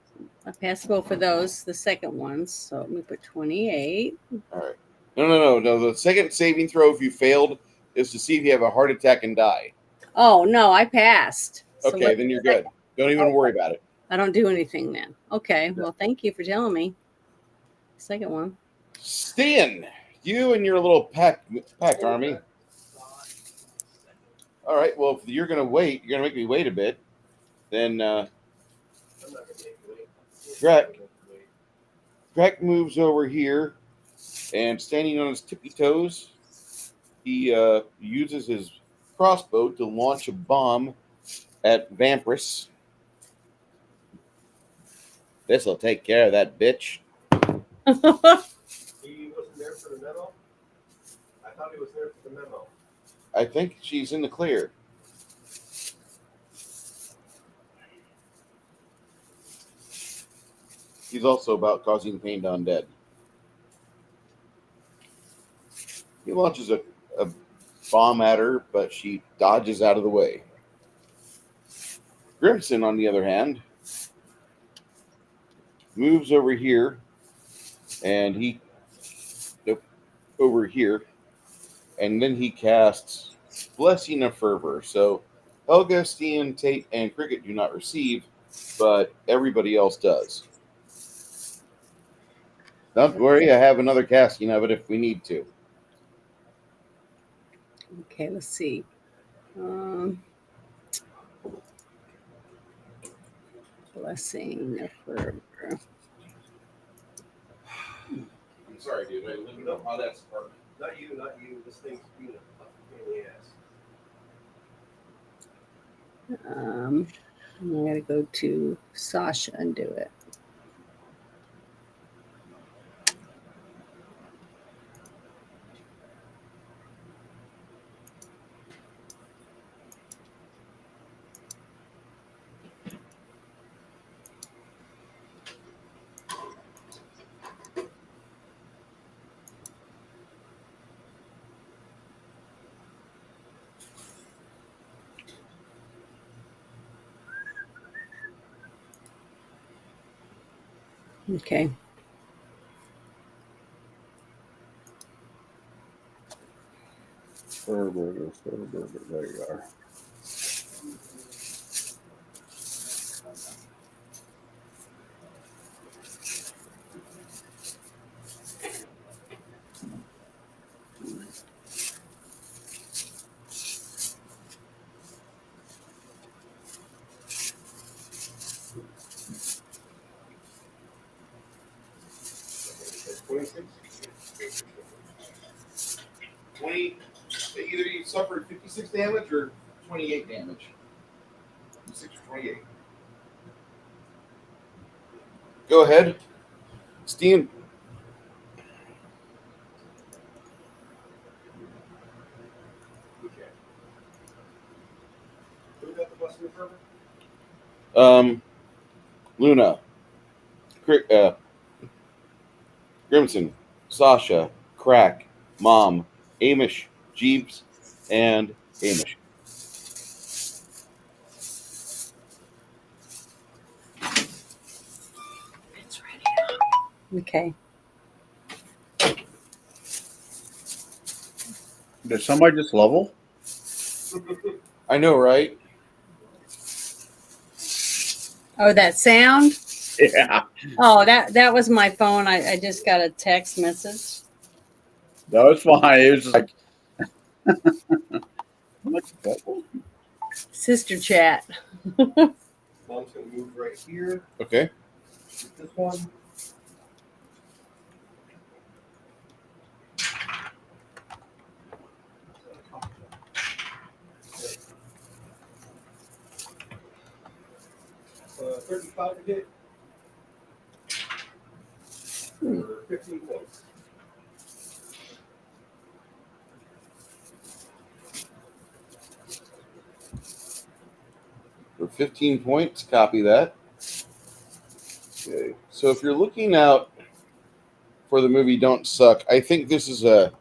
I passed both of those, the second ones. So let me put 28. All right. No. The second saving throw, if you failed, is to see if you have a heart attack and die. Oh, no, I passed. So Okay, then you're good. Don't even worry about it. I don't do anything then. Okay, well, thank you for telling me. Second one. Stan, you and your little pack army. All right, well, if you're going to wait, you're going to make me wait a bit, then I'm not going to make you wait. Correct. Greg moves over here, and standing on his tippy toes, he uses his crossbow to launch a bomb at Vampirus. This'll take care of that bitch. He wasn't there for the memo? I thought he was there for the memo. I think she's in the clear. He's also about causing pain to undead. He launches a bomb at her, but she dodges out of the way. Grimson, on the other hand, moves over here, and he over here, and then he casts Blessing of Fervor. So Helga, Steen, Tate, and Cricket do not receive, but everybody else does. Don't worry, I have another casting of it if we need to. Okay, let's see. Blessing of Fervor. I'm sorry, dude. Let me know how that's working. Not you, not you. This thing's being a fucking pain in the ass. I gotta go to Sasha and do it. Okay. Fervor. There you are. Either you suffered 56 damage or 28 damage. 56 or 28. Go ahead. Steen. Okay. Who got the Blessing of Fervor? Luna. Grimson. Sasha. Crack. Mom. Amish. Jeeves. And Amish. It's ready. Okay. Did somebody just level? I know, right? Oh, that sound? Yeah. Oh, that was my phone. I just got a text message. That was fine. It was just like, I'm like, what? Sister chat. Mom's gonna move right here. Okay. This one. Uh, 35 to hit. For 15 points. For 15 points, copy that. Okay. So if you're looking out for the movie Don't Suck, I think this is a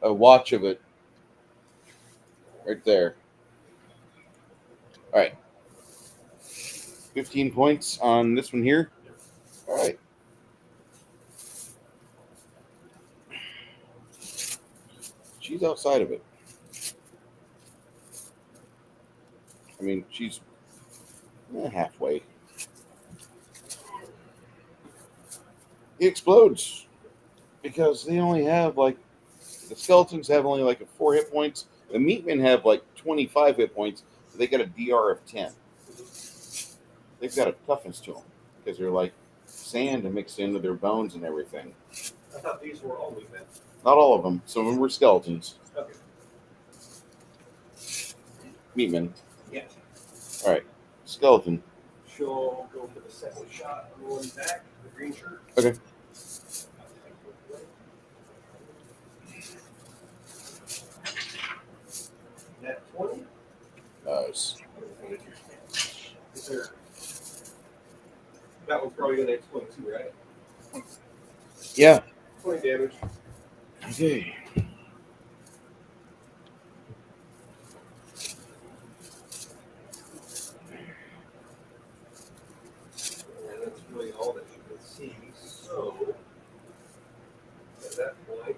watch of it right there. All right. 15 points on this one here. All right. She's outside of it. I mean, she's halfway. He explodes because they only have the skeletons have only 4 hit points. The meatmen have 25 hit points. So they got a DR of 10. They've got a toughness to them because they're like sand and mixed into their bones and everything. I thought these were all meatmen. Not all of them. Some of them were skeletons. Okay. Meatmen. Yeah. All right. Skeleton. She'll go for the second shot on the one back, the green shirt. Okay. Net 20. Nice. Yes, sir. That one's probably going to explode too, right? Yeah. 20 damage. Okay. all that you can see. So at that point,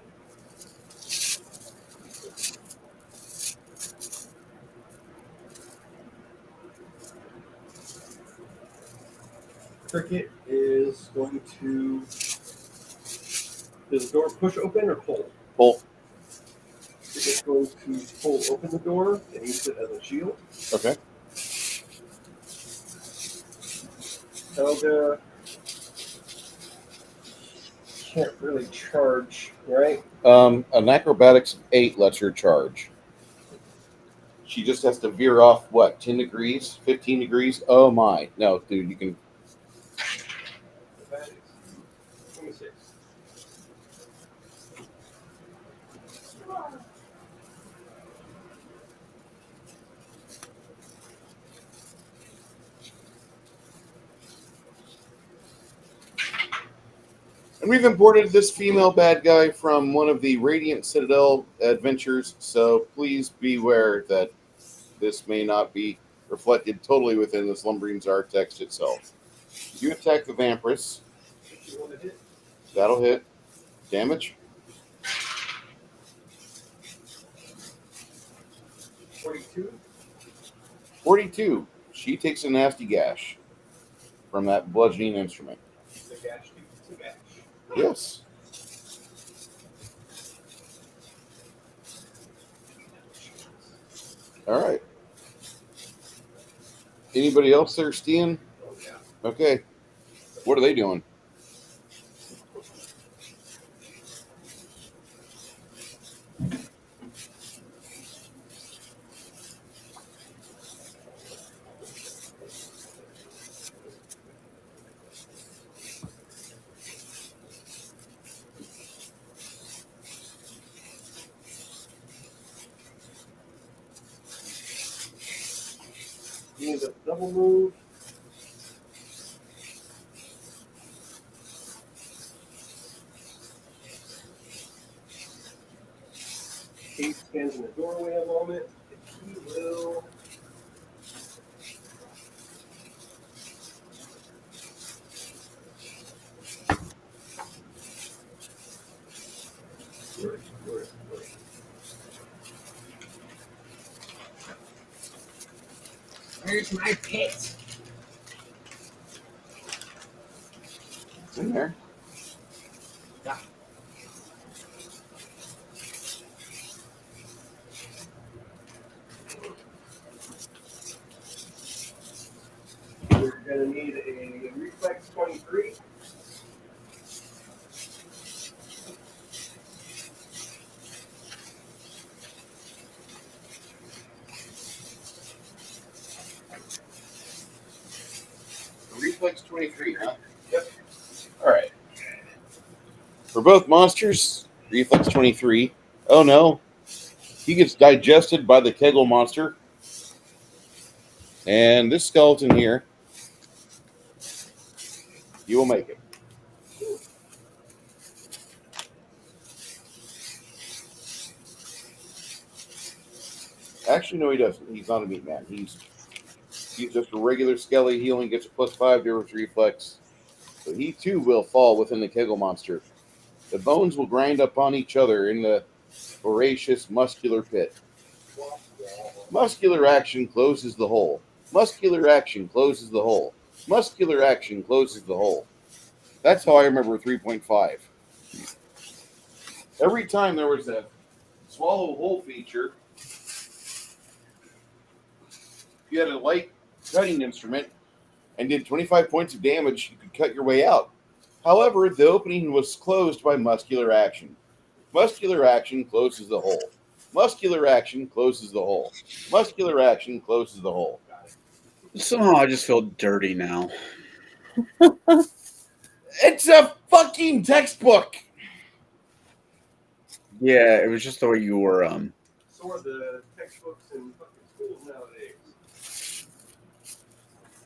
Cricket is going to. Does the door push open or pull? Pull. Cricket's going to pull open the door and use it as a shield. Okay. Helga can't really charge, right? An acrobatics of 8 lets her charge. She just has to veer off, what, 10 degrees? 15 degrees? Oh my. No, dude, you can. Acrobatics. 26. And we've imported this female bad guy from one of the Radiant Citadel adventures, so please beware that this may not be reflected totally within the Slumbering Czar text itself. You attack the Vampiress. You want to hit? That'll hit. Damage? 42. 42. She takes a nasty gash from that bludgeoning instrument. The gash to gash. Yes. All right. Anybody else there, Stian? Oh, yeah. Okay. What are they doing? You need a double move. Kate stands in the doorway a moment. He will. Where? Where's my pit? It's in there. Yeah. We're going to need a reflex 23. Reflex 23, huh? Yep. All right. For both monsters, reflex 23. Oh no. He gets digested by the Kegel monster. And this skeleton here, you will make it. Actually, no, he doesn't. He's not a meat man. He's just a regular skelly. He only gets a +5 to his reflex. So he too will fall within the Kegel monster. The bones will grind upon each other in the voracious muscular pit. Muscular action closes the hole. Muscular action closes the hole. Muscular action closes the hole. That's how I remember 3.5. Every time there was a swallow hole feature, if you had a light cutting instrument and did 25 points of damage, you could cut your way out. However, the opening was closed by muscular action. Muscular action closes the hole. Muscular action closes the hole. Muscular action closes the hole. Somehow I just feel dirty now. It's a fucking textbook. Yeah, it was just the way you were. So are the textbooks in fucking schools nowadays.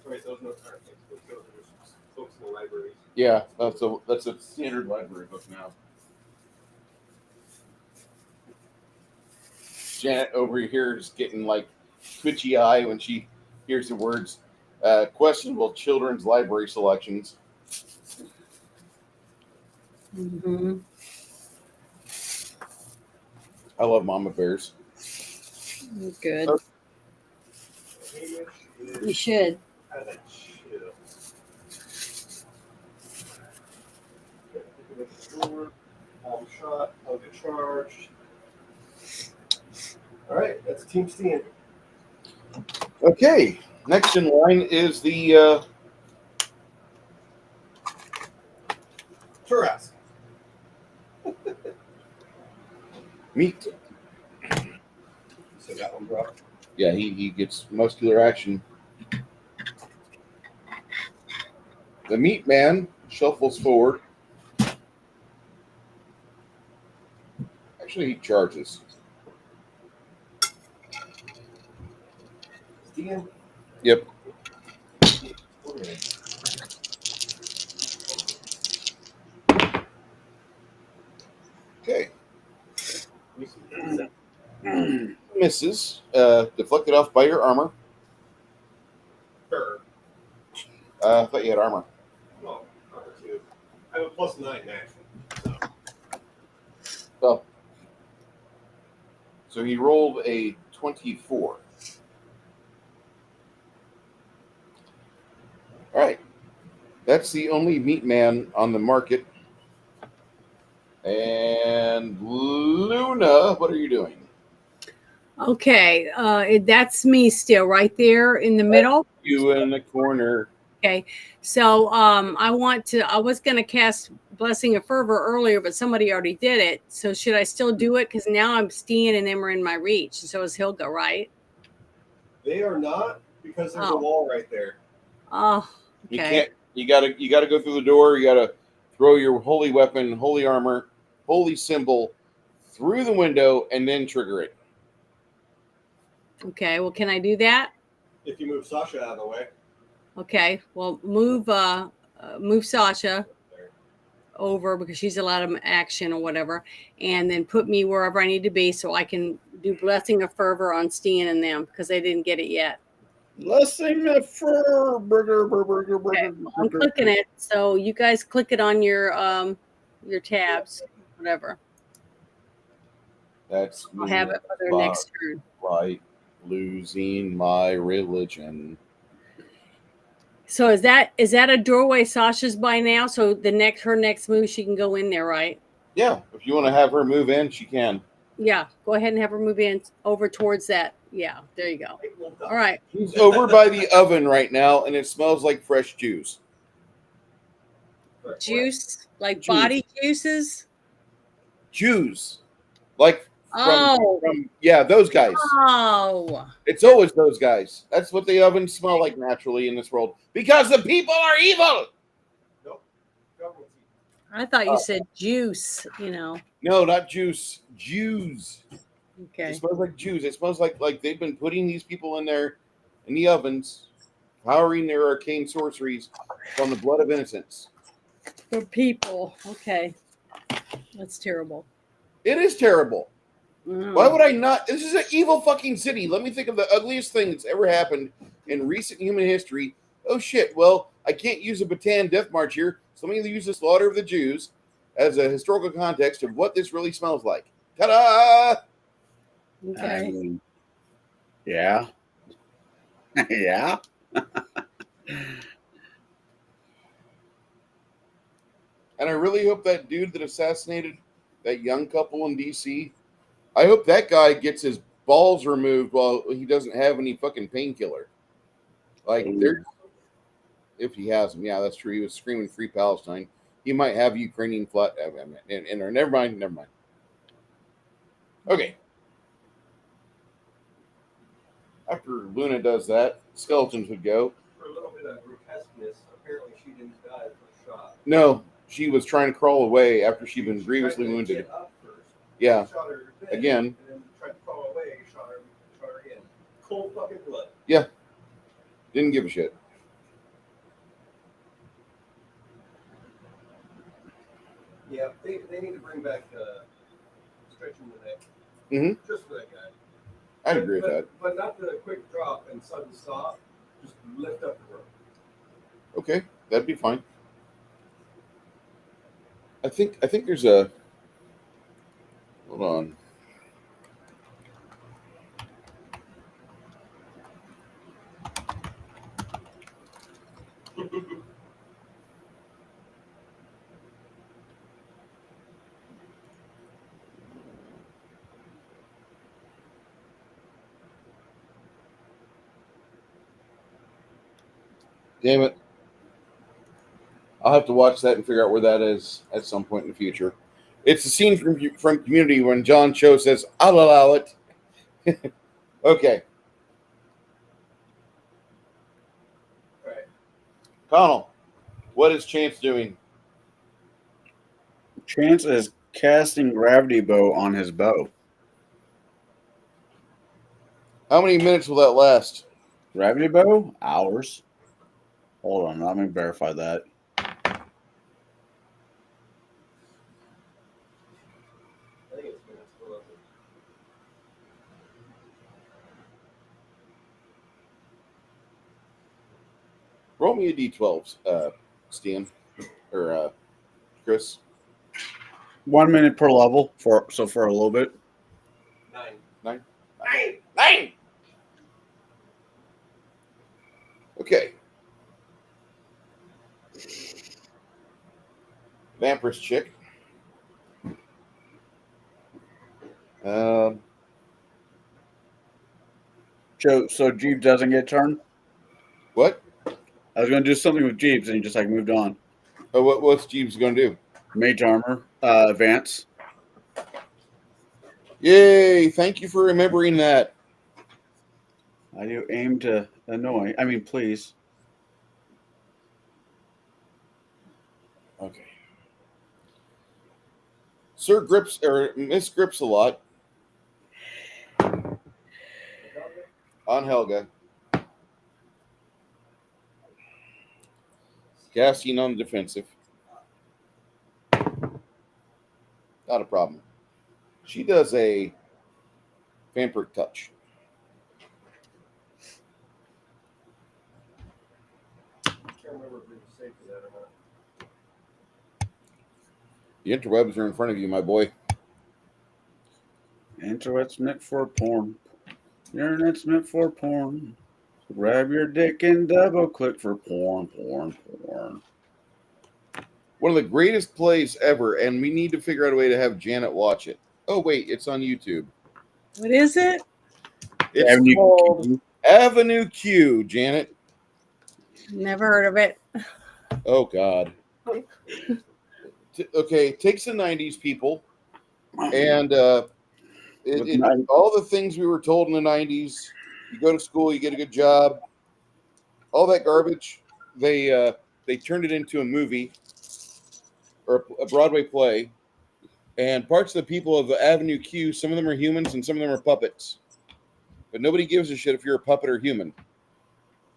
Sorry, those notes aren't textbooks. Those are just books in the libraries. Yeah, that's a standard library book now. Janet over here is getting like twitchy eye when she hears the words questionable children's library selections. Mm-hmm. I love mama bears. Good. Oh. Hamish is You should. at a chill. Okay, look at the door. Palm shot. I'll get charged. All right, that's Team Steen. Okay, next in line is the Turas. meat. So that one dropped. Yeah, he gets muscular action. The meat man shuffles forward. Actually, he charges. Steen. Yep. Okay. Okay. Sure. Misses. Deflected off by your armor. I thought you had armor. Well, number 2. I have a +9 action. Well, so he rolled a 24. All right. That's the only meat man on the market. And Luna, what are you doing? Okay. That's me still right there in the middle. You in the corner. Okay. So I was gonna cast Blessing of Fervor earlier, but somebody already did it. So should I still do it? Because now I'm Steen and them are in my reach. And so is Hilga, right? They are not because there's a Oh. wall right there. Oh, You okay. can't. You gotta go through the door. You gotta throw your holy weapon, holy armor, holy symbol through the window, and then trigger it. Okay. Well, can I do that? If you move Sasha out of the way. Okay. Well, move Sasha There. over because she's a lot of action or whatever, and then put me wherever I need to be so I can do Blessing of Fervor on Steen and them because they didn't get it yet. Blessing the fur burger. Okay, well, I'm clicking it, so you guys click it on your tabs, whatever. That's me. I'll have it for their next turn. Like losing my religion. So is that a doorway Sasha's by now? So her next move she can go in there, right? Yeah, if you want to have her move in, she can. Yeah, go ahead and have her move in over towards that. Yeah, there you go. All right. She's over by the oven right now, and it smells like fresh juice. Juice, like Juice. body juices. Jews, like Oh. from yeah, those guys. Oh. It's always those guys. That's what the ovens smell like naturally in this world because the people are evil. Nope. I thought you said juice, No, not juice. Jews. Okay. It smells like Jews. It smells like they've been putting these people in there in the ovens, powering their arcane sorceries from the blood of innocents. For people. Okay. That's terrible. It is terrible. Mm. Why would I not? This is an evil fucking city. Let me think of the ugliest thing that's ever happened in recent human history. Oh shit. Well, I can't use a Bataan death march here, so let me use the slaughter of the Jews as a historical context of what this really smells like. Ta-da! Okay. Yeah. Yeah. And I really hope that dude that assassinated that young couple in DC, I hope that guy gets his balls removed while he doesn't have any fucking painkiller. Like, if he has them. Yeah, that's true. He was screaming Free Palestine. He might have Ukrainian flag in there. Never mind. Okay. After Luna does that, skeletons would go. For a little bit of grotesqueness, apparently she didn't die first shot. No, she was trying to crawl away after she'd been grievously Tried to wounded. get up first. Yeah. Shot her Again. And then tried to crawl away, shot her again. Cold fucking blood. Yeah. Didn't give a shit. Yeah, they need to bring back stretching the neck. Mm-hmm. Just for that guy. I'd agree with that. But not the quick drop and sudden stop. Just lift up the rope. Okay, that'd be fine. I think there's a. Hold on. Damn it. I'll have to watch that and figure out where that is at some point in the future. It's the scene from Community when John Cho says, "I'll allow it." Okay. All right. Connell, what is Chance doing? Chance is casting gravity bow on his bow. How many minutes will that last? Gravity bow? Hours. Hold on, let me verify that. I think it's minutes. Hold on. Roll me a d12, Stan or Chris. 1 minute per level for a little bit. 9. 9. Okay. Vampir's chick. So Jeeves doesn't get turned? What? I was going to do something with Jeeves, and he just moved on. Oh, what's Jeeves going to do? Mage armor, advance. Yay! Thank you for remembering that. I do aim to annoy. I mean, please. Okay. Sir Grips or Miss Grips a lot on Helga. Casting on the defensive. Not a problem. She does a vampiric touch. I can't remember if we were safe for that or not. The interwebs are in front of you, my boy. Internet's meant for porn. The internet's meant for porn. So grab your dick and double click for porn. One of the greatest plays ever, and we need to figure out a way to have Janet watch it. Oh, wait, it's on YouTube. What is it? It's Avenue called Q. Avenue Q, Janet. Never heard of it. Oh, God. Okay, it takes the 90s people, and all the things we were told in the 90s, you go to school, you get a good job, all that garbage, they turned it into a movie or a Broadway play, and parts of the people of the Avenue Q, some of them are humans and some of them are puppets. But nobody gives a shit if you're a puppet or human.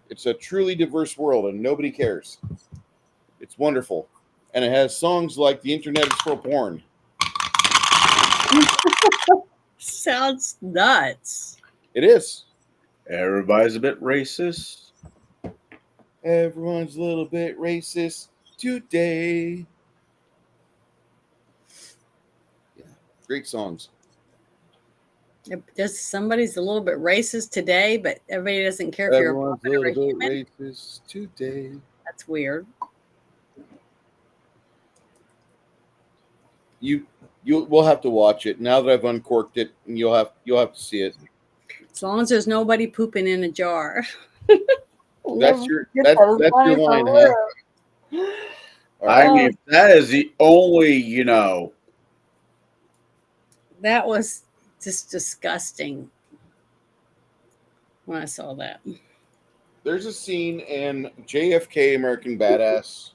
It's a truly diverse world, and nobody cares. It's wonderful. And it has songs like The Internet is for Porn. Sounds nuts. It is. Everybody's a bit racist. Everyone's a little bit racist today. Yeah, great songs. Just somebody's a little bit racist today, but everybody doesn't care if Everyone's a you're a little human. bit racist today. That's weird. We'll have to watch it now that I've uncorked it, and you'll have to see it. As long as there's nobody pooping in a jar. That's your line, huh? All right. I mean, that is the only, That was just disgusting when I saw that. There's a scene in JFK American Badass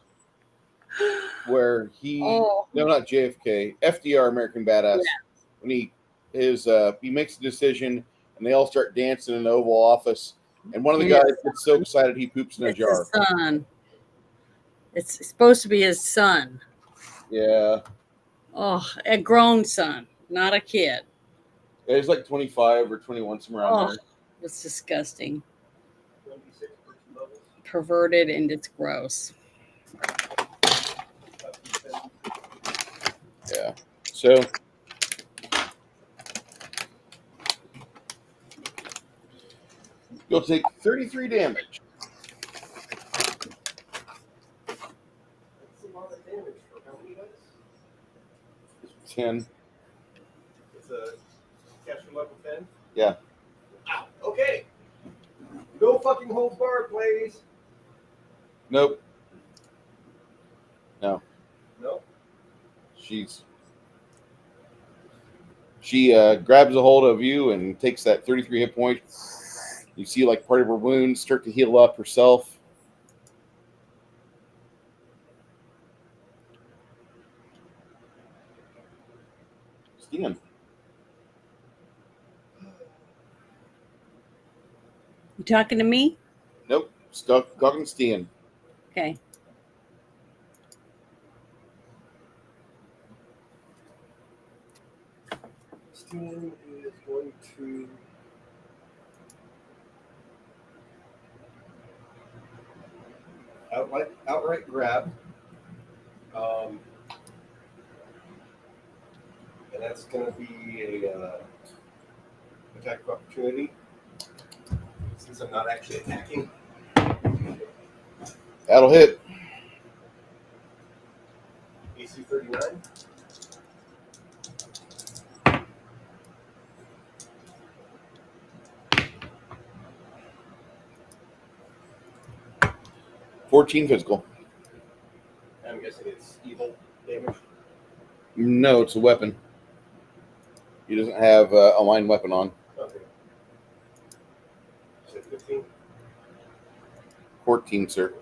where no, not JFK, FDR American Badass, when he makes a decision and they all start dancing in the Oval Office, and one of the guys gets so excited he poops in a jar. His son. It's supposed to be his son. Yeah. Oh, a grown son, not a kid. Yeah, he's like 25 or 21, somewhere around there. It's disgusting. Perverted, and it's gross. So you'll take 33 damage. That's a lot of damage for how many dice? 10. It's a caster level 10? Yeah. Ow. Okay. No fucking holds barred, please. Nope. No. Nope. She grabs a hold of you and takes that 33 hit points. You see like part of her wounds start to heal up herself. Stian. You talking to me? Nope. Stuck talking to Stian. Okay. Steam is going to outright grab. And that's going to be a attack of opportunity since I'm not actually attacking. That'll hit. AC 39. $14 physical. I'm guessing it's evil damage. No, it's a weapon. He doesn't have a line weapon on. Okay. Is it 15? 14, sir.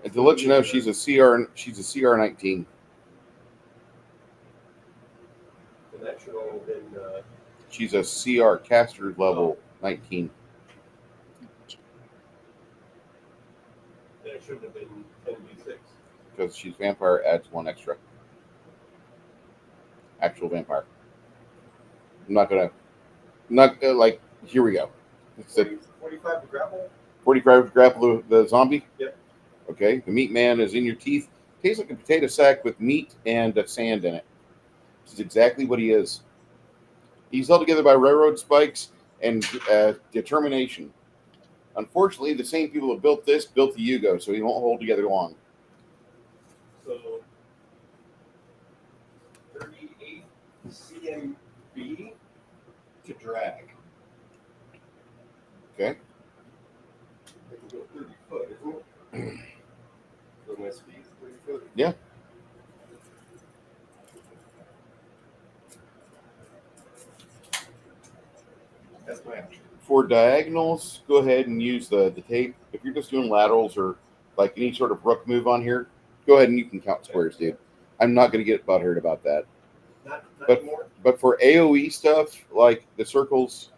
And to let you know, she's a CR 19. The natural, then She's a CR caster level 19. it shouldn't have been 10d6. Because she's vampire adds 1 extra. Actual vampire. I'm not gonna like, here we go. It's a 45 to grapple? 45 grapple the zombie. Yep. Okay. The meat man is in your teeth. Tastes like a potato sack with meat and sand in it. This is exactly what he is. He's held together by railroad spikes and determination. Unfortunately, the same people that built this built the Yugo, so he won't hold together long. So 38 CMB to drag. Okay. I can go 30 foot, isn't it? So my speed is 30 foot. Yeah. That's my action. For diagonals, go ahead and use the tape. If you're just doing laterals or like any sort of rook move on here, go ahead and you can count squares, dude. I'm not going to get butthurt about that. Not But anymore. But for AoE stuff, like the circles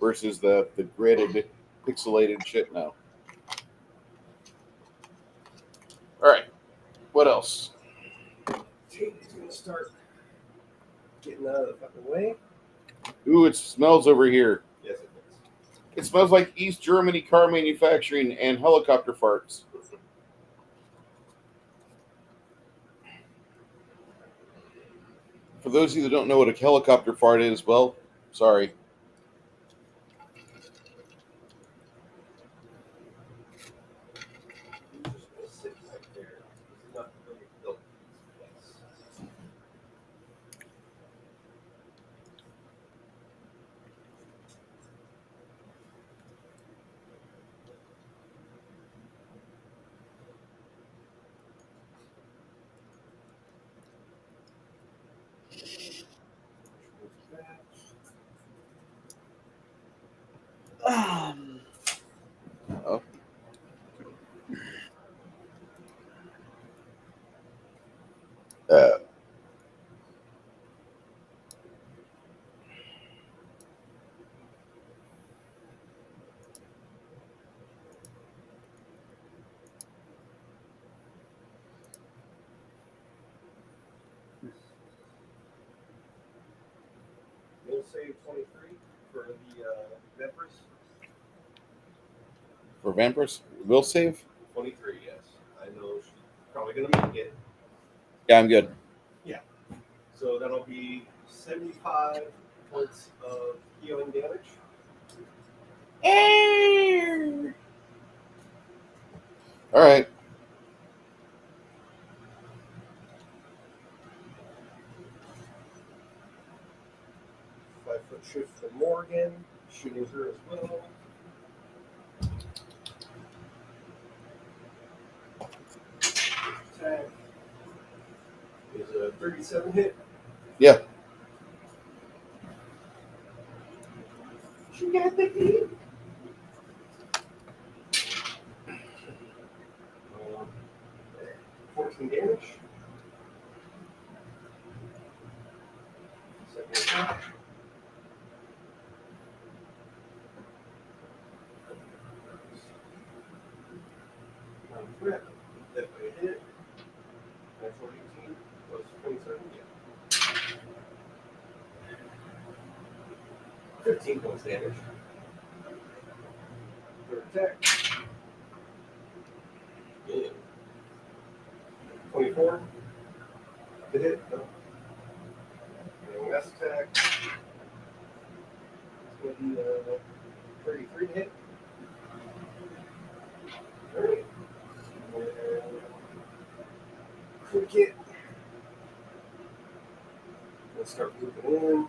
versus the gridded, pixelated shit, no. All right. What else? Tape is going to start getting out of the fucking way. Ooh, it smells over here. Yes, it does. It smells like East Germany car manufacturing and helicopter farts. For those of you that don't know what a helicopter fart is, well, sorry. You're just going to sit right there. It's not really built for this place. Oh. We'll save 23 for the Memphis. For Vampirus, will save? 23, yes. I know she's probably going to make it. Yeah, I'm good. So that'll be 75 points of healing damage. All right. Five-foot shift for Morgan, shooting her as well. Attack is a 37 hit. Yeah. She got the hit. 14 damage. Second attack. Threat. Definitely a hit. Natural 18 plus 27. Yeah. 15 points damage. Third attack. Yeah. 24. To hit. No. And last attack. It's going to be 33 to hit. Alright. Quick hit. Let's start moving in.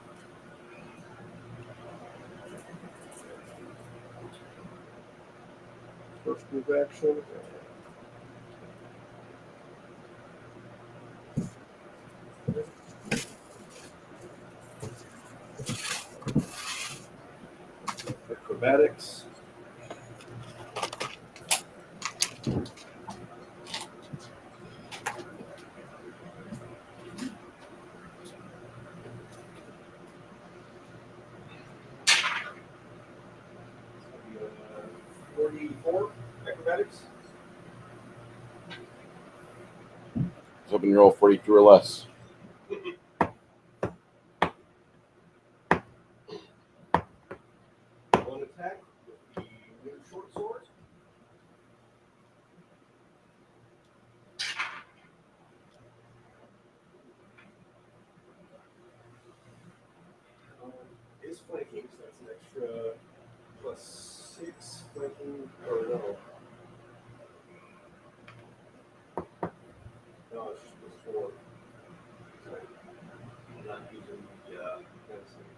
First move action. Acrobatics. It's gonna be, 44 acrobatics. I was hoping you roll 42 or less. One attack with the new short sword. Is flanking, so that's an extra +6 flanking. Or no. No, it's just +4. Sorry. I'm not using the medicine.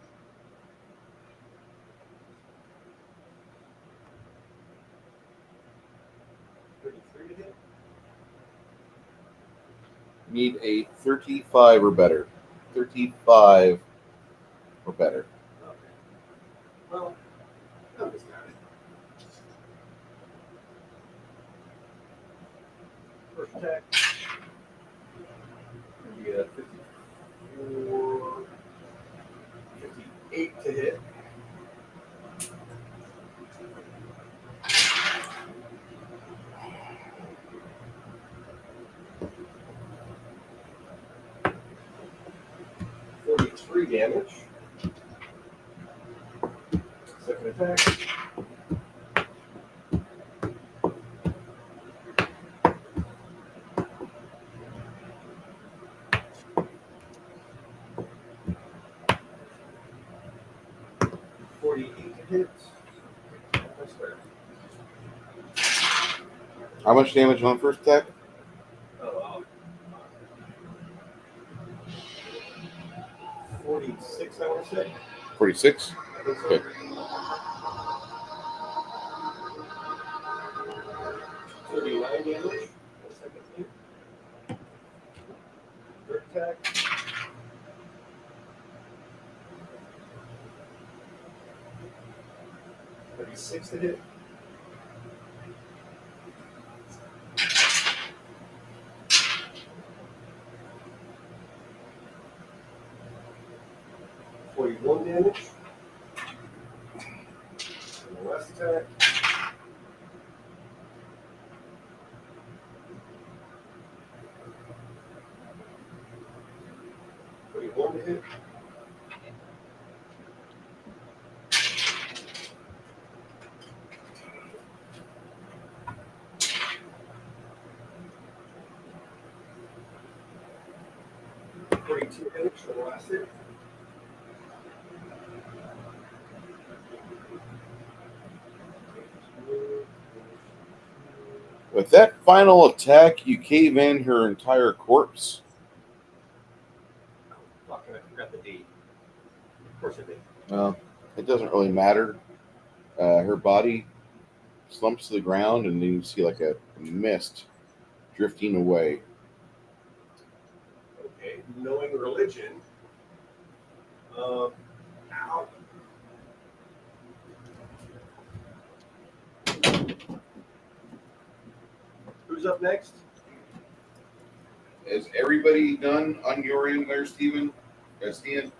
$33 to hit. Need a 35 or better. 35 or better. Okay. Well, I'm just got it. First attack. We got 54, 58 to hit. $43 damage. Second attack. $48 to hit. That's fair. How much damage on first attack? Oh, wow. 46, I want to say. 46? I think so. Okay. $39 damage. Second hit. Third attack. $36 to hit. $41 damage. And the last attack. $41 to hit. to finish the last hit. With that final attack, you cave in her entire corpse. Fuck, I forgot the D. Of course I did. Well, it doesn't really matter. Her body slumps to the ground, and then you see like a mist drifting away. Okay, knowing religion. Ow. Who's up next? Is everybody done on your end there, Steven? Steven?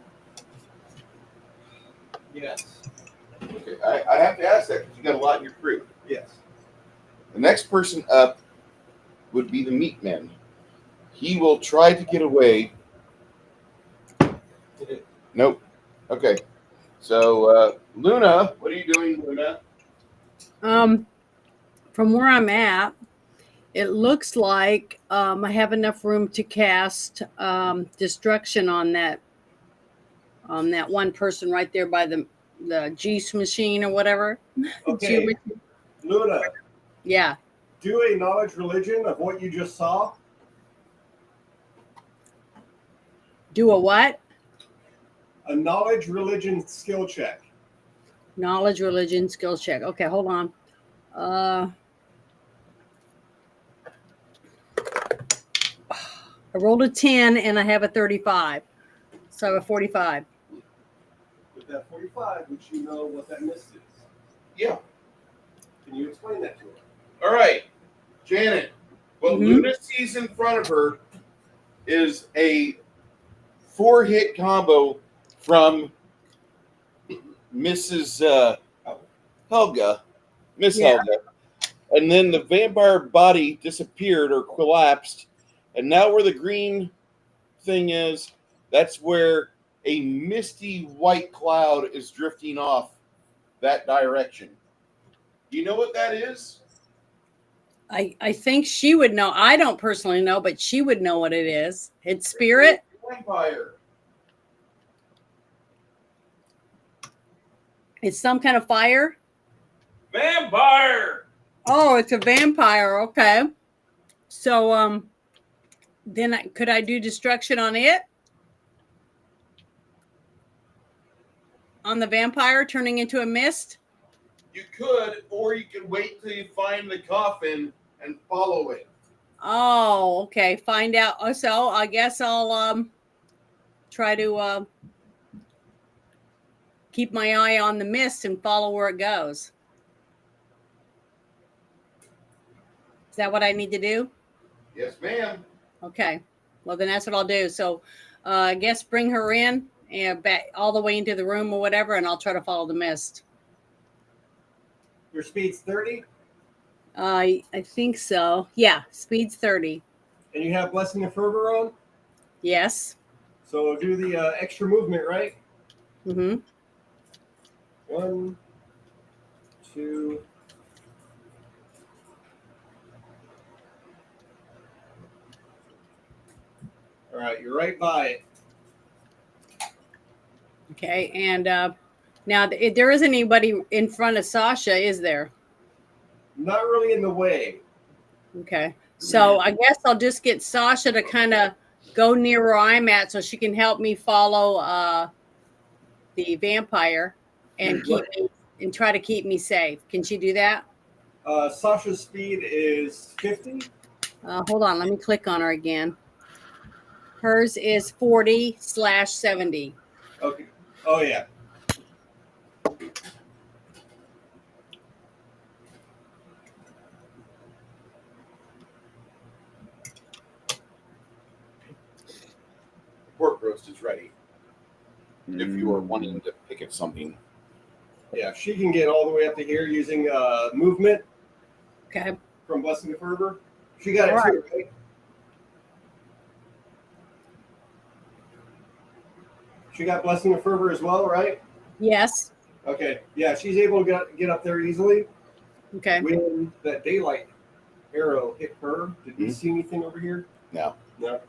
Yes. Okay, I have to ask that because you got a lot in your crew. Yes. The next person up would be the meat man. He will try to get away. Nope. Okay. So, Luna, what are you doing, Luna? From where I'm at, it looks like I have enough room to cast destruction on that one person right there by the juice machine or whatever. Okay. Luna, Yeah. do a knowledge religion of what you just saw. Do a what? A knowledge religion skill check. Knowledge, religion, skills check. Okay, hold on. I rolled a 10 and I have a 35. So I have a 45. With that 45, would you know what that mist is? Yeah. Can you explain that to her? All right. Janet, what Mhm. Luna sees in front of her is a 4-hit combo from Mrs. Helga, Miss Yeah. Helga. And then the vampire body disappeared or collapsed. And now where the green thing is, that's where a misty white cloud is drifting off that direction. Do you know what that is? I think she would know. I don't personally know, but she would know what it is. It's spirit. Vampire. It's some kind of fire. Vampire! Oh, it's a vampire. Okay. So then could I do destruction on it? On the vampire turning into a mist? You could, or you could wait till you find the coffin and follow it. Oh, okay. Find out. Oh, so I guess I'll try to keep my eye on the mist and follow where it goes. Is that what I need to do? Yes, ma'am. Okay. Well, then that's what I'll do. So I guess bring her in and back all the way into the room or whatever, and I'll try to follow the mist. Your speed's 30, I think so. Yeah, speed's 30. and you have Blessing of Fervor on. Yes. So do the extra movement, right? Mm-hmm. 1, 2. All right, you're right by it. Okay. And now there isn't anybody in front of Sasha, is there? Not really in the way. Okay. So I guess I'll just get Sasha to kind of go near where I'm at so she can help me follow the vampire and try to keep me safe. Can she do that? Sasha's speed is 50. Hold on. Let me click on her again. Hers is 40/70. Okay. Oh, yeah. Pork roast is ready. If you are wanting to pick at something. Yeah, she can get all the way up to here using movement Okay. from Blessing of Fervor. She got it All too, right? She got Blessing of Fervor as well, right? Yes. Okay. Yeah, she's able to get up there easily. Okay. When that daylight arrow hit her, did you see anything over here? No. No.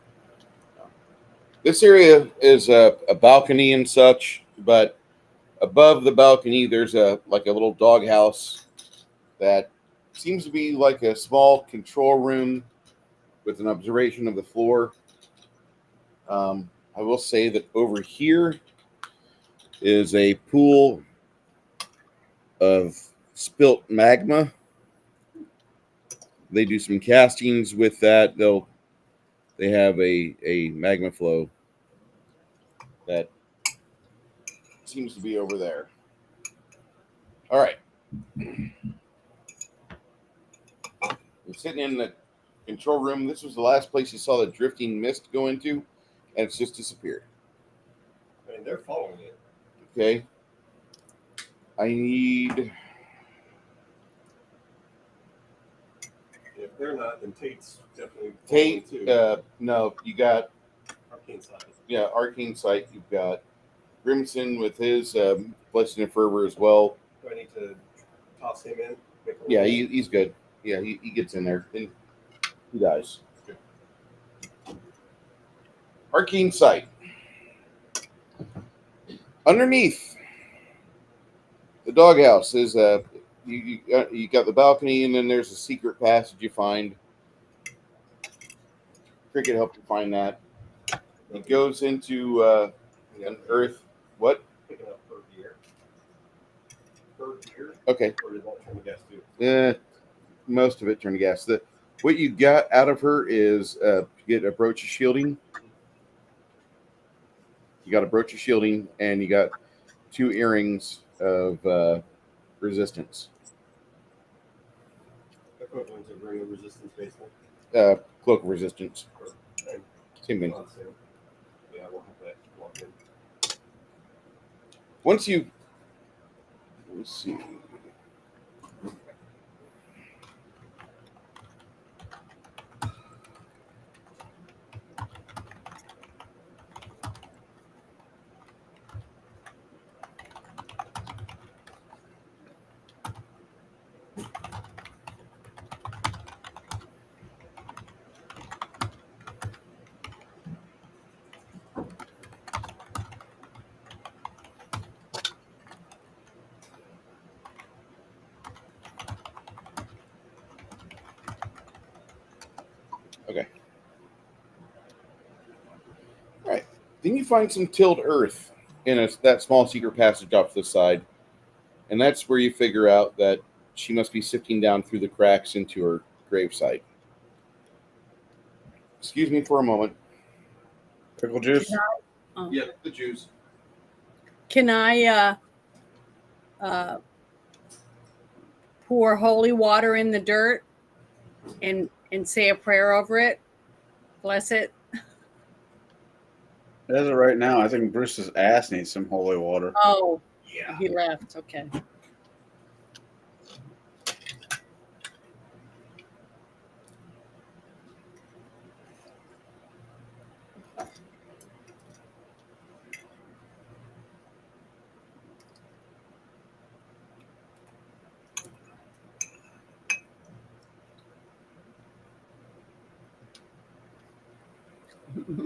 This area is a balcony and such, but above the balcony, there's a little doghouse that seems to be like a small control room with an observation of the floor. I will say that over here is a pool of spilt magma. They do some castings with that. They have a magma flow that seems to be over there. All right. We're sitting in the control room. This was the last place you saw the drifting mist go into, and it's just disappeared. I mean, they're following it. Okay. I need... If they're not, then Tate's definitely Tate, following too. no, you got... Arcane side. Yeah, Arcane Sight. You've got Grimson with his Blessing and Fervor as well. Do I need to toss him in? Yeah, he's good. Yeah, he gets in there. And he dies. Arcane Sight. Underneath the doghouse is you got the balcony, and then there's a secret passage you find. Cricket helped you find that. It goes into an earth. What? Picking up third gear. Third gear? Okay. Or did that turn the gas too? Most of it turned to gas. What you got out of her is you get a brooch of shielding. You got a brooch of shielding, and you got 2 earrings of resistance. Equivalent to ring of resistance, basically. Cloak of resistance. Same. Same thing. Same. Yeah, we'll have that locked in. Once you... Let's see. Okay. All right. Then you find some tilled earth in that small secret passage off to the side. And that's where you figure out that she must be sifting down through the cracks into her gravesite. Excuse me for a moment. Pickle juice. Oh. Yep, the juice. Can I pour holy water in the dirt and say a prayer over it? Bless it. As of right now, I think Bruce's ass needs some holy water. Oh, Yeah. he left. Okay.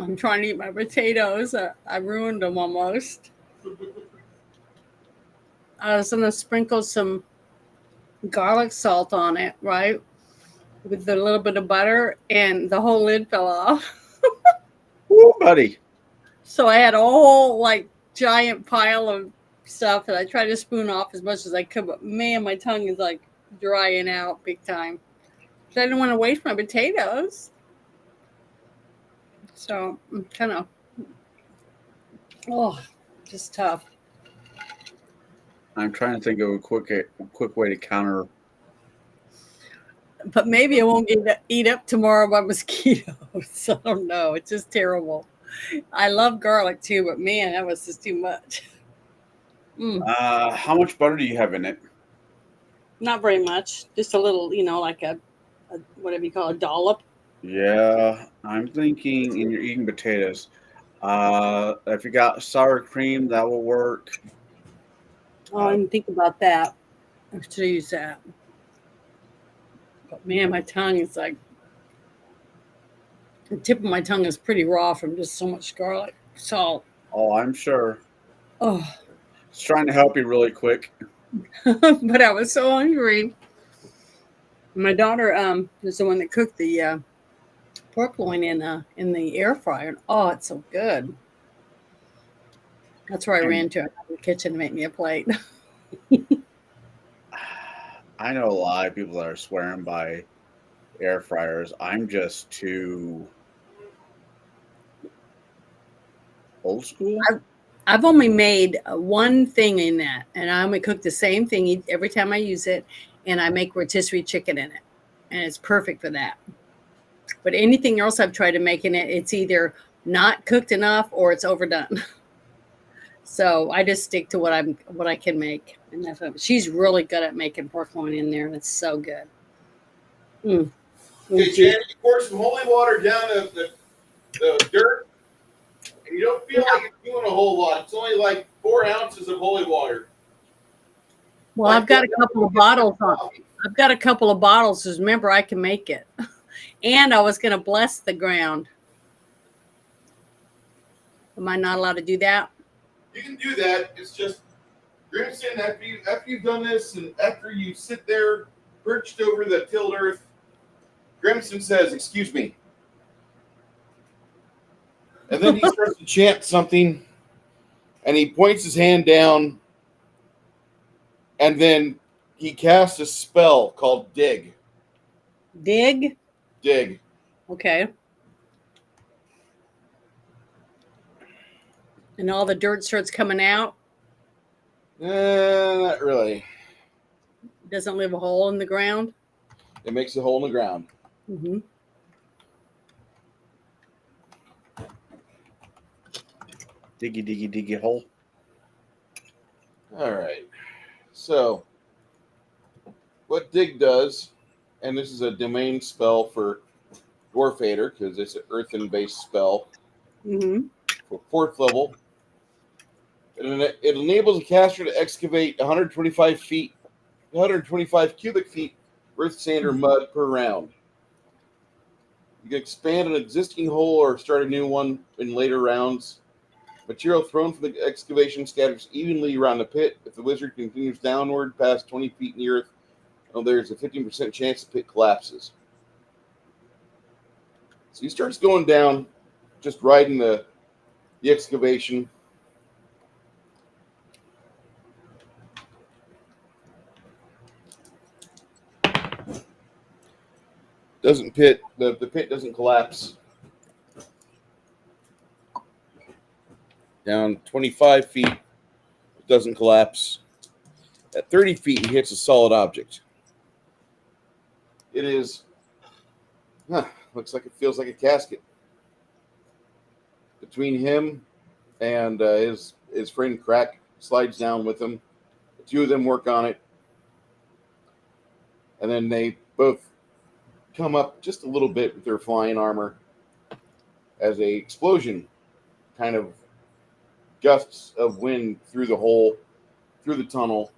I'm trying to eat my potatoes. I ruined them almost. I was going to sprinkle some garlic salt on it, right? With a little bit of butter, and the whole lid fell off. Ooh, buddy. So I had a whole giant pile of stuff that I tried to spoon off as much as I could, but man, my tongue is drying out big time. So I didn't want to waste my potatoes. So I'm kind of, just tough. I'm trying to think of a quick way to counter. But maybe I won't get eat up tomorrow by mosquitoes. I don't know. It's just terrible. I love garlic too, but man, that was just too much. How much butter do you have in it? Not very much. Just a little, like a whatever you call a dollop. Yeah, I'm thinking in your eating potatoes. If you got sour cream, that will work. Oh, I didn't think about that. I should use that. But man, my tongue is The tip of my tongue is pretty raw from just so much garlic salt. Oh, I'm sure. Oh, Just trying to help you really quick. but I was so hungry. My daughter is the one that cooked the pork loin in the air fryer. Oh, it's so good. That's where I ran to the kitchen to make me a plate. I know a lot of people that are swearing by air fryers. I'm just too old school. I've only made one thing in that, and I only cook the same thing every time I use it, and I make rotisserie chicken in it, and it's perfect for that. But anything else I've tried to make in it, it's either not cooked enough or it's overdone. So I just stick to what I can make, and that's what, she's really good at making pork loin in there, and it's so good. Okay, Janet, you pour some holy water down the dirt, and you don't feel like it's doing a whole lot. It's only like 4 ounces of holy water. Well, I've got a couple of bottles on. I've got a couple of bottles, because remember, I can make it. And I was going to bless the ground. Am I not allowed to do that? You can do that. It's just, Grimson, after you've done this, and after you sit there perched over the tilled earth, Grimson says, "Excuse me." And then he starts to chant something, and he points his hand down, and then he casts a spell called Dig. Dig? Dig. Okay. And all the dirt starts coming out? Not really. Doesn't leave a hole in the ground? It makes a hole in the ground. Mm-hmm. Diggy, diggy, diggy hole. All right. So, what Dig does, and this is a domain spell for Dwarf Hater, because it's an earthen-based spell Mm-hmm. for 4th level. It enables a caster to excavate 125 cubic feet earth, sand, or mud per round. You can expand an existing hole or start a new one in later rounds. Material thrown from the excavation scatters evenly around the pit. If the wizard continues downward past 20 feet in the earth, there's a 15% chance the pit collapses. So he starts going down, just riding the excavation. The pit doesn't collapse. Down 25 feet, it doesn't collapse. At 30 feet, he hits a solid object. It is, looks like it feels like a casket. Between him and his friend Crack slides down with him. The two of them work on it. And then they both come up just a little bit with their flying armor as a explosion kind of gusts of wind through the hole, through the tunnel.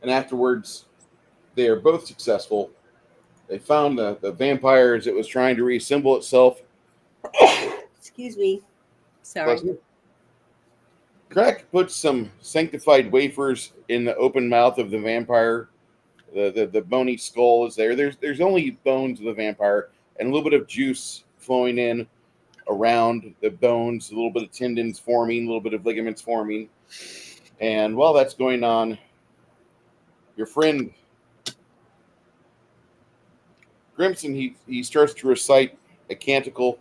And afterwards, they are both successful. They found the vampire as it was trying to reassemble itself. Excuse me. Sorry. Crack puts some sanctified wafers in the open mouth of the vampire. The bony skull is there. There's only bones of the vampire and a little bit of juice flowing in around the bones, a little bit of tendons forming, a little bit of ligaments forming. And while that's going on, your friend Grimson, he starts to recite a canticle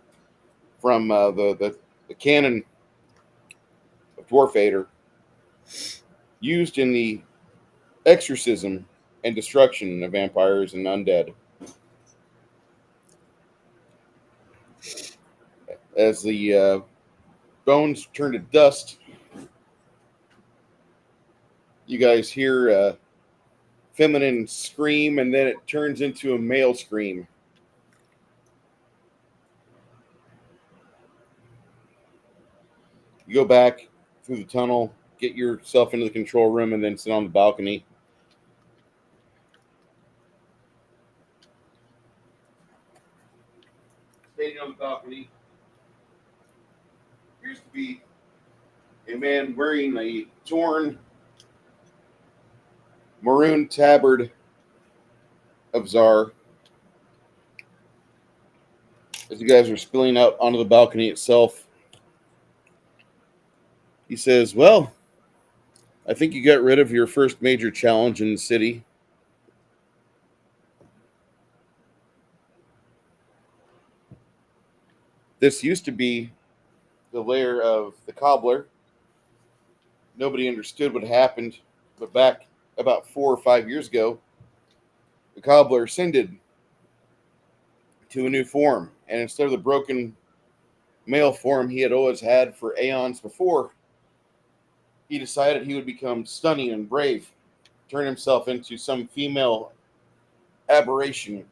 from the canon of Dwarf Hater, used in the exorcism and destruction of vampires and undead. As the bones turn to dust, you guys hear a feminine scream, and then it turns into a male scream. You go back through the tunnel, get yourself into the control room, and then sit on the balcony. standing on the balcony appears to be a man wearing a torn maroon tabard of Czar. As you guys are spilling out onto the balcony itself, he says, "Well, I think you got rid of your first major challenge in the city. This used to be the lair of the cobbler. Nobody understood what happened, but back about 4 or 5 years ago, the cobbler ascended to a new form, and instead of the broken male form he had always had for aeons before, he decided he would become stunning and brave, turn himself into some female aberration.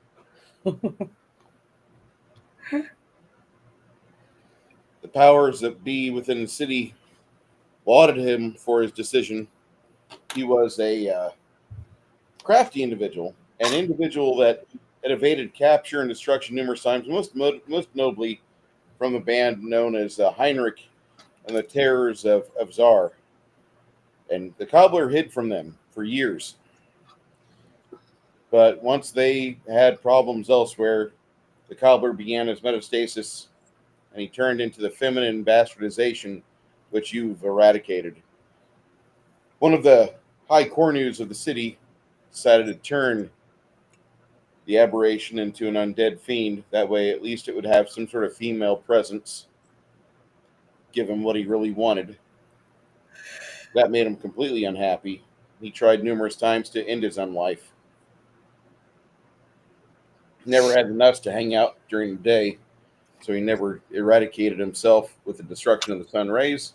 The powers that be within the city lauded him for his decision. He was a crafty individual, an individual that had evaded capture and destruction numerous times, most notably from the band known as Heinrich and the Terrors of Czar. And the cobbler hid from them for years. But once they had problems elsewhere, the cobbler began his metastasis, and he turned into the feminine bastardization which you've eradicated. One of the high cornus of the city decided to turn the aberration into an undead fiend. That way, at least it would have some sort of female presence, give him what he really wanted. That made him completely unhappy. He tried numerous times to end his own life. He never had the nuts to hang out during the day, so he never eradicated himself with the destruction of the sun rays.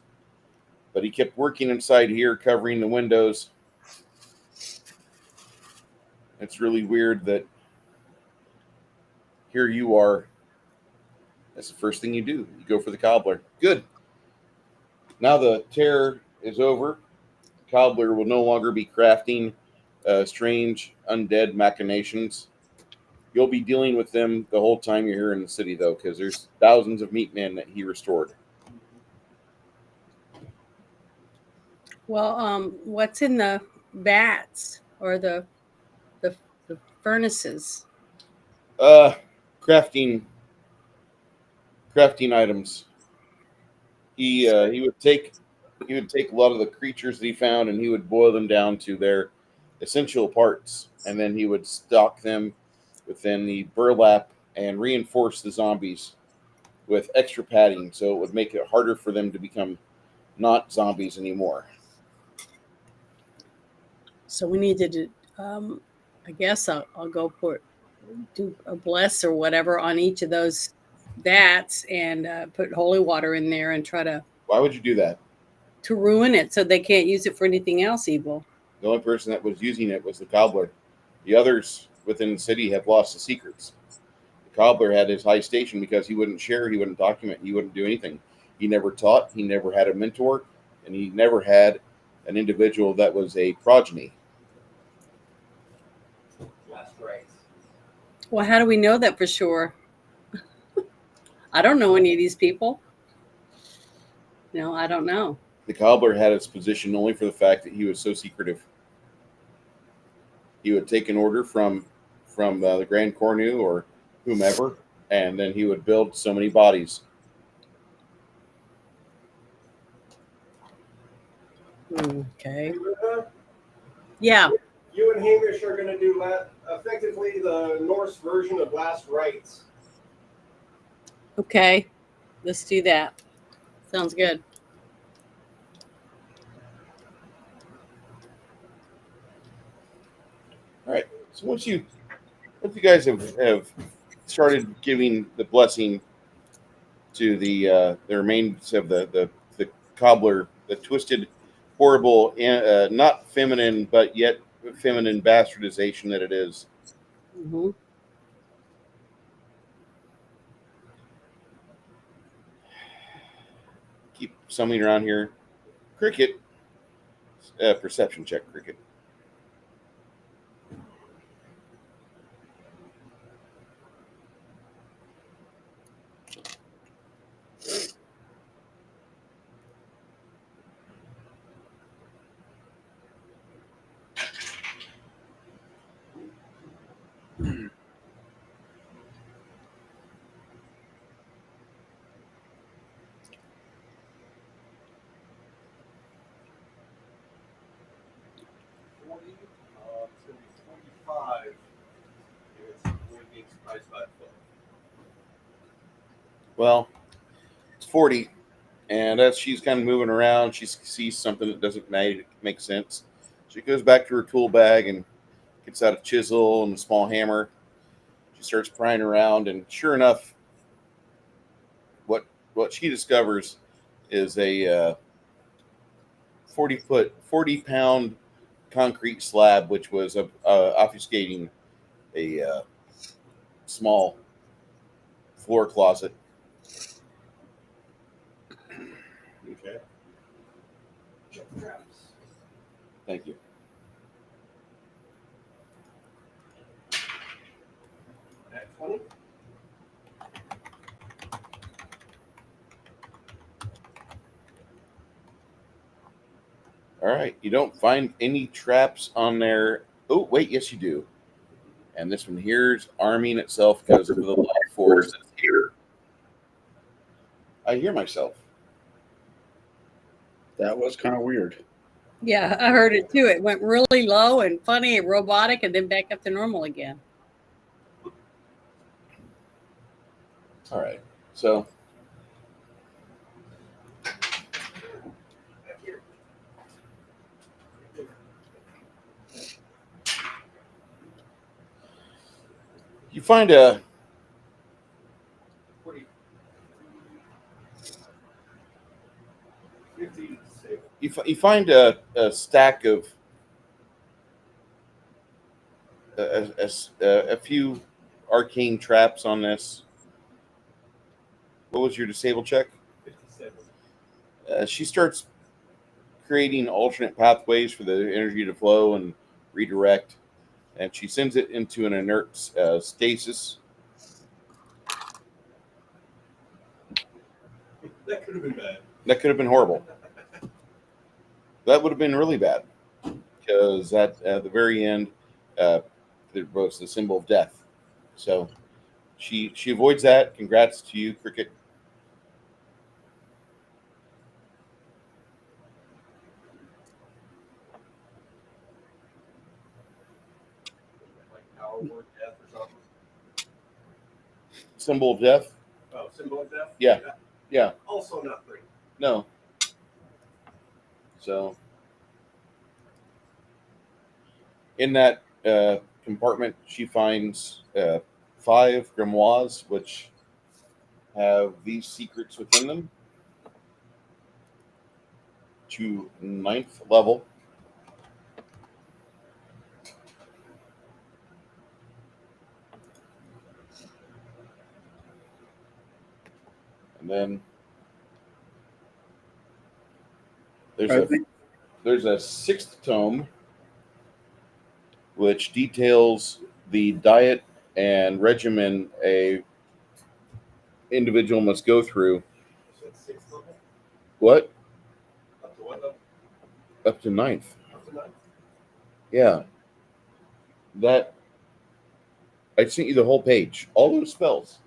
But he kept working inside here, covering the windows. It's really weird that here you are. That's the first thing you do. You go for the cobbler. Good. Now the terror is over. The cobbler will no longer be crafting strange undead machinations. You'll be dealing with them the whole time you're here in the city, though, because there's thousands of meat men that he restored. Well, what's in the vats or the furnaces? Crafting items. He would take a lot of the creatures that he found, and he would boil them down to their essential parts, and then he would stock them within the burlap and reinforce the zombies with extra padding, so it would make it harder for them to become not zombies anymore. So we need to do, I guess I'll go do a bless or whatever on each of those vats and put holy water in there and try to Why would you do that? ruin it so they can't use it for anything else evil. The only person that was using it was the cobbler. The others within the city have lost the secrets. The cobbler had his high station because he wouldn't share, he wouldn't document, he wouldn't do anything. He never taught, he never had a mentor, and he never had an individual that was a progeny. That's right. Well, how do we know that for sure? I don't know any of these people. No, I don't know. The cobbler had his position only for the fact that he was so secretive. He would take an order from the Grand Cornu or whomever, and then he would build so many bodies. Okay. Yeah. You and Hamish are going to do effectively the Norse version of Last Rites. Okay. Let's do that. Sounds good. All right. So once you guys have started giving the blessing to the remains of the cobbler, the twisted, horrible, not feminine but yet feminine bastardization that it is. Mm-hmm. Keep summoning around here. Cricket. Perception check, Cricket. It's going to be 25. It's going to be surprised by 12. Well, it's 40. And as she's kind of moving around, she sees something that doesn't make sense. She goes back to her tool bag and gets out a chisel and a small hammer. She starts prying around, and sure enough, what she discovers is a 40-pound concrete slab, which was obfuscating a small floor closet. Okay. Check the traps. Thank you. At 20. All right, you don't find any traps on there. Oh, wait, yes, you do. And this one here's arming itself because of the life force that's here. I hear myself. That was kind of weird. Yeah, I heard it too. It went really low and funny and robotic and then back up to normal again. All right, so you find a 40. 50. you find a stack of a few arcane traps on this. What was your disable check? 57. She starts creating alternate pathways for the energy to flow and redirect, and she sends it into an inert stasis. That could have been bad. That could have been horrible. That would have been really bad, because at the very end, there was the symbol of death. So she avoids that. Congrats to you, Cricket. Like power word death or something. Symbol of death? Oh, symbol of death? Yeah. Yeah. Also not great. No. So in that compartment, she finds 5 grimoires, which have these secrets within them to 9th level. And then there's a 6th tome, which details the diet and regimen a individual must go through. So it's 6th level? What? Up to what level? Up to 9th. Up to 9th? Yeah. That I sent you the whole page. All those spells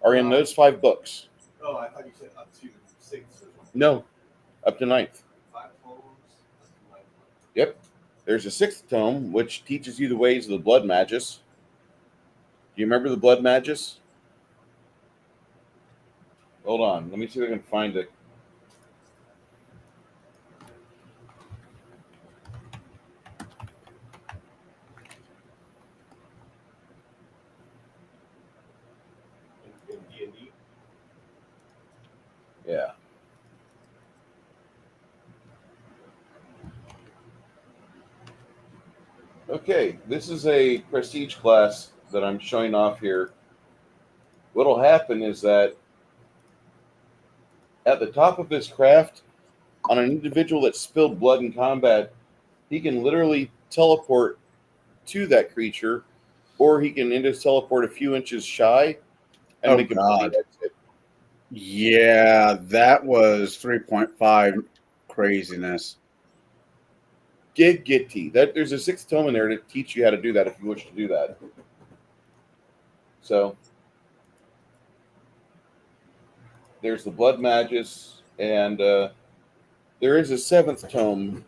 are in those 5 books. Oh, I thought you said up to 6th or something. No, up to 9th. 5 tomes, up to 9th. Yep. There's a 6th tome, which teaches you the ways of the blood magus. Do you remember the blood magus? Hold on. Let me see if I can find it. In D&D. Yeah. Okay, this is a prestige class that I'm showing off here. What'll happen is that at the top of his craft, on an individual that spilled blood in combat, he can literally teleport to that creature, or he can just teleport a few inches shy and Oh, make a God. bleed exit. Yeah, that was 3.5 craziness. Giggity. There's a 6th tome in there to teach you how to do that if you wish to do that. So there's the blood magus, and there is a 7th tome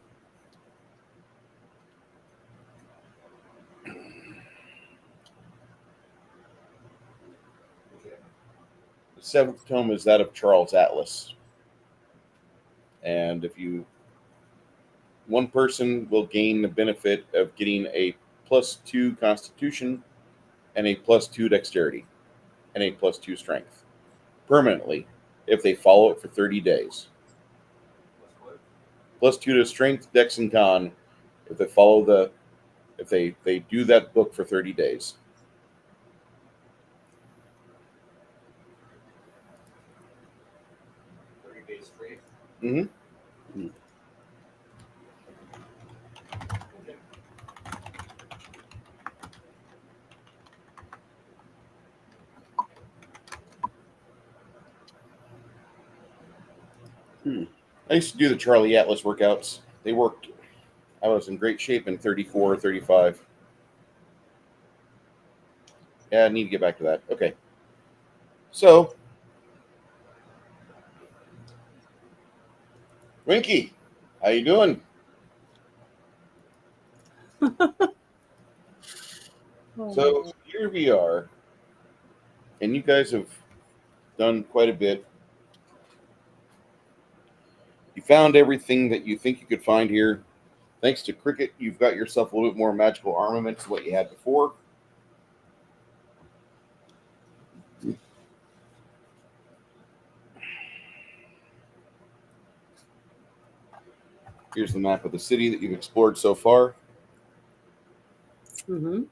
seventh tome is that of Charles Atlas. And one person will gain the benefit of getting a +2 Constitution and a +2 Dexterity and a +2 Strength permanently if they follow it for 30 days. +2 to Strength, Dex, and Con if they follow if they do that book for 30 days. Straight. Mm-hmm. I used to do the Charlie Atlas workouts. They worked. I was in great shape in 34, 35. Yeah, I need to get back to that. Okay. So, Winky, how you doing? So here we are, and you guys have done quite a bit. You found everything that you think you could find here. Thanks to Cricket, you've got yourself a little bit more magical armaments than what you had before. Here's the map of the city that you've explored so far. Mm-hmm.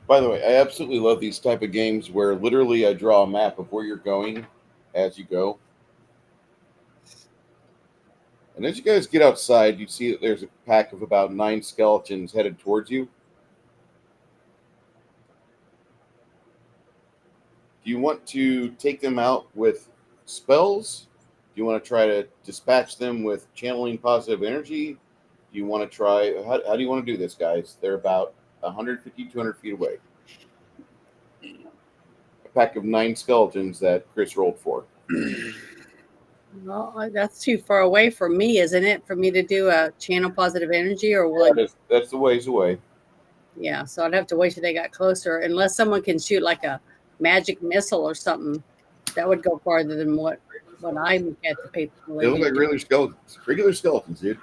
By the way, I absolutely love these type of games where literally I draw a map of where you're going as you go. And as you guys get outside, you see that there's a pack of about 9 skeletons headed towards you. Do you want to take them out with spells? Do you want to try to dispatch them with channeling positive energy? Do you want to try... How do you want to do this, guys? They're about 150, 200 feet away. A pack of 9 skeletons that Chris rolled for. Well, that's too far away for me, isn't it? For me to do a channel positive energy, or will it? That's the ways away. Yeah, so I'd have to wait till they got closer, unless someone can shoot like a magic missile or something. That would go farther than what I'm at the paper. They look like regular skeletons. Regular skeletons, dude.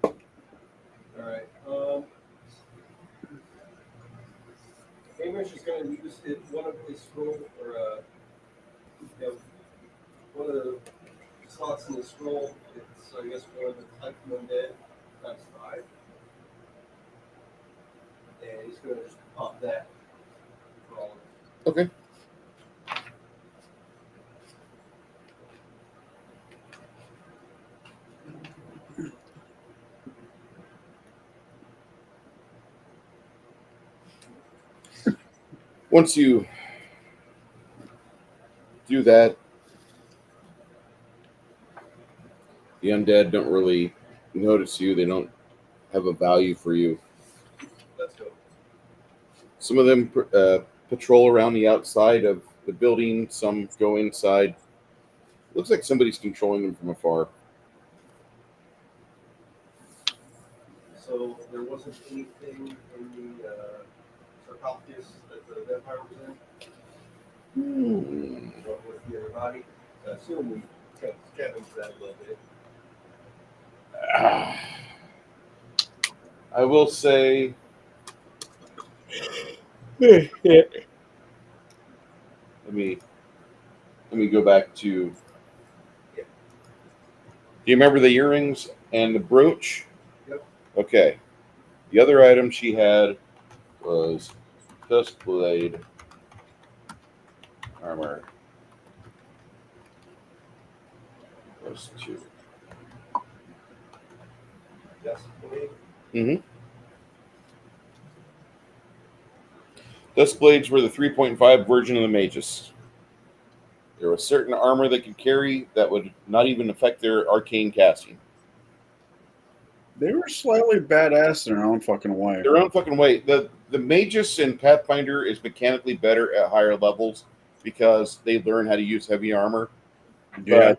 All right. Hamish is going to use one of his scroll, or one of the slots in the scroll. It's, I guess, one of the type of undead times 5. And he's going to just pop that for all of it. Okay. Once you do that, the undead don't really notice you. They don't have a value for you. Let's go. Some of them patrol around the outside of the building. Some go inside. Looks like somebody's controlling them from afar. So there wasn't anything in the sarcophagus that the vampire was in? What with the other body? I assume we scavenged that a little bit. I will say... Let me go back to... Do you remember the earrings and the brooch? Yep. Okay. The other item she had was Duskblade armor. Those two. Duskblade. Mm-hmm. Duskblades were the 3.5 version of the Magus. There was certain armor they could carry that would not even affect their arcane casting. They were slightly badass in their own fucking way. Their own fucking way. The Magus in Pathfinder is mechanically better at higher levels because they learn how to use heavy armor. Yeah.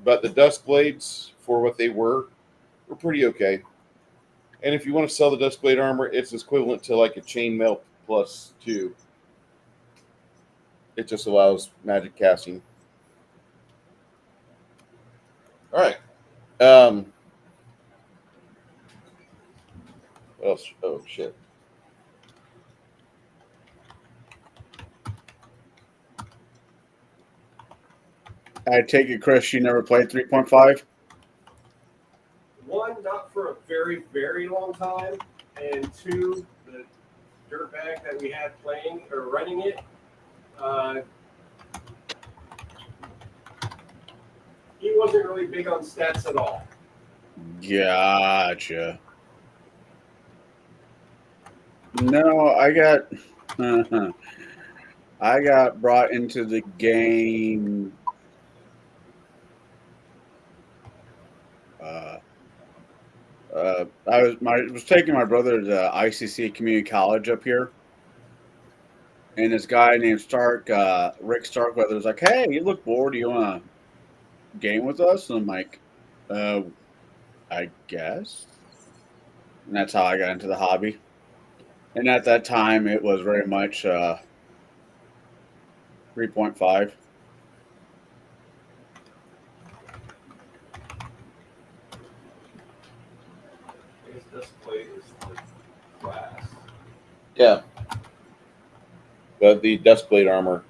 But the Duskblades, for what they were pretty okay. And if you want to sell the Duskblade armor, it's equivalent to like a chainmail +2. It just allows magic casting. All right. What else? Oh shit. I take it, Chris, you never played 3.5? One, not for a very, very long time, and two, the dirtbag that we had playing or running it, he wasn't really big on stats at all. Gotcha. No, I got brought into the game. I was taking my brother to ICC Community College up here, and this guy named Stark, Rick Starkweather, was like, "Hey, you look bored. Do you want to game with us?" And I'm like, I guess. And that's how I got into the hobby. And at that time, it was very much 3.5. This plate is the class. Yeah. The Duskblade armor.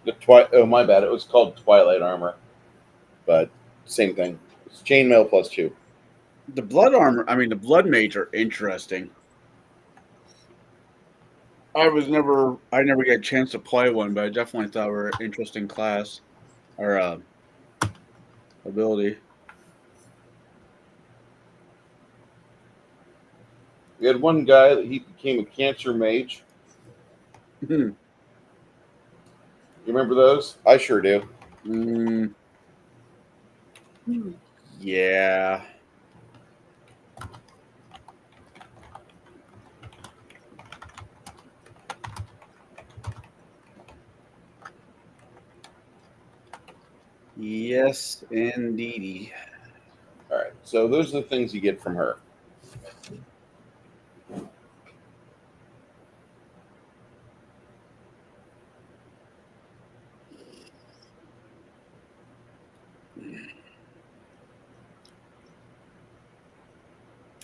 Oh, my bad. It was called Twilight armor. But same thing. It's chainmail +2. The blood armor, the blood mage are interesting. I never get a chance to play one, but I definitely thought were an interesting class or ability. We had one guy that he became a cancer mage. You remember those? I sure do. Yeah. Yes, indeedy. All right. So those are the things you get from her.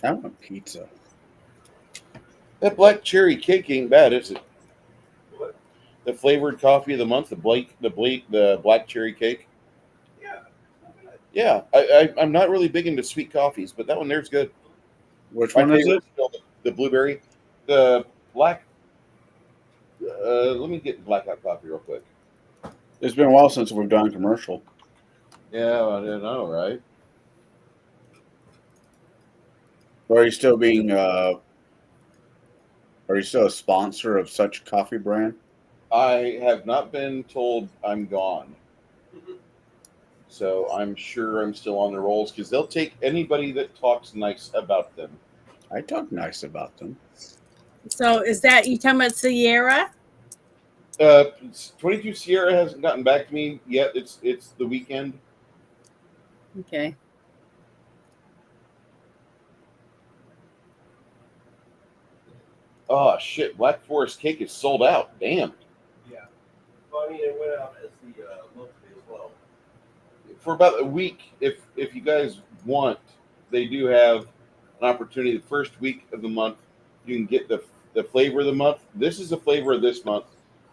I want pizza. That black cherry cake ain't bad, is it? What? The flavored coffee of the month, the black cherry cake. Yeah. Yeah, I'm not really big into sweet coffees, but that one there's good. Which My one is favorite it? still the blueberry, the black. Let me get blackout coffee real quick. It's been a while since we've done a commercial. Yeah, I don't know, right? Are you still a sponsor of such coffee brand? I have not been told I'm gone. So I'm sure I'm still on the rolls because they'll take anybody that talks nice about them. I talk nice about them. So is that you talking about Sierra? 22 Sierra hasn't gotten back to me yet. It's the weekend. Okay. Oh shit! Black Forest cake is sold out. Damn. Yeah. Well, it went out as the monthly as well. For about a week, if you guys want, they do have an opportunity. The first week of the month, you can get the flavor of the month. This is the flavor of this month,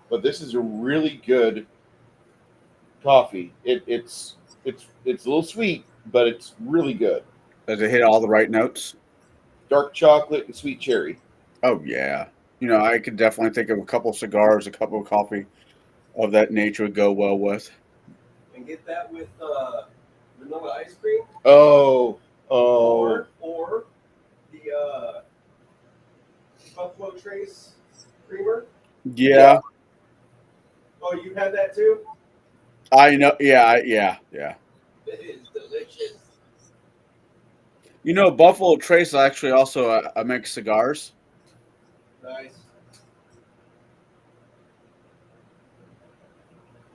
but this is a really good coffee. It's a little sweet, but it's really good. Does it hit all the right notes? Dark chocolate and sweet cherry. Oh yeah. I could definitely think of a couple cigars, a couple of coffee of that nature would go well with. And get that with vanilla ice cream. Oh. Or the Buffalo Trace creamer. Yeah. Oh, you had that too? I know. Yeah. It is delicious. Buffalo Trace actually also makes cigars. Nice.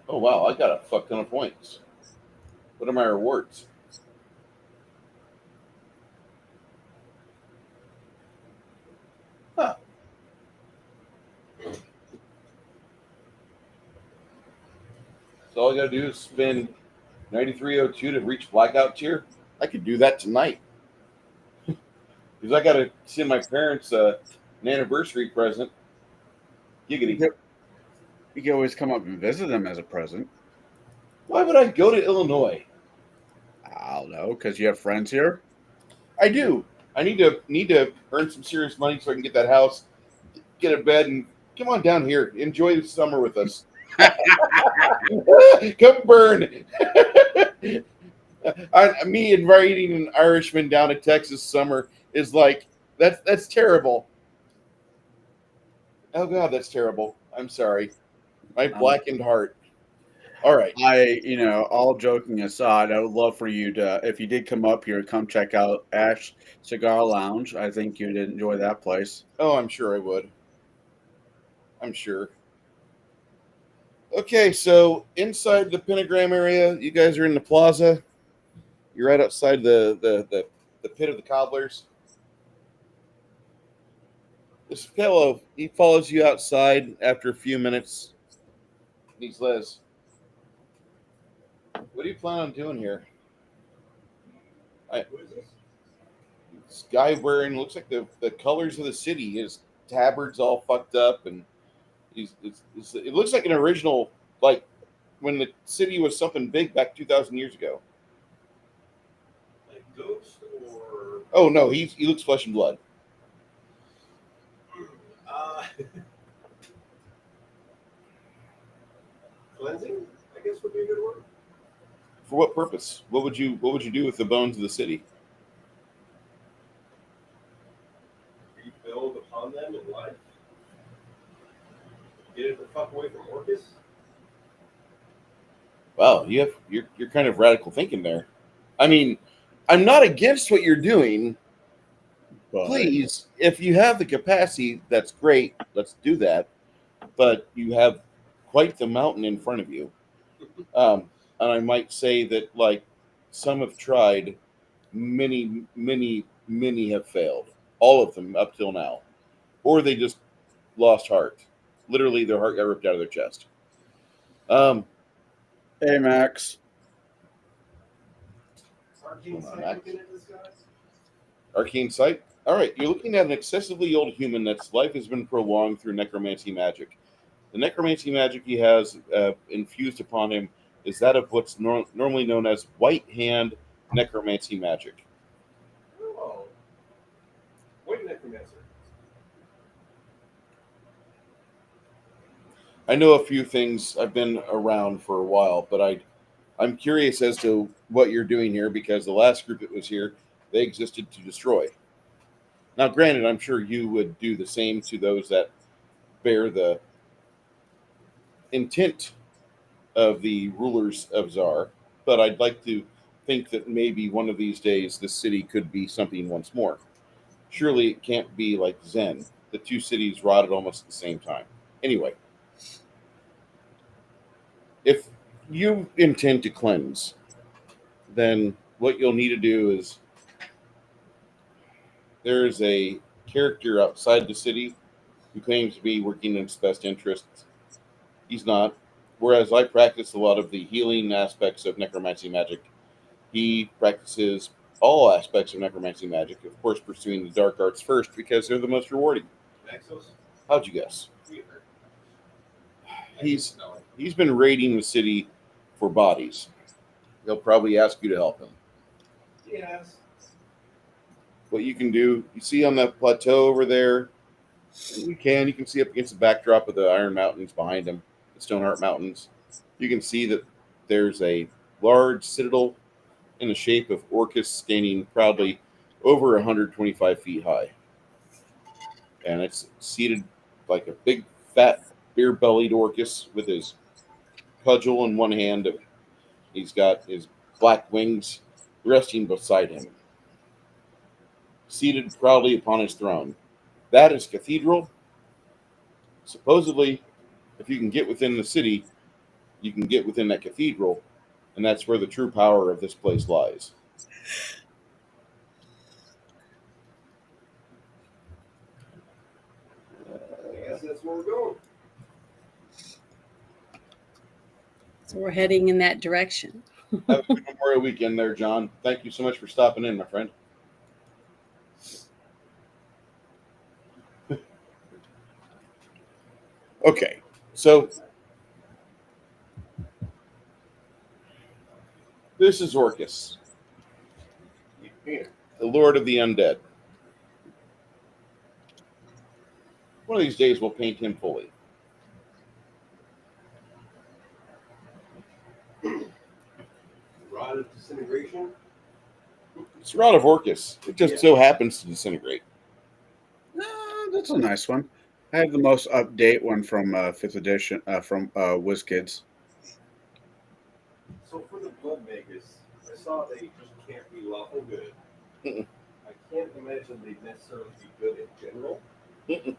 Oh wow! I got a fuck ton of points. What are my rewards? So all I got to do is spend 9302 to reach blackout tier. I could do that tonight because I got to send my parents an anniversary present. Giggity. You can always come up and visit them as a present. Why would I go to Illinois? I don't know, because you have friends here. I do. I need to earn some serious money so I can get that house, get a bed, and come on down here. Enjoy the summer with us. Come burn. Me inviting an Irishman down to Texas summer is like that's terrible. Oh God, that's terrible. I'm sorry. My blackened heart. All right. All joking aside, I would love for you to, if you did come up here, come check out Ash Cigar Lounge. I think you'd enjoy that place. Oh, I'm sure I would. I'm sure. Okay, so inside the pentagram area, you guys are in the plaza. You're right outside the pit of the cobblers. This fellow, he follows you outside after a few minutes. He says, "What do you plan on doing here?" Who is this? This guy wearing looks like the colors of the city. His tabard's all fucked up, and it looks like an original, like when the city was something big back 2,000 years ago. Like Ghost or Oh no, he looks flesh and blood. Cleansing, I guess would be a good word. For what purpose? What would you do with the bones of the city? Rebuild upon them in life. Get it the fuck away from Orcus. Wow, you're kind of radical thinking there. I mean, I'm not against what you're doing. But Please, if you have the capacity, that's great. Let's do that. But you have quite the mountain in front of you. And I might say that, like, some have tried, many, many, many have failed. All of them up till now. Or they just lost heart. Literally, their heart got ripped out of their chest. hey, Max. Arcane Hold on, Sight Max. looking at this guy. Arcane sight. All right, you're looking at an excessively old human that's life has been prolonged through necromancy magic. The necromancy magic he has infused upon him is that of what's normally known as white hand necromancy magic. Oh. White Necromancer. I know a few things. I've been around for a while, but I'm curious as to what you're doing here because the last group that was here, they existed to destroy. Now, granted, I'm sure you would do the same to those that bear the intent of the rulers of Czar, but I'd like to think that maybe one of these days the city could be something once more. Surely it can't be like Zen. The two cities rotted almost at the same time. Anyway, if you intend to cleanse, then what you'll need to do is there is a character outside the city who claims to be working in its best interests. He's not. Whereas I practice a lot of the healing aspects of necromancy magic, he practices all aspects of necromancy magic, of course, pursuing the dark arts first because they're the most rewarding. Naxos. How'd you guess? Weaver. He's been raiding the city for bodies. He'll probably ask you to help him. Yes. What you can do, you see on that plateau over there, you can see up against the backdrop of the Iron Mountains behind him, the Stoneheart Mountains. You can see that there's a large citadel in the shape of Orcus standing proudly over 125 feet high. And it's seated like a big, fat, beer-bellied Orcus with his cudgel in one hand. He's got his black wings resting beside him, seated proudly upon his throne. That is Cathedral. Supposedly, if you can get within the city, you can get within that cathedral, and that's where the true power of this place lies. I guess that's where we're going. So we're heading in that direction. Have a good Memorial weekend there, John. Thank you so much for stopping in, my friend. Okay, so this is Orcus, the Lord of the Undead. One of these days we'll paint him fully. Rod of disintegration. It's Rod of Orcus. It just so happens to disintegrate. That's a nice one. I have the most update one from 5th edition from WizKids. So for the blood makers, I saw they just can't be lawful good. Mm-mm. I can't imagine they'd necessarily be good in general. Mm-mm.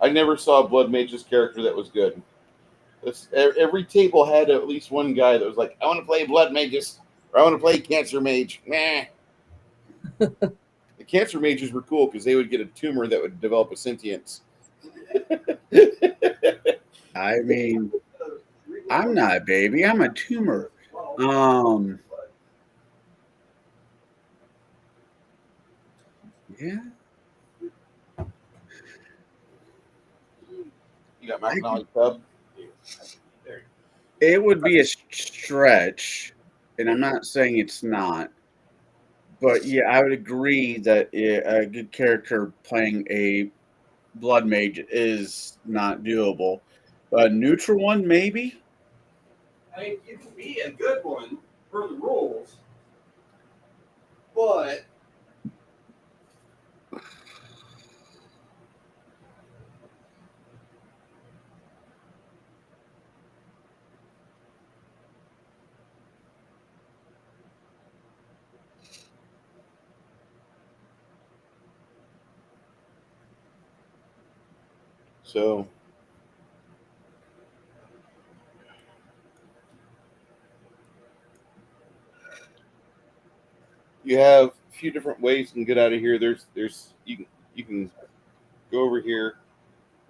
I never saw a Blood Mage's character that was good. Every table had at least one guy that was like, I want to play Blood Mages, or I want to play Cancer Mage. Nah. The Cancer Mages were cool because they would get a tumor that would develop a sentience. I mean, I'm not a baby. I'm a tumor. Yeah. You got Mackinac Pub. It would be a stretch, and I'm not saying it's not. But yeah, I would agree that a good character playing a blood mage is not doable. A neutral one, maybe. I mean, it could be a good one per the rules, but So you have a few different ways you can get out of here. There's you can go over here.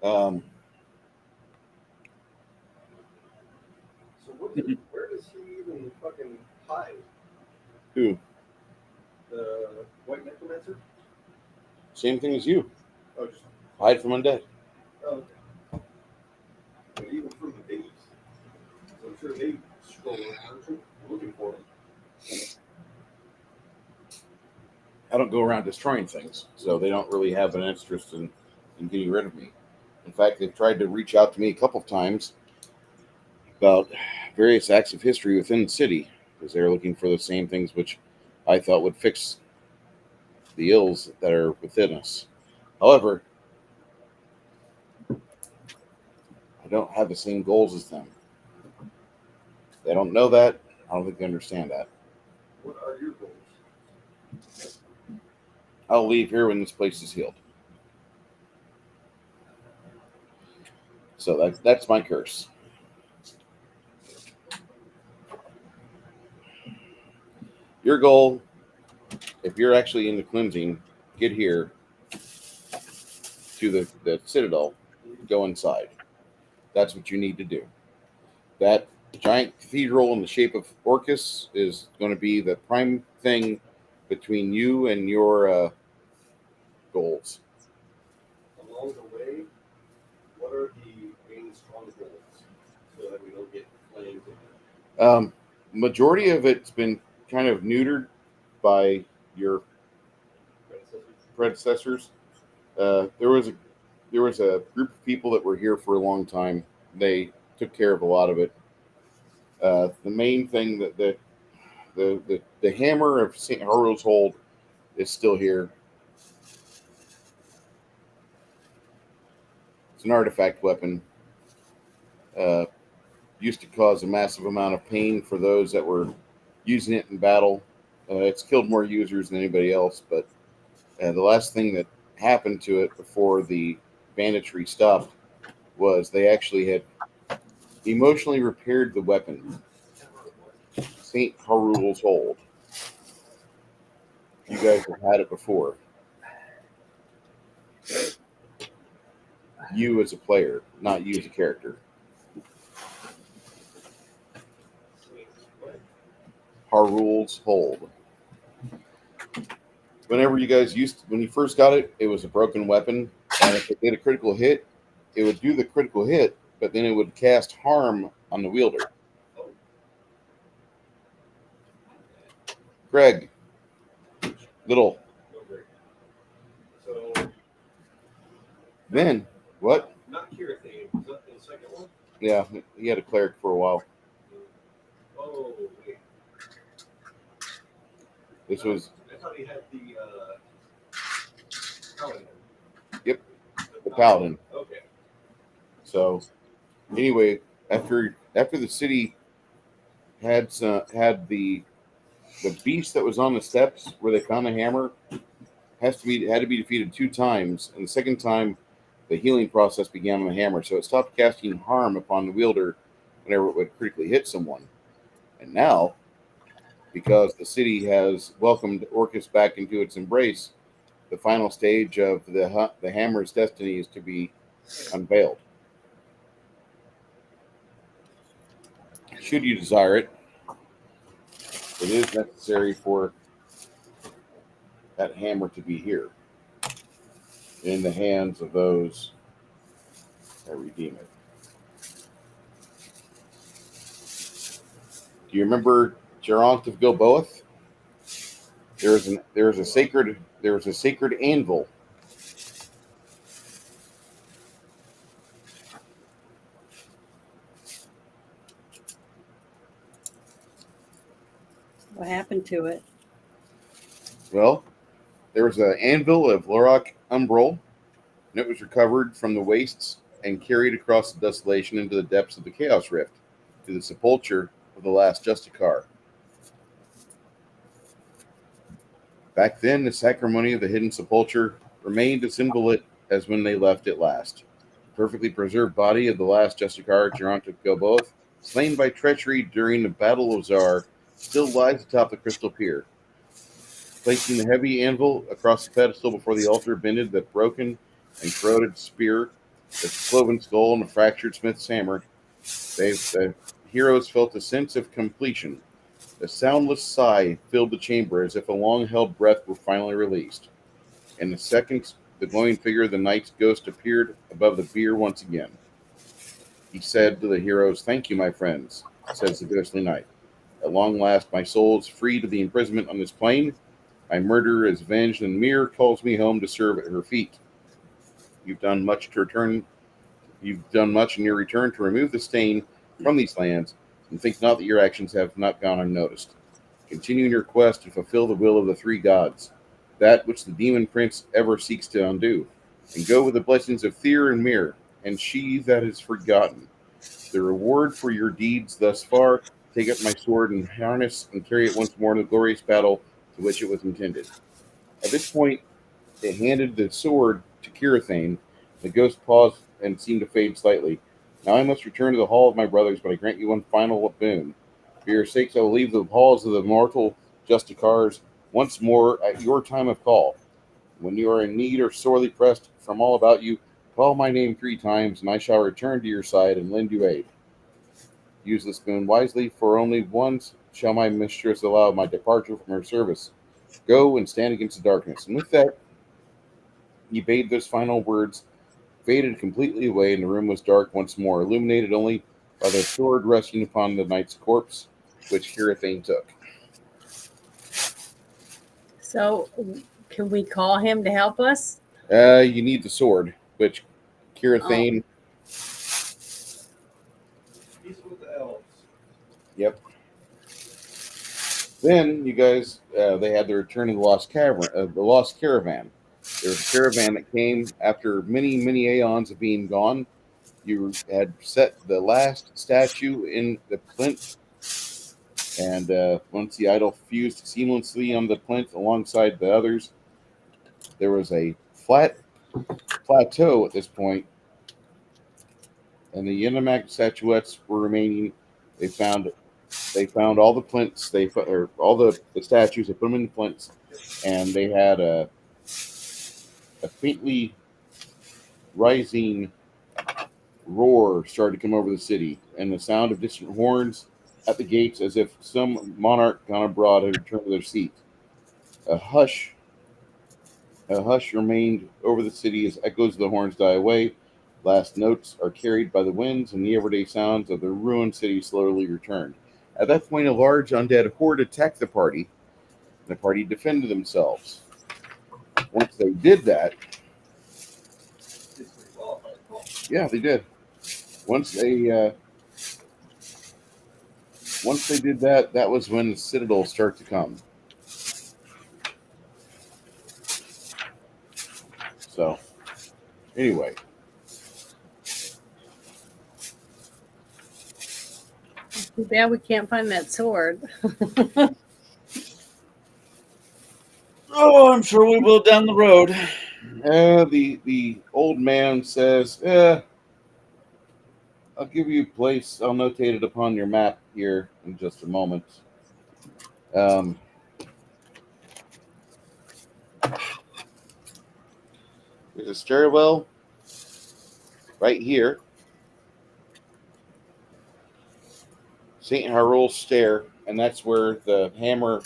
so where does he even fucking hide? Who? The white necromancer? Same thing as you. Oh, just Hide from undead. okay. But even from the thieves, so I'm sure they scroll around looking for him. I don't go around destroying things, so they don't really have an interest in getting rid of me. In fact, they've tried to reach out to me a couple of times about various acts of history within the city because they're looking for the same things which I thought would fix the ills that are within us. However, I don't have the same goals as them. They don't know that. I don't think they understand that. What are your goals? I'll leave here when this place is healed. So that's my curse. Your goal, if you're actually into cleansing, get here to the Citadel, go inside. That's what you need to do. That giant cathedral in the shape of Orcus is going to be the prime thing between you and your goals. Along the way, what are the main strongholds so that we don't get flamed? Majority of it's been kind of neutered by your predecessors. There was a group of people that were here for a long time. They took care of a lot of it. The main thing that the hammer of St. Harold's Hold is still here. It's an artifact weapon. Used to cause a massive amount of pain for those that were using it in battle. It's killed more users than anybody else, but the last thing that happened to it before the banditry stopped was they actually had emotionally repaired the weapon. St. Harold's Hold. You guys have had it before. You as a player, not you as a character. our rules hold. Whenever you guys when you first got it, it was a broken weapon, and if it did a critical hit, it would do the critical hit, but then it would cast harm on the wielder. Greg, little. So, Then what? not cure theme. Is that the second one? Yeah, he had a cleric for a while. Oh, wait. This was I thought he had the paladin. Yep, the paladin. Okay. So anyway, after the city had the beast that was on the steps where they found the hammer had to be defeated 2 times, and the second time the healing process began on the hammer, so it stopped casting harm upon the wielder whenever it would critically hit someone. And now, because the city has welcomed Orcus back into its embrace, the final stage of the hammer's destiny is to be unveiled. Should you desire it, it is necessary for that hammer to be here in the hands of those that redeem it. Do you remember Geront of Gilboath? There was a sacred anvil. What happened to it? Well, there was an anvil of Lorok Umbral, and it was recovered from the wastes and carried across the desolation into the depths of the Chaos Rift to the sepulture of the last Justicar. Back then, the sacrimony of the hidden sepulture remained as inviolate as when they left it last. The perfectly preserved body of the last Justicar, Geront of Gilboath, slain by treachery during the Battle of Zar, still lies atop the crystal pier. Placing the heavy anvil across the pedestal before the altar bended the broken and corroded spear, the cloven skull, and the fractured smith's hammer, the heroes felt a sense of completion. A soundless sigh filled the chamber as if a long-held breath were finally released. In a second, the glowing figure of the knight's ghost appeared above the bier once again. He said to the heroes, "Thank you, my friends," says the ghostly knight. "At long last, my soul is freed of the imprisonment on this plane. My murderer is avenged, and Mir calls me home to serve at her feet. You've done much in your return to remove the stain from these lands, and think not that your actions have not gone unnoticed. Continue in your quest to fulfill the will of the 3 gods, that which the demon prince ever seeks to undo, and go with the blessings of Tyr and Mir, and she that is forgotten. The reward for your deeds thus far, take up my sword and harness and carry it once more in the glorious battle to which it was intended." At this point, it handed the sword to Kirathane. The ghost paused and seemed to fade slightly. "Now I must return to the hall of my brothers, but I grant you one final boon. For your sakes, I will leave the halls of the mortal Justicars once more at your time of call. When you are in need or sorely pressed from all about you, call my name 3 times, and I shall return to your side and lend you aid. Use this boon wisely, for only once shall my mistress allow my departure from her service. Go and stand against the darkness." And with that, he bade those final words, faded completely away, and the room was dark once more, illuminated only by the sword resting upon the knight's corpse, which Kirathane took. So, can we call him to help us? You need the sword, which Kirathane. He's with the elves. Yep. Then you guys, they had the return of the lost caravan. There was a caravan that came after many, many aeons of being gone. You had set the last statue in the plinth, and once the idol fused seamlessly on the plinth alongside the others, there was a flat plateau at this point, and the Yenimak statuettes were remaining. They found all the plinths. All the statues. They put them in the plinths, and they had a faintly rising roar started to come over the city, and the sound of distant horns at the gates as if some monarch gone abroad had returned to their seat. A hush remained over the city as echoes of the horns die away. Last notes are carried by the winds, and the everyday sounds of the ruined city slowly returned. At that point, a large undead horde attacked the party, and the party defended themselves. Once they did that, yeah, they did. Once they did that, that was when the citadel started to come. So, anyway, Too bad we can't find that sword. Oh, I'm sure we will down the road. the old man says, I'll give you a place. I'll notate it upon your map here in just a moment. There's a stairwell right here. St. Hyrule Stair, and that's where the hammer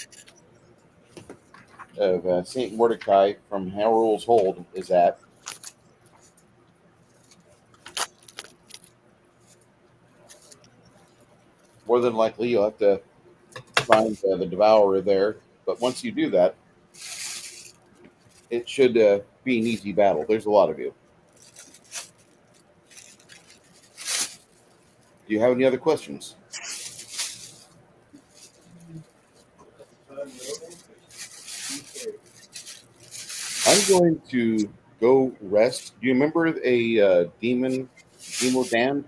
of St. Mordecai from Hyrule's Hold is at. More than likely, you'll have to find the Devourer there, but once you do that, it should be an easy battle. There's a lot of you. Do you have any other questions? I'm going to go rest. Do you remember a demon, Demo Damned?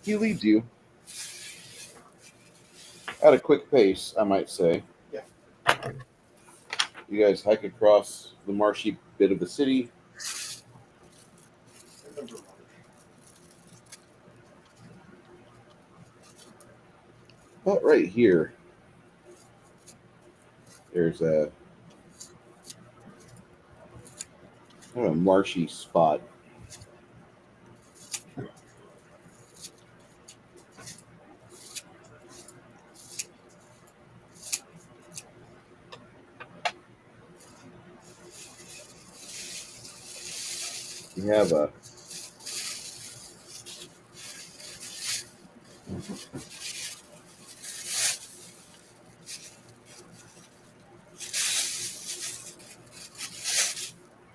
He leads you at a quick pace, I might say. Yeah. You guys hike across the marshy bit of the city. About right here, there's a kind of a marshy spot.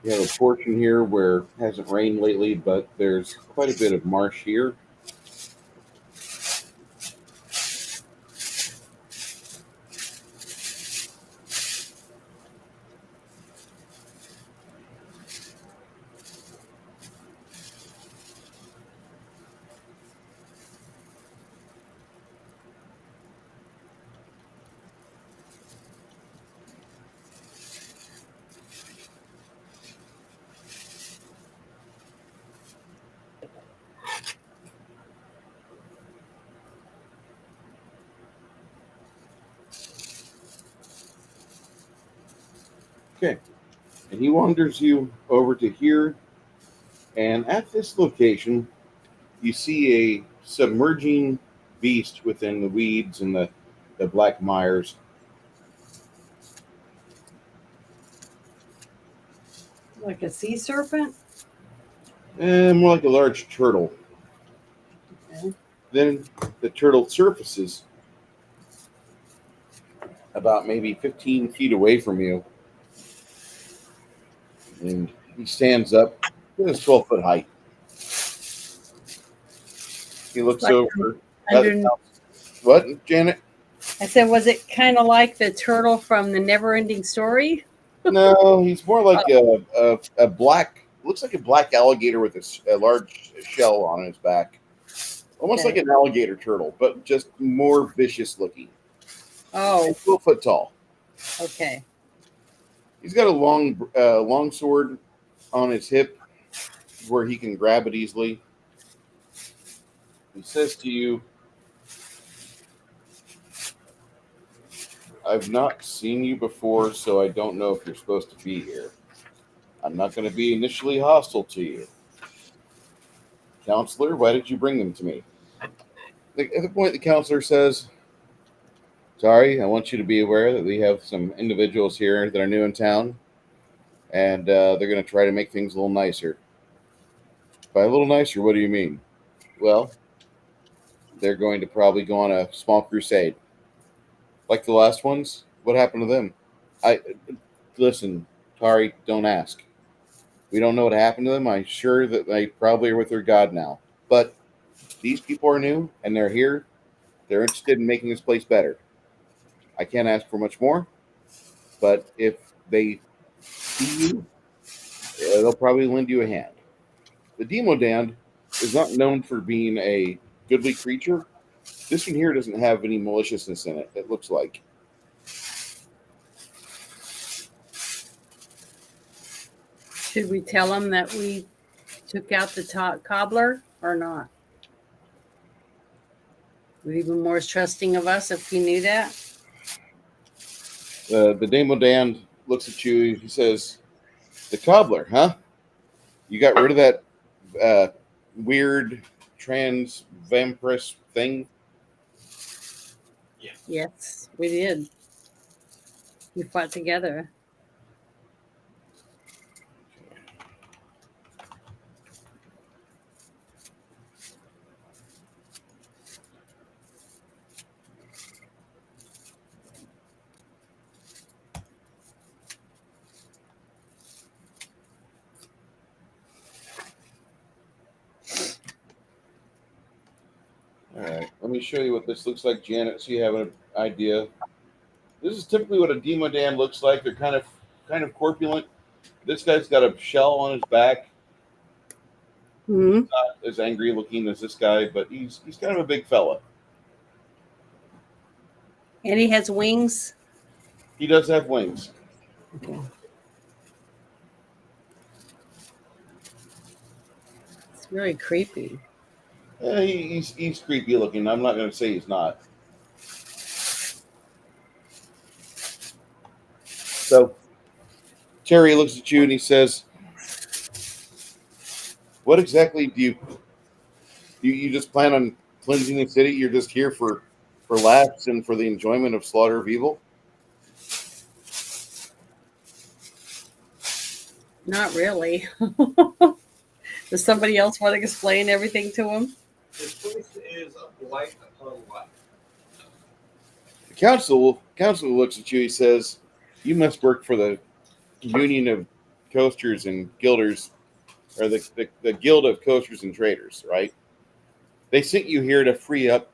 You have a portion here where it hasn't rained lately, but there's quite a bit of marsh here. Okay. And he wanders you over to here. And at this location, you see a submerging beast within the weeds and the black mires. Like a sea serpent? And more like a large turtle. Okay. Then the turtle surfaces about maybe 15 feet away from you. And he stands up at his 12-foot height. He looks Like over. under- What, Janet? I said, was it kind of like the turtle from the Never-Ending Story? No, he's more like a black, looks like a black alligator with a large shell on his back. Almost Okay. like an alligator turtle, but just more vicious looking. Oh, 12 foot tall. okay. He's got a long sword on his hip where he can grab it easily. He says to you, I've not seen you before, so I don't know if you're supposed to be here. I'm not going to be initially hostile to you. Counselor, why did you bring them to me? At the point, the counselor says, sorry, I want you to be aware that we have some individuals here that are new in town, and they're going to try to make things a little nicer. By a little nicer, what do you mean? Well, they're going to probably go on a small crusade. Like the last ones? What happened to them? Listen, Tari, don't ask. We don't know what happened to them. I'm sure that they probably are with their god now. But these people are new, and they're here. They're interested in making this place better. I can't ask for much more, but if they see you, they'll probably lend you a hand. The Demodand is not known for being a goodly creature. This one here doesn't have any maliciousness in it, it looks like. Should we tell them that we took out the cobbler or not? Would he be more trusting of us if he knew that? The Demodand looks at you. He says, the cobbler, huh? You got rid of that weird trans vampiress thing? Yes, we did. We fought together. All right, let me show you what this looks like, Janet, so you have an idea. This is typically what a Demodand looks like. They're kind of corpulent. This guy's got a shell on his back. Mm-hmm. Not as angry looking as this guy, but he's kind of a big fella. And he has wings. He does have wings. Okay. It's very creepy. Yeah, he's creepy looking. I'm not going to say he's not. So Terry looks at you and he says, what exactly do you just plan on cleansing the city? You're just here for laughs and for the enjoyment of slaughter of evil? Not really. Does somebody else want to explain everything to him? This place is a blight upon life. The council looks at you. He says, you must work for the Union of Coasters and Guilders, or the Guild of Coasters and Traders, right? They sent you here to free up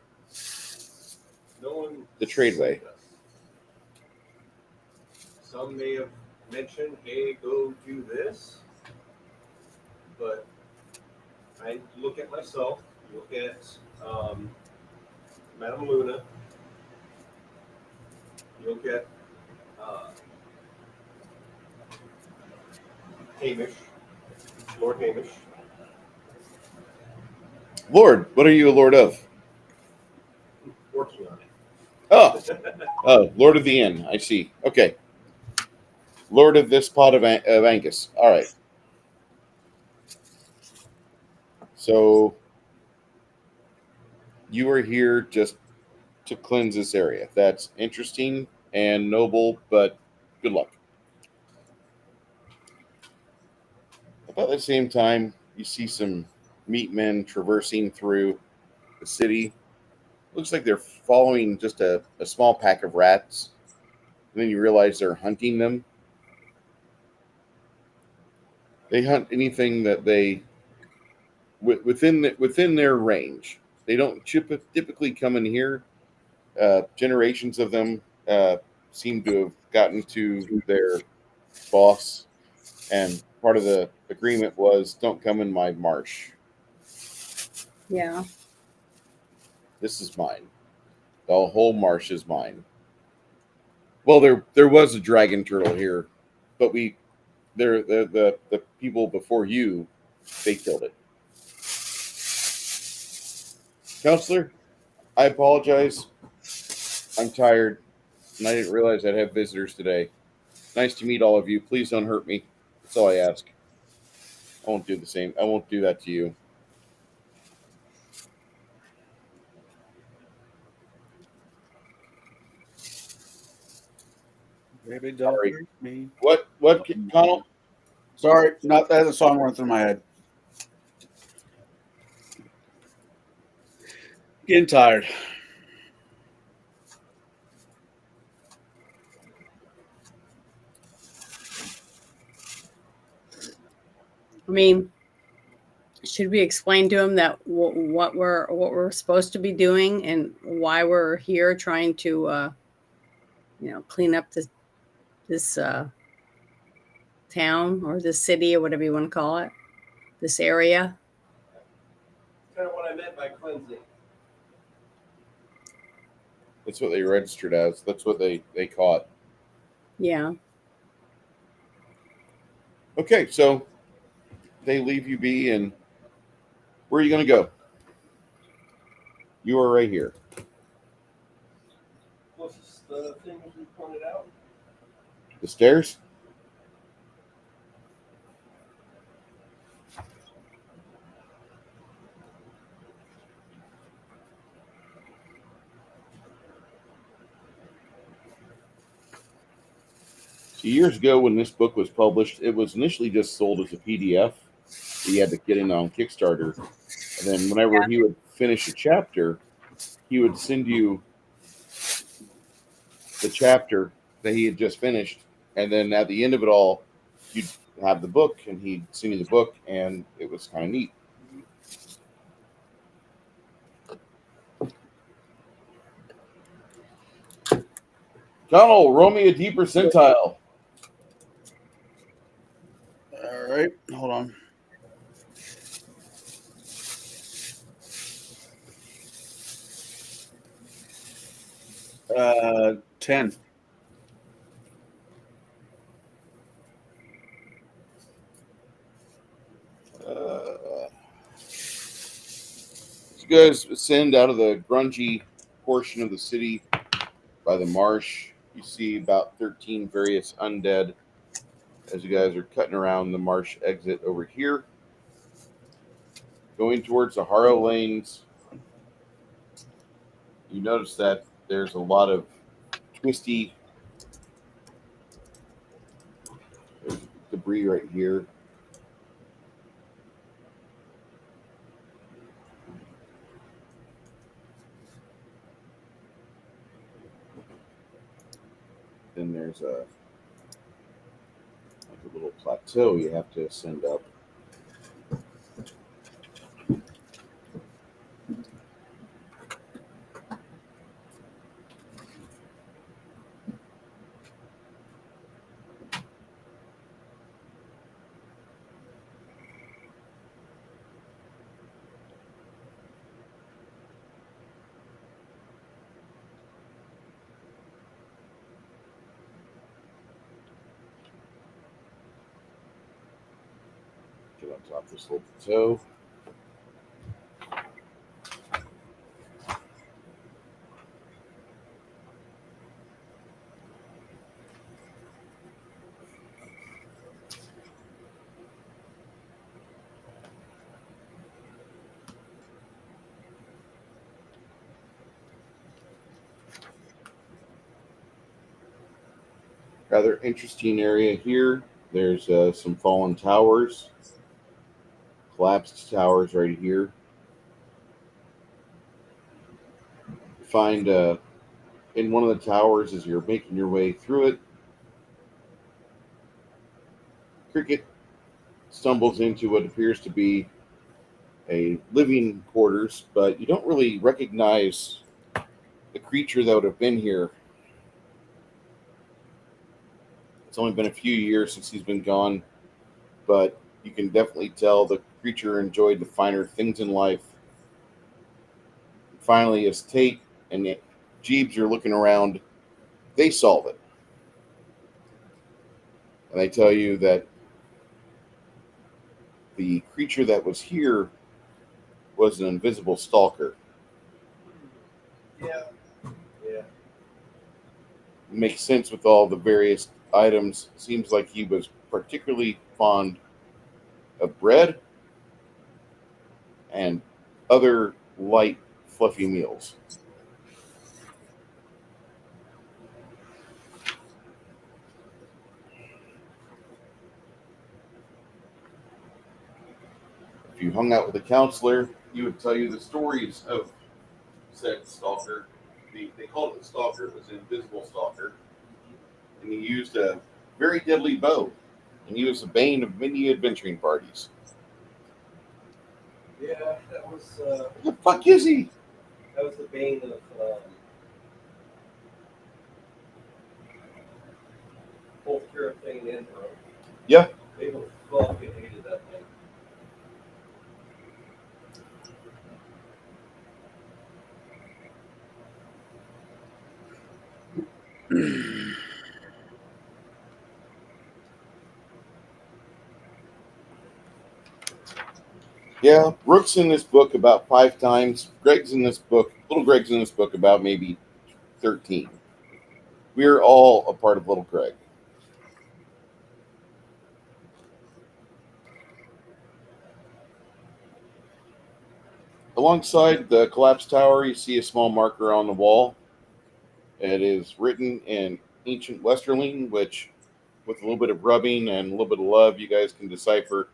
No one the tradeway. Some may have mentioned, hey, go do this. But I look at myself, look at Madame Luna, look at Hamish, Lord Hamish. Lord, what are you a lord of? Working on it. Oh, Lord of the Inn. I see. Okay. Lord of this pot of Angus. All right. So you are here just to cleanse this area. That's interesting and noble, but good luck. About the same time, you see some meat men traversing through the city. Looks like they're following just a small pack of rats. And then you realize they're hunting them. They hunt anything that they within their range. They don't typically come in here. Generations of them seem to have gotten to their boss, and part of the agreement was, don't come in my marsh. Yeah. This is mine. The whole marsh is mine. Well, there was a dragon turtle here, but the people before you, they killed it. Counselor, I apologize. I'm tired, and I didn't realize I'd have visitors today. Nice to meet all of you. Please don't hurt me. That's all I ask. I won't do the same. I won't do that to you. Baby, don't Sorry. hurt me. What, Connell? Sorry, not that the song went through my head. Getting tired. I mean, should we explain to him that what we're supposed to be doing and why we're here trying to clean up this town or this city or whatever you want to call it, this area? Kind of what I meant by cleansing. That's what they registered as. That's what they caught. Yeah. Okay, so they leave you be, and where are you going to go? You are right here. Closest thing we pointed out. The stairs? So years ago when this book was published, it was initially just sold as a PDF. You had to get in on Kickstarter. And then whenever he would finish a chapter, he would send you the chapter that he had just finished. And then at the end of it all, you'd have the book, and he'd send you the book, and it was kind of neat. Connell, roll me a deep percentile. All right, hold on. Uh, 10. You guys ascend out of the grungy portion of the city by the marsh. You see about 13 various undead as you guys are cutting around the marsh exit over here. Going towards the Harrow Lanes, you notice that there's a lot of twisty debris right here. Then there's a little plateau you have to ascend up. Get on top of this little plateau. Rather interesting area here. There's some fallen towers, collapsed towers right here. Find in one of the towers as you're making your way through it, Cricket stumbles into what appears to be a living quarters, but you don't really recognize the creature that would have been here. It's only been a few years since he's been gone, but you can definitely tell the creature enjoyed the finer things in life. Finally, as Tate and Jeebs are looking around, they solve it. And they tell you that the creature that was here was an invisible stalker. Yeah. Makes sense with all the various items. Seems like he was particularly fond of bread and other light, fluffy meals. If you hung out with a counselor, he would tell you the stories of said stalker. They called it the stalker. It was an invisible stalker. And he used a very deadly bow. And he was the bane of many adventuring parties. Yeah, that was What the fuck is he? the bane of both Thing and Rome. Yeah. They both fucking hated that thing. Yeah, Brooke's in this book about 5 times. Greg's in this book, Little Greg's in this book about maybe 13. We're all a part of Little Greg. Alongside the collapsed tower, you see a small marker on the wall. It is written in ancient Westerling, which, with a little bit of rubbing and a little bit of love, you guys can decipher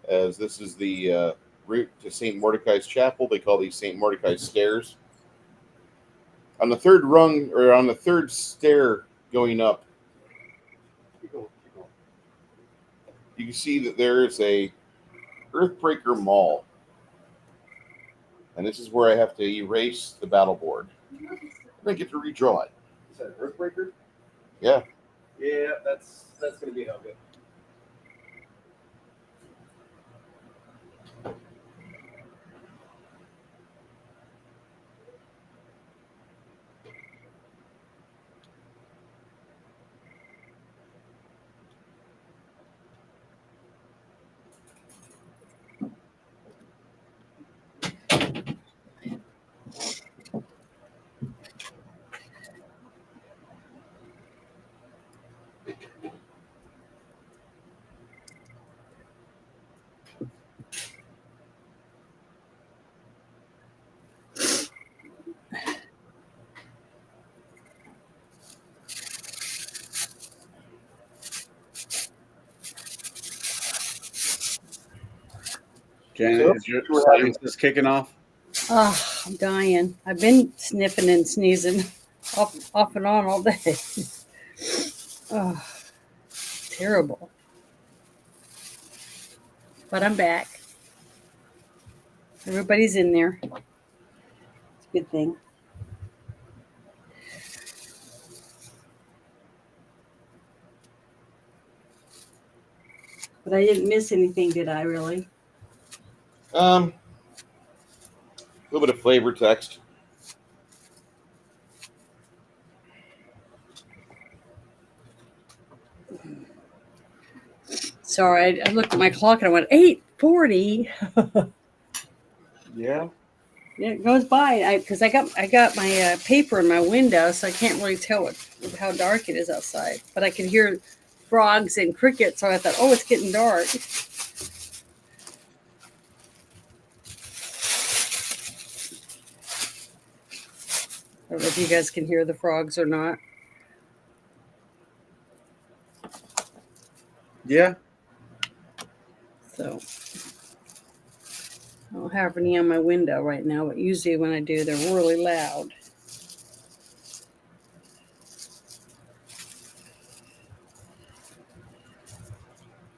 as this is the route to St. Mordecai's Chapel. They call these St. Mordecai's Stairs. On the third rung, or on the third stair going up, you can see that there is a Earthbreaker Mall. And this is where I have to erase the battle board. I get to redraw it. Is that Earthbreaker? Yeah. Yeah, that's gonna be Helga. Janet, So, is your we're having- sinus kicking off? Oh, I'm dying. I've been sniffing and sneezing off and on all day. Oh, terrible. But I'm back. Everybody's in there. It's a good thing. But I didn't miss anything, did I, really? A little bit of flavor text. Sorry, I looked at my clock and I went, 8:40. Yeah. Yeah, it goes by because I got my paper in my window, so I can't really tell how dark it is outside. But I could hear frogs and crickets, so I thought, oh, it's getting dark. I don't know if you guys can hear the frogs or not. Yeah. So I don't have any on my window right now, but usually when I do, they're really loud.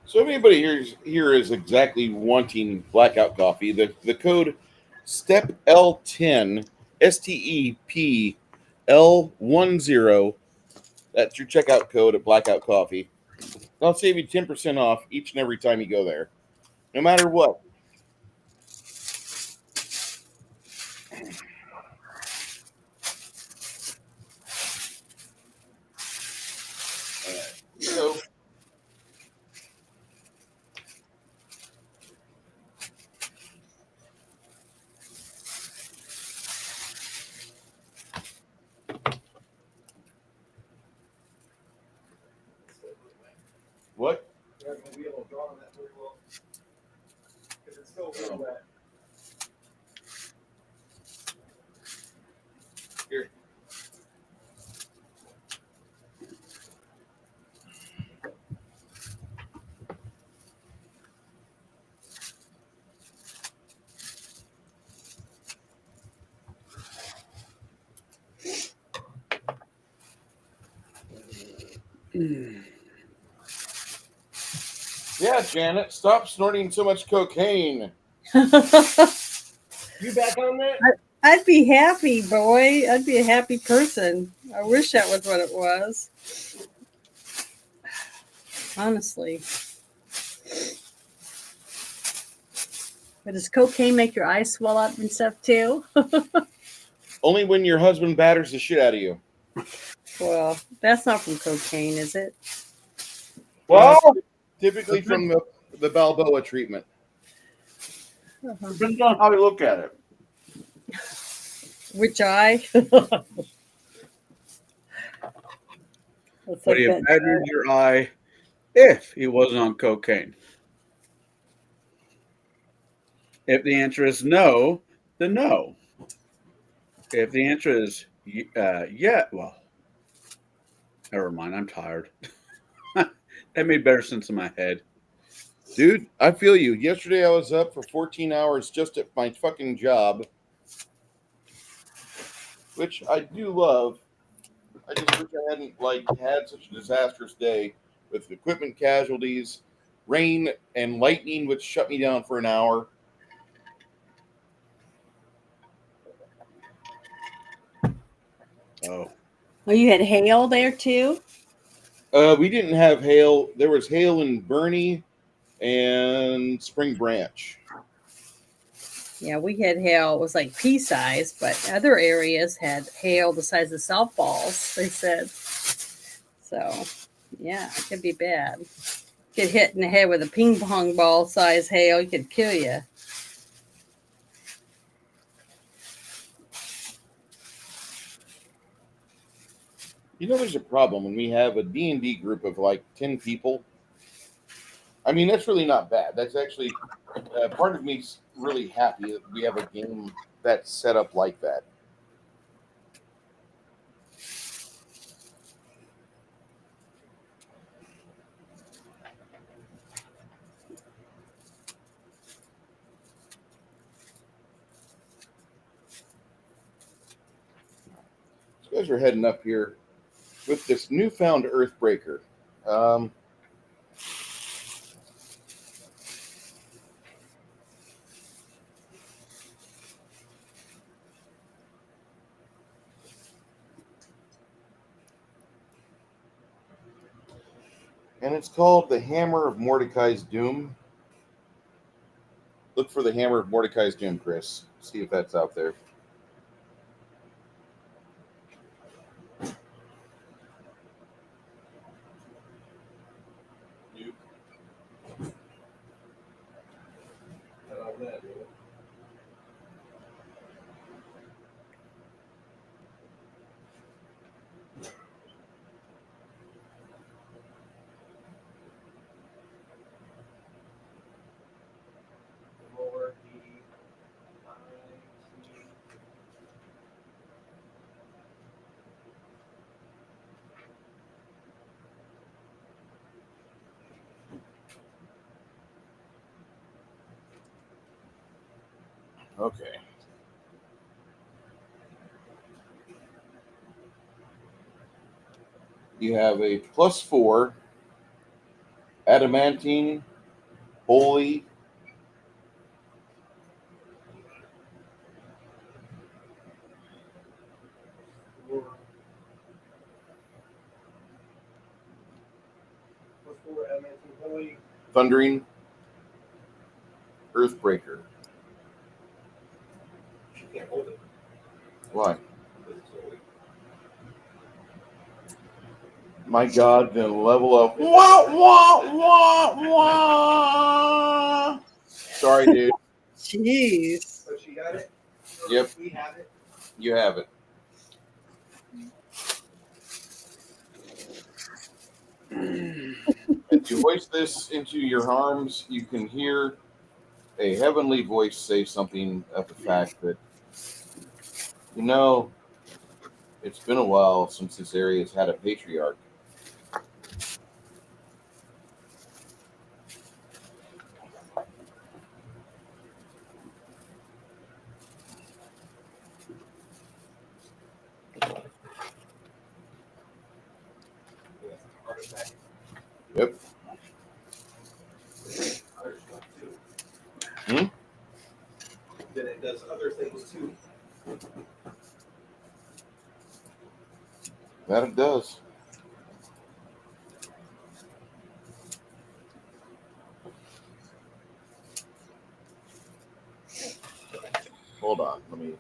So if anybody here is exactly wanting blackout coffee, the code STEP L10 STEP L10. That's your checkout code at Blackout Coffee. I'll save you 10% off each and every time you go there, no matter what. So, what? You're not gonna be able to draw on that very well. Yeah, Janet, stop snorting so much cocaine. You back on that? I'd be happy, boy. I'd be a happy person. I wish that was what it was. Honestly. But does cocaine make your eyes swell up and stuff too? Only when your husband batters the shit out of you. Well, that's not from cocaine, is it? Well, Typically from the Balboa treatment. depends on how you look at it. Which eye? Would he have battered your eye if he wasn't on cocaine? If the answer is no, then no. If the answer is yeah, well, never mind. I'm tired. That made better sense in my head. Dude, I feel you. Yesterday I was up for 14 hours just at my fucking job, which I do love. I just wish I hadn't had such a disastrous day with equipment casualties, rain and lightning, which shut me down for an hour. Oh, You had hail there too? We didn't have hail. There was hail in Bernie and Spring Branch. Yeah, we had hail. It was like pea size, but other areas had hail the size of softballs, they said. So, yeah, it could be bad. Get hit in the head with a ping pong ball size hail, it could kill you. You know, there's a problem when we have a D&D group of like 10 people. I mean, that's really not bad. That's actually part of me's really happy that we have a game that's set up like that. You guys are heading up here with this newfound Earthbreaker. And it's called the Hammer of Mordecai's Doom. Look for the Hammer of Mordecai's Doom, Chris. See if that's out there. Okay. You have a +4 adamantine, holy, thundering Earthbreaker. She can't hold it. Why? My God, then level up. Wah, wah, wah, wah. Sorry, dude. Jeez. But she got it? Yep. We have it. You have it. As you hoist this into your arms, you can hear a heavenly voice say something of the fact that, you know, it's been a while since this area has had a patriarch. then it does other things too. That it does. Hold on, let me.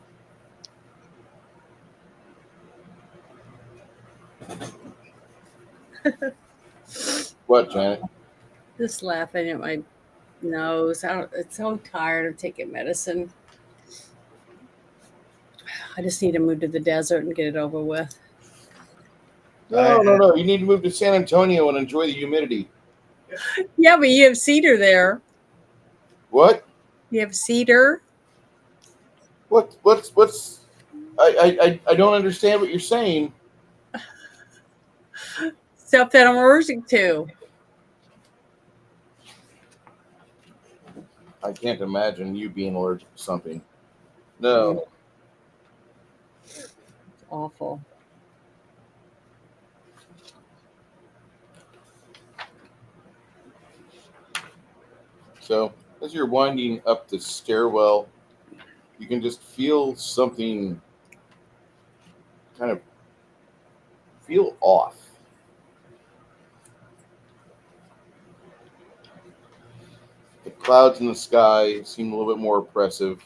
What, Janet? Just laughing at my nose. It's so tired of taking medicine. I just need to move to the desert and get it over with. No. You need to move to San Antonio and enjoy the humidity. Yeah, but you have cedar there. What? You have cedar. What's? I don't understand what you're saying. Stuff that I'm allergic to. I can't imagine you being allergic to something. No. It's awful. So as you're winding up the stairwell, you can just feel something kind of feel off. The clouds in the sky seem a little bit more oppressive.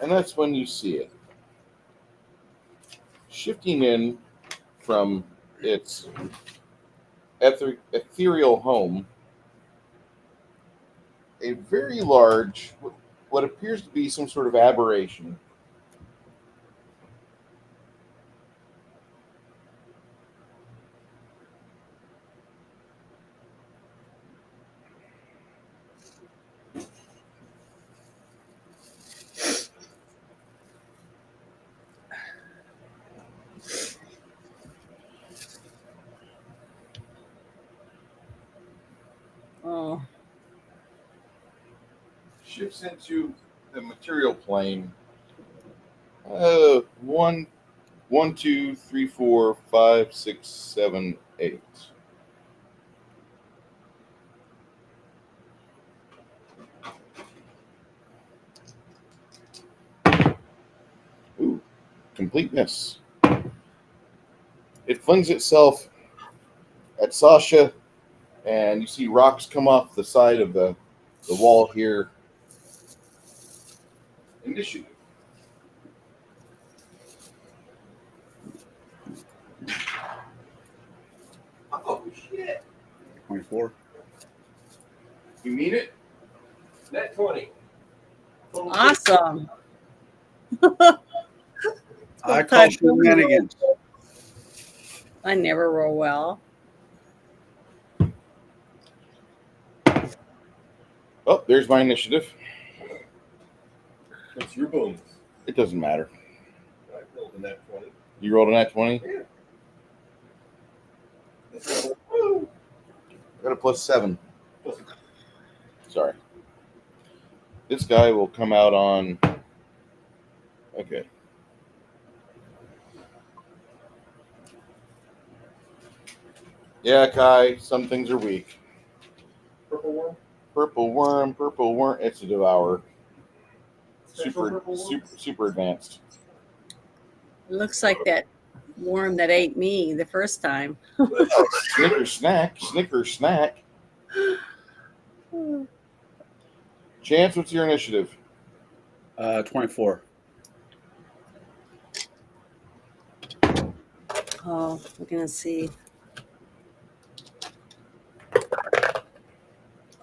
And that's when you see it. Shifting in from its ethereal home, a very large, what appears to be some sort of aberration. Oh, Shifts into the material plane. 1, 2, 3, 4, 5, 6, 7, 8. Ooh, completeness. It flings itself at Sasha, and you see rocks come off the side of the wall here. Initiative. Oh shit! 24. You mean it? Net 20. awesome. I call shenanigans. I never roll well. Oh, there's my initiative. It's your bonus. It doesn't matter. I rolled a net 20. You rolled a nat 20? Yeah. I got a +7. Sorry. This guy will come out on. Okay. Yeah, Kai, some things are weak. Purple worm. Purple worm. It's a devourer. Special purple worm? Super advanced. It looks like that worm that ate me the first time. Snicker snack. Chance, what's your initiative? 24. Oh, we're gonna see.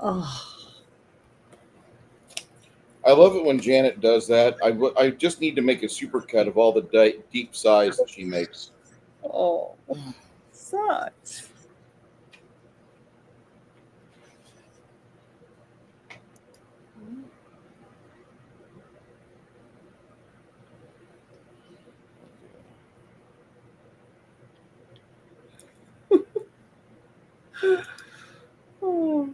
Oh, I love it when Janet does that. I just need to make a supercut of all the deep sighs that she makes. oh, sucks. Oh.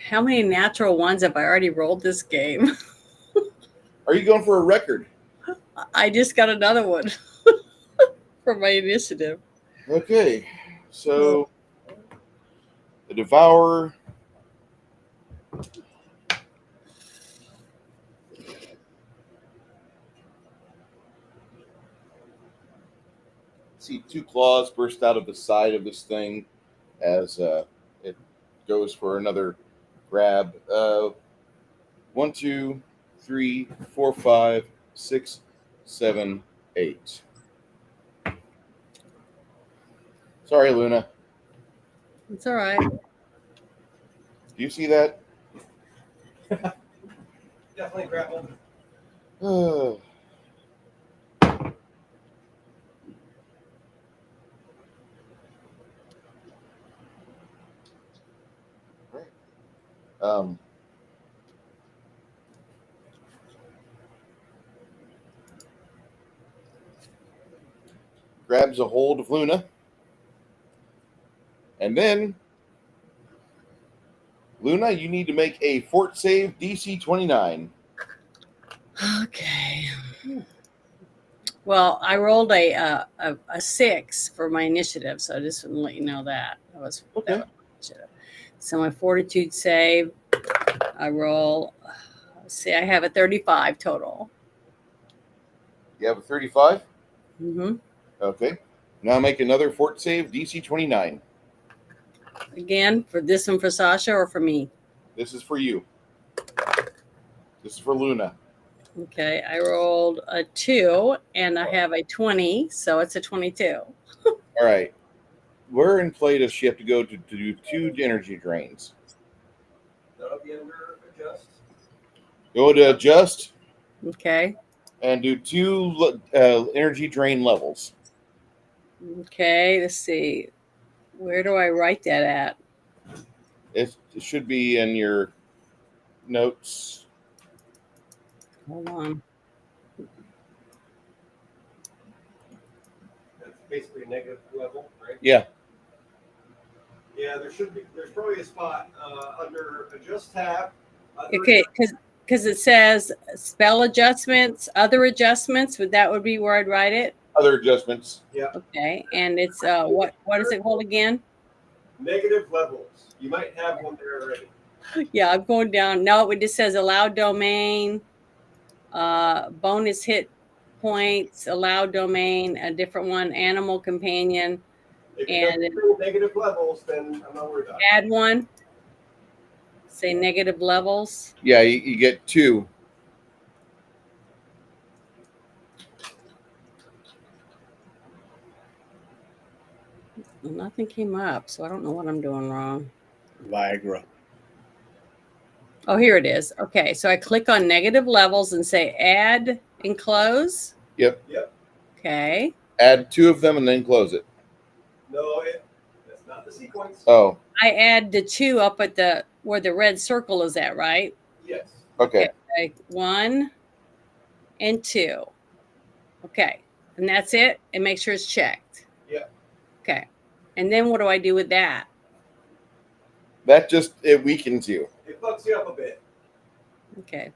How many natural ones have I already rolled this game? Are you going for a record? I just got another one for my initiative. Okay, so the Devourer. See two claws burst out of the side of this thing as it goes for another grab. 1, 2, 3, 4, 5, 6, 7, 8. Sorry, Luna. It's all right. Do you see that? Definitely grapple. um, grabs a hold of Luna, and then Luna, you need to make a fort save DC 29. Okay. Well, I rolled a 6 for my initiative, so I just want to let you know that that Okay. was initiative. So my fortitude save, I roll. See, I have a 35 total. You have a 35? Mm-hmm. Okay. Now make another fort save DC 29. Again, for this one for Sasha or for me? This is for you. This is for Luna. Okay, I rolled a 2 and I have a 20, so it's a 22. All right. Where in play does she have to go to do 2 energy drains? That'll be under adjust. Go to adjust Okay. and do 2 energy drain levels. Okay, let's see. Where do I write that at? It should be in your notes. Hold on. That's basically a negative level, right? Yeah. Yeah, there's probably a spot under adjust tab. Okay, because it says spell adjustments, other adjustments. Would be where I'd write it? Other adjustments. Yeah. Okay, and it's what is it called again? Negative levels. You might have one there already. Yeah, I'm going down. No, it just says allowed domain, bonus hit points, allowed domain, a different one, animal companion, If it and doesn't show negative levels, then I'm not worried about it. add one. Say negative levels. Yeah, you get 2. Well, nothing came up, so I don't know what I'm doing wrong. Viagra. Oh, here it is. Okay, so I click on negative levels and say add and close. Yep. Okay. Add 2 of them and then close it. No, that's not the sequence. Oh, I add the 2 up at where the red circle is at, right? Yes. okay. Okay. 1 and 2. Okay. And that's it. And make sure it's checked. Yeah. Okay. And then what do I do with that? That it weakens you. It fucks you up a bit. Okay.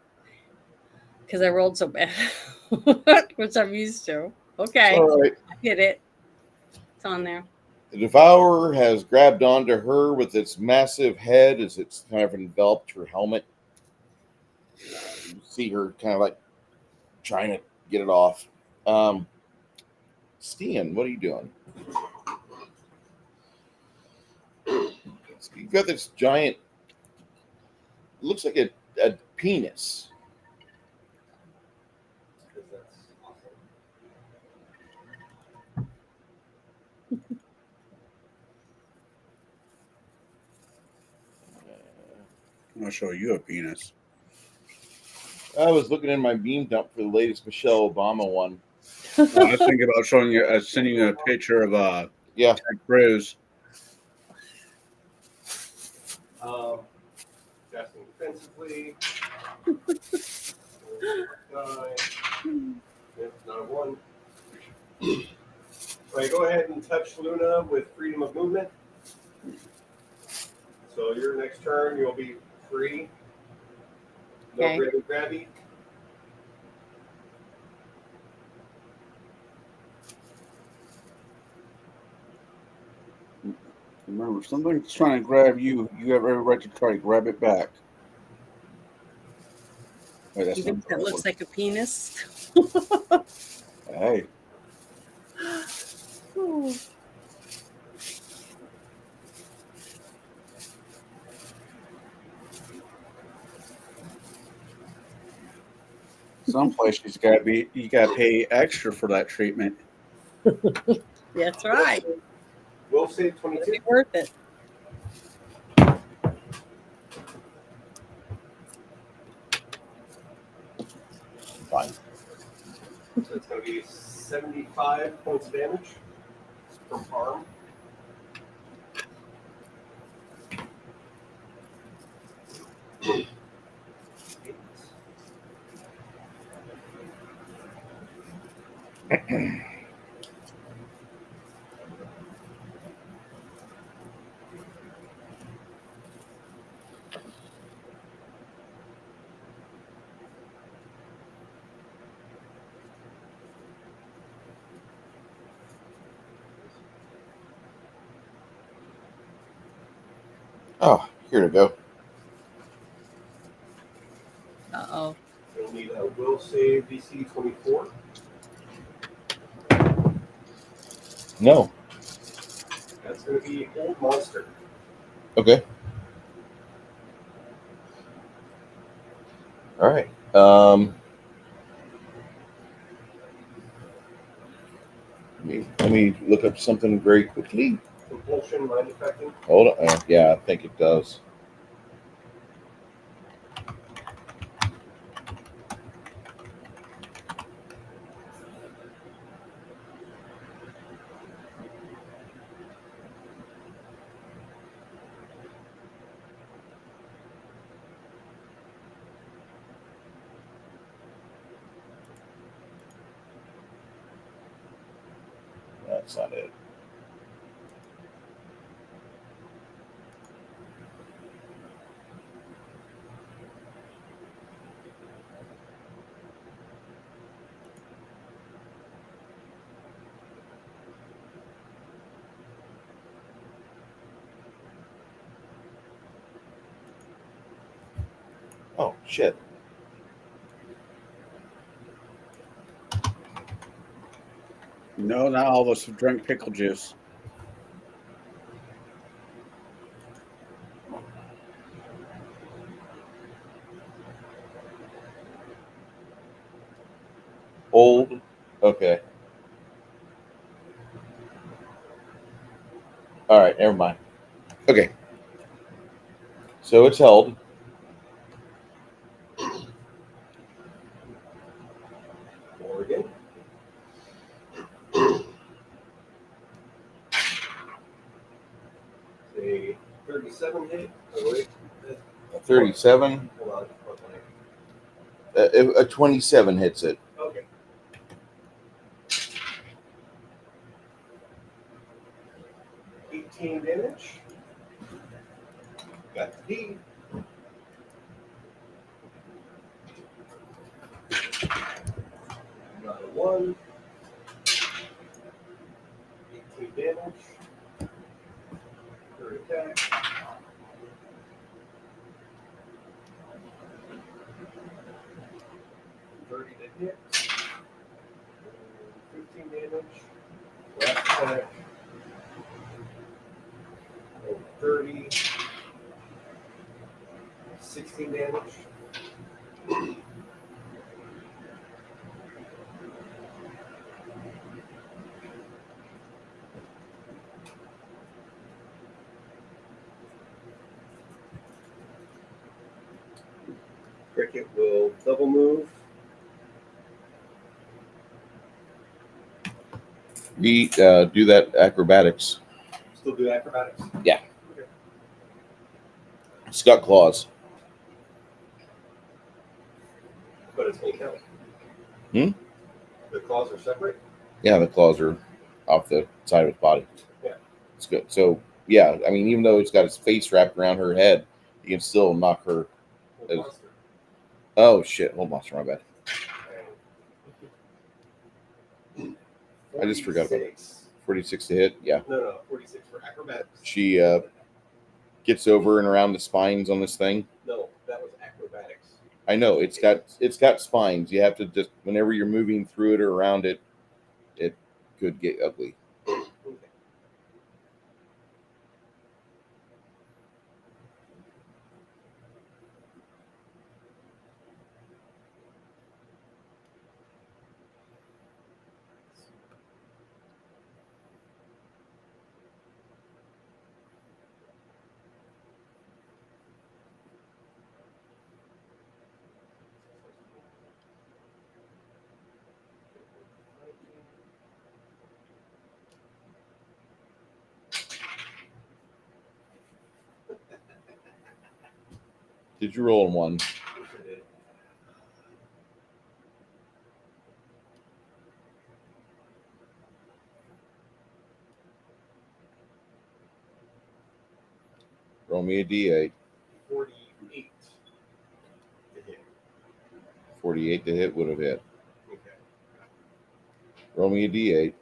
Because I rolled so bad, which I'm used to. Okay. All right. I get it. It's on there. The Devourer has grabbed onto her with its massive head as it's kind of enveloped her helmet. You see her kind of like trying to get it off. Stian, what are you doing? You've got this giant, it looks like a penis. Because that's awesome. I'm gonna show you a penis. I was looking in my beam dump for the latest Michelle Obama one. I was thinking about showing you, sending you a picture of Yeah. Ted Cruz. Casting defensively. Not one. Right, go ahead and touch Luna with freedom of movement. So your next turn, you'll be free. No Okay. grabby. Remember, something's trying to grab you. You have every right to try to grab it back. Wait, that's You think not that the looks word. like a penis? Hey, Ooh. some places you gotta pay extra for that treatment. That's right. Wolf save It'll 22. be worth it. Fine. So it's going to be 75 points of damage from harm. Oh, here we go. Uh-oh. You'll need a will save DC 24. No. That's going to be old monster. Okay. All right. Let me look up something very quickly. Compulsion, mind affecting. Hold on. Yeah, I think it does. That's not it. Oh, shit. No, not all of us have drank pickle juice. Old. Okay. All right, never mind. Okay. So it's held. Oregon. A 37 hit. Oh, wait. A 37. Hold on. A 27 hits it. Okay. $18 damage. Got the D. Got a 1. 18 damage. Third attack. $30 to hit. 15 damage. Last attack. And 30. 16 damage. Cricket will double move. Do that acrobatics. Still do acrobatics. Yeah. Okay. It's got claws. But it's going to count. Hmm? The claws are separate. Yeah, the claws are off the side of its body. Yeah. It's good. So, yeah, I mean, even though it's got its face wrapped around her head, you can still knock her. Old monster. Oh, shit. Hold monster, my bad. I just forgot about it. 46 to hit. Yeah. No, 46 for acrobatics. She gets over and around the spines on this thing. No, that was acrobatics. I know it's got spines. You have to just whenever you're moving through it or around it, it could get ugly. Okay. Did you roll in one? Roll me a d8. 48 to hit. 48 to hit would have hit. Okay. Roll me a d8.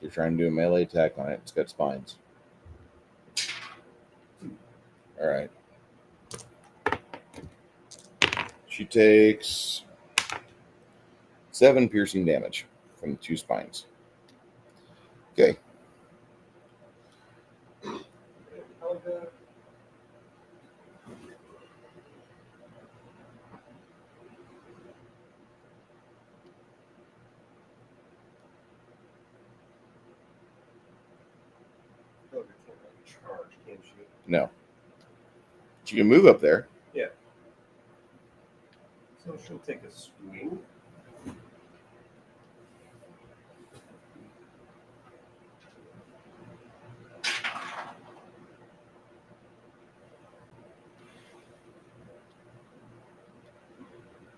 You're trying to do a melee attack on it. It's got spines. All right. She takes 7 piercing damage from the 2 spines. Okay. Charge, can't she? No. She can move up there. Yeah. So she'll take a swing.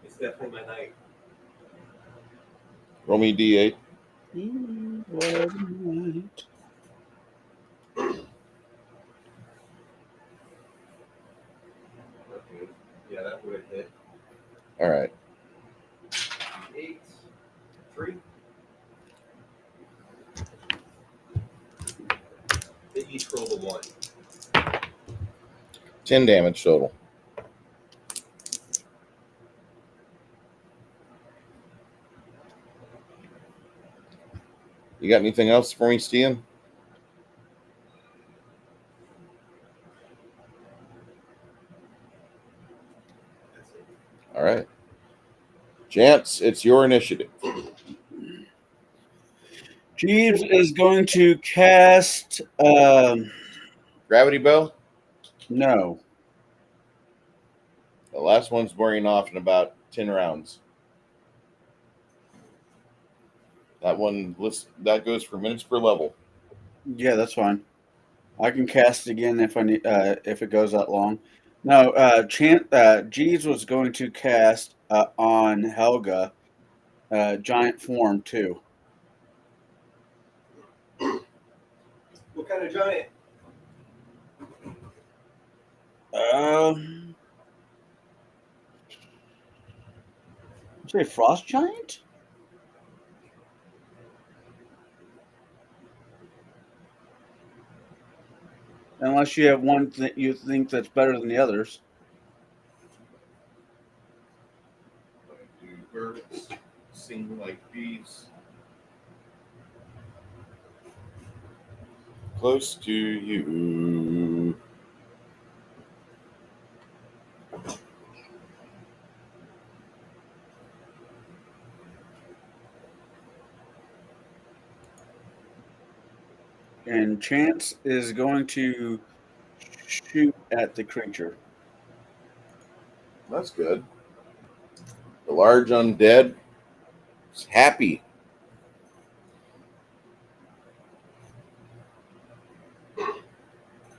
It's definitely my night. Roll me a d8. Okay. Yeah, that would have hit. All right. 8, 3. They each rolled a 1. 10 damage total. You got anything else for me, Stian? That's it. All right. Chance, it's your initiative. Jeeves is going to cast. Gravity Bell? No. The last one's wearing off in about 10 rounds. That goes for minutes per level. Yeah, that's fine. I can cast again if I need. If it goes that long. No. Jeeves was going to cast on Helga. Giant form too. What kind of giant? Say frost giant. Unless you have one that you think that's better than the others. Do birds sing like bees? Close to you. And Chance is going to shoot at the creature. That's good. The large undead is happy.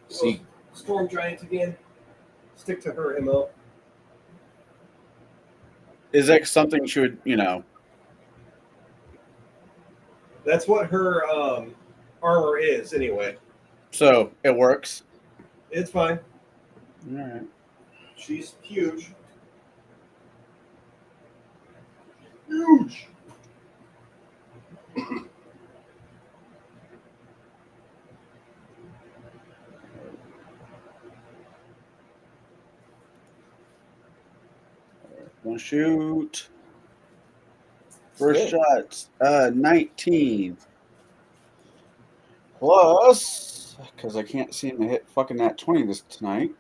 See, Storm giant again. Stick to her MO. Is that something she would, That's what her armor is, anyway. So it works. It's fine. All right. She's huge. Huge. Gonna shoot. First Okay. shot, 19. Plus, because I can't seem to hit fucking that 20 this tonight.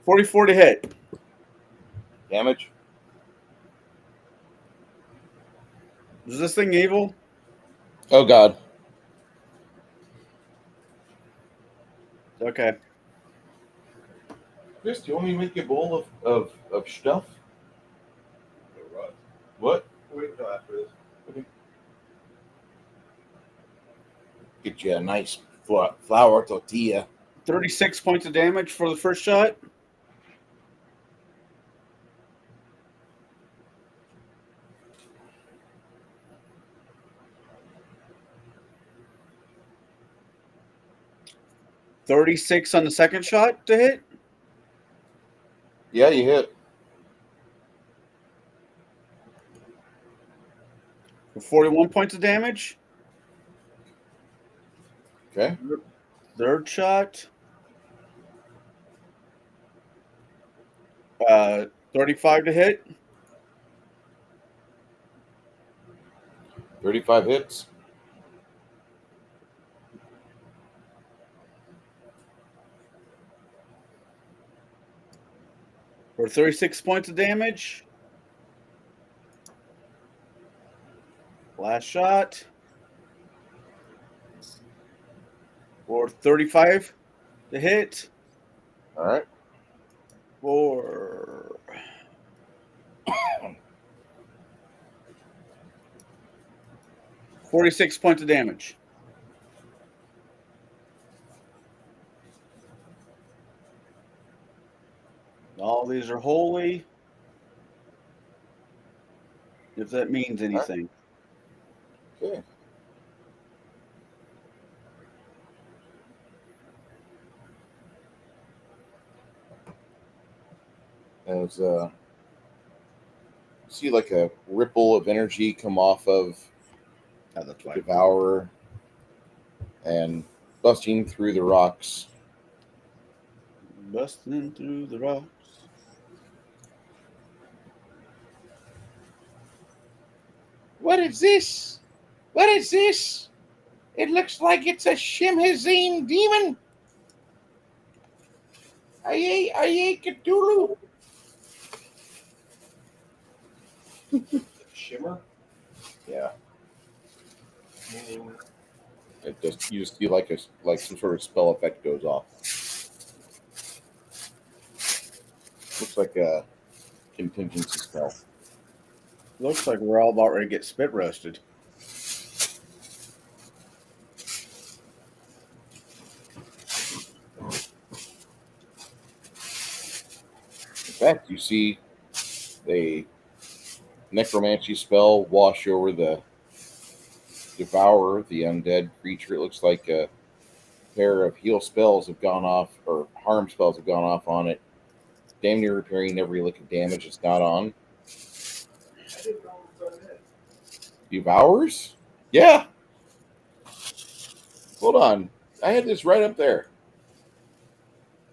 44 to hit. Damage. Is this thing evil? Oh God. Okay. Chris, do you want me to make you a bowl of stuff? What? What? Wait until after this. Get you a nice flour tortilla. 36 points of damage for the first shot. $36 on the second shot to hit. Yeah, you hit. For 41 points of damage. Okay. Third shot. 35 to hit. 35 hits. For 36 points of damage. Last shot. For 35 to hit. All right. For 46 points of damage. All these are holy. If that means anything. Okay. As see like a ripple of energy come off of Oh, that's the Devourer and busting through the rocks. Busting through the rocks. What is this? What is this? It looks like it's a Shimhazine demon. Aye, Cthulhu. Shimmer? Yeah, Meaning, it just you just feel like some sort of spell effect goes off. Looks like a contingency spell. Looks like we're all about ready to get spit roasted. In fact, you see a necromancy spell wash over the Devourer, the undead creature. It looks like a pair of heal spells have gone off, or harm spells have gone off on it. Damn near repairing every lick of damage it's not on. I didn't know it was undead. Devours? Yeah. Hold on. I had this right up there.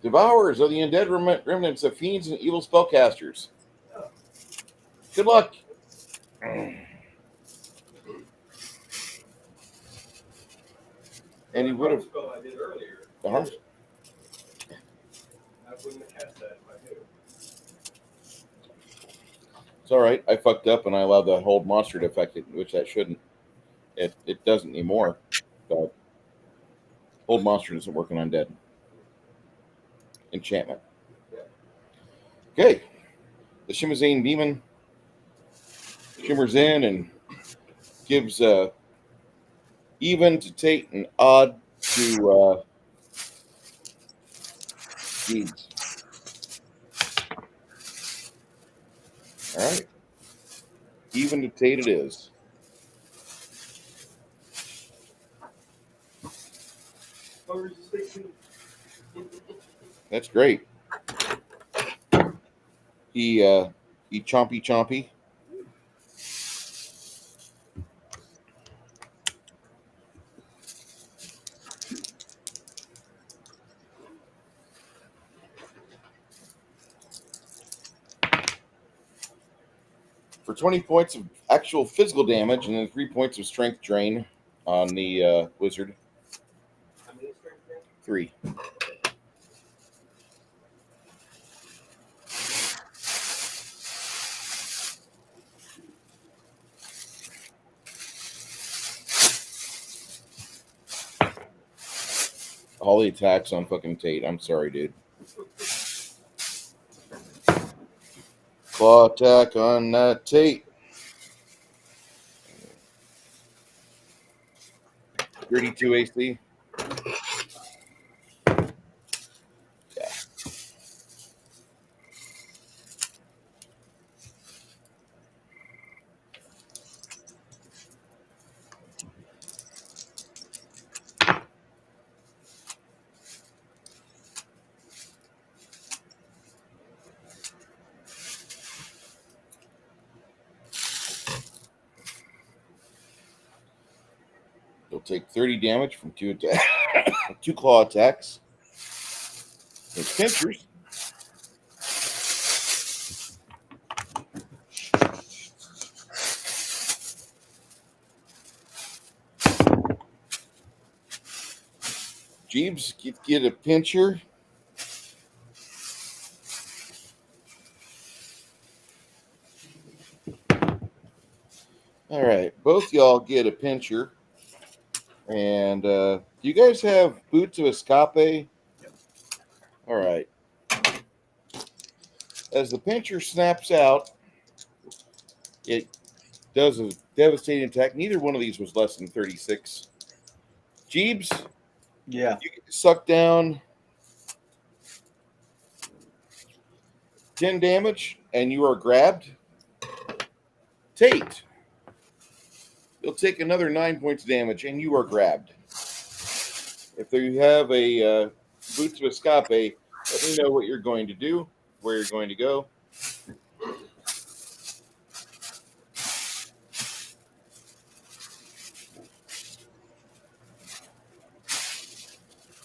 Devourers are the undead remnants of fiends and evil spellcasters. Good luck. And he would have. Spell I did earlier. Uh-huh. I wouldn't have cast that if I knew. It's all right. I fucked up and I allowed the hold monster to affect it, which that shouldn't. It doesn't anymore. But hold monster doesn't work on undead. Enchantment. Okay. The Shimazine demon shimmers in and gives even to Tate and odd to deeds. All right. Even to Tate it is. That's great. He chompy. for 20 points of actual physical damage and then 3 points of strength drain on the wizard. How many strength there? 3. All the attacks on fucking Tate. I'm sorry, dude. Claw attack on Tate. 32 AC. Yeah. You'll take 30 damage from 2 2 claw attacks. There's pinchers. Jeeves, get a pincher. All right, both y'all get a pincher. And do you guys have boots of escape? All right. As the pincher snaps out, it does a devastating attack. Neither one of these was less than 36. Jeeves, Yeah. you get sucked down 10 damage, and you are grabbed. Tate, you'll take another 9 points of damage, and you are grabbed. If you have a boots of escape, let me know what you're going to do, where you're going to go.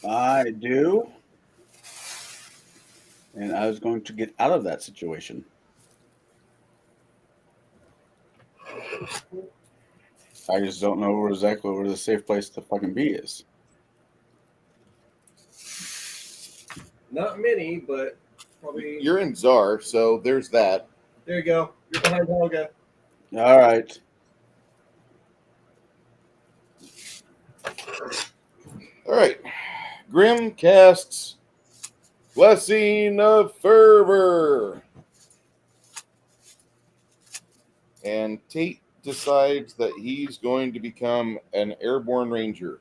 I do. And I was going to get out of that situation. I just don't know exactly where the safe place to fucking be is. Not many, but probably. You're in Czar, so there's that. There you go. You're behind Helga. All right. All right. Grim casts Blessing of Fervor. And Tate decides that he's going to become an airborne ranger.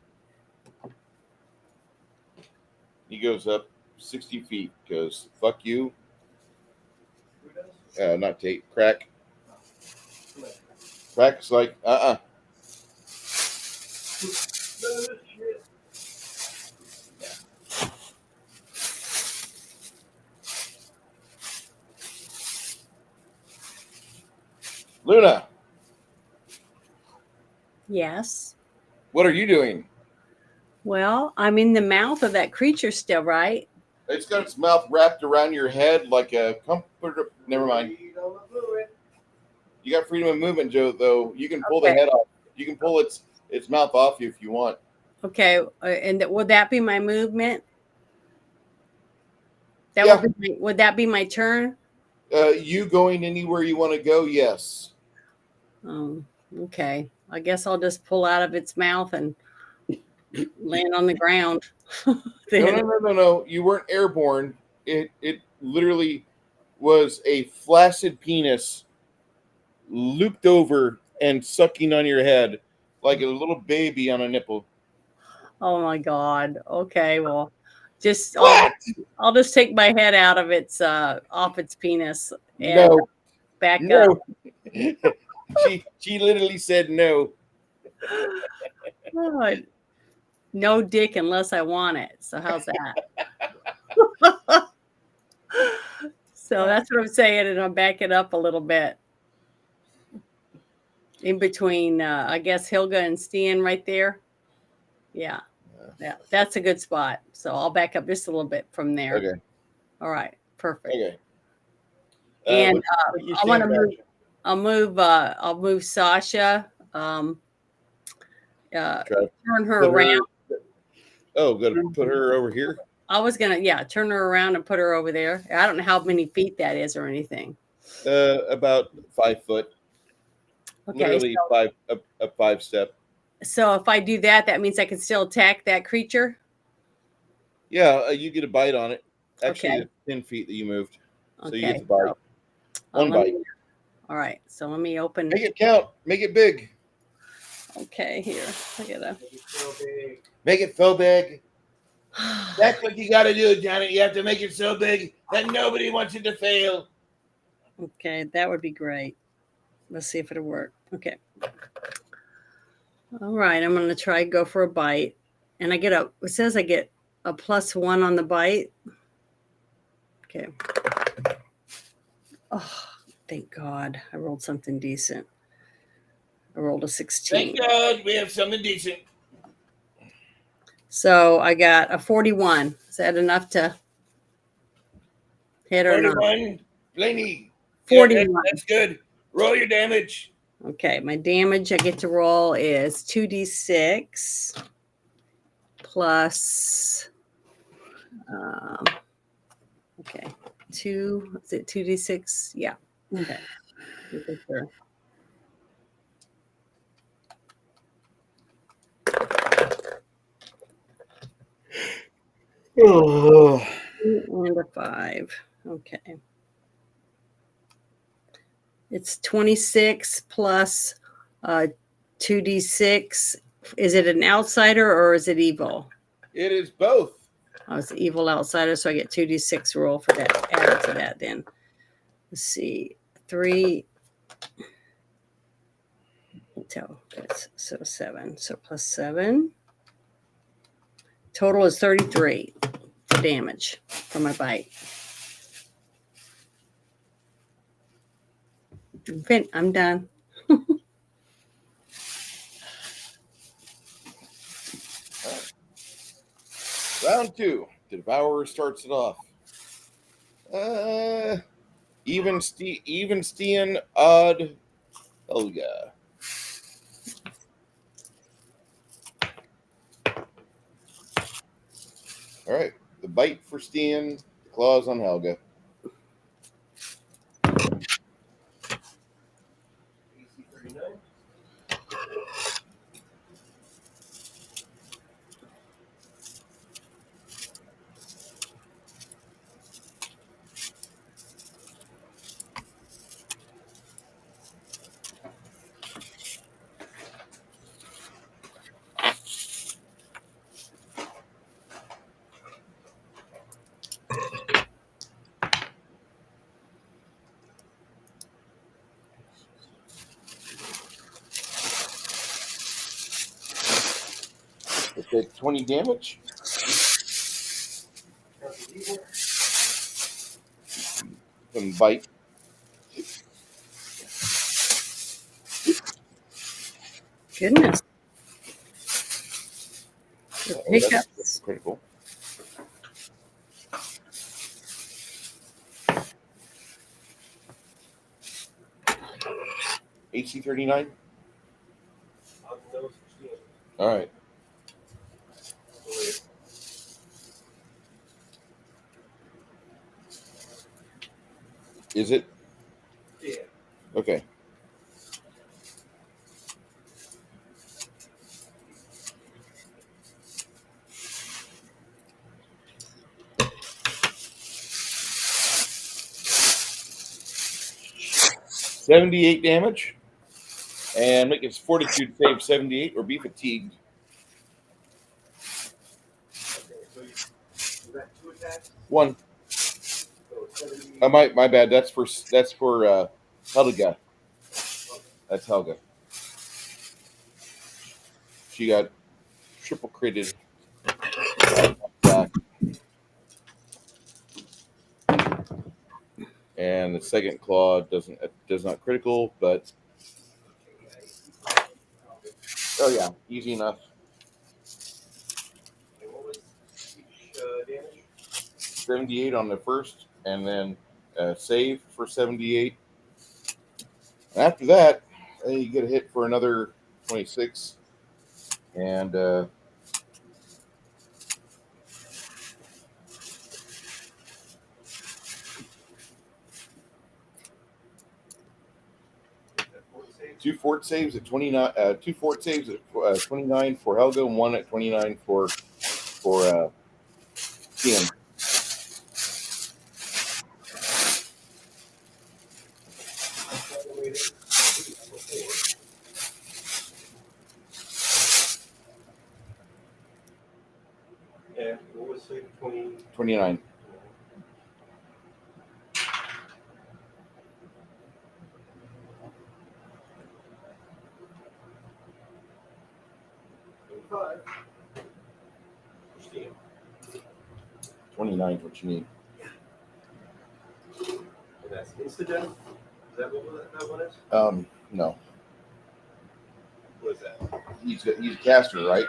He goes up 60 feet because fuck you. Who does? Not Tate. Crack. Crack's like, None of this shit. Luna, Yes. what are you doing? Well, I'm in the mouth of that creature still, right? It's got its mouth wrapped around your head like a comforter. Never mind. You got freedom of movement, Joe, though. You can pull the Okay. head off. You can pull its mouth off you if you want. Okay. And would that be my movement? That Yeah. would that be my turn? You going anywhere you want to go, yes. Okay. I guess I'll just pull out of its mouth and land on the ground. No. You weren't airborne. It literally was a flaccid penis looped over and sucking on your head like a little baby on a nipple. Oh my God. Okay. Well, just What? I'll just take my head out of its off its penis and No. back up. No. She literally said no. Oh, no dick unless I want it. So how's that? So that's what I'm saying, and I'm backing up a little bit. In between, I guess Hilga and Steen right there. Yeah, that's a good spot. So I'll back up just a little bit from there. Okay. All right, perfect. Okay. And what's your I want to standard move. action? I'll move Sasha. Turn her Put around. Oh, gonna put her over here. I was gonna, turn her around and put her over there. I don't know how many feet that is or anything. About 5 foot. Okay, Literally a 5 step. so if I do that, that means I can still attack that creature. Yeah, you get a bite on it. Actually, Okay. it's 10 feet that you moved, so you Okay, get the bite. One let bite. me- all right, so let me open. Make it count. Make it big. Okay, here I gotta. Make it so big. That's what you got to do, Janet. You have to make it so big that nobody wants it to fail. Okay, that would be great. Let's see if it'll work. Okay. All right, I'm gonna try go for a bite, and it says I get a +1 on the bite. Okay. Oh, thank God. I rolled something decent. I rolled a 16. Thank God we have something decent. So I got a 41. Is that enough to hit or not? 41. Blaney. 41. Yeah, that's good. Roll your damage. Okay, my damage I get to roll is 2d6 plus, okay, is it 2d6? Yeah. Okay. Sure. Oh. 2 and a 5. Okay. It's 26 plus 2d6. Is it an outsider or is it evil? It is both. Oh, it's evil outsider, so I get 2d6 roll for that. Added to that then. Let's see. 3. So 7. So plus 7. Total is 33 damage from my bite. I'm done. Round 2. The Devourer starts it off. Even Stian, odd Helga. All right. The bite for Stian, the claws on Helga. AC 39. It did 20 damage. Some bite. Goodness. Oh, Hiccups. that's critical. AC 39. All right. Is it? Yeah. Okay. $78 damage. And make its fortitude save 78 or be fatigued. Okay, so is that 2 attacks? 1. So 70. My bad. That's for Helga. That's Helga. She got triple critted. And the second claw does not critical, but oh yeah, easy enough. And what was each damage? 78 on the first, and then save for 78. After that, you get a hit for another 26. And 2 fort saves at 29. 2 fort saves at 29 for Helga, and 1 at 29 for Ian. Yeah, what was it? 29. Five. 29 is what you need. And that's insta-death? Is that what that one is? No. What is that? He's a caster, right?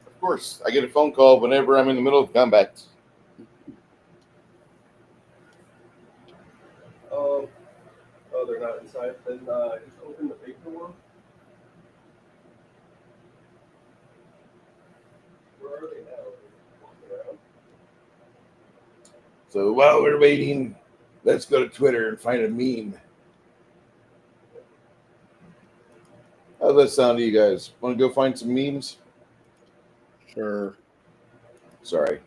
Of course, I get a phone call whenever I'm in the middle of combat. Oh, they're not inside. Then just open the big door. Where are they now? Walking around? So while we're waiting, let's go to Twitter and find a meme. How's that sound to you guys? Want to go find some memes? Sure. Sorry.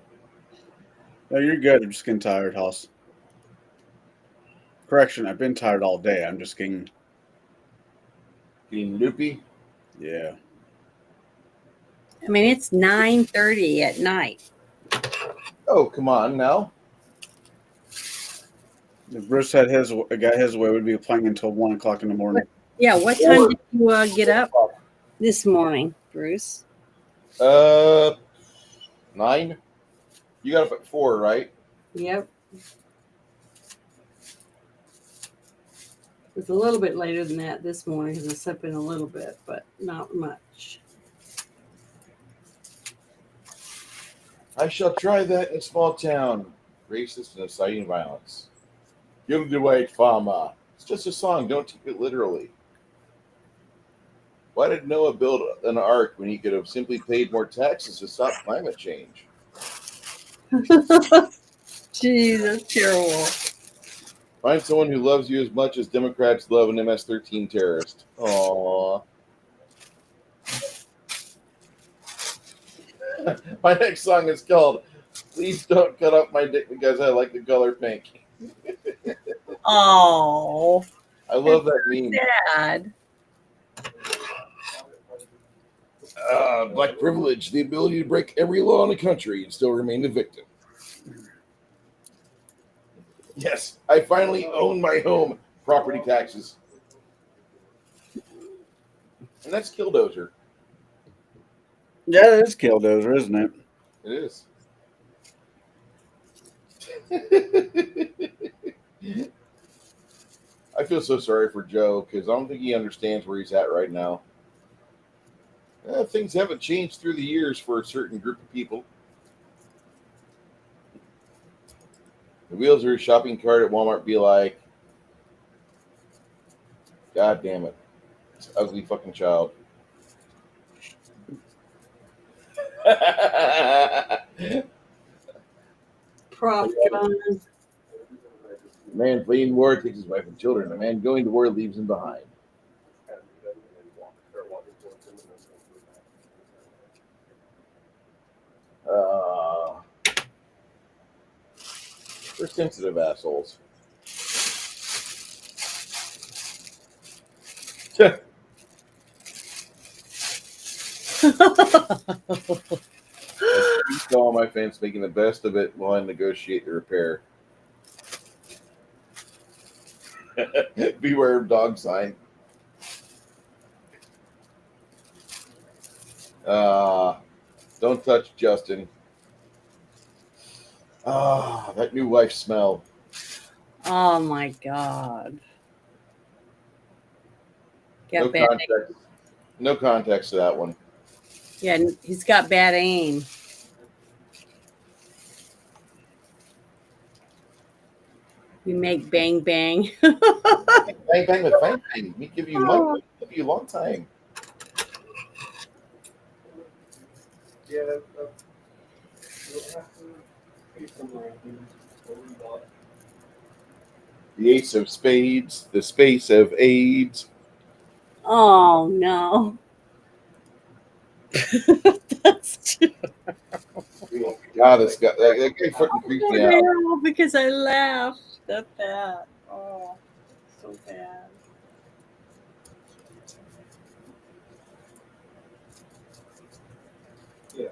No, you're good. I'm just getting tired, Hoss. Correction, I've been tired all day. I'm just getting... Getting loopy? Yeah. I mean, it's 9:30 at night. Oh, come on now. If Bruce had got his way, we'd be playing until 1 o'clock in the morning. Yeah, what time did you get up this morning, Bruce? 9? You got up at 4, right? Yep. It was a little bit later than that this morning because I slept in a little bit, but not much. I shall try that in a small town. Racist and inciting violence. You'll do wait, Fama. It's just a song. Don't take it literally. Why did Noah build an ark when he could have simply paid more taxes to stop climate change? Jeez, that's terrible. Find someone who loves you as much as Democrats love an MS-13 terrorist. Aww. My next song is called "Please Don't Cut Up My Dick Because I Like the Color Pink." Oh, I love that meme. sad. Black privilege, the ability to break every law in the country and still remain the victim. Yes, I finally own my home. Property taxes. And that's Killdozer. Yeah, it is Killdozer, isn't it? It is. I feel so sorry for Joe because I don't think he understands where he's at right now. Things haven't changed through the years for a certain group of people. The wheels of your shopping cart at Walmart be like, God damn it. It's an ugly fucking child. Prop gun. A man fleeing war takes his wife and children. A man going to war leaves them behind. They're sensitive assholes. To all my fans making the best of it while I negotiate the repair. Beware of dog sign. Don't touch Justin. That new wife smell. Oh my God. No Got bad. context. No context to that one. Yeah, he's got bad aim. We make bang bang. Bang bang with bang bang. We give you money. We give you a long time. Yeah, you'll have to pay some ranking. The ace of spades, the space of AIDS. Oh no. That's God, this guy, that guy fucking creeps me out. terrible because I laughed at that. Oh, so bad. Yeah.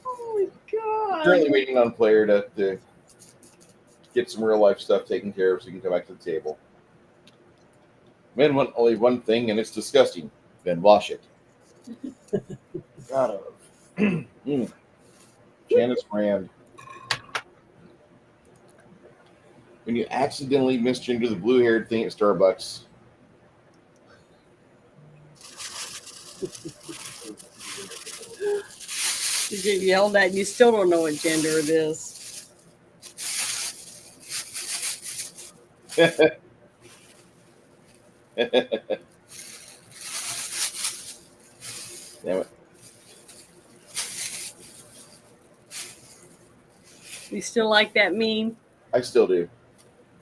Oh my god. Currently waiting on player to get some real life stuff taken care of so he can come back to the table. Men want only one thing, and it's disgusting. Then wash it. God, Janice Brand. When you accidentally misgender the blue-haired thing at Starbucks. You get yelled at and you still don't know what gender it is. Damn it. You still like that meme? I still do.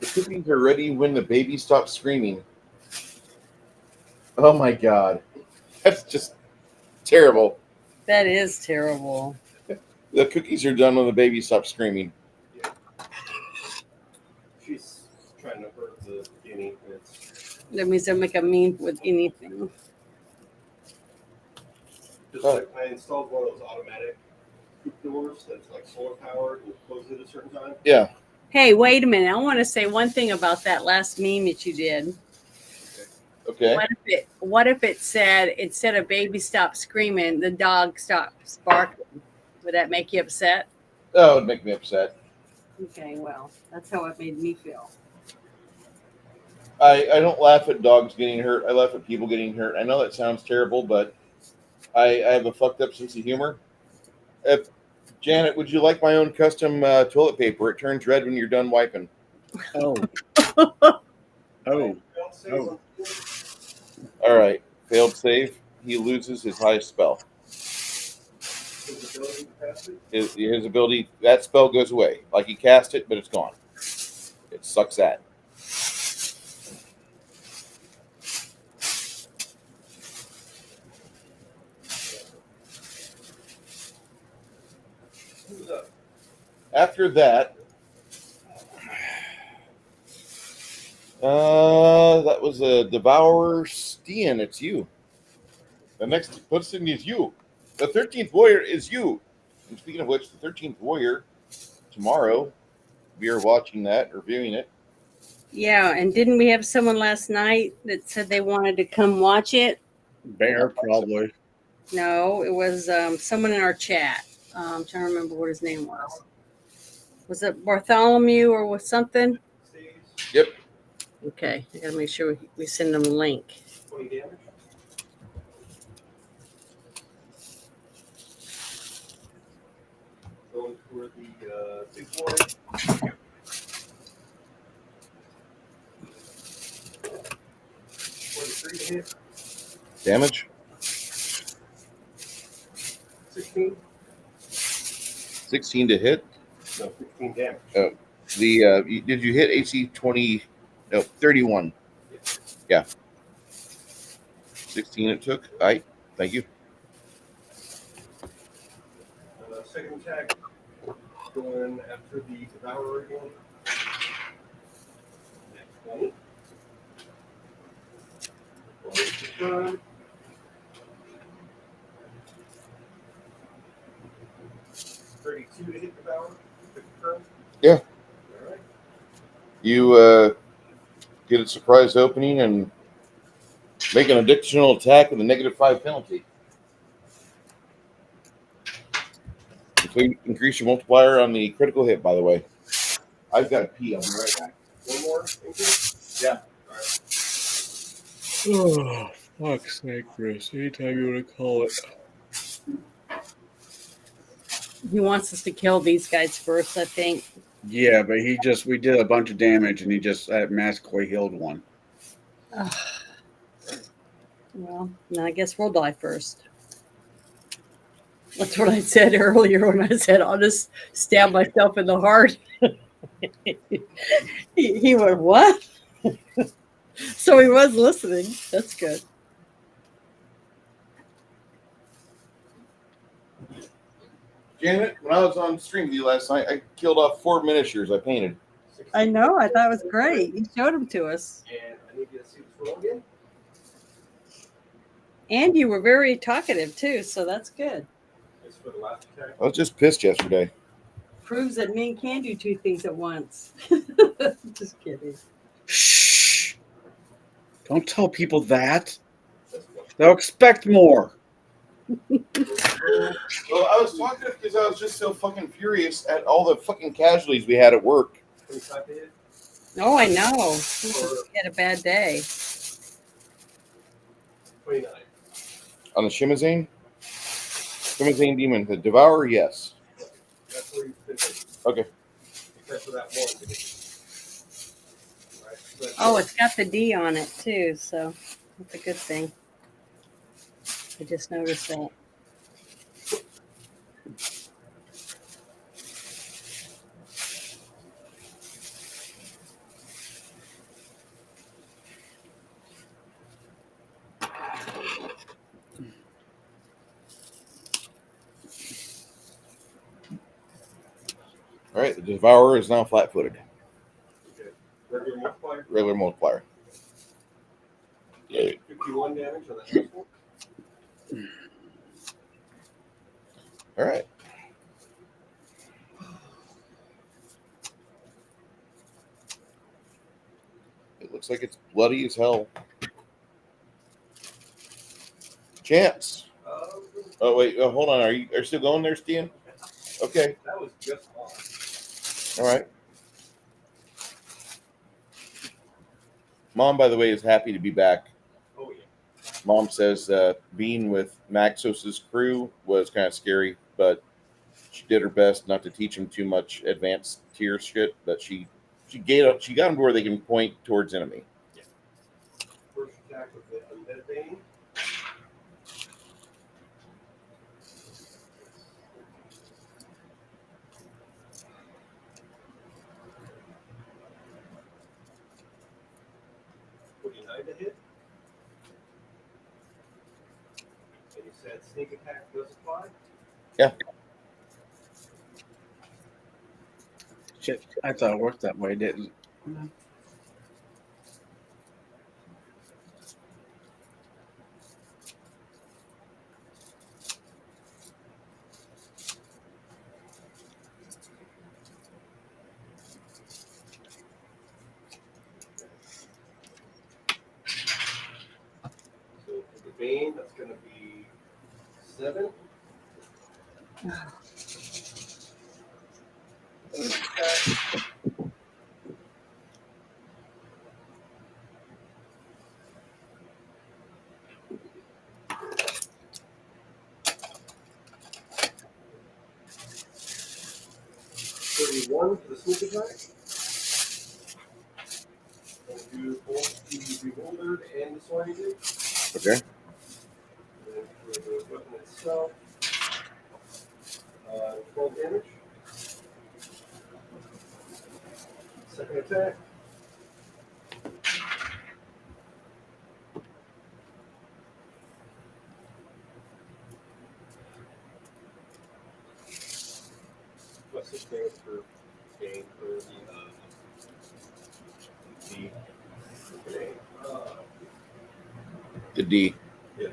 The cookies are ready when the baby stops screaming. Oh my god. That's just terrible. That is terrible. The cookies are done when the baby stops screaming. She's trying to hurt the guinea. That means they'll make a meme with anything. Just like I installed one of those automatic coop doors that's like solar powered and closes at a certain time. Yeah. Hey, wait a minute. I want to say one thing about that last meme that you did. Okay. What if it said, instead of baby stop screaming, the dog stops barking? Would that make you upset? Oh, it would make me upset. Okay, well, that's how it made me feel. I don't laugh at dogs getting hurt. I laugh at people getting hurt. I know that sounds terrible, but I have a fucked up sense of humor. Janet, would you like my own custom toilet paper? It turns red when you're done wiping. Oh. Oh. All right. Failed save. He loses his highest spell. His ability, that spell goes away. Like he cast it, but it's gone. It sucks at. After that, that was a Devourer Stian. It's you. The next person is you. The 13th warrior is you. And speaking of which, the 13th warrior, tomorrow, we are watching that, reviewing it. Yeah, and didn't we have someone last night that said they wanted to come watch it? Bear, probably. No, it was someone in our chat. I'm trying to remember what his name was. Was it Bartholomew or was something? Yep. Okay, I gotta make sure we send them a link. 20 damage. Going for the big boy. 23 to hit. Damage? 16. 16 to hit. No, 15 damage. Oh, did you hit AC 20? No, 31. Yeah. 16 it took. All right. Thank you. Second attack, going after the Devourer again. 20. Confirm. 32 to hit Devourer. Confirm. Yeah. All right. You get a surprise opening and make an additional attack with a -5 penalty. Increase your multiplier on the critical hit, by the way. I've got to pee. I'll be right back. One more. Thank you. Yeah. All right. Oh, fuck's sake, Chris. Anytime you want to call it. He wants us to kill these guys first, I think. Yeah, but we did a bunch of damage and he just magically healed one. Ugh. Well, then I guess we'll die first. That's what I said earlier when I said I'll just stab myself in the heart. he went, what? So he was listening. That's good. Janet, when I was on stream with you last night, I killed off 4 miniatures I painted. I know. I thought it was great. You showed them to us. And I need you to see this roll again. And you were very talkative, too, so that's good. It's for the last attack. I was just pissed yesterday. Proves that men can do two things at once. Just kidding. Shh. Don't tell people that. They'll expect more. Well, I was talking because I was just so fucking furious at all the fucking casualties we had at work. 25 to hit. Oh, I know. He had a bad day. 29. On the Shimazane? Shimazane Demon. The Devourer, yes. That's where you've been hit. Okay. Except for that one. Right. So that's Oh, it's got the D on it, too, so that's a good thing. I just noticed that. All right, the Devourer is now flat-footed. okay. Regular multiplier. Regular multiplier. 51 damage on that first one. All right. It looks like it's bloody as hell. Chance. Oh wait, hold on. Are you still going there, Stian? Okay. That was just on. All right. Mom, by the way, is happy to be back. Oh, yeah. Mom says being with Maxos's crew was kind of scary, but she did her best not to teach him too much advanced tier shit. But she got them to where they can point towards enemy. First attack with the Undead Bane. To hit. And you said sneak attack does apply? Yeah. Shit, I thought it worked that way, didn't it? So for the Bane, that's going to be 7. One for the sneak attack. And do both the bewildered and disoriented. Okay. And then for the weapon itself, 12 damage. Second attack. Plus 6 damage for Bane for The D. yes.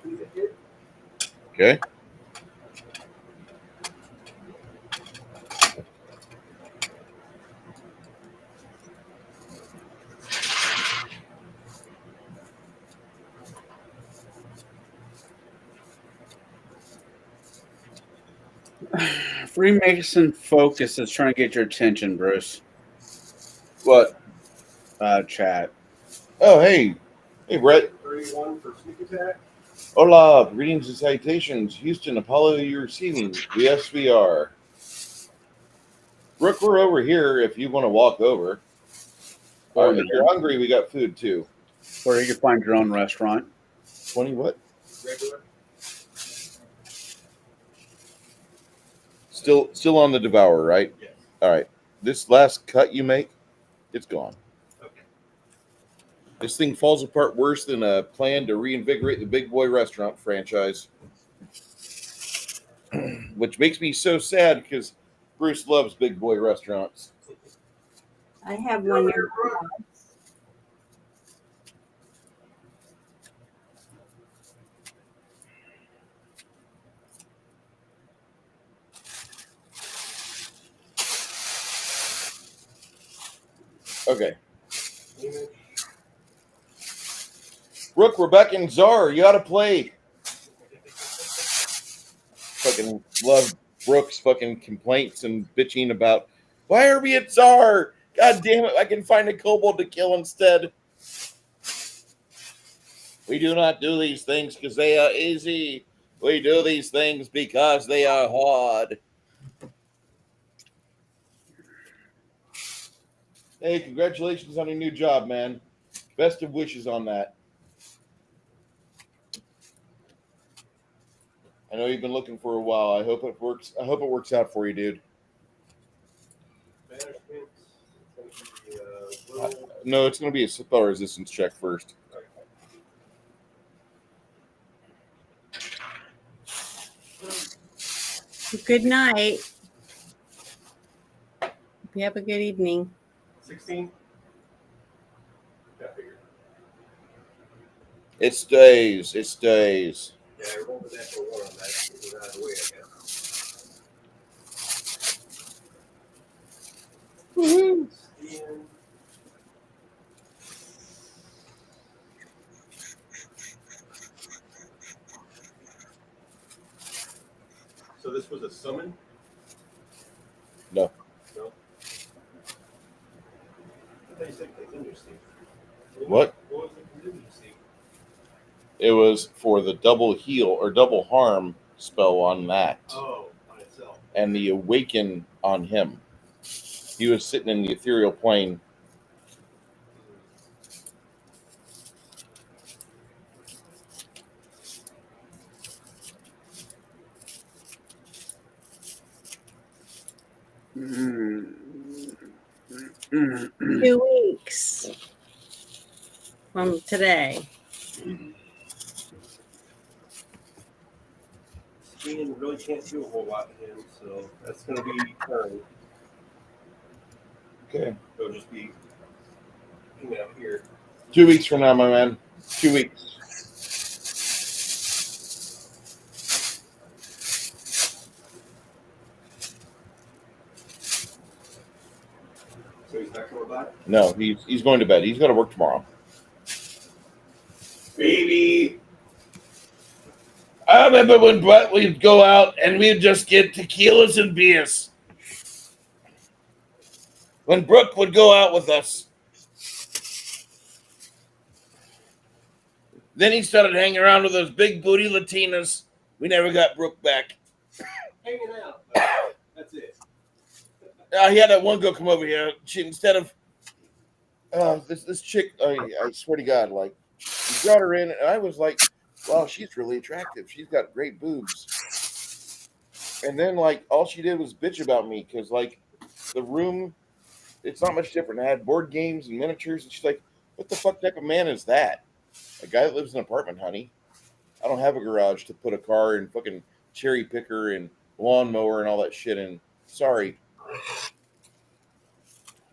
To hit. Okay. Freemason Focus is trying to get your attention, Bruce. What? Chat. Oh, hey. Hey, Brett. 31 for sneak attack. Hola. Greetings and salutations. Houston, Apollo, you're receiving. Yes, we are. Brooke, we're over here if you want to walk over. Or if you're hungry, we got food too. Or you can find your own restaurant. 20 what? Regular. Still on the Devourer, right? Yes. All right. This last cut you make, it's gone. Okay. This thing falls apart worse than a plan to reinvigorate the Big Boy restaurant franchise. Which makes me so sad because Bruce loves Big Boy restaurants. I have one here. Okay. Brooke, we're back in Czar. You gotta play. Fucking love Brooke's fucking complaints and bitching about why are we at Czar? God damn it, I can find a kobold to kill instead. We do not do these things because they are easy. We do these things because they are hard. Hey, congratulations on your new job, man. Best of wishes on that. I know you've been looking for a while. I hope it works. I hope it works out for you, dude. No, it's going to be a spell resistance check first. Good night. You have a good evening. 16. Yeah, I figured. It stays. It stays. Yeah, I rolled an extra 1 on that. It was out of the way, I guess. Woohoo. So this was a summon? No. No. I thought you said contingency. What? What was the contingency? It was for the double heal or double harm spell on that. Oh, on itself. And the awaken on him. He was sitting in the ethereal plane. Mm-hmm. 2 weeks from today. Ian really can't do a whole lot to him, so that's going to be turn. Okay. It'll just be, here. 2 weeks from now, my man. 2 weeks. So he's not coming back? No, he's going to bed. He's got to work tomorrow. Baby! I remember when Brett we'd go out and we'd just get tequilas and beers. When Brooke would go out with us. Then he started hanging around with those big booty Latinas. We never got Brooke back. Hanging out. That's it. He had that one girl come over here. She instead of this chick, I swear to God, like he brought her in, and I was like, "Wow, she's really attractive. She's got great boobs." And then like all she did was bitch about me because like the room, it's not much different. I had board games and miniatures, and she's like, "What the fuck type of man is that? A guy that lives in an apartment, honey. I don't have a garage to put a car and fucking cherry picker and lawnmower and all that shit in. Sorry."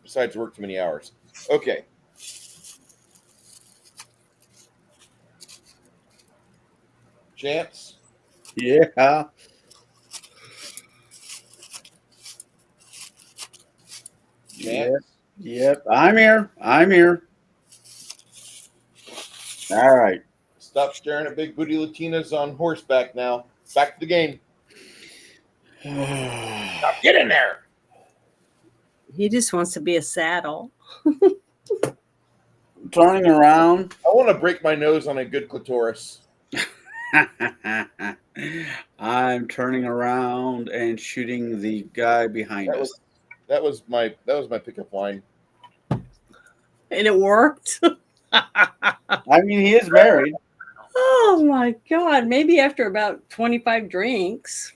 Besides, work too many hours. Okay. Chance? Yeah. Chance? Yep. I'm here. All right. Stop staring at big booty Latinas on horseback now. Back to the game. Now get in there. He just wants to be a saddle. Turning around. I want to break my nose on a good clitoris. I'm turning around and shooting the guy behind us. That was my pickup line. And it worked. I mean, he is married. Oh my God. Maybe after about 25 drinks.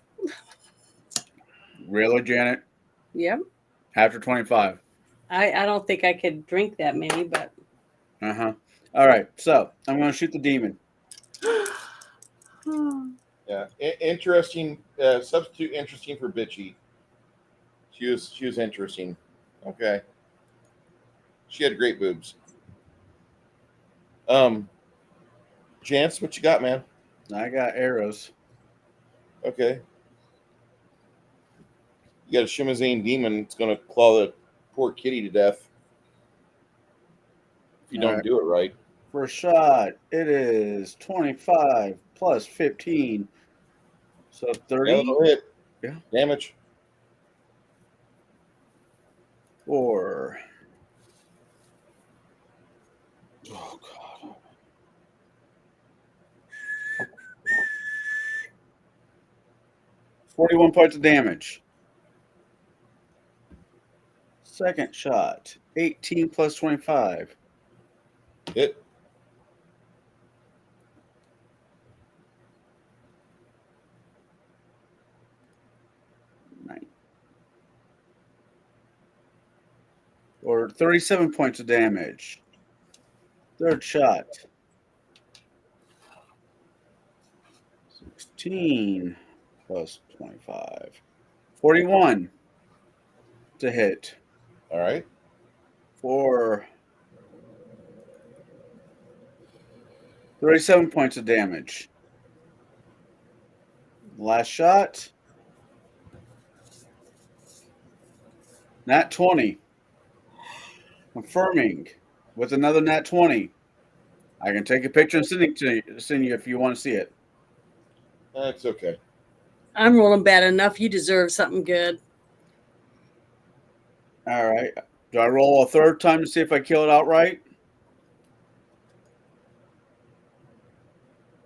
Really, Janet? Yep. After 25. I don't think I could drink that many, but. Uh-huh. All right. So I'm going to shoot the demon. Yeah, interesting. Substitute interesting for bitchy. She was interesting. Okay. She had great boobs. Chance, what you got, man? I got arrows. Okay. You got a Shimazane demon. It's gonna claw the poor kitty to death. If you All don't right. do it right. First shot, it is 25 plus 15. So 30. That'll hit. Yeah. Damage. 4. Oh, God. $41 points of damage. Second shot, 18 plus 25. Hit. Or 37 points of damage. Third shot. 16 plus 25. 41 to hit. All right. For 37 points of damage. Last shot. Nat 20. Confirming with another nat 20. I can take a picture and send you if you want to see it. That's okay. I'm rolling bad enough. You deserve something good. All right. Do I roll a third time to see if I kill it outright?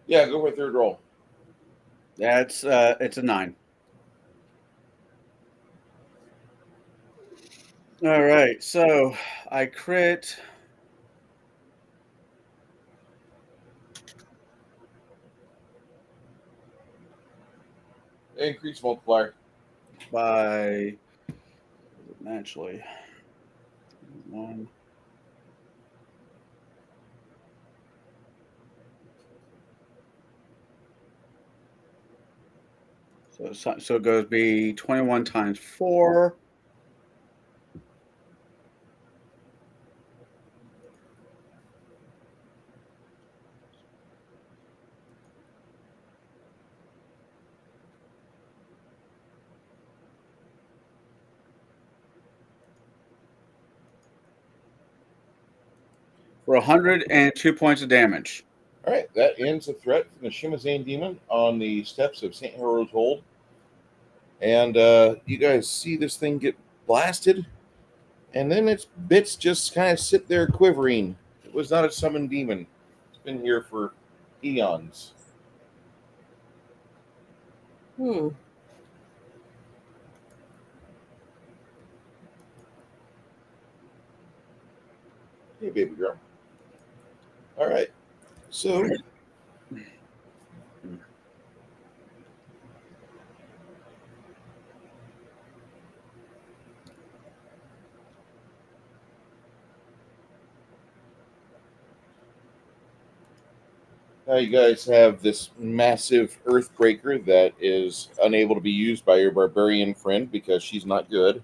Yeah, go for a third roll. That's it's a 9. All right. So I crit. Increase multiplier. By naturally 1. So it goes be 21 times 4. For 102 points of damage. All right, that ends the threat from the Shimazane demon on the steps of St. Hero's Hold. And you guys see this thing get blasted, and then its bits just kind of sit there quivering. It was not a summoned demon. It's been here for eons. Hmm. Hey, baby girl. All right, so now you guys have this massive earthbreaker that is unable to be used by your barbarian friend because she's not good.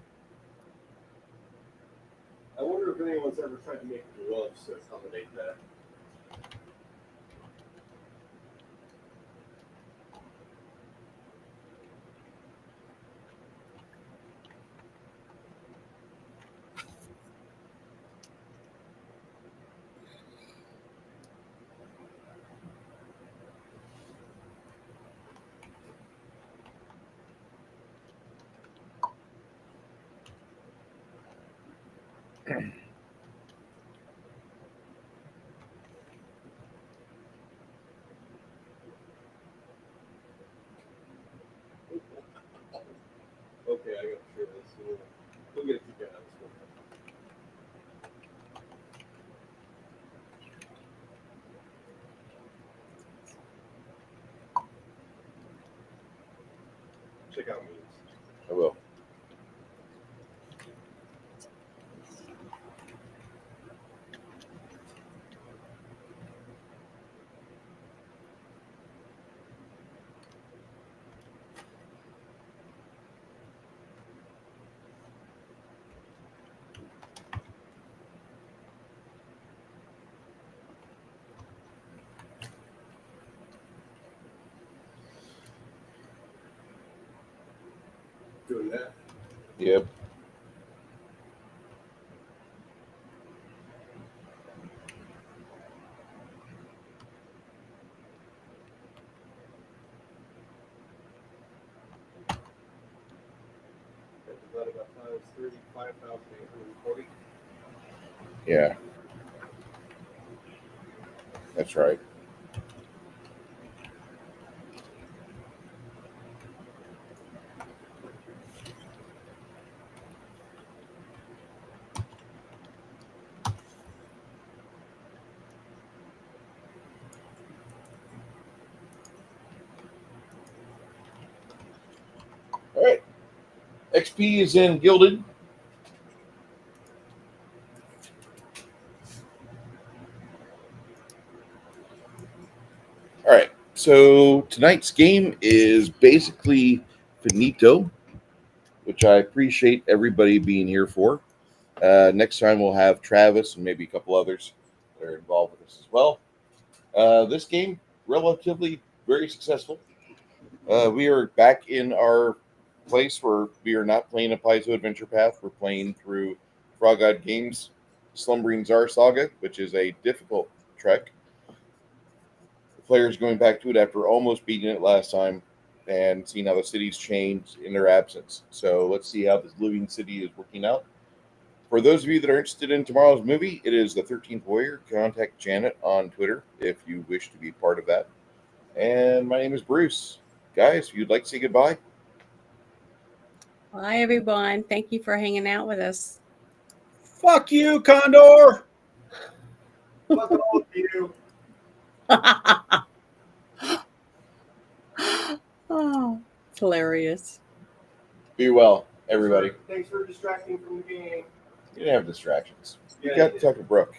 I wonder if anyone's ever tried to make gloves to accommodate that. Check out memes. I will. Doing that. Yep. Divided by 5 is 35,840. Yeah. That's right. All right. XP is in Gilded. All right. So tonight's game is basically finito, which I appreciate everybody being here for. Next time we'll have Travis and maybe a couple others that are involved with us as well. This game, relatively very successful. We are back in our place where we are not playing a Paizo Adventure Path. We're playing through Frog Eyed Games Slumbering Czar Saga, which is a difficult trek. The players going back to it after almost beating it last time and seeing how the city's changed in their absence. So let's see how this living city is working out. For those of you that are interested in tomorrow's movie, it is the 13th Warrior. Contact Janet on Twitter if you wish to be part of that. And my name is Bruce. Guys, if you'd like to say goodbye. Bye, everyone. Thank you for hanging out with us. Fuck you, Condor. Fuck all of you. Oh, it's hilarious. Be well, everybody. Thanks for distracting from the game. You didn't have distractions. You Yeah, got you to did. talk to Brooke.